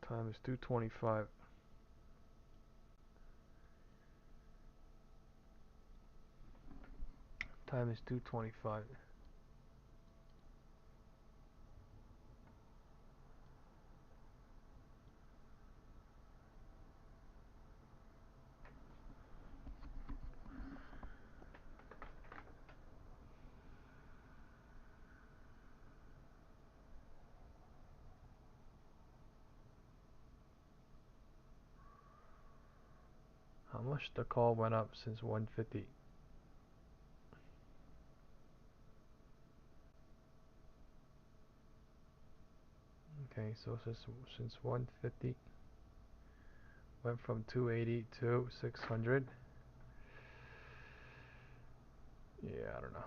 Time is 2:25. Time is 2:25. How much the call went up since 150? Okay, so since 150 went from 280 to 600. Yeah, I don't know.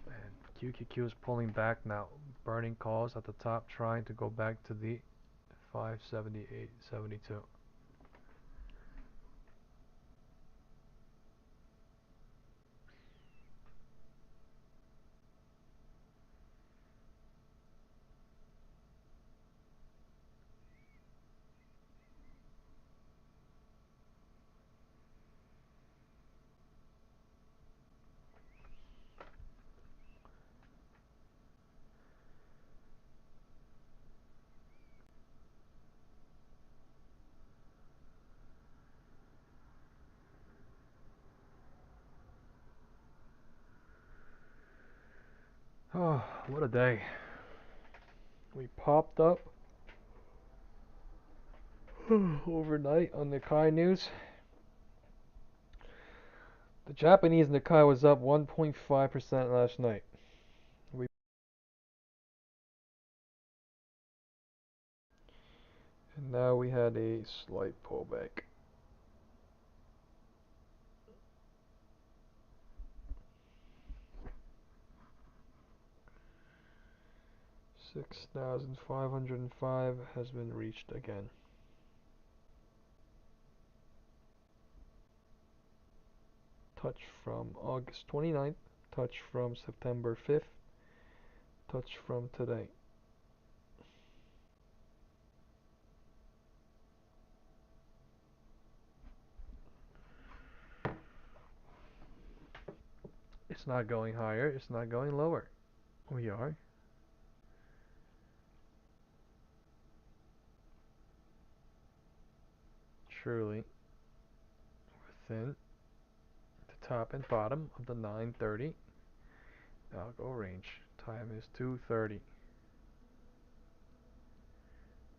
And QQQ is pulling back now, burning calls at the top, trying to go back to the 578.72. Oh, what a day. We popped up overnight on Nikkei news. The Japanese Nikkei was up 1.5% last night. And now we had a slight pullback. $6,505 has been reached again. Touch from August 29th, touch from September 5th, touch from today. It's not going higher, it's not going lower. We are surely within the top and bottom of the 930 algo range. Time is 2:30.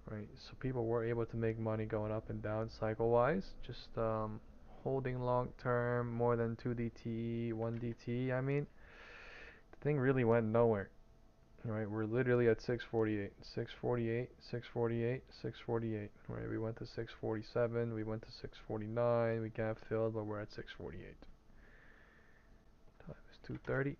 Right, so people were able to make money going up and down cycle wise, just holding long term more than 2DT, 1DT. I mean, the thing really went nowhere. Right, we're literally at 648, 648, 648, 648. Right, we went to 647, we went to 649, we gap filled, but we're at 648. Time is 2:30.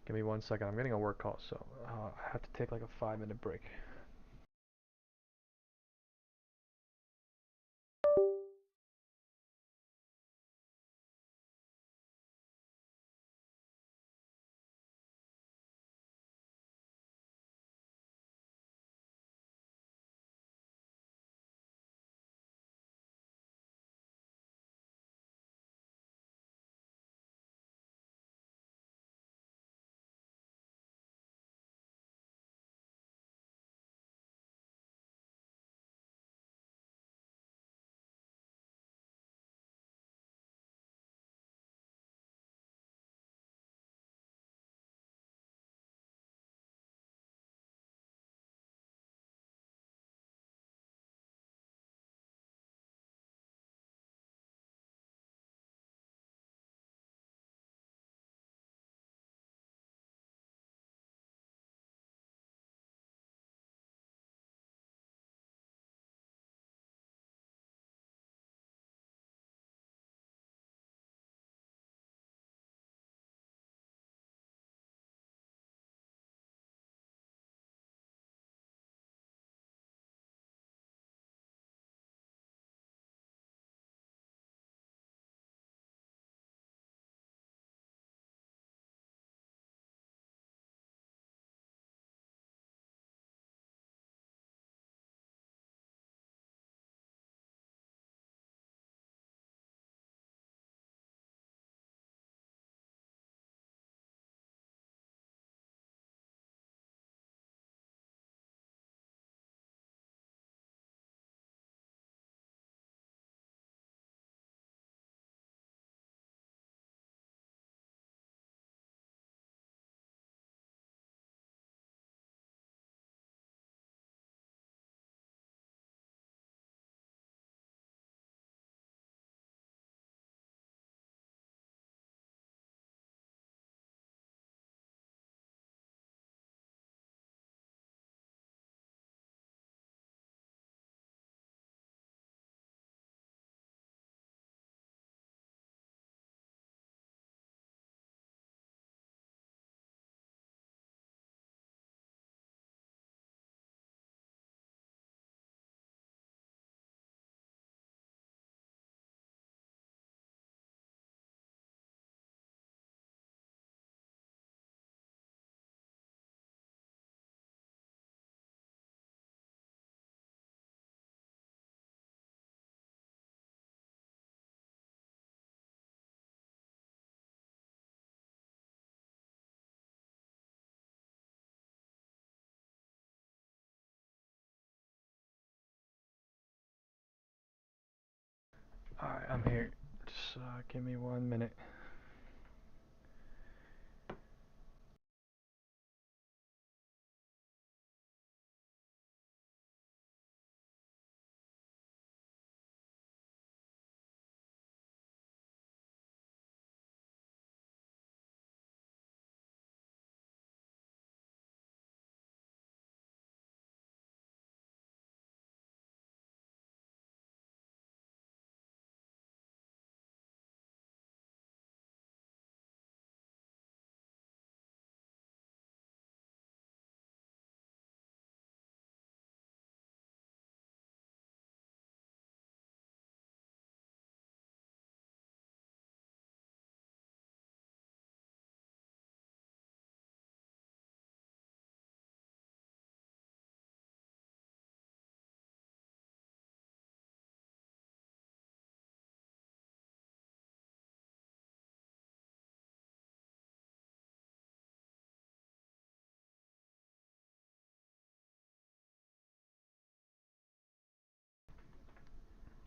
Give me 1 second. I'm getting a work call, so I have to take like a 5-minute break. Alright, I'm here. Just give me 1 minute.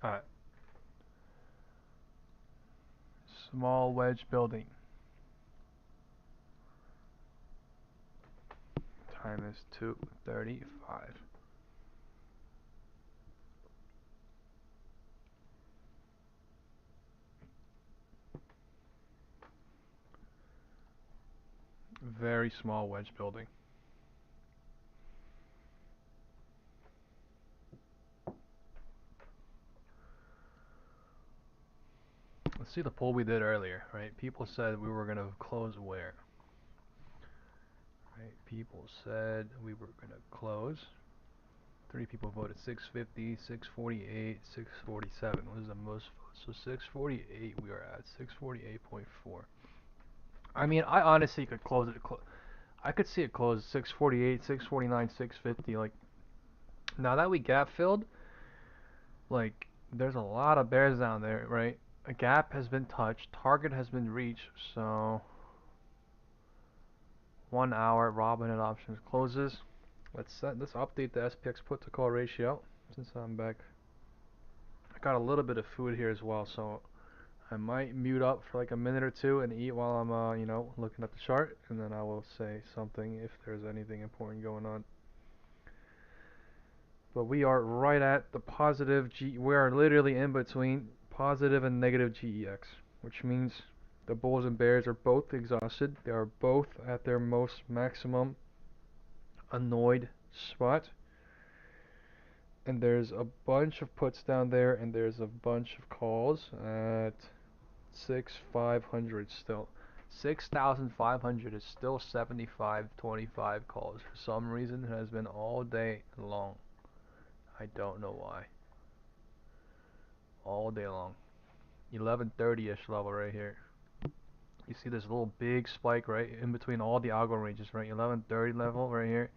Alright. Small wedge building. Time is 2:35. Very small wedge building. Let's see the poll we did earlier, right? People said we were going to close where? Right? People said we were going to close. 3 people voted 650, 648, 647 was the most votes. So 648 we are at 648.4. I mean, I honestly could close it. I could see it close 648, 649, 650. Like, now that we gap filled, like, there's a lot of bears down there, right? A gap has been touched, target has been reached, so 1 hour Robinhood options closes. Let's update the SPX put to call ratio since I'm back. I got a little bit of food here as well, so I might mute up for like a minute or two and eat while I'm looking at the chart, and then I will say something if there's anything important going on. But we are right at the positive we are literally in between positive and negative GEX, which means the bulls and bears are both exhausted. They are both at their most maximum annoyed spot. And there's a bunch of puts down there, and there's a bunch of calls at 6,500 still. 6,500 is still 75.25 calls. For some reason, it has been all day long. I don't know why. All day long. 1130-ish level right here. You see this little big spike right in between all the algo ranges, right? 1130 level right here.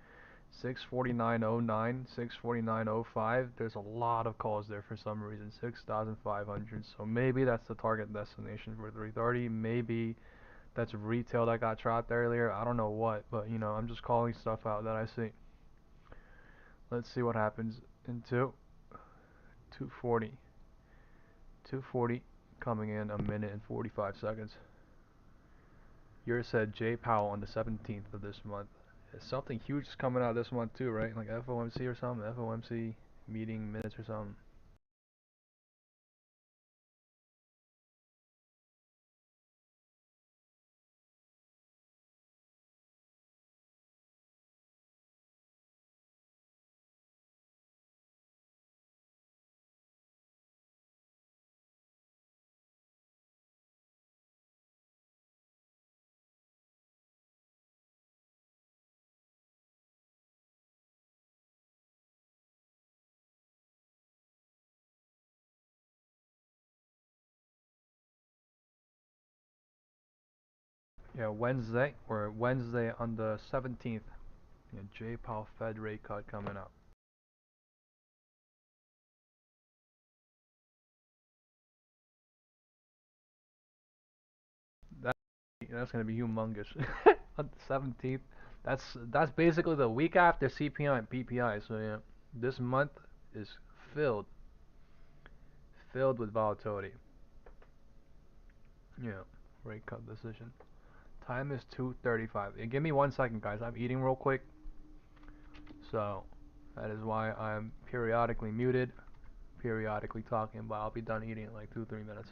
649.09, 649.05. There's a lot of calls there for some reason. 6,500. So maybe that's the target destination for 330. Maybe that's retail that got trapped earlier. I don't know what, but I'm just calling stuff out that I see. Let's see what happens into 240. 240 coming in a minute and 45 seconds. Yours said Jay Powell on the 17th of this month. Something huge is coming out this month too, right? Like FOMC or something. FOMC meeting minutes or something. Yeah, Wednesday on the 17th. Yeah, Jay Powell Fed rate cut coming up. That's gonna be humongous. On the 17th. That's basically the week after CPI and PPI. So yeah, this month is filled filled with volatility. Yeah, rate cut decision. Time is 2:35. Give me 1 second, guys. I'm eating real quick. So that is why I'm periodically muted, periodically talking, but I'll be done eating in like 2-3 minutes.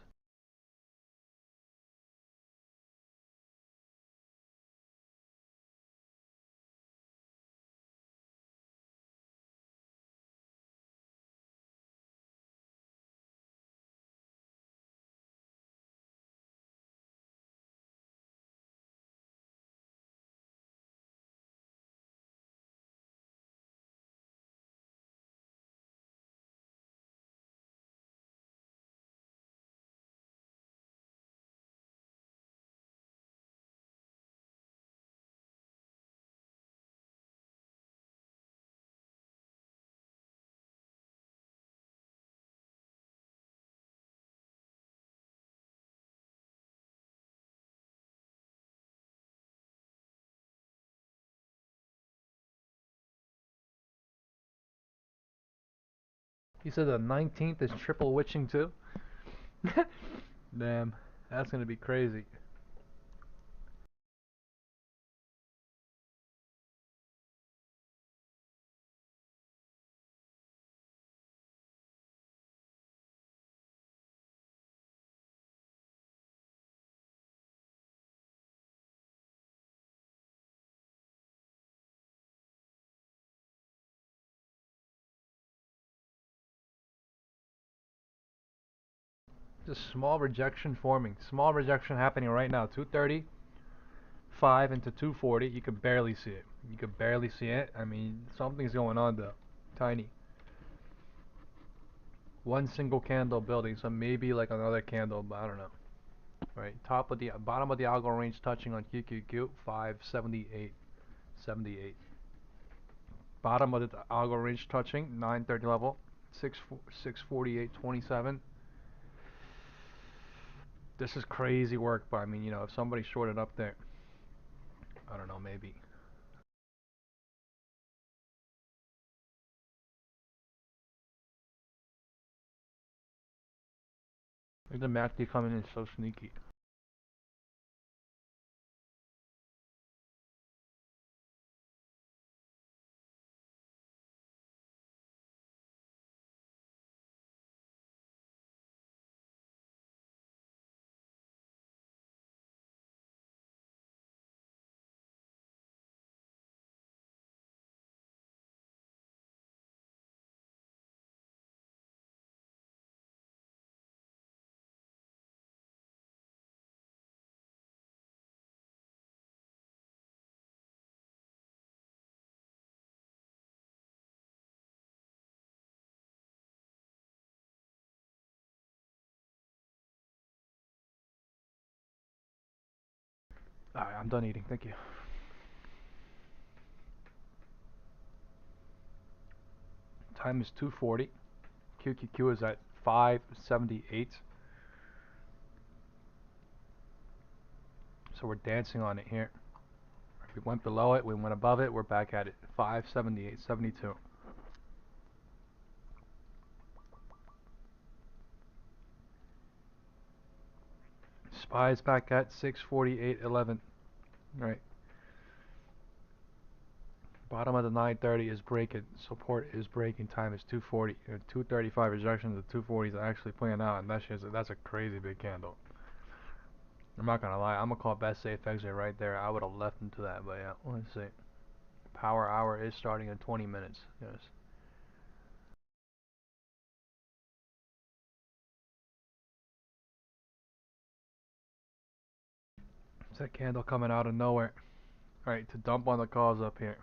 He said the 19th is triple witching too? Damn, that's gonna be crazy. Just small rejection forming. Small rejection happening right now. 230, 5 into 240. You could barely see it. You could barely see it. I mean, something's going on though. Tiny. One single candle building, so maybe like another candle, but I don't know. Right, bottom of the algo range touching on QQQ 578, 78. Bottom of the algo range touching 930 level 648.27. This is crazy work, but I mean, you know, if somebody shorted up there, I don't know, maybe. Look at the MACD coming in so sneaky. Alright, I'm done eating. Thank you. Time is 2:40. QQQ is at 578. So we're dancing on it here. We went below it, we went above it, we're back at it. 578.72. SPY is back at 648.11. Right. Bottom of the 930 is breaking. Support is breaking. Time is 240. 235 rejection. The 240 is actually playing out, and that's a crazy big candle. I'm not gonna lie. I'm gonna call best safe exit right there. I would have left into that, but yeah. Let's see. Power hour is starting in 20 minutes. Yes. It's that candle coming out of nowhere. Alright, to dump on the calls up here.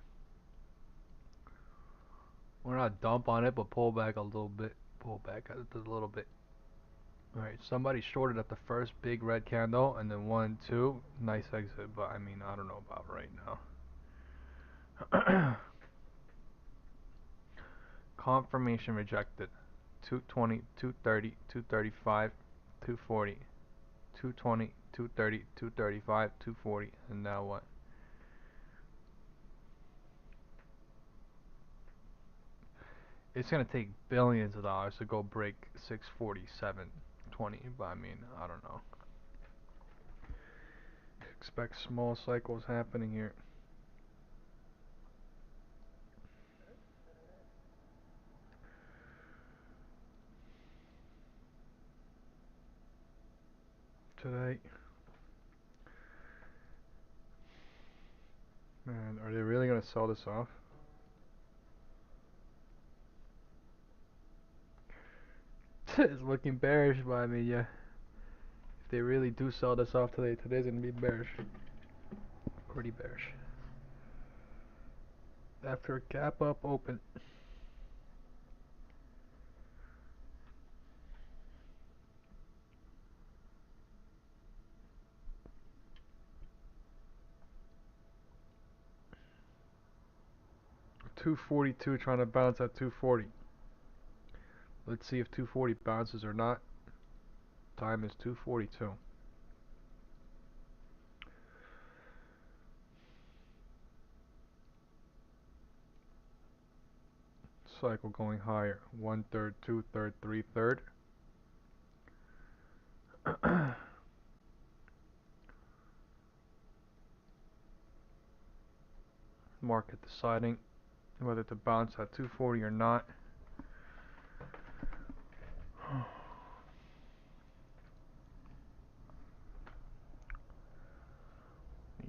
We're not dump on it, but pull back a little bit. Pull back a little bit. Alright, somebody shorted at the first big red candle, and then 1, 2, nice exit, but I mean, I don't know about right now. Confirmation rejected. 220, 230, 235, 240, 220, 230, 235, 240, and now what? it's gonna take billions of dollars to go break 647.20, but I mean, I don't know. Expect small cycles happening here. Today. Man, are they really gonna sell this off? It's looking bearish, but I mean, yeah. If they really do sell this off today, today's gonna be bearish. Pretty bearish. After a gap up open. $242 trying to bounce at 240. Let's see if 240 bounces or not. Time is 2:42. Cycle going higher. 1/3, 2/3, 3/3. Market deciding whether to bounce at 240 or not.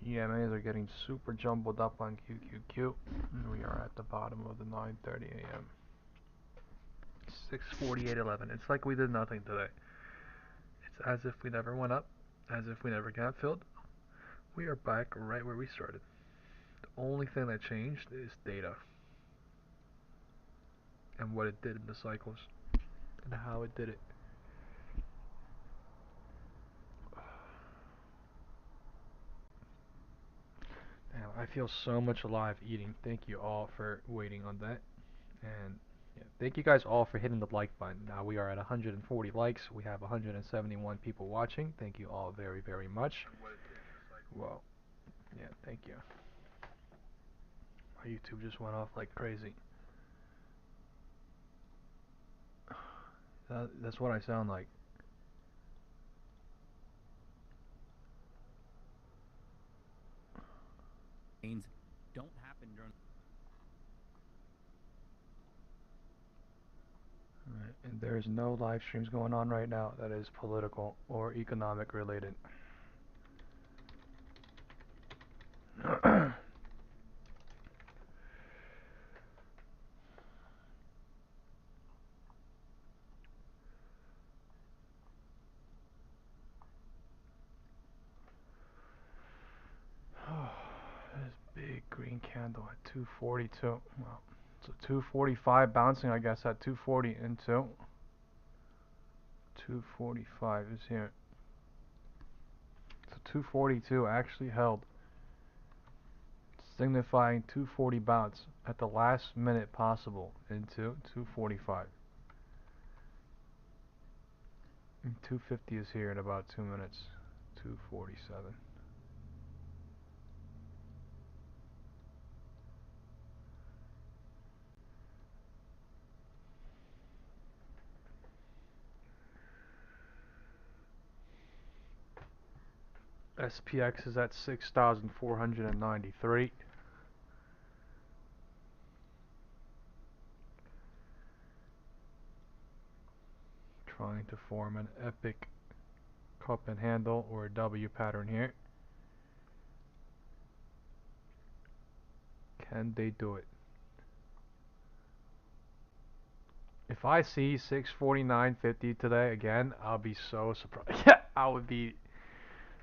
EMAs are getting super jumbled up on QQQ. And we are at the bottom of the 9:30 a.m. 6:48.11. It's like we did nothing today. It's as if we never went up, as if we never got filled. We are back right where we started. The only thing that changed is data and what it did in the cycles and how it did it. Damn, I feel so much alive eating. Thank you all for waiting on that. And yeah, thank you guys all for hitting the like button. Now we are at 140 likes. We have 171 people watching. Thank you all very, very much. Well, yeah, thank you. My YouTube just went off like crazy. That's what I sound like. Don't happen during. Right, and there is no live streams going on right now that is political or economic related. This big green candle at 242. Well, so 245 bouncing, I guess, at 240 into 245 is here. So 242 actually held, signifying 240 bounce at the last minute possible into 245. And 250 is here in about 2 minutes. 247. SPX is at 6,493. Trying to form an epic cup and handle or a W pattern here. Can they do it? If I see 649.50 today again, I'll be so surprised. Yeah, I would be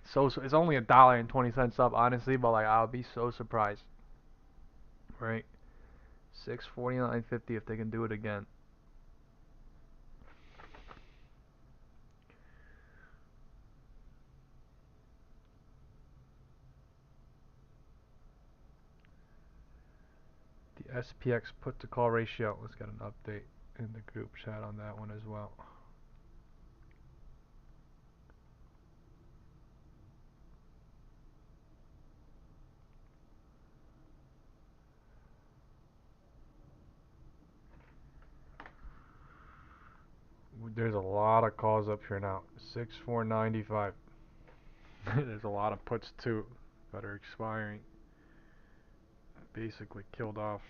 so it's only $1.20 up, honestly, but like I'll be so surprised. Right? 649.50 if they can do it again. The SPX put to call ratio. Let's get an update in the group chat on that one as well. there's a lot of calls up here now. 6495. There's a lot of puts too that are expiring. Basically killed off.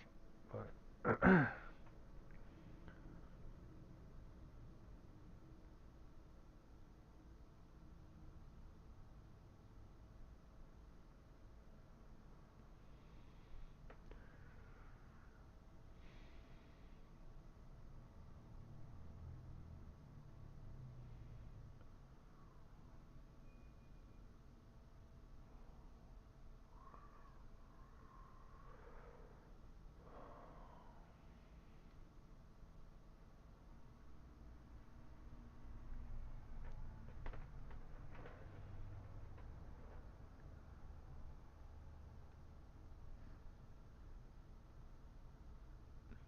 But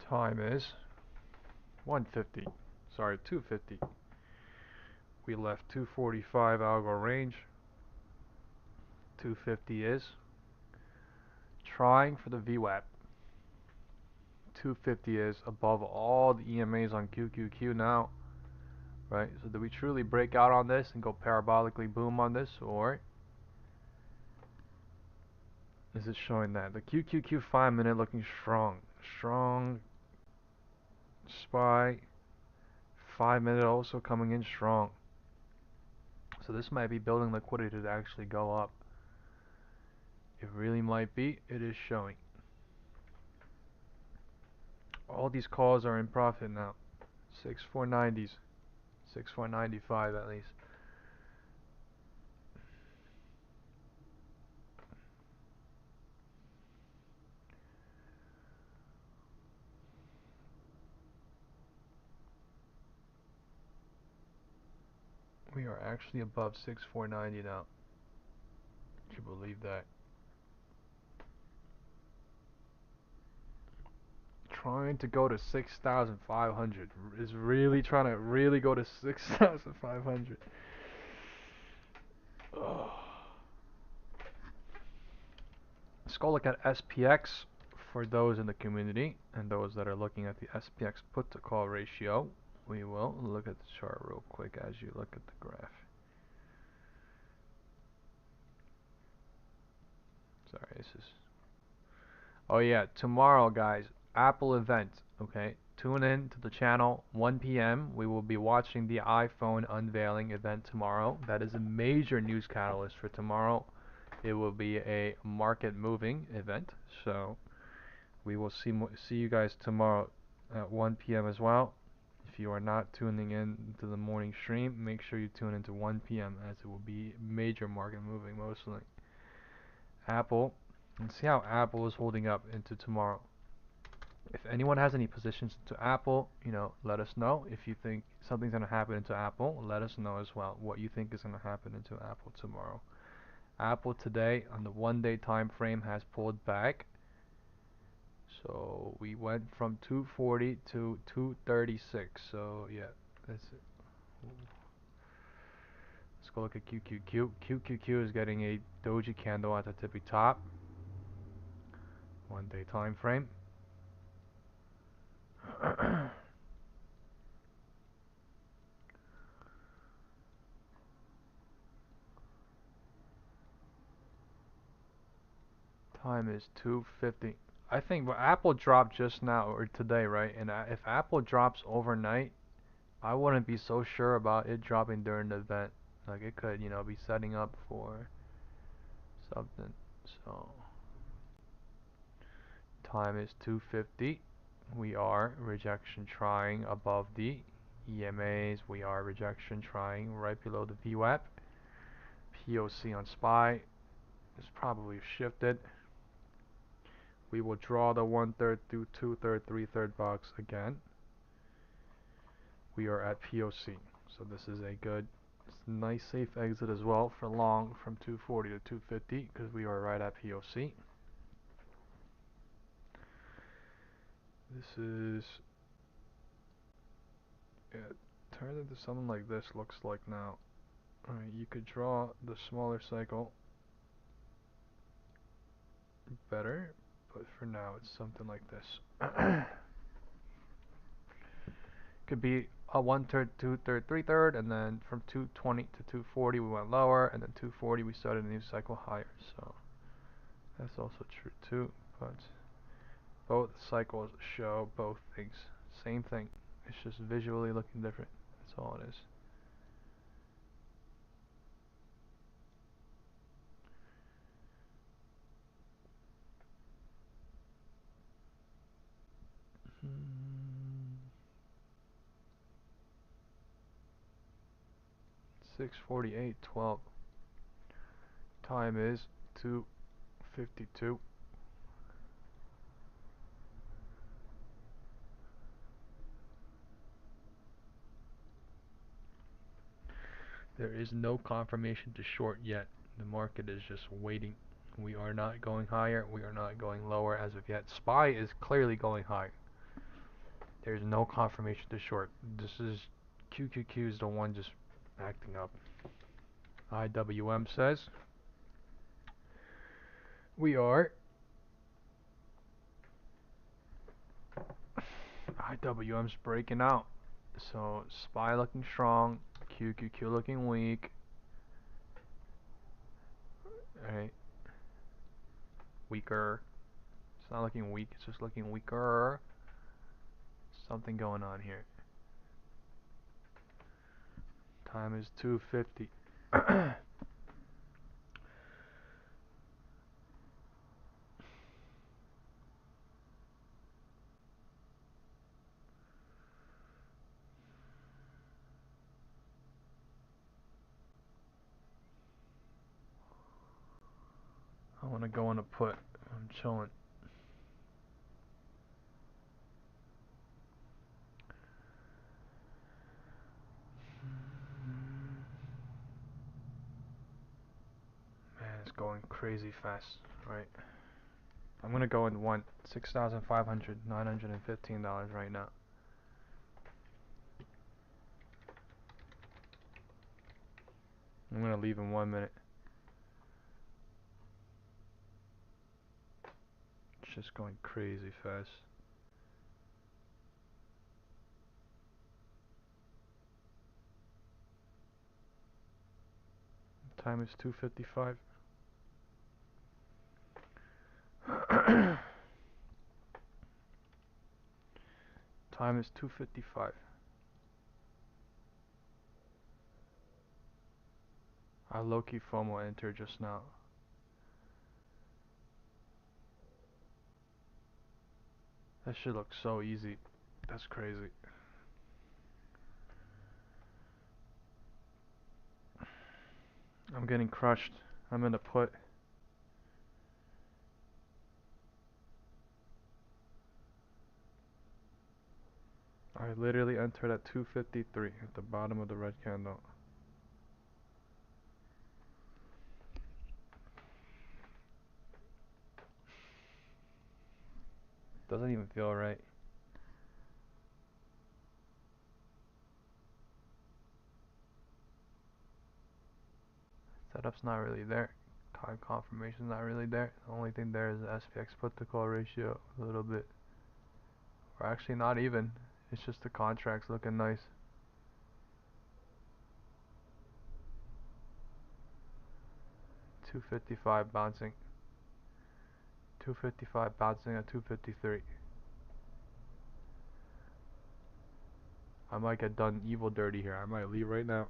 time is 150. Sorry, 250. We left 245 algo range. 250 is trying for the VWAP. 250 is above all the EMAs on QQQ now. Right? So do we truly break out on this and go parabolically boom on this, or is it showing that? The QQQ 5 minute looking strong. Strong SPY. 5 minute also coming in strong. So this might be building liquidity to actually go up. It really might be. It is showing. All these calls are in profit now. 6490s. 6495 at least. We are actually above 6490 now. Can you believe that? Trying to go to 6,500. Is really trying to really go to 6,500. Let's go look at SPX for those in the community and those that are looking at the SPX put to call ratio. We will look at the chart real quick as you look at the graph. Sorry, this is... Oh yeah, tomorrow guys, Apple event, okay? Tune in to the channel, 1 p.m. We will be watching the iPhone unveiling event tomorrow. That is a major news catalyst for tomorrow. It will be a market moving event, so we will see you guys tomorrow at 1 p.m. as well. If you are not tuning in to the morning stream, make sure you tune into 1 p.m. as it will be major market moving mostly. Apple, and see how Apple is holding up into tomorrow. If anyone has any positions into Apple, you know, let us know. If you think something's going to happen into Apple, let us know as well what you think is going to happen into Apple tomorrow. Apple today on the 1 day time frame has pulled back. So we went from 240 to 236. So yeah, that's it. Let's go look at QQQ. QQQ is getting a doji candle at the tippy top. 1 day time frame. Time is 2:50. I think Apple dropped just now or today, right? And if Apple drops overnight, I wouldn't be so sure about it dropping during the event. Like it could, you know, be setting up for something. So time is 2:50. We are rejection trying above the EMAs. We are rejection trying right below the VWAP. POC on SPY is probably shifted. We will draw the 1/3 through 2/3, 3/3 box again. We are at POC, so this is a good, nice safe exit as well for long from 240 to 250 because we are right at POC. This is, it turned into something like this looks like now. Alright, you could draw the smaller cycle better, but for now it's something like this. Could be 1/3, 2/3, 3/3, and then from 220 to 240 we went lower, and then 240 we started a new cycle higher. So that's also true too, but both cycles show both things. Same thing. It's just visually looking different. That's all it is. Hmm. 6:48:12. Time is 2:52. There is no confirmation to short yet. The market is just waiting. We are not going higher. We are not going lower as of yet. SPY is clearly going higher. There's no confirmation to short. This is QQQ is the one just acting up. IWM says we are IWM's breaking out. So SPY looking strong, QQQ looking weak. Alright. Weaker. It's not looking weak, it's just looking weaker. Something going on here. Time is 2:50. I want to go on a put. I'm chilling. Man, it's going crazy fast, right? I'm gonna go in one $6,500, $915 right now. I'm gonna leave in 1 minute. It's just going crazy fast. Time is 2:55. Time is 2:55. I low-key FOMO entered just now. That shit looks so easy. That's crazy. I'm getting crushed. I'm in a put. I literally entered at 2:53 at the bottom of the red candle. Doesn't even feel right. Setup's not really there. Time confirmation's not really there. The only thing there is the SPX put to call ratio a little bit. Or actually not even. It's just the contracts looking nice. $255 bouncing. $255 bouncing at 253. I might get done evil dirty here. I might leave right now.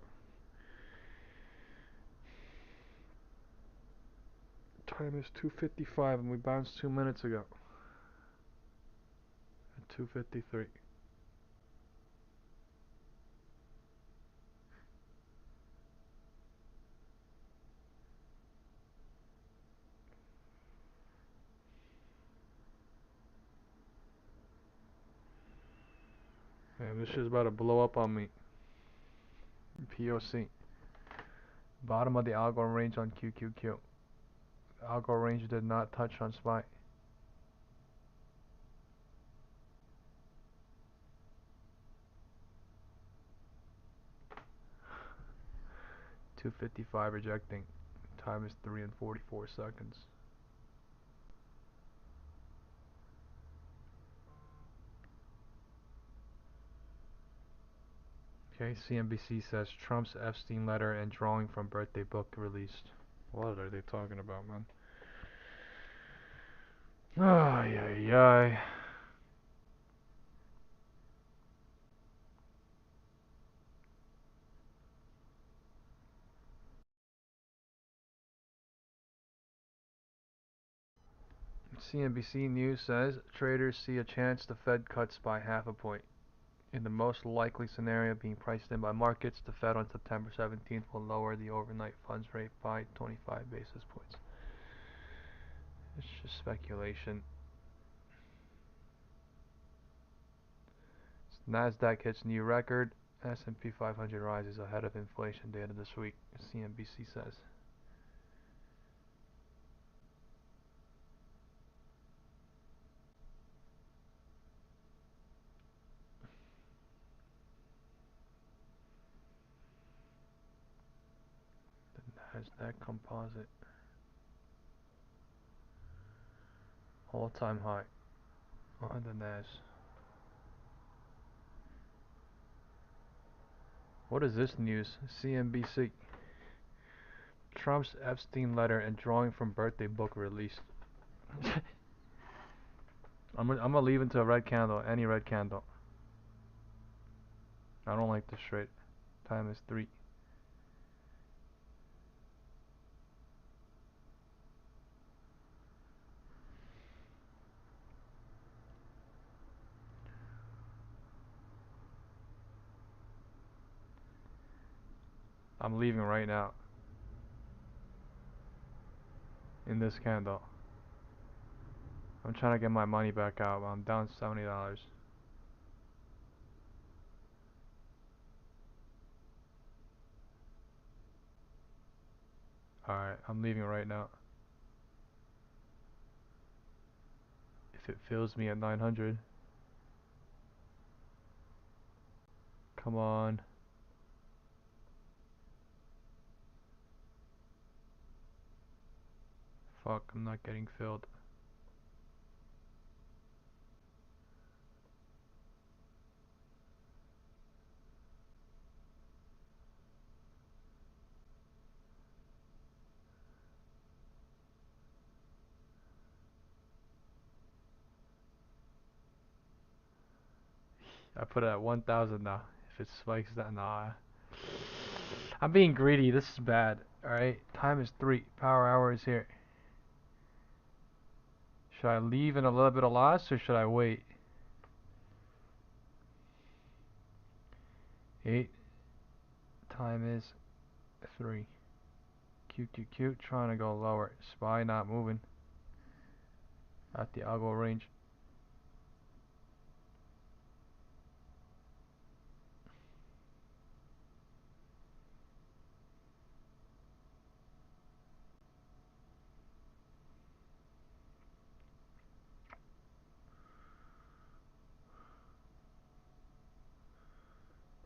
Time is 2:55 and we bounced 2 minutes ago. At 2:53. Man, this shit's about to blow up on me. POC. Bottom of the algo range on QQQ. The algo range did not touch on SPY. $255 rejecting. Time is 3:44. Okay, CNBC says Trump's Epstein letter and drawing from birthday book released. What are they talking about, man? Ay, ay, ay. CNBC News says traders see a chance the Fed cuts by half a point. In the most likely scenario being priced in by markets, the Fed on September 17th will lower the overnight funds rate by 25 basis points. It's just speculation. Nasdaq hits new record. S&P 500 rises ahead of inflation data this week, CNBC says. The Nasdaq Composite. All-time high on the Nas. What is this news? CNBC. Trump's Epstein letter and drawing from birthday book released. I'm gonna leave into a red candle, any red candle. I don't like this trade. Time is 3. I'm leaving right now. In this candle. I'm trying to get my money back out, but I'm down $70. Alright, I'm leaving right now. If it fills me at 900. Come on. Fuck, I'm not getting filled. I put it at 1,000 now. If it spikes that, nah. I'm being greedy. This is bad. Alright, time is 3. Power hour is here. Should I leave in a little bit of loss or should I wait? 8. Time is 3. QQQ trying to go lower. SPY not moving. At the Algo range.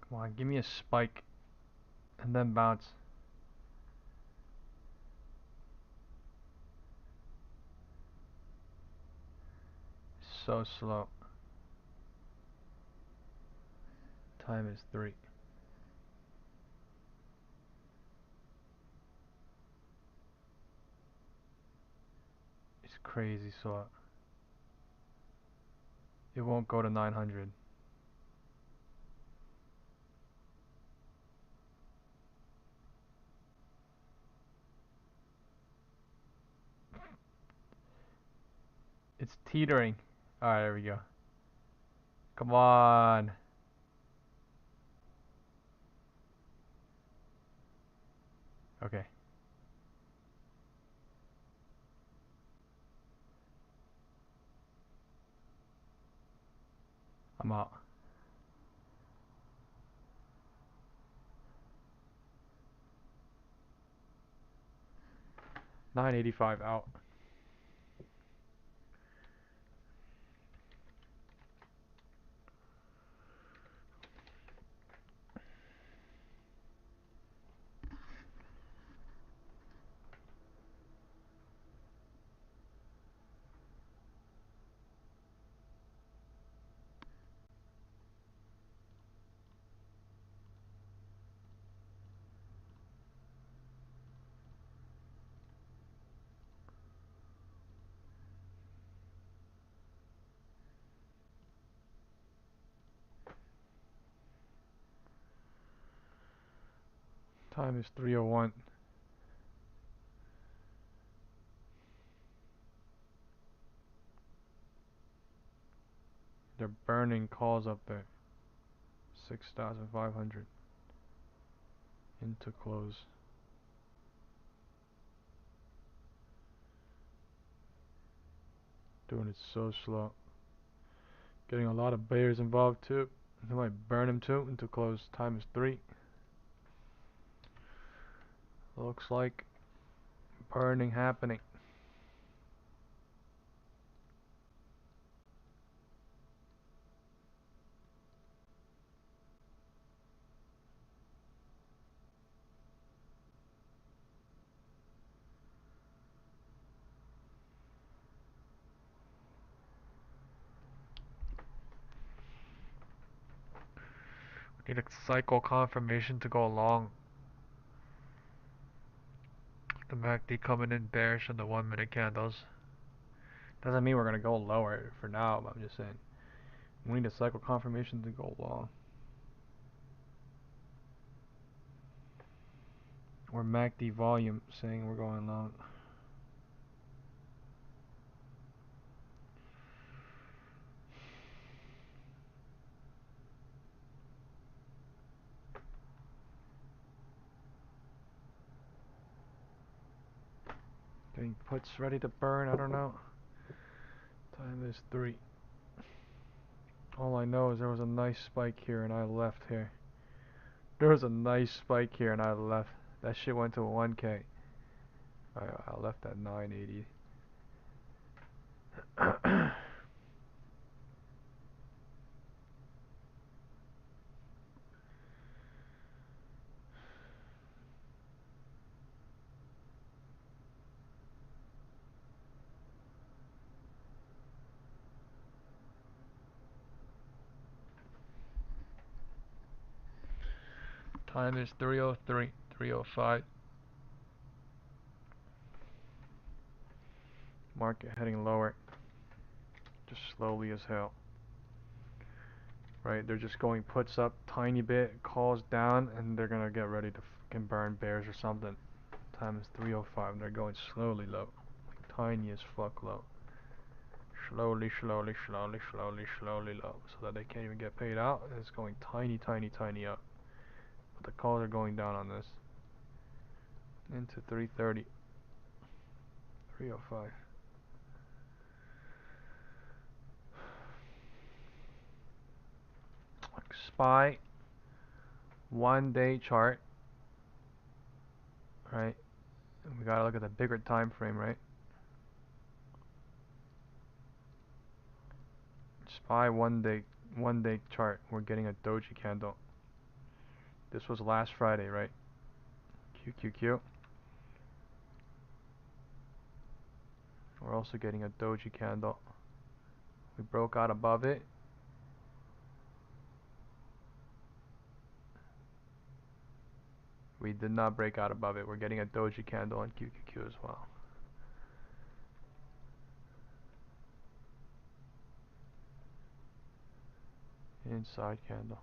Come on, give me a spike. And then bounce. So slow. Time is 3. It's crazy slow. It won't go to 900. It's teetering. Alright, there we go. Come on. Okay. I'm out. $9.85 out. Time is 3:01. They're burning calls up there. 6,500 into close. Doing it so slow. Getting a lot of bears involved too. They might burn him too into close. Time is 3. Looks like burning happening. Need a cycle confirmation to go along. The MACD coming in bearish on the 1-minute candles. Doesn't mean we're gonna go lower for now, but I'm just saying we need a cycle confirmation to go along. Or MACD volume saying we're going long. Getting puts ready to burn, I don't know. Time is 3. All I know is there was a nice spike here and I left here. There was a nice spike here and I left. That shit went to 1K. I left at 980. Time is 3:03, 3:05. Market heading lower. Just slowly as hell. Right, they're just going puts up tiny bit, calls down, and they're gonna get ready to fucking burn bears or something. Time is 3:05 and they're going slowly low. Like tiny as fuck low. Slowly, slowly, slowly, slowly, slowly low. So that they can't even get paid out. And it's going tiny, tiny, tiny up. But the calls are going down on this. Into 3:30. 3:05. SPY 1-day chart, right? And we gotta look at the bigger time frame, right? SPY 1-day chart. We're getting a doji candle. This was last Friday, right? QQQ. We're also getting a doji candle. We broke out above it. We did not break out above it. We're getting a doji candle on QQQ as well. Inside candle.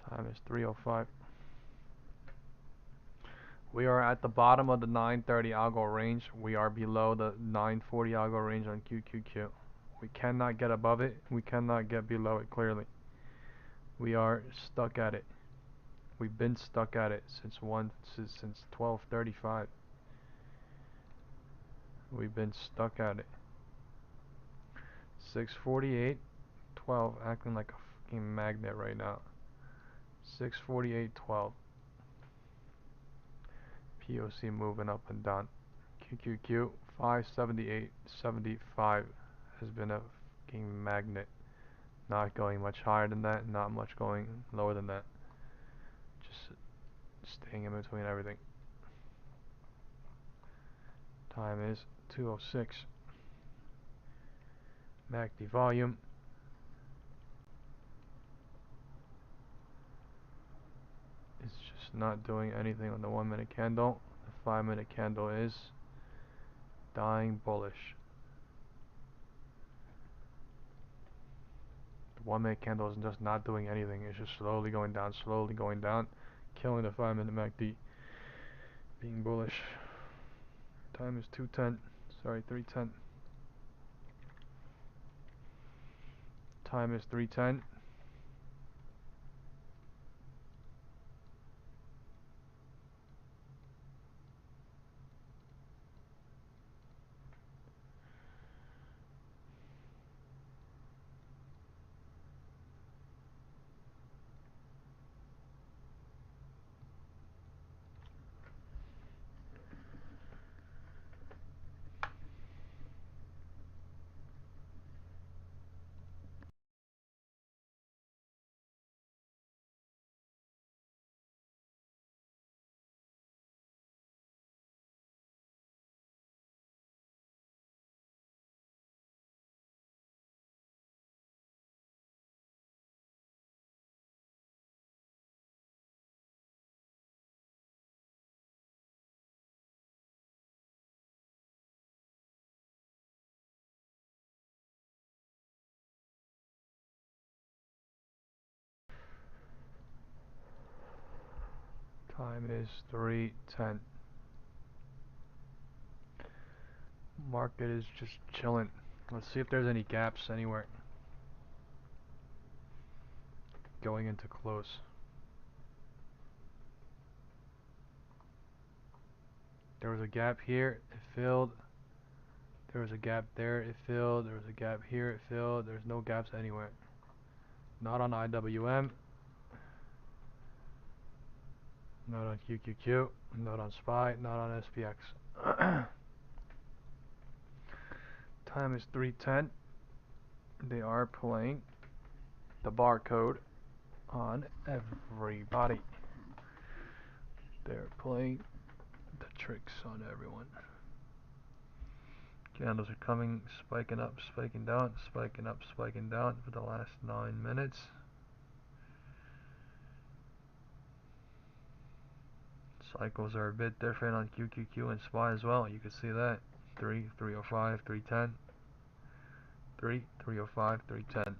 Time is 3:05. We are at the bottom of the 930 algo range. We are below the 940 algo range on QQQ. We cannot get above it. We cannot get below it clearly. We are stuck at it. We've been stuck at it since 12:35. We've been stuck at it. 648.12 acting like a fucking magnet right now. 648.12. POC moving up and down. QQQ 578.75 has been a fucking magnet. Not going much higher than that, not much going lower than that. Just staying in between everything. Time is 2:06. MACD volume. It's just not doing anything on the 1 minute candle. The 5 minute candle is dying bullish. The 1 minute candle is just not doing anything. It's just slowly going down, killing the 5 minute MACD, being bullish. Time is 2:10. Sorry, 3:10. Time is 3:10. Time is 3:10. Market is just chilling. Let's see if there's any gaps anywhere going into close. There was a gap here, it filled. There was a gap there, it filled. There was a gap here, it filled. There's no gaps anywhere. Not on IWM. Not on QQQ. Not on SPY. Not on SPX. Time is 3:10. They are playing the barcode on everybody. They're playing the tricks on everyone. Candles are coming, spiking up, spiking down, spiking up, spiking down for the last 9 minutes. Cycles are a bit different on QQQ and SPY as well. You can see that. 3, 305, 310. 3, 305, 310.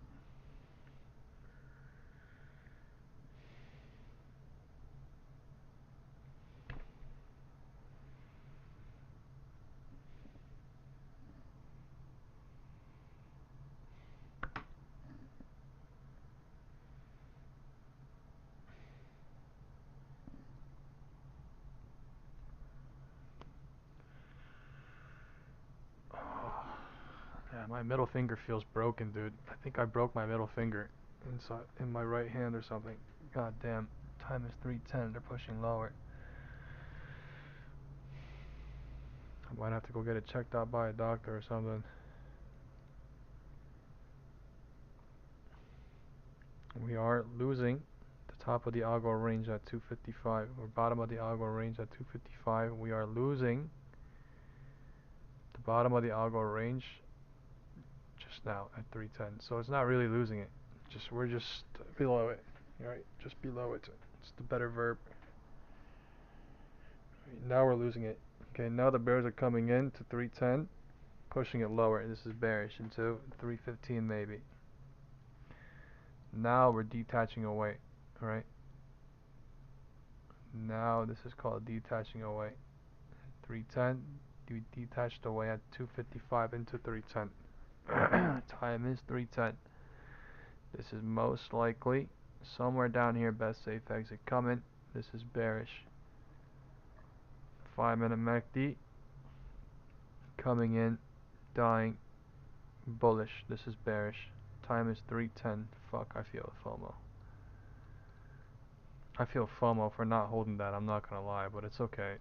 Yeah, my middle finger feels broken, dude. I think I broke my middle finger inside in my right hand or something. God damn. Time is 3:10. They're pushing lower. I might have to go get it checked out by a doctor or something. We are losing the top of the Algo range at 255, or bottom of the Algo range at 255. We are losing the bottom of the Algo range just now at 310. So it's not really losing it. We're just below it. Right? Just below it. It's the better verb. Right, now we're losing it. Okay, now the bears are coming in to 310, pushing it lower. This is bearish into 315 maybe. Now we're detaching away. Alright? Now this is called detaching away. 310, we detached away at 255 into 310. Time is 310. This is most likely somewhere down here. Best safe exit coming. This is bearish. 5 minute MACD coming in, dying bullish. This is bearish. Time is 3:10. Fuck, I feel FOMO. I feel FOMO for not holding that. I'm not gonna lie, but it's okay.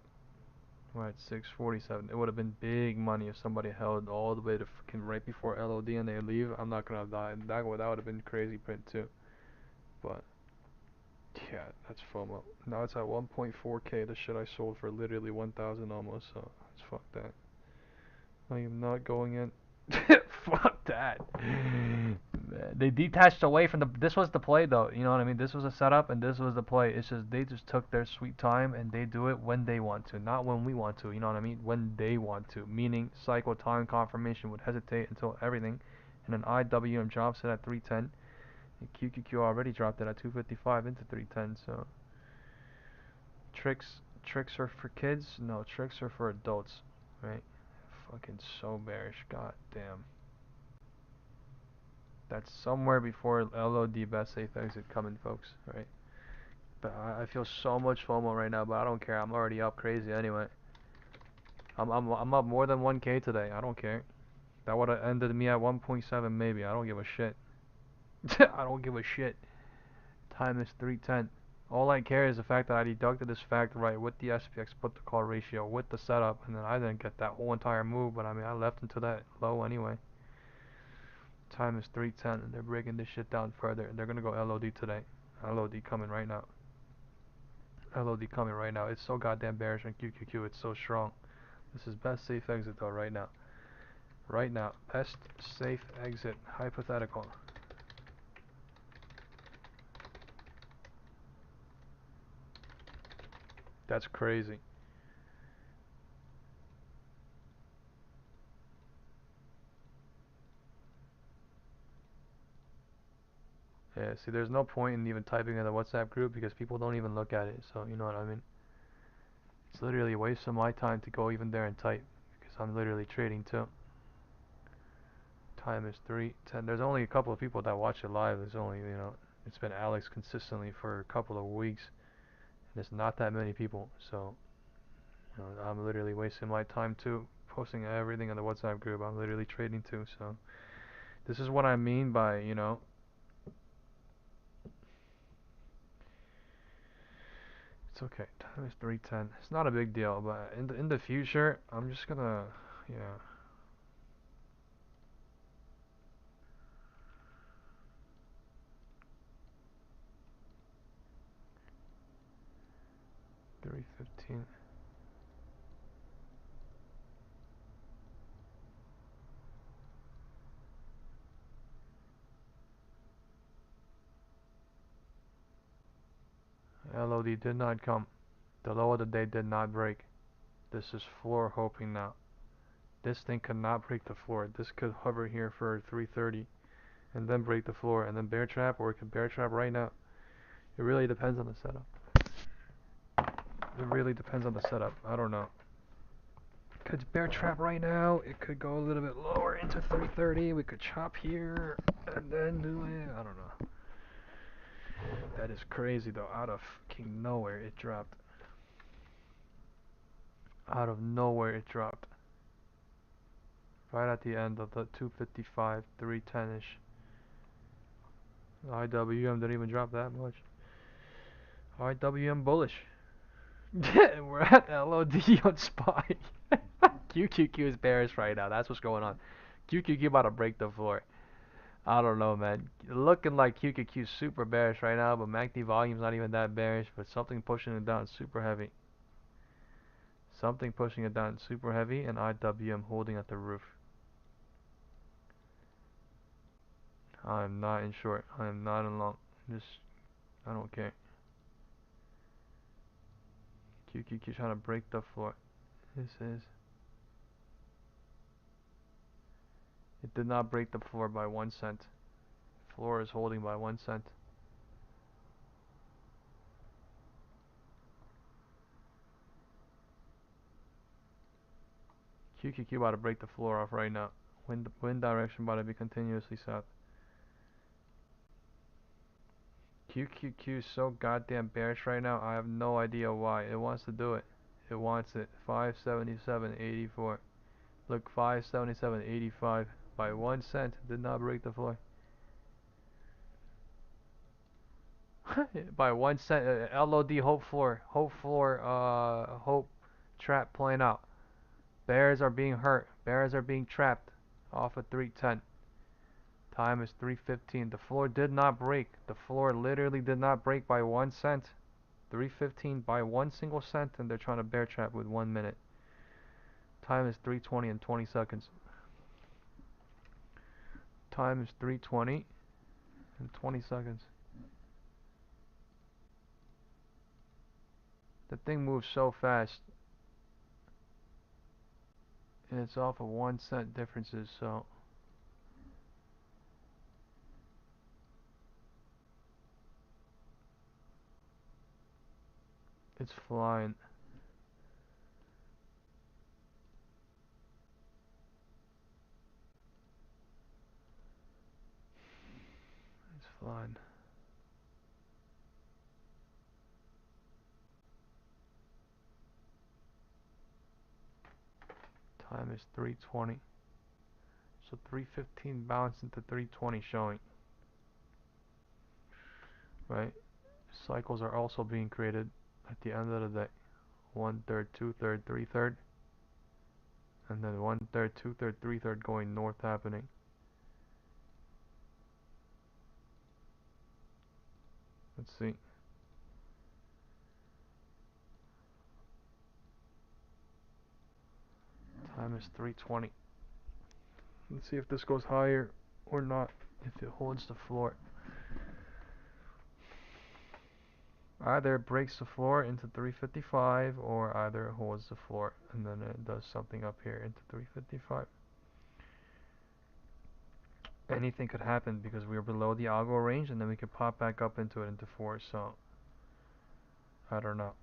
We're at 647. It would have been big money if somebody held all the way to fucking right before LOD and they leave. I'm not gonna die. That would have been crazy print too. But yeah, that's FOMO. Now it's at 1.4k. The shit I sold for literally 1,000 almost. So let's fuck that. I am not going in. Fuck that. Man, they detached away from the. This was the play though. You know what I mean? This was a setup and this was the play. It's just they just took their sweet time and they do it when they want to, not when we want to. You know what I mean? When they want to. Meaning cycle time confirmation would hesitate until everything, and then IWM drops it at 310. And QQQ already dropped it at 255 into 310. So tricks are for kids. No, tricks are for adults, right? Fucking so bearish. God damn. That's somewhere before LOD best safe exit coming, folks, right? But I feel so much FOMO right now, but I don't care. I'm already up crazy anyway. I'm up more than 1K today. I don't care. That would have ended me at 1.7 maybe. I don't give a shit. I don't give a shit. Time is 310. All I care is the fact that I deducted this fact right with the SPX put to call ratio with the setup, and then I didn't get that whole entire move, but I mean I left into that low anyway. Time is 310 and they're breaking this shit down further and they're gonna go LOD today. LOD coming right now. LOD coming right now. It's so goddamn bearish on QQQ. It's so strong. This is best safe exit though right now. Right now. Best safe exit. Hypothetical. That's crazy. Yeah, see, there's no point in even typing in the WhatsApp group because people don't even look at it. So, you know what I mean? It's literally a waste of my time to go even there and type because I'm literally trading too. Time is 3:10. There's only a couple of people that watch it live. There's only, you know, it's been Alex consistently for a couple of weeks. And it's not that many people. So, you know, I'm literally wasting my time too, posting everything in the WhatsApp group. I'm literally trading too. So, this is what I mean by, you know, it's okay. Time is 3:10. It's not a big deal, but in the future, I'm just gonna, yeah. $3.15. LOD did not come. The low of the day did not break. This is floor hoping now. This thing could not break the floor. This could hover here for 330 and then break the floor and then bear trap, or it could bear trap right now. It really depends on the setup. It really depends on the setup. I don't know. Could bear trap right now. It could go a little bit lower into 330. We could chop here and then do it. I don't know. That is crazy though. Out of fucking nowhere it dropped. Out of nowhere it dropped. Right at the end of the 255, 310-ish. IWM didn't even drop that much. IWM bullish. We're at LOD on SPY. QQQ is bearish right now. That's what's going on. QQQ about to break the floor. I don't know, man. Looking like QQQ is super bearish right now, but MACD volume's not even that bearish, but something pushing it down super heavy. Something pushing it down super heavy, and IWM holding at the roof. I am not in short. I am not in long. Just, I don't care. QQQ trying to break the floor. This is. It did not break the floor by 1 cent. Floor is holding by 1 cent. QQQ about to break the floor off right now. Wind direction about to be continuously south. QQQ is so goddamn bearish right now. I have no idea why. It wants to do it. It wants it. 577.84. Look, 577.85 by 1 cent. Did not break the floor. By 1 cent. LOD hope floor. Hope trap playing out. Bears are being hurt. Bears are being trapped off of 310. Time is 3:15. The floor did not break. The floor literally did not break by 1 cent. 3:15 by 1 single cent, and they're trying to bear trap with 1 minute. Time is 3:20 and 20 seconds. Time is 3:20 and 20 seconds. The thing moves so fast, and it's off of 1 cent differences, so it's flying. It's flying. Time is 3:20. So 3:15 bounced into 3:20 showing. Right? Cycles are also being created at the end of the day. 1/3, 2/3, 3/3. And then 1/3, 2/3, 3/3 going north happening. Let's see. Time is 3:20. Let's see if this goes higher or not, if it holds the floor. Either it breaks the floor into 355 or either it holds the floor and then it does something up here into 355. Anything could happen because we are below the algo range and then we could pop back up into it into 4, so I don't know.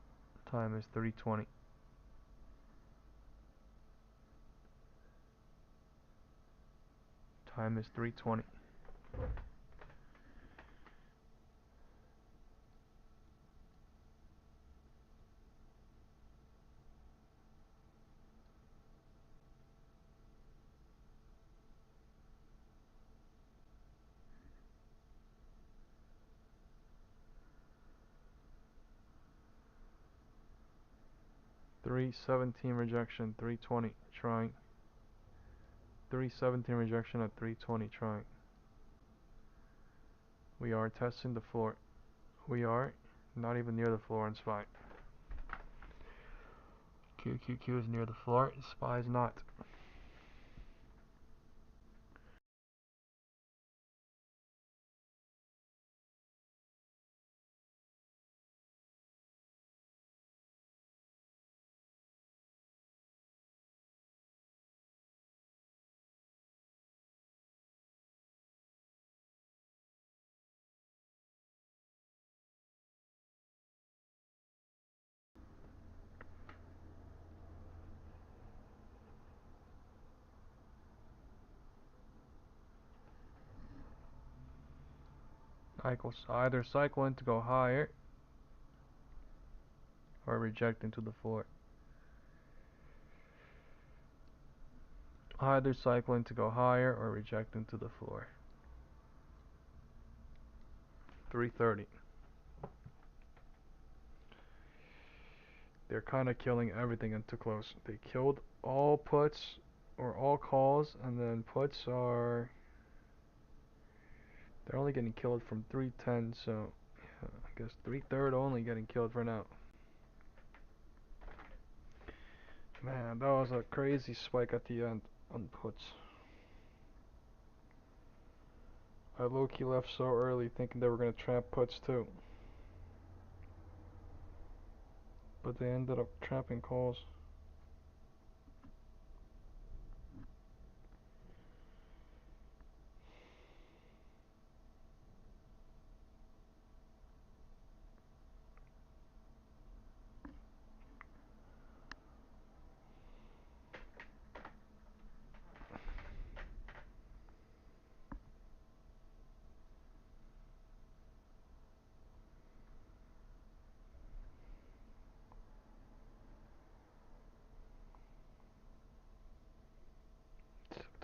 Time is 3:20. Time is 3:20. $317 rejection, 320 trying. 317 rejection at 320 trying. We are testing the floor. We are not even near the floor on SPY. QQQ is near the floor, SPY is not. Either cycle in to go higher or reject into the floor. Either cycle in to go higher or reject into the floor. 330. They're kind of killing everything into close. They killed all puts or all calls, and then puts are, they're only getting killed from 310, so yeah, I guess 3/3 only getting killed for now. Man, that was a crazy spike at the end on puts. I low-key left so early thinking they were going to trap puts too. But they ended up trapping calls.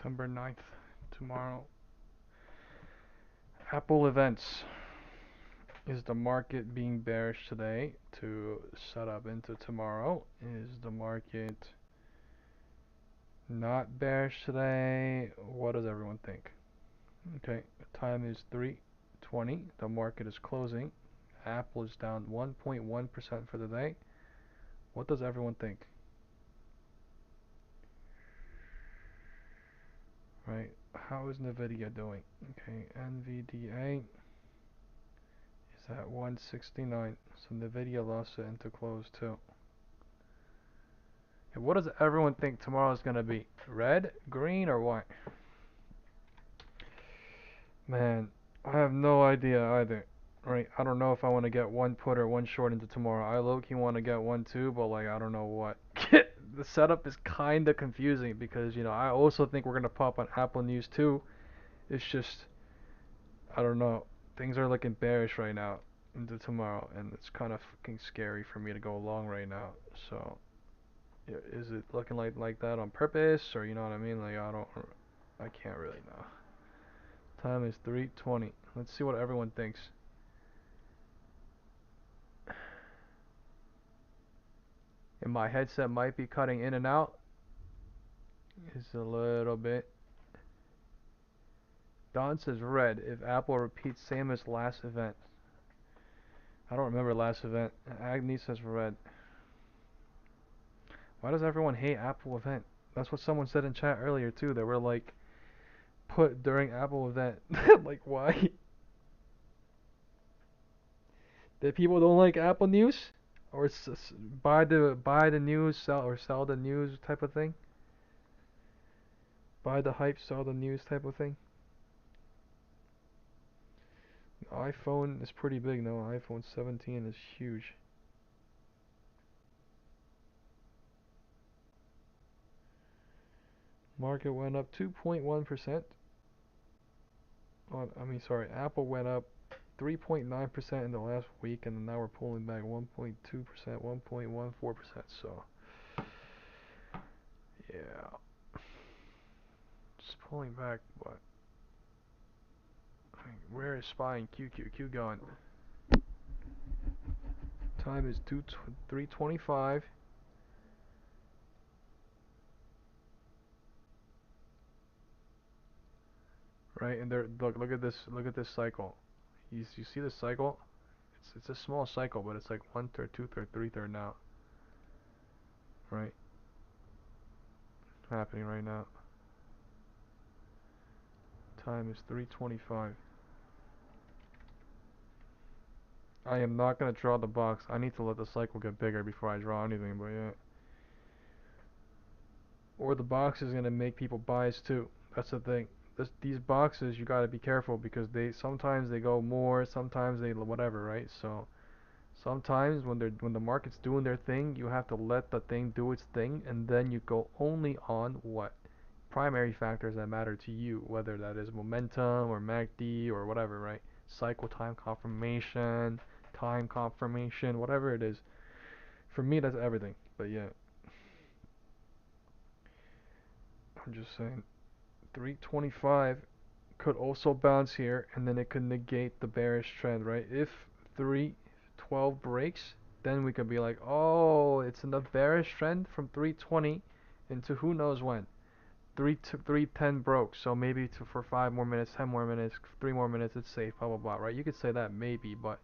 September 9th, tomorrow. Apple events. Is the market being bearish today to set up into tomorrow? Is the market not bearish today? What does everyone think? Okay, time is 3:20. The market is closing. Apple is down 1.1% for the day. What does everyone think? right? How is Nvidia doing? Okay, NVDA is at 169. So Nvidia lost it into close too. And what does everyone think tomorrow is gonna be? Red, green, or what? Man, I have no idea either. Right? I don't know if I want to get one put or one short into tomorrow. I low-key want to get one too, but like I don't know what. The setup is kind of confusing because you know I also think we're gonna pop on Apple News too. It's just I don't know. Things are looking bearish right now into tomorrow, and it's kind of fucking scary for me to go long right now. So, yeah, is it looking like that on purpose, or you know what I mean? Like I can't really know. Time is 3:20. Let's see what everyone thinks. And my headset might be cutting in and out. It's a little bit. Don says red if Apple repeats same as last event. I don't remember last event. Agni says red. Why does everyone hate Apple event? That's what someone said in chat earlier too. They were like, put during Apple event. Like why? That people don't like Apple news, or buy the news, sell the news type of thing. Buy the hype, sell the news type of thing. The iPhone is pretty big now. iPhone 17 is huge. Market went up 2.1%. I mean, sorry, Apple went up 3.9% in the last week, and now we're pulling back 1.2%, 1.14%. So, yeah, just pulling back. But I mean, where is SPY and QQQ going? Time is 3:25. Right, and there, look at this cycle. You see this cycle? It's a small cycle, but it's like 1/3, 2/3, 3/3 now. Right, happening right now. Time is 3:25. I am not gonna draw the box. I need to let the cycle get bigger before I draw anything. But yeah, or the box is gonna make people bias too. That's the thing. These boxes you gotta be careful because sometimes they go more, sometimes they whatever, right? So sometimes when the market's doing their thing, you have to let the thing do its thing, and then you go only on what primary factors that matter to you, whether that is momentum or MACD or whatever, right? Cycle time confirmation, whatever it is. For me, that's everything. But yeah, I'm just saying, 325 could also bounce here, and then it could negate the bearish trend, right? If 312 breaks, then we could be like, oh, it's in the bearish trend from 320 into who knows when. 310 broke, so maybe for 5 more minutes, 10 more minutes, 3 more minutes, it's safe, blah blah blah, right? You could say that maybe, but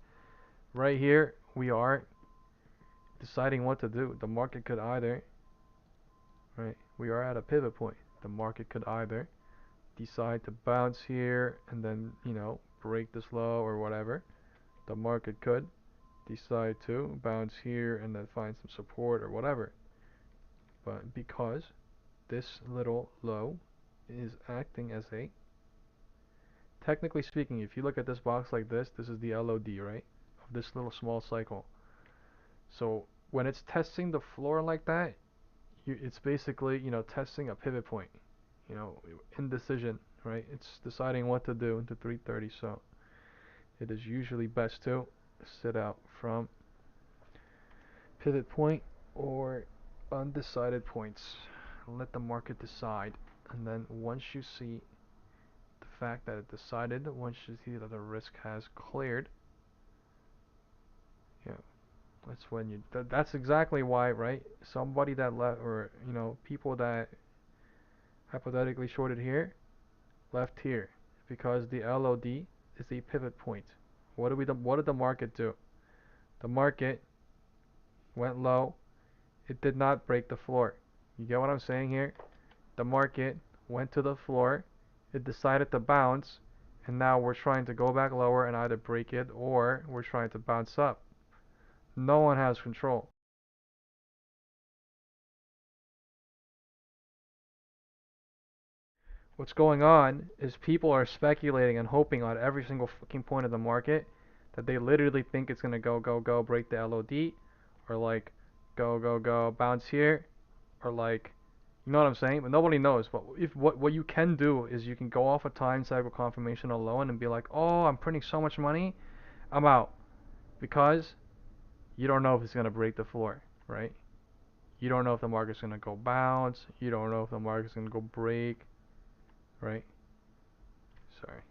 right here we are deciding what to do. The market could either, right? We are at a pivot point. The market could either decide to bounce here and then, you know, break this low or whatever. The market could decide to bounce here and then find some support or whatever. But because this little low is acting as a, technically speaking, if you look at this box like this is the LOD, right? Of this little small cycle. So when it's testing the floor like that, it's basically, you know, testing a pivot point, you know, indecision, right? It's deciding what to do into 330. So it is usually best to sit out from pivot point or undecided points. Let the market decide, and then once you see the fact that it decided, once you see that the risk has cleared, yeah, that's when you. That's exactly why, right? Somebody that or you know, people that hypothetically shorted here, left here, because the LOD is a pivot point. What did the market do? The market went low. It did not break the floor. You get what I'm saying here? The market went to the floor it decided to bounce, and now we're trying to go back lower and either break it or we're trying to bounce up. No one has control. What's going on is people are speculating and hoping on every single fucking point of the market that they literally think it's gonna go, break the LOD, or like go, bounce here, or like, you know what I'm saying? But nobody knows. But if what you can do is you can go off a time cycle confirmation alone and be like, oh, I'm printing so much money, I'm out, because you don't know if it's gonna break the floor, right? You don't know if the market's gonna go bounce. You don't know if the market's gonna go break, right? Sorry.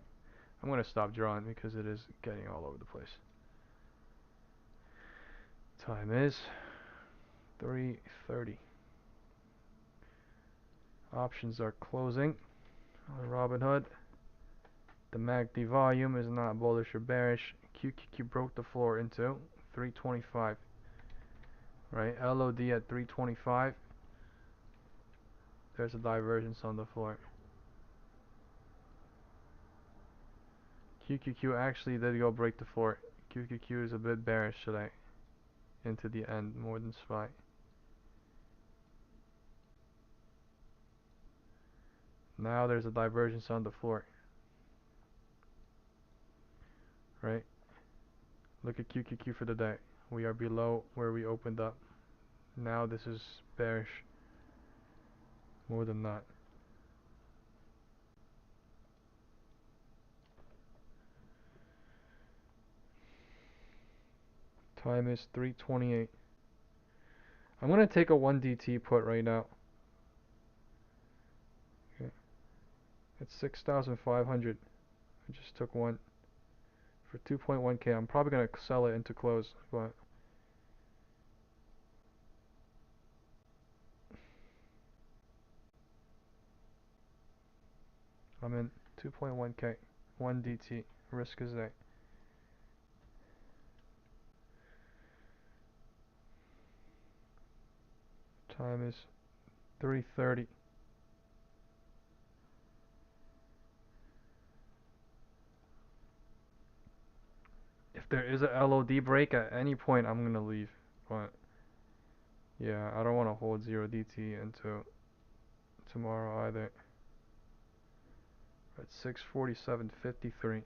I'm going to stop drawing because it is getting all over the place. Time is 3:30. Options are closing on Robinhood. The MACD volume is not bullish or bearish. QQQ broke the floor into 325. Right? LOD at 325. There's a divergence on the floor. QQQ actually did go break the floor. QQQ is a bit bearish today into the end more than SPY. Now there's a divergence on the floor. Right? Look at QQQ for the day. We are below where we opened up. Now this is bearish more than that. Time is 3:28. I'm going to take a 1DT put right now. Okay. It's 6,500. I just took one for 2.1k. I'm probably going to sell it into close, but I'm in 2.1k. 1DT. Risk is there. Time is 3:30. If there is a LOD break at any point, I'm gonna leave. But yeah, I don't want to hold 0DT into tomorrow either. At 647.53.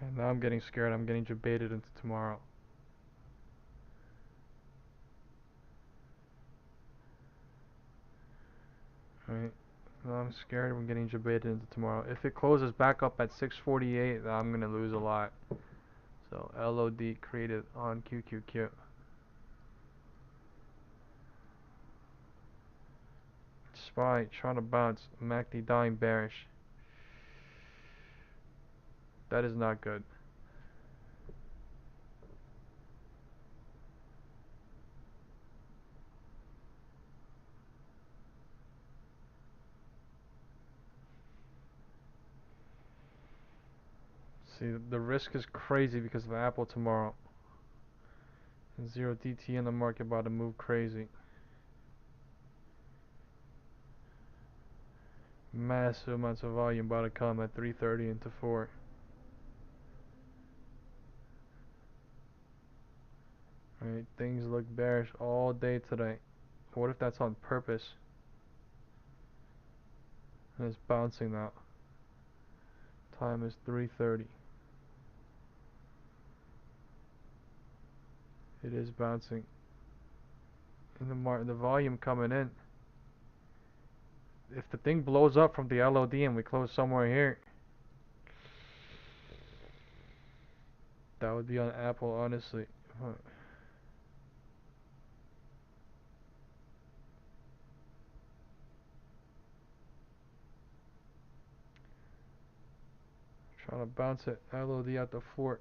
And now I'm getting scared. I'm getting debated into tomorrow. Right. Now I'm scared I'm getting debated into tomorrow. If it closes back up at 648, I'm gonna lose a lot. So LOD created on QQQ. SPY trying to bounce. MACD dying bearish. That is not good. See, the risk is crazy because of Apple tomorrow. And 0DT in the market about to move crazy. Massive amounts of volume about to come at 3:30 into 4. Right, things look bearish all day today. What if that's on purpose? And it's bouncing now. Time is 3:30. It is bouncing. And the volume coming in. If the thing blows up from the LOD and we close somewhere here, that would be on Apple, honestly. Trying to bounce it. LOD at the 4.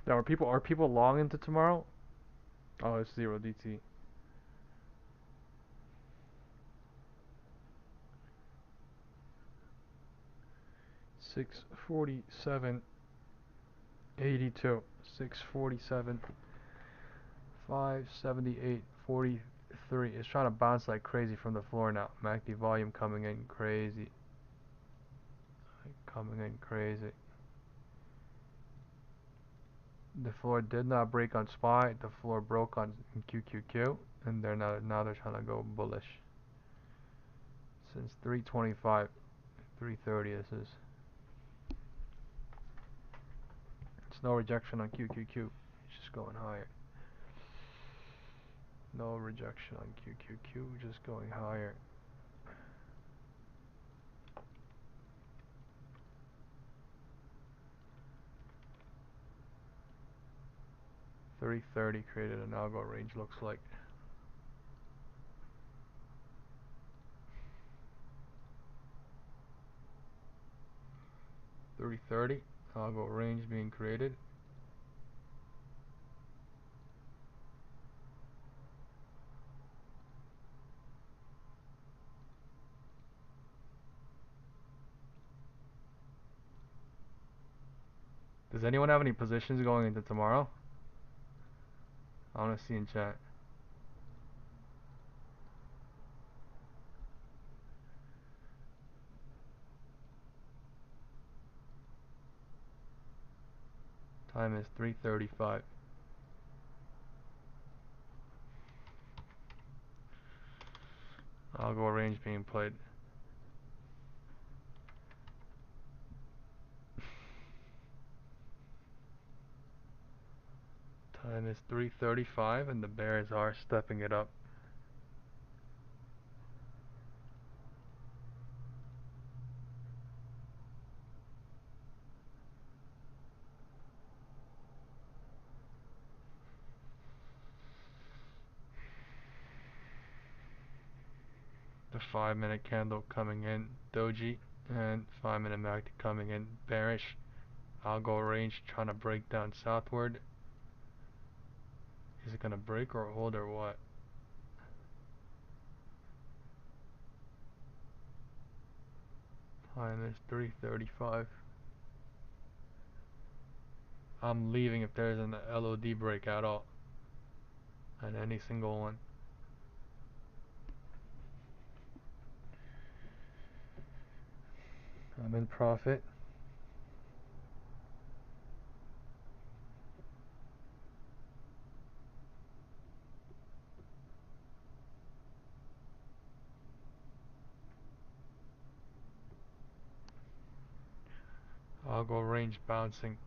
Now, are people long into tomorrow? Oh, it's 0 DT. $647.82. 647. 578.43. It's trying to bounce like crazy from the floor now. MACD volume coming in crazy. Coming in crazy. The floor did not break on SPY. The floor broke on QQQ, and now they're trying to go bullish. Since 325, 330 this is. It's no rejection on QQQ. It's just going higher. No rejection on QQQ, just going higher. $330 created an algo range, looks like. $330 algo range being created. Does anyone have any positions going into tomorrow? I want to see in chat. Time is 3:35. Algo range being played. Time is 3:35 and the bears are stepping it up. The 5-minute candle coming in doji, and 5-minute MACD coming in bearish. Algo range trying to break down southward. Is it gonna break or hold or what? Time is 3:35. I'm leaving if there's an LOD break at all. And any single one. I'm in profit. Algo range bouncing.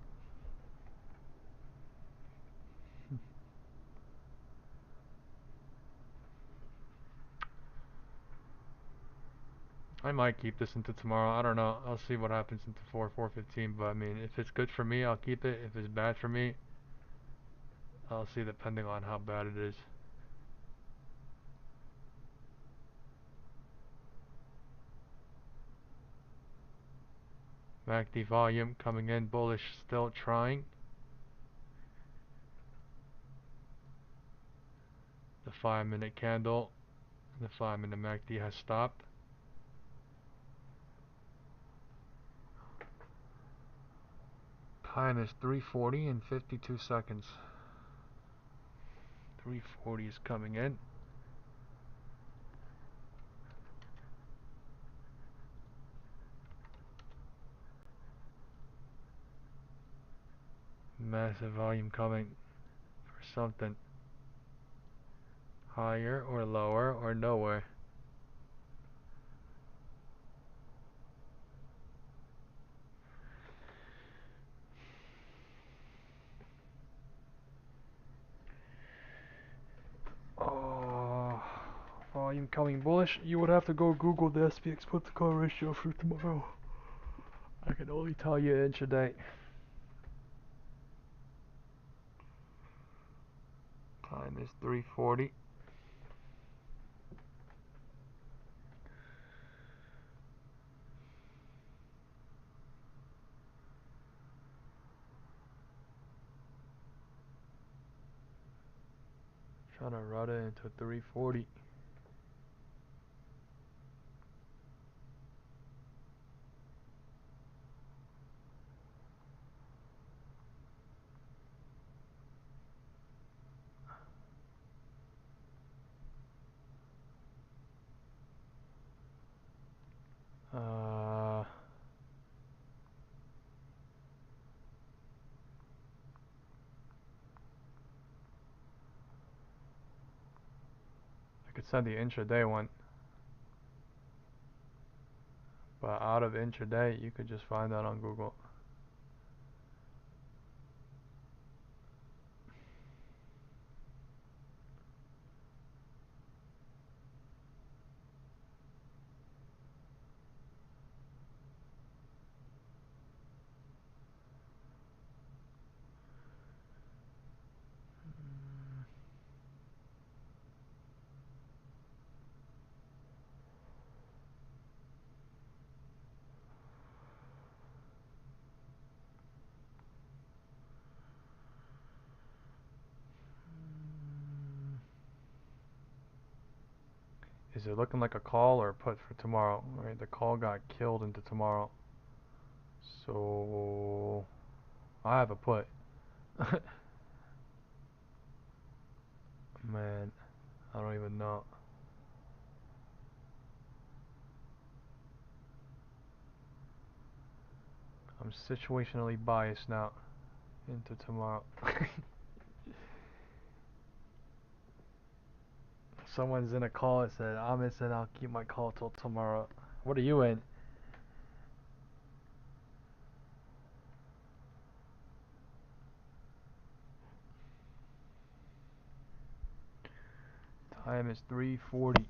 I might keep this into tomorrow. I don't know. I'll see what happens into 4:15. But I mean, if it's good for me, I'll keep it. If it's bad for me, I'll see depending on how bad it is. MACD volume coming in bullish, still trying. The 5-minute candle, the 5-minute MACD has stopped. Time is 3:40 and 52 seconds. 3:40 is coming in. Massive volume coming for something. Higher or lower or nowhere. Oh, volume coming bullish. You would have to go Google the SPX put to call ratio for tomorrow. I can only tell you intraday. Time is 3:40. Trying to run it into 340. I could send the intraday one, but out of intraday you could just find that on Google. Is it looking like a call or a put for tomorrow? Right, the call got killed into tomorrow. So I have a put. Man, I don't even know. I'm situationally biased now into tomorrow. Someone's in a call that said, I'm in, I'll keep my call till tomorrow. What are you in? Time is 3:40.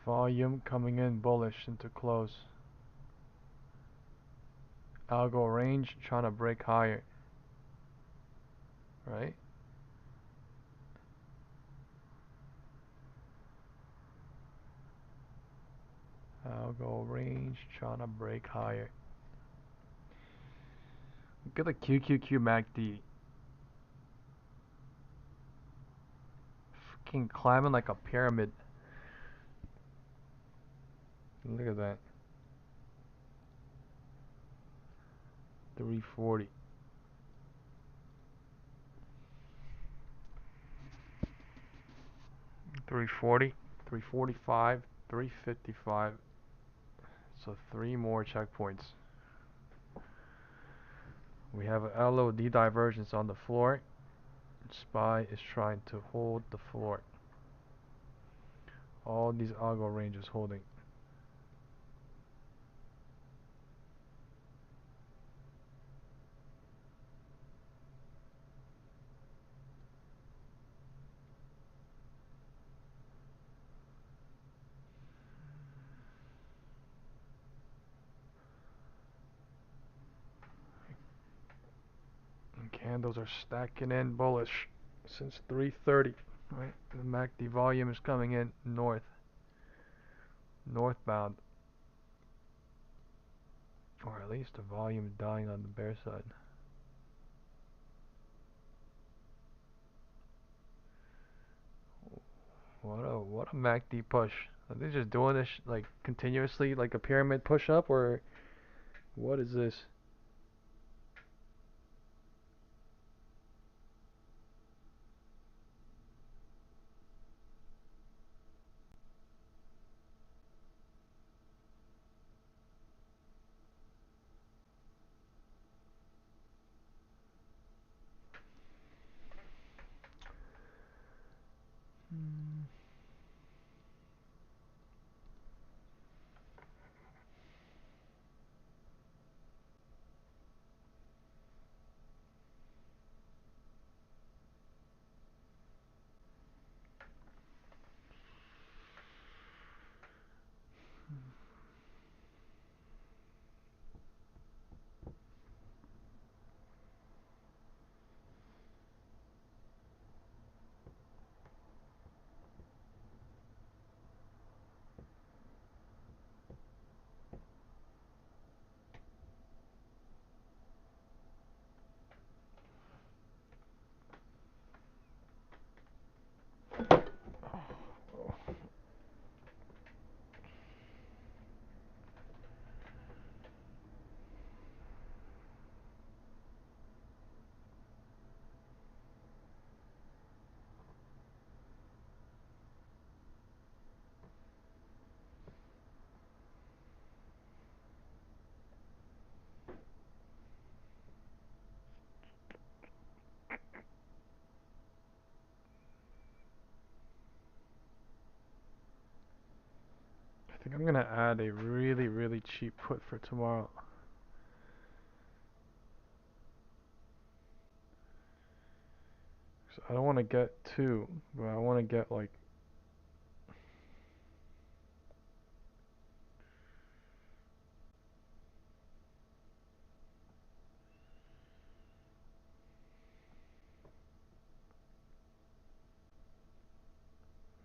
Volume coming in bullish into close. Algo range trying to break higher. Right? Algo range trying to break higher. Look at the QQQ MACD. Fucking climbing like a pyramid. Look at that. 340. 340, 345, 355. So 3 more checkpoints. We have an LOD divergence on the floor. SPY is trying to hold the floor. All these algo ranges holding. And candles are stacking in bullish since 3:30. Right, the MACD volume is coming in northbound, or at least the volume is dying on the bear side. What a MACD push. Are they just doing this like continuously, like a pyramid push up, or what is this? I'm gonna add a really cheap put for tomorrow. So I don't want to get two, but I want to get like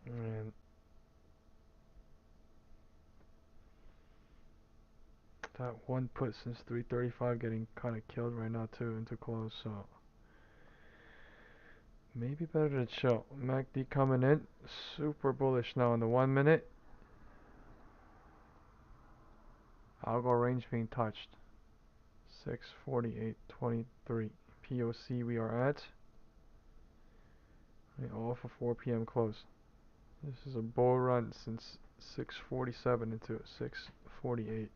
and that one put since 335 getting kind of killed right now too into close, so maybe better to chill. MACD coming in, super bullish now in the 1 minute. Algo range being touched. 648.23 POC we are at. All for 4 p.m. close. This is a bull run since 647 into 648.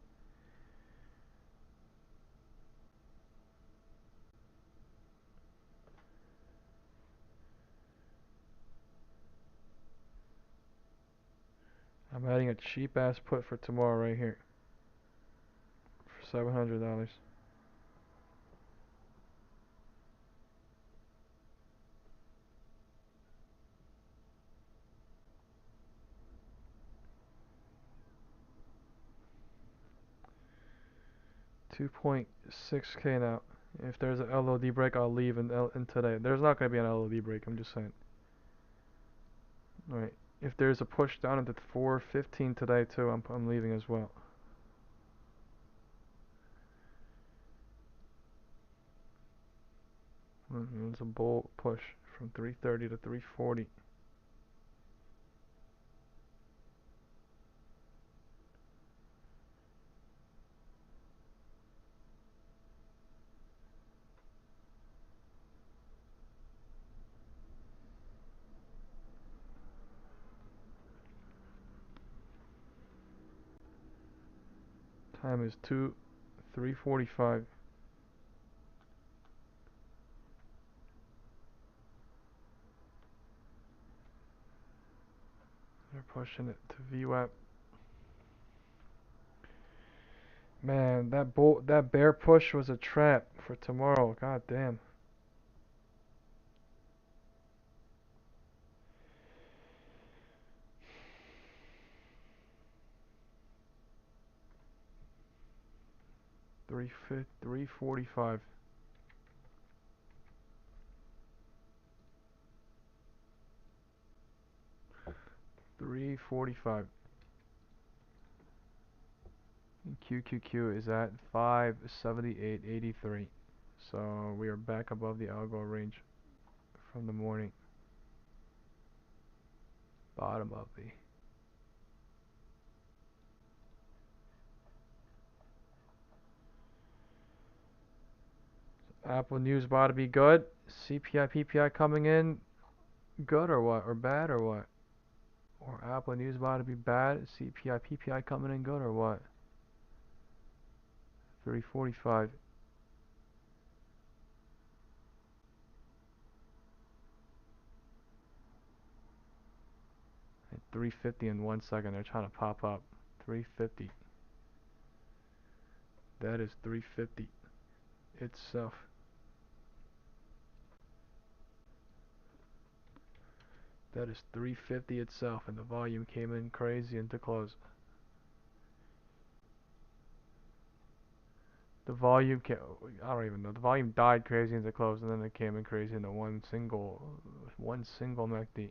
I'm adding a cheap ass put for tomorrow right here for $700. $2.6K now. If there's an LOD break, I'll leave in today. There's not going to be an LOD break, I'm just saying. Alright, if there's a push down into 415 today too, I'm leaving as well. It's a bull push from 330 to 340. Time is 3:45. They're pushing it to VWAP. Man, that bear push was a trap for tomorrow. God damn. $345. 345. QQQ is at 578.83. So we are back above the algo range from the morning. Bottom of the Apple News about to be good. CPI, PPI coming in good or what? Or bad or what? Or Apple News about to be bad. CPI, PPI coming in good or what? 345. At 350 in 1 second. They're trying to pop up. 350. That is 350 itself. That is 350 itself, and the volume came in crazy into close. The volume I don't even know. The volume died crazy into close, and then it came in crazy into one single MACD.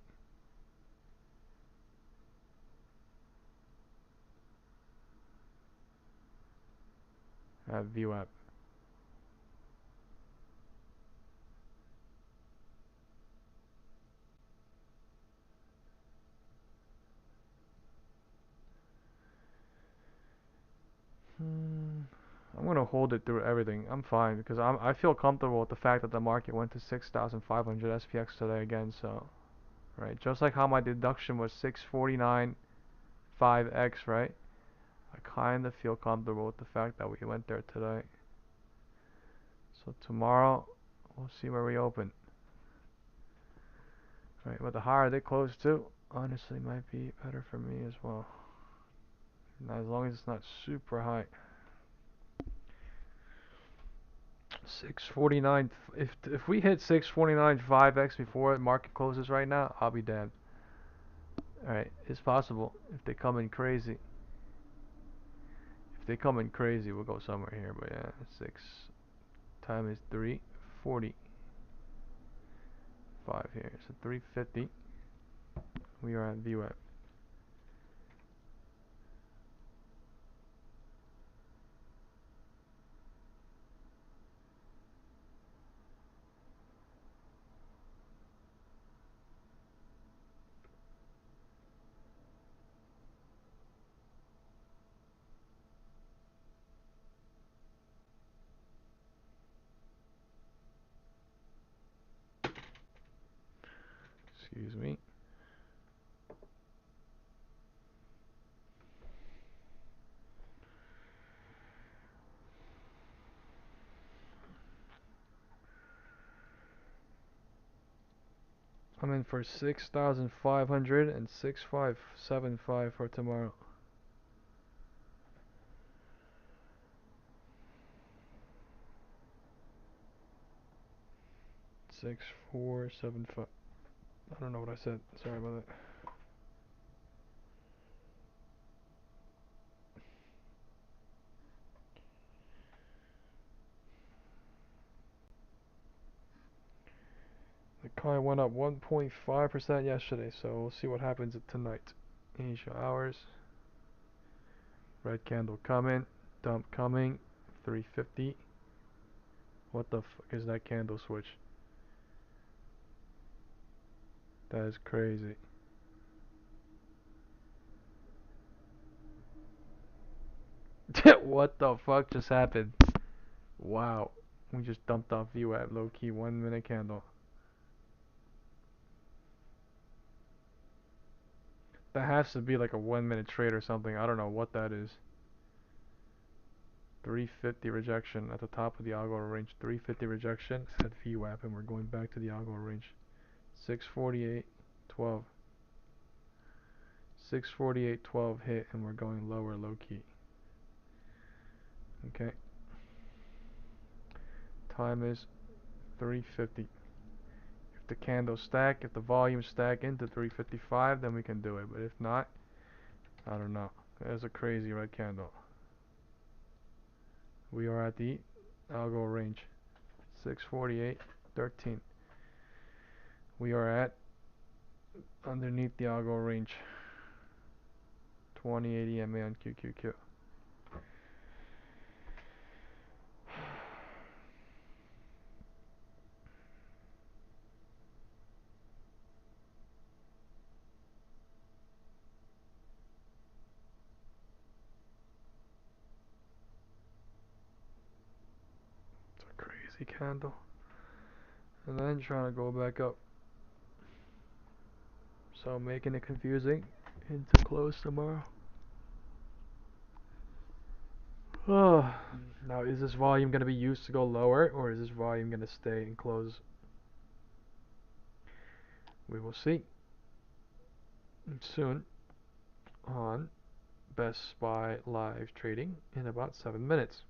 At VWAP. I'm gonna hold it through everything. I'm fine because I feel comfortable with the fact that the market went to 6,500 SPX today again. So, right, just like how my deduction was 649 5x, right? I kind of feel comfortable with the fact that we went there today. So tomorrow we'll see where we open. Right, but the higher they close too, honestly, might be better for me as well. Not as long as it's not super high. 649. If we hit 649 5x before the market closes right now, I'll be damned. All right, it's possible if they come in crazy. If they come in crazy, we'll go somewhere here. But yeah, 6 time is 340. 5 here, so 350. We are at VWAP. Excuse me. I'm in for 6,500 and 6,575 for tomorrow. Six, 4, 7, 5. I don't know what I said. Sorry about that. The coin went up 1.5% yesterday, so we'll see what happens tonight. Asia hours. Red candle coming. Dump coming. 350. What the fuck is that candle switch? That is crazy. What the fuck just happened? Wow. We just dumped off VWAP low key 1 minute candle. That has to be like a 1 minute trade or something. I don't know what that is. 350 rejection at the top of the Algo range. 350 rejection at VWAP, and we're going back to the Algo range. 648.12. 648.12 hit, and we're going lower low key. Okay. Time is 350. If the candles stack, if the volumes stack into 355, then we can do it. But if not, I don't know. There's a crazy red candle. We are at the Algo range. 648.13. We are at underneath the Algo range. 2080 MA on QQQ. It's a crazy candle. And then trying to go back up. So making it confusing into close tomorrow. Oh, now is this volume going to be used to go lower, or is this volume going to stay and close? We will see soon on Best Spy live trading in about 7 minutes.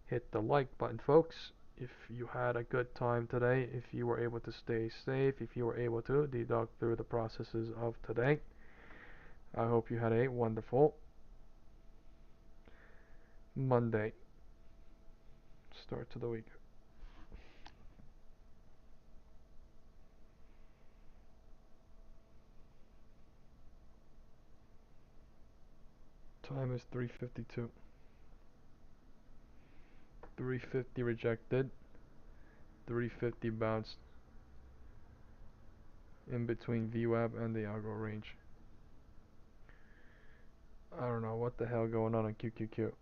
Hit the like button, folks, if you had a good time today, if you were able to stay safe, if you were able to deduct through the processes of today. I hope you had a wonderful Monday start to the week. Time is 3:52. 350 rejected. 350 bounced in between VWAP and the Algo range. I don't know what the hell going on QQQ.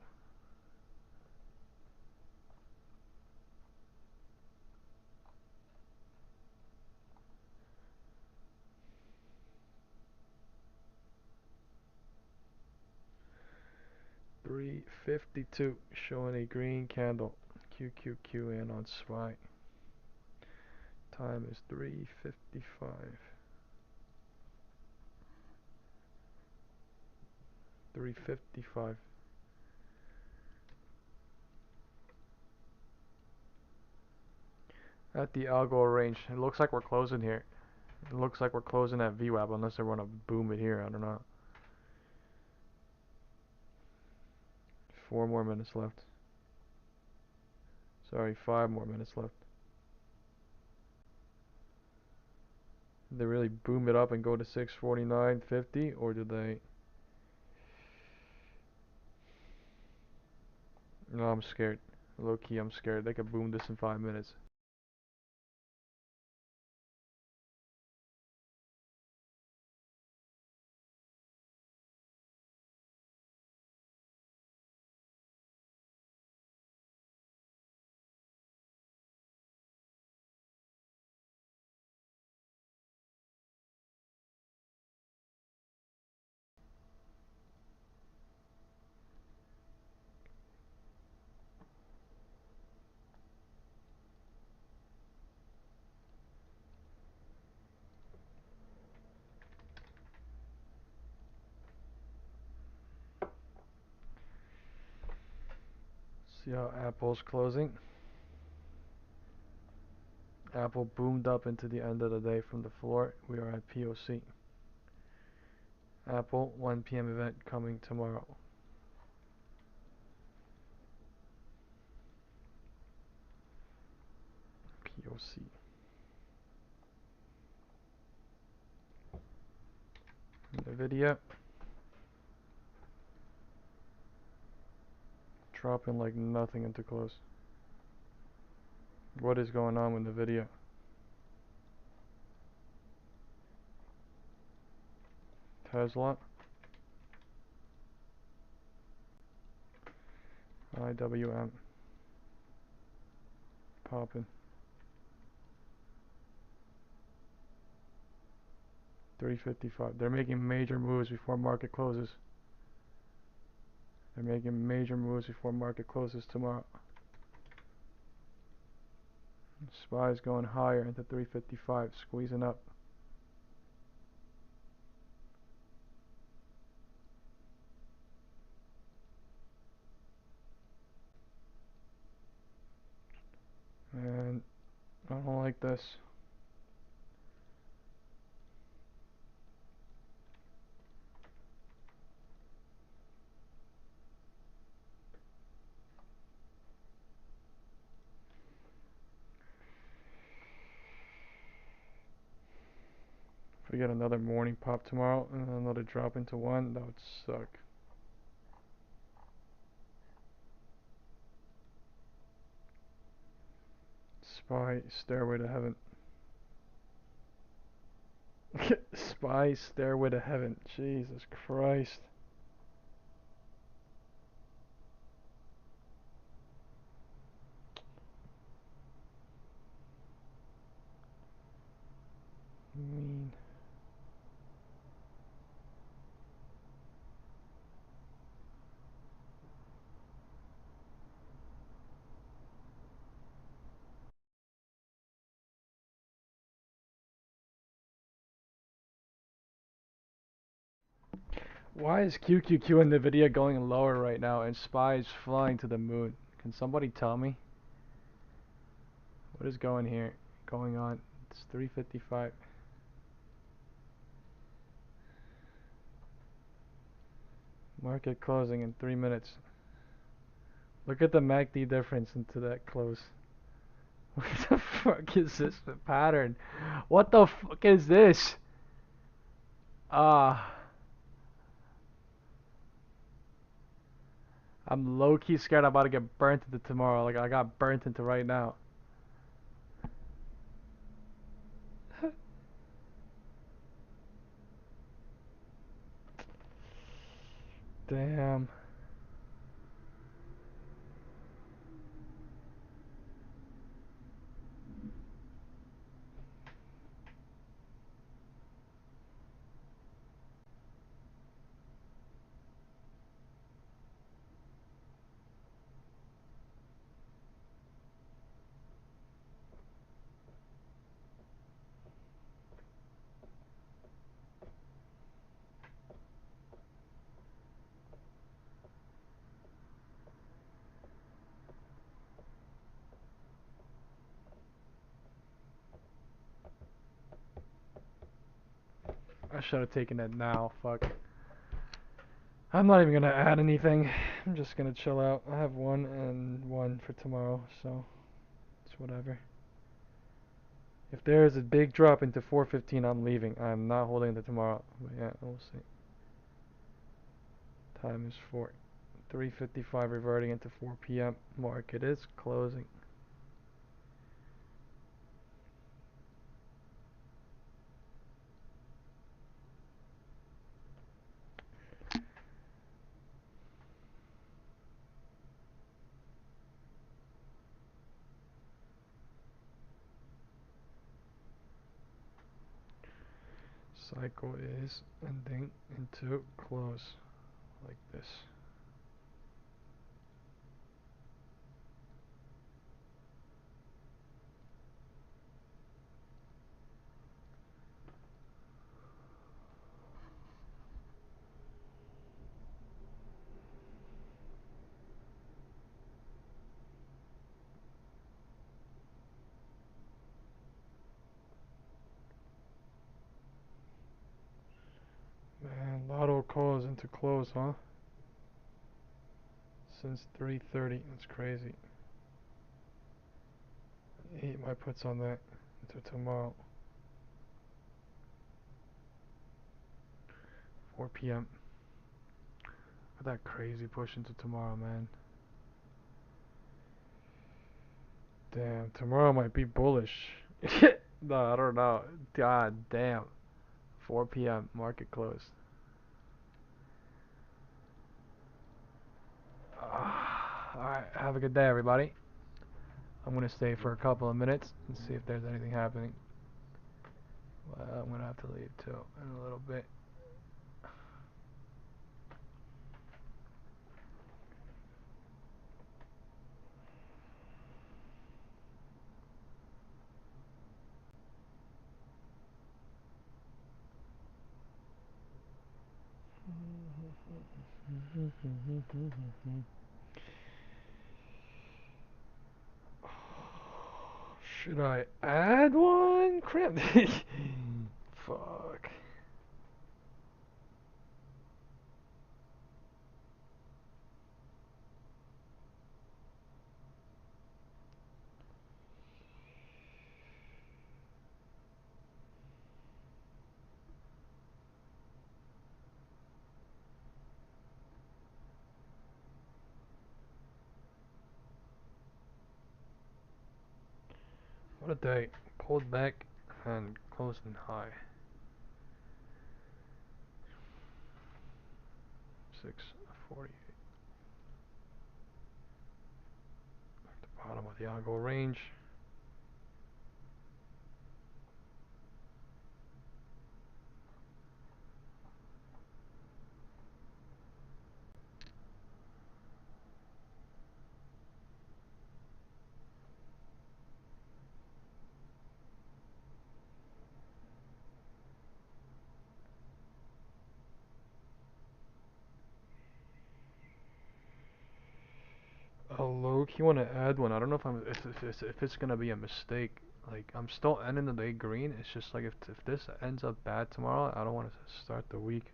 $352 showing a green candle. QQQ and on SPY. Time is 3:55. 355. At the algo range, it looks like we're closing here. It looks like we're closing at VWAP unless they want to boom it here. I don't know. 4 more minutes left. Sorry, 5 more minutes left. Did they really boom it up and go to 649.50, or did they? No, I'm scared. Low key, I'm scared. They could boom this in 5 minutes. See how Apple's closing. Apple boomed up into the end of the day from the floor. We are at POC. Apple 1 p.m. event coming tomorrow. POC. Nvidia dropping like nothing into close. What is going on with Nvidia? Tesla. IWM. Popping. 355. They're making major moves before market closes. They're making major moves before market closes tomorrow. SPY is going higher into 355, squeezing up. And I don't like this. If we get another morning pop tomorrow and another drop into 1, that would suck. SPY, stairway to heaven. SPY, stairway to heaven. Jesus Christ. Mean. Why is QQQ and Nvidia going lower right now and SPY is flying to the moon? Can somebody tell me? What is going on? It's 355. Market closing in 3 minutes. Look at the MACD difference into that close. What the fuck is this pattern? What the fuck is this? I'm low-key scared I'm about to get burnt into tomorrow. Like I got burnt into right now. Damn. I should have taken it now. Fuck. I'm not even gonna add anything. I'm just gonna chill out. I have 1 and 1 for tomorrow, so it's whatever. If there is a big drop into 415, I'm leaving. I'm not holding it tomorrow. But yeah, we'll see. Time is 3:55, reverting into 4 p.m. Market is closing. Cycle is ending into close like this. Man, Lotto calls into close, huh? Since 3:30, that's crazy. 8 my puts on that into tomorrow. 4 p.m. Look at that crazy push into tomorrow, man. Damn, tomorrow might be bullish. No, I don't know. God damn. 4 p.m. market close. Alright, have a good day, everybody. I'm gonna stay for a couple of minutes and see if there's anything happening. Well, I'm gonna have to leave too in a little bit. Should I add one? Crap. Fuck. What a day. Pulled back and closed in high. 648. At the bottom of the Algo range. A low key want to add one. I don't know if it's gonna be a mistake. Like I'm still ending the day green. It's just like if this ends up bad tomorrow, I don't want to start the week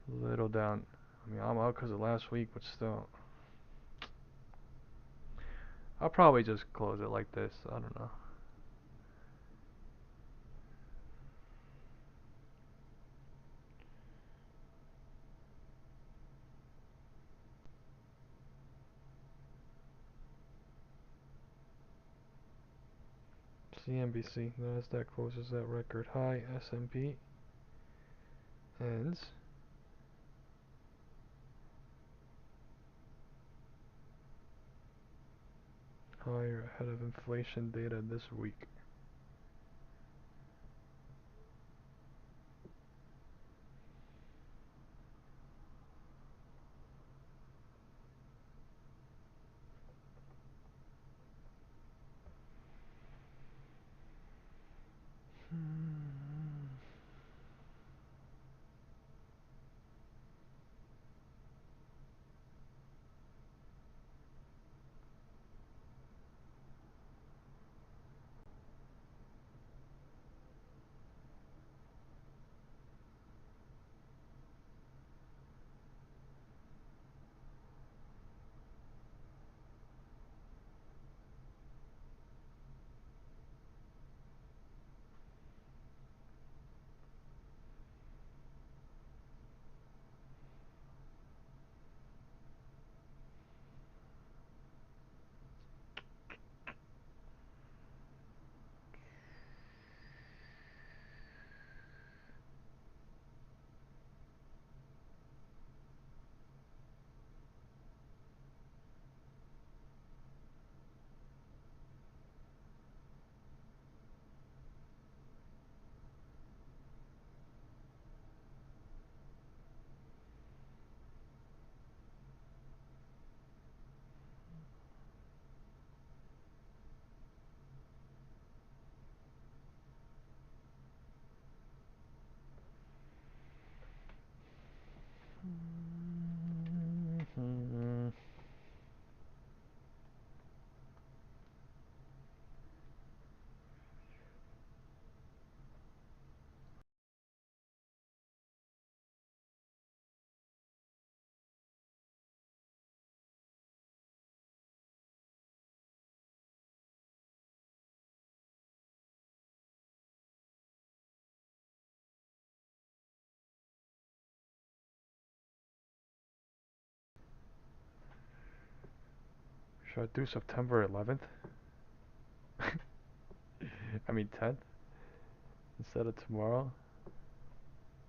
little down. I mean I'm out because of last week, but still, I'll probably just close it like this. I don't know. CNBC, Nasdaq closes at record high. S&P ends higher ahead of inflation data this week. Should I do September 11th? I mean 10th instead of tomorrow?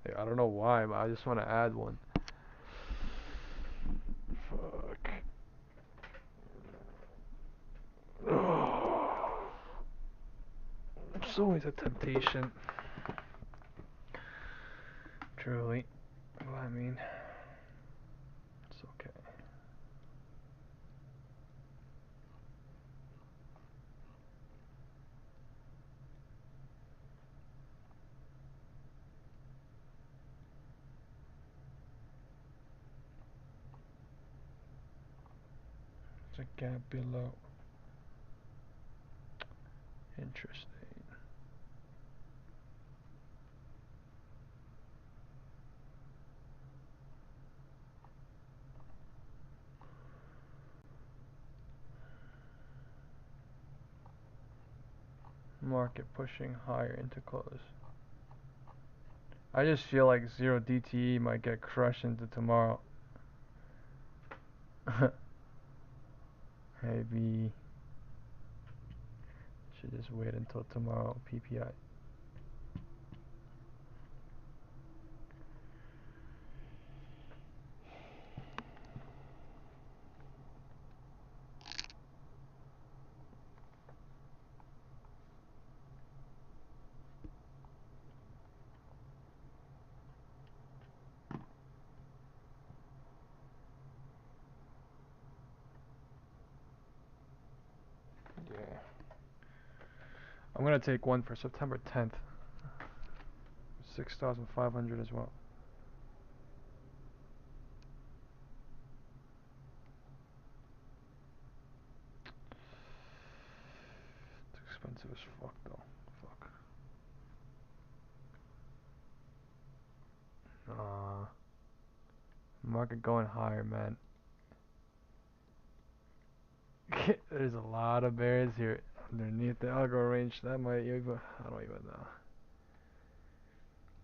Hey, I don't know why, but I just want to add one. Fuck. It's always a temptation. Truly. Well, I mean, it's okay. There's a gap below. Interesting. Market pushing higher into close. I just feel like 0 DTE might get crushed into tomorrow. Maybe should just wait until tomorrow. PPI. Yeah. I'm gonna take one for September 10th. 6,500 as well. It's expensive as fuck though. Fuck. Market going higher, man. There's a lot of bears here underneath the algo range. That might even, I don't even know.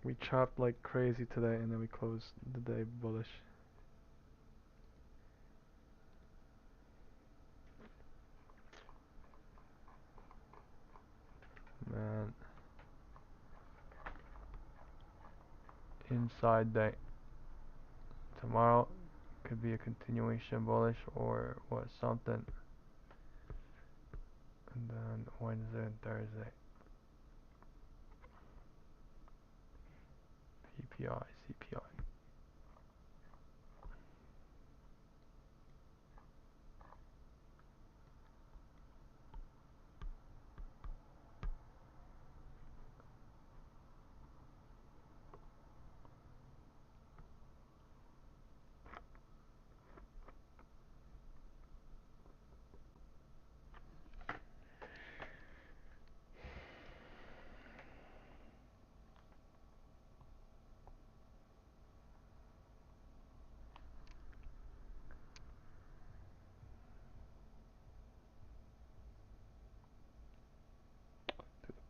We chopped like crazy today and then we closed the day bullish. Man. Inside day. Tomorrow could be a continuation bullish or what, something. And then Wednesday and Thursday. PPI, CPI.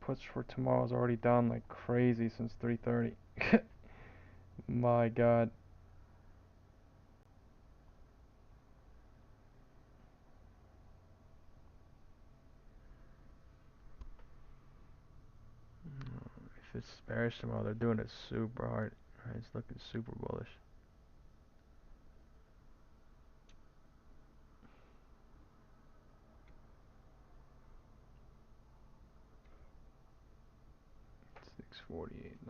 Puts for tomorrow is already down like crazy since 3:30. My god. If it's bearish tomorrow, they're doing it super hard. It's looking super bullish. $648.96.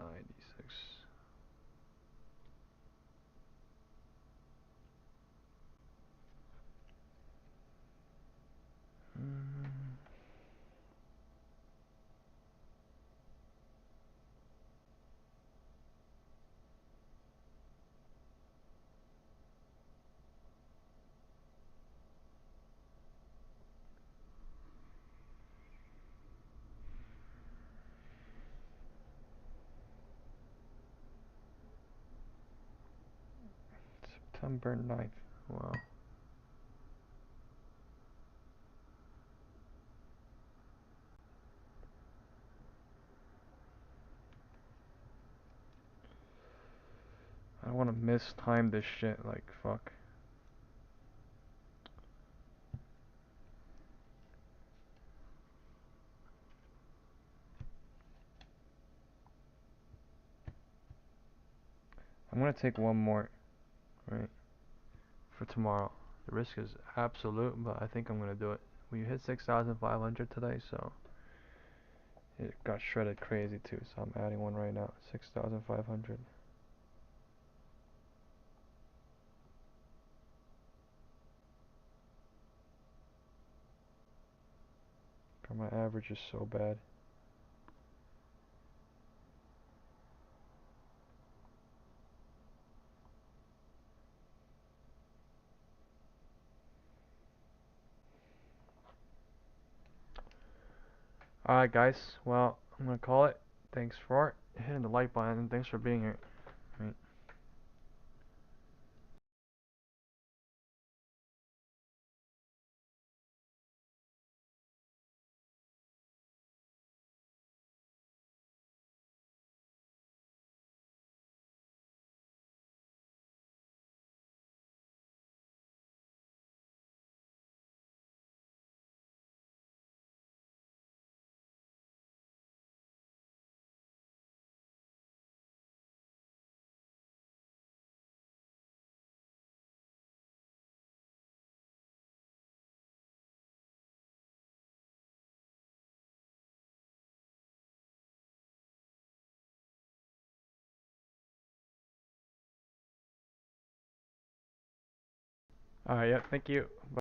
September 9th. Wow. I don't want to mistime this shit, like, fuck. I'm gonna take one more, right, for tomorrow. The risk is absolute, but I think I'm gonna do it. We hit 6,500 today, so it got shredded crazy too. So I'm adding one right now, 6,500. My average is so bad. Alright guys, well, I'm gonna call it. Thanks for hitting the like button and thanks for being here. Right. Alright, yeah, thank you. Bye.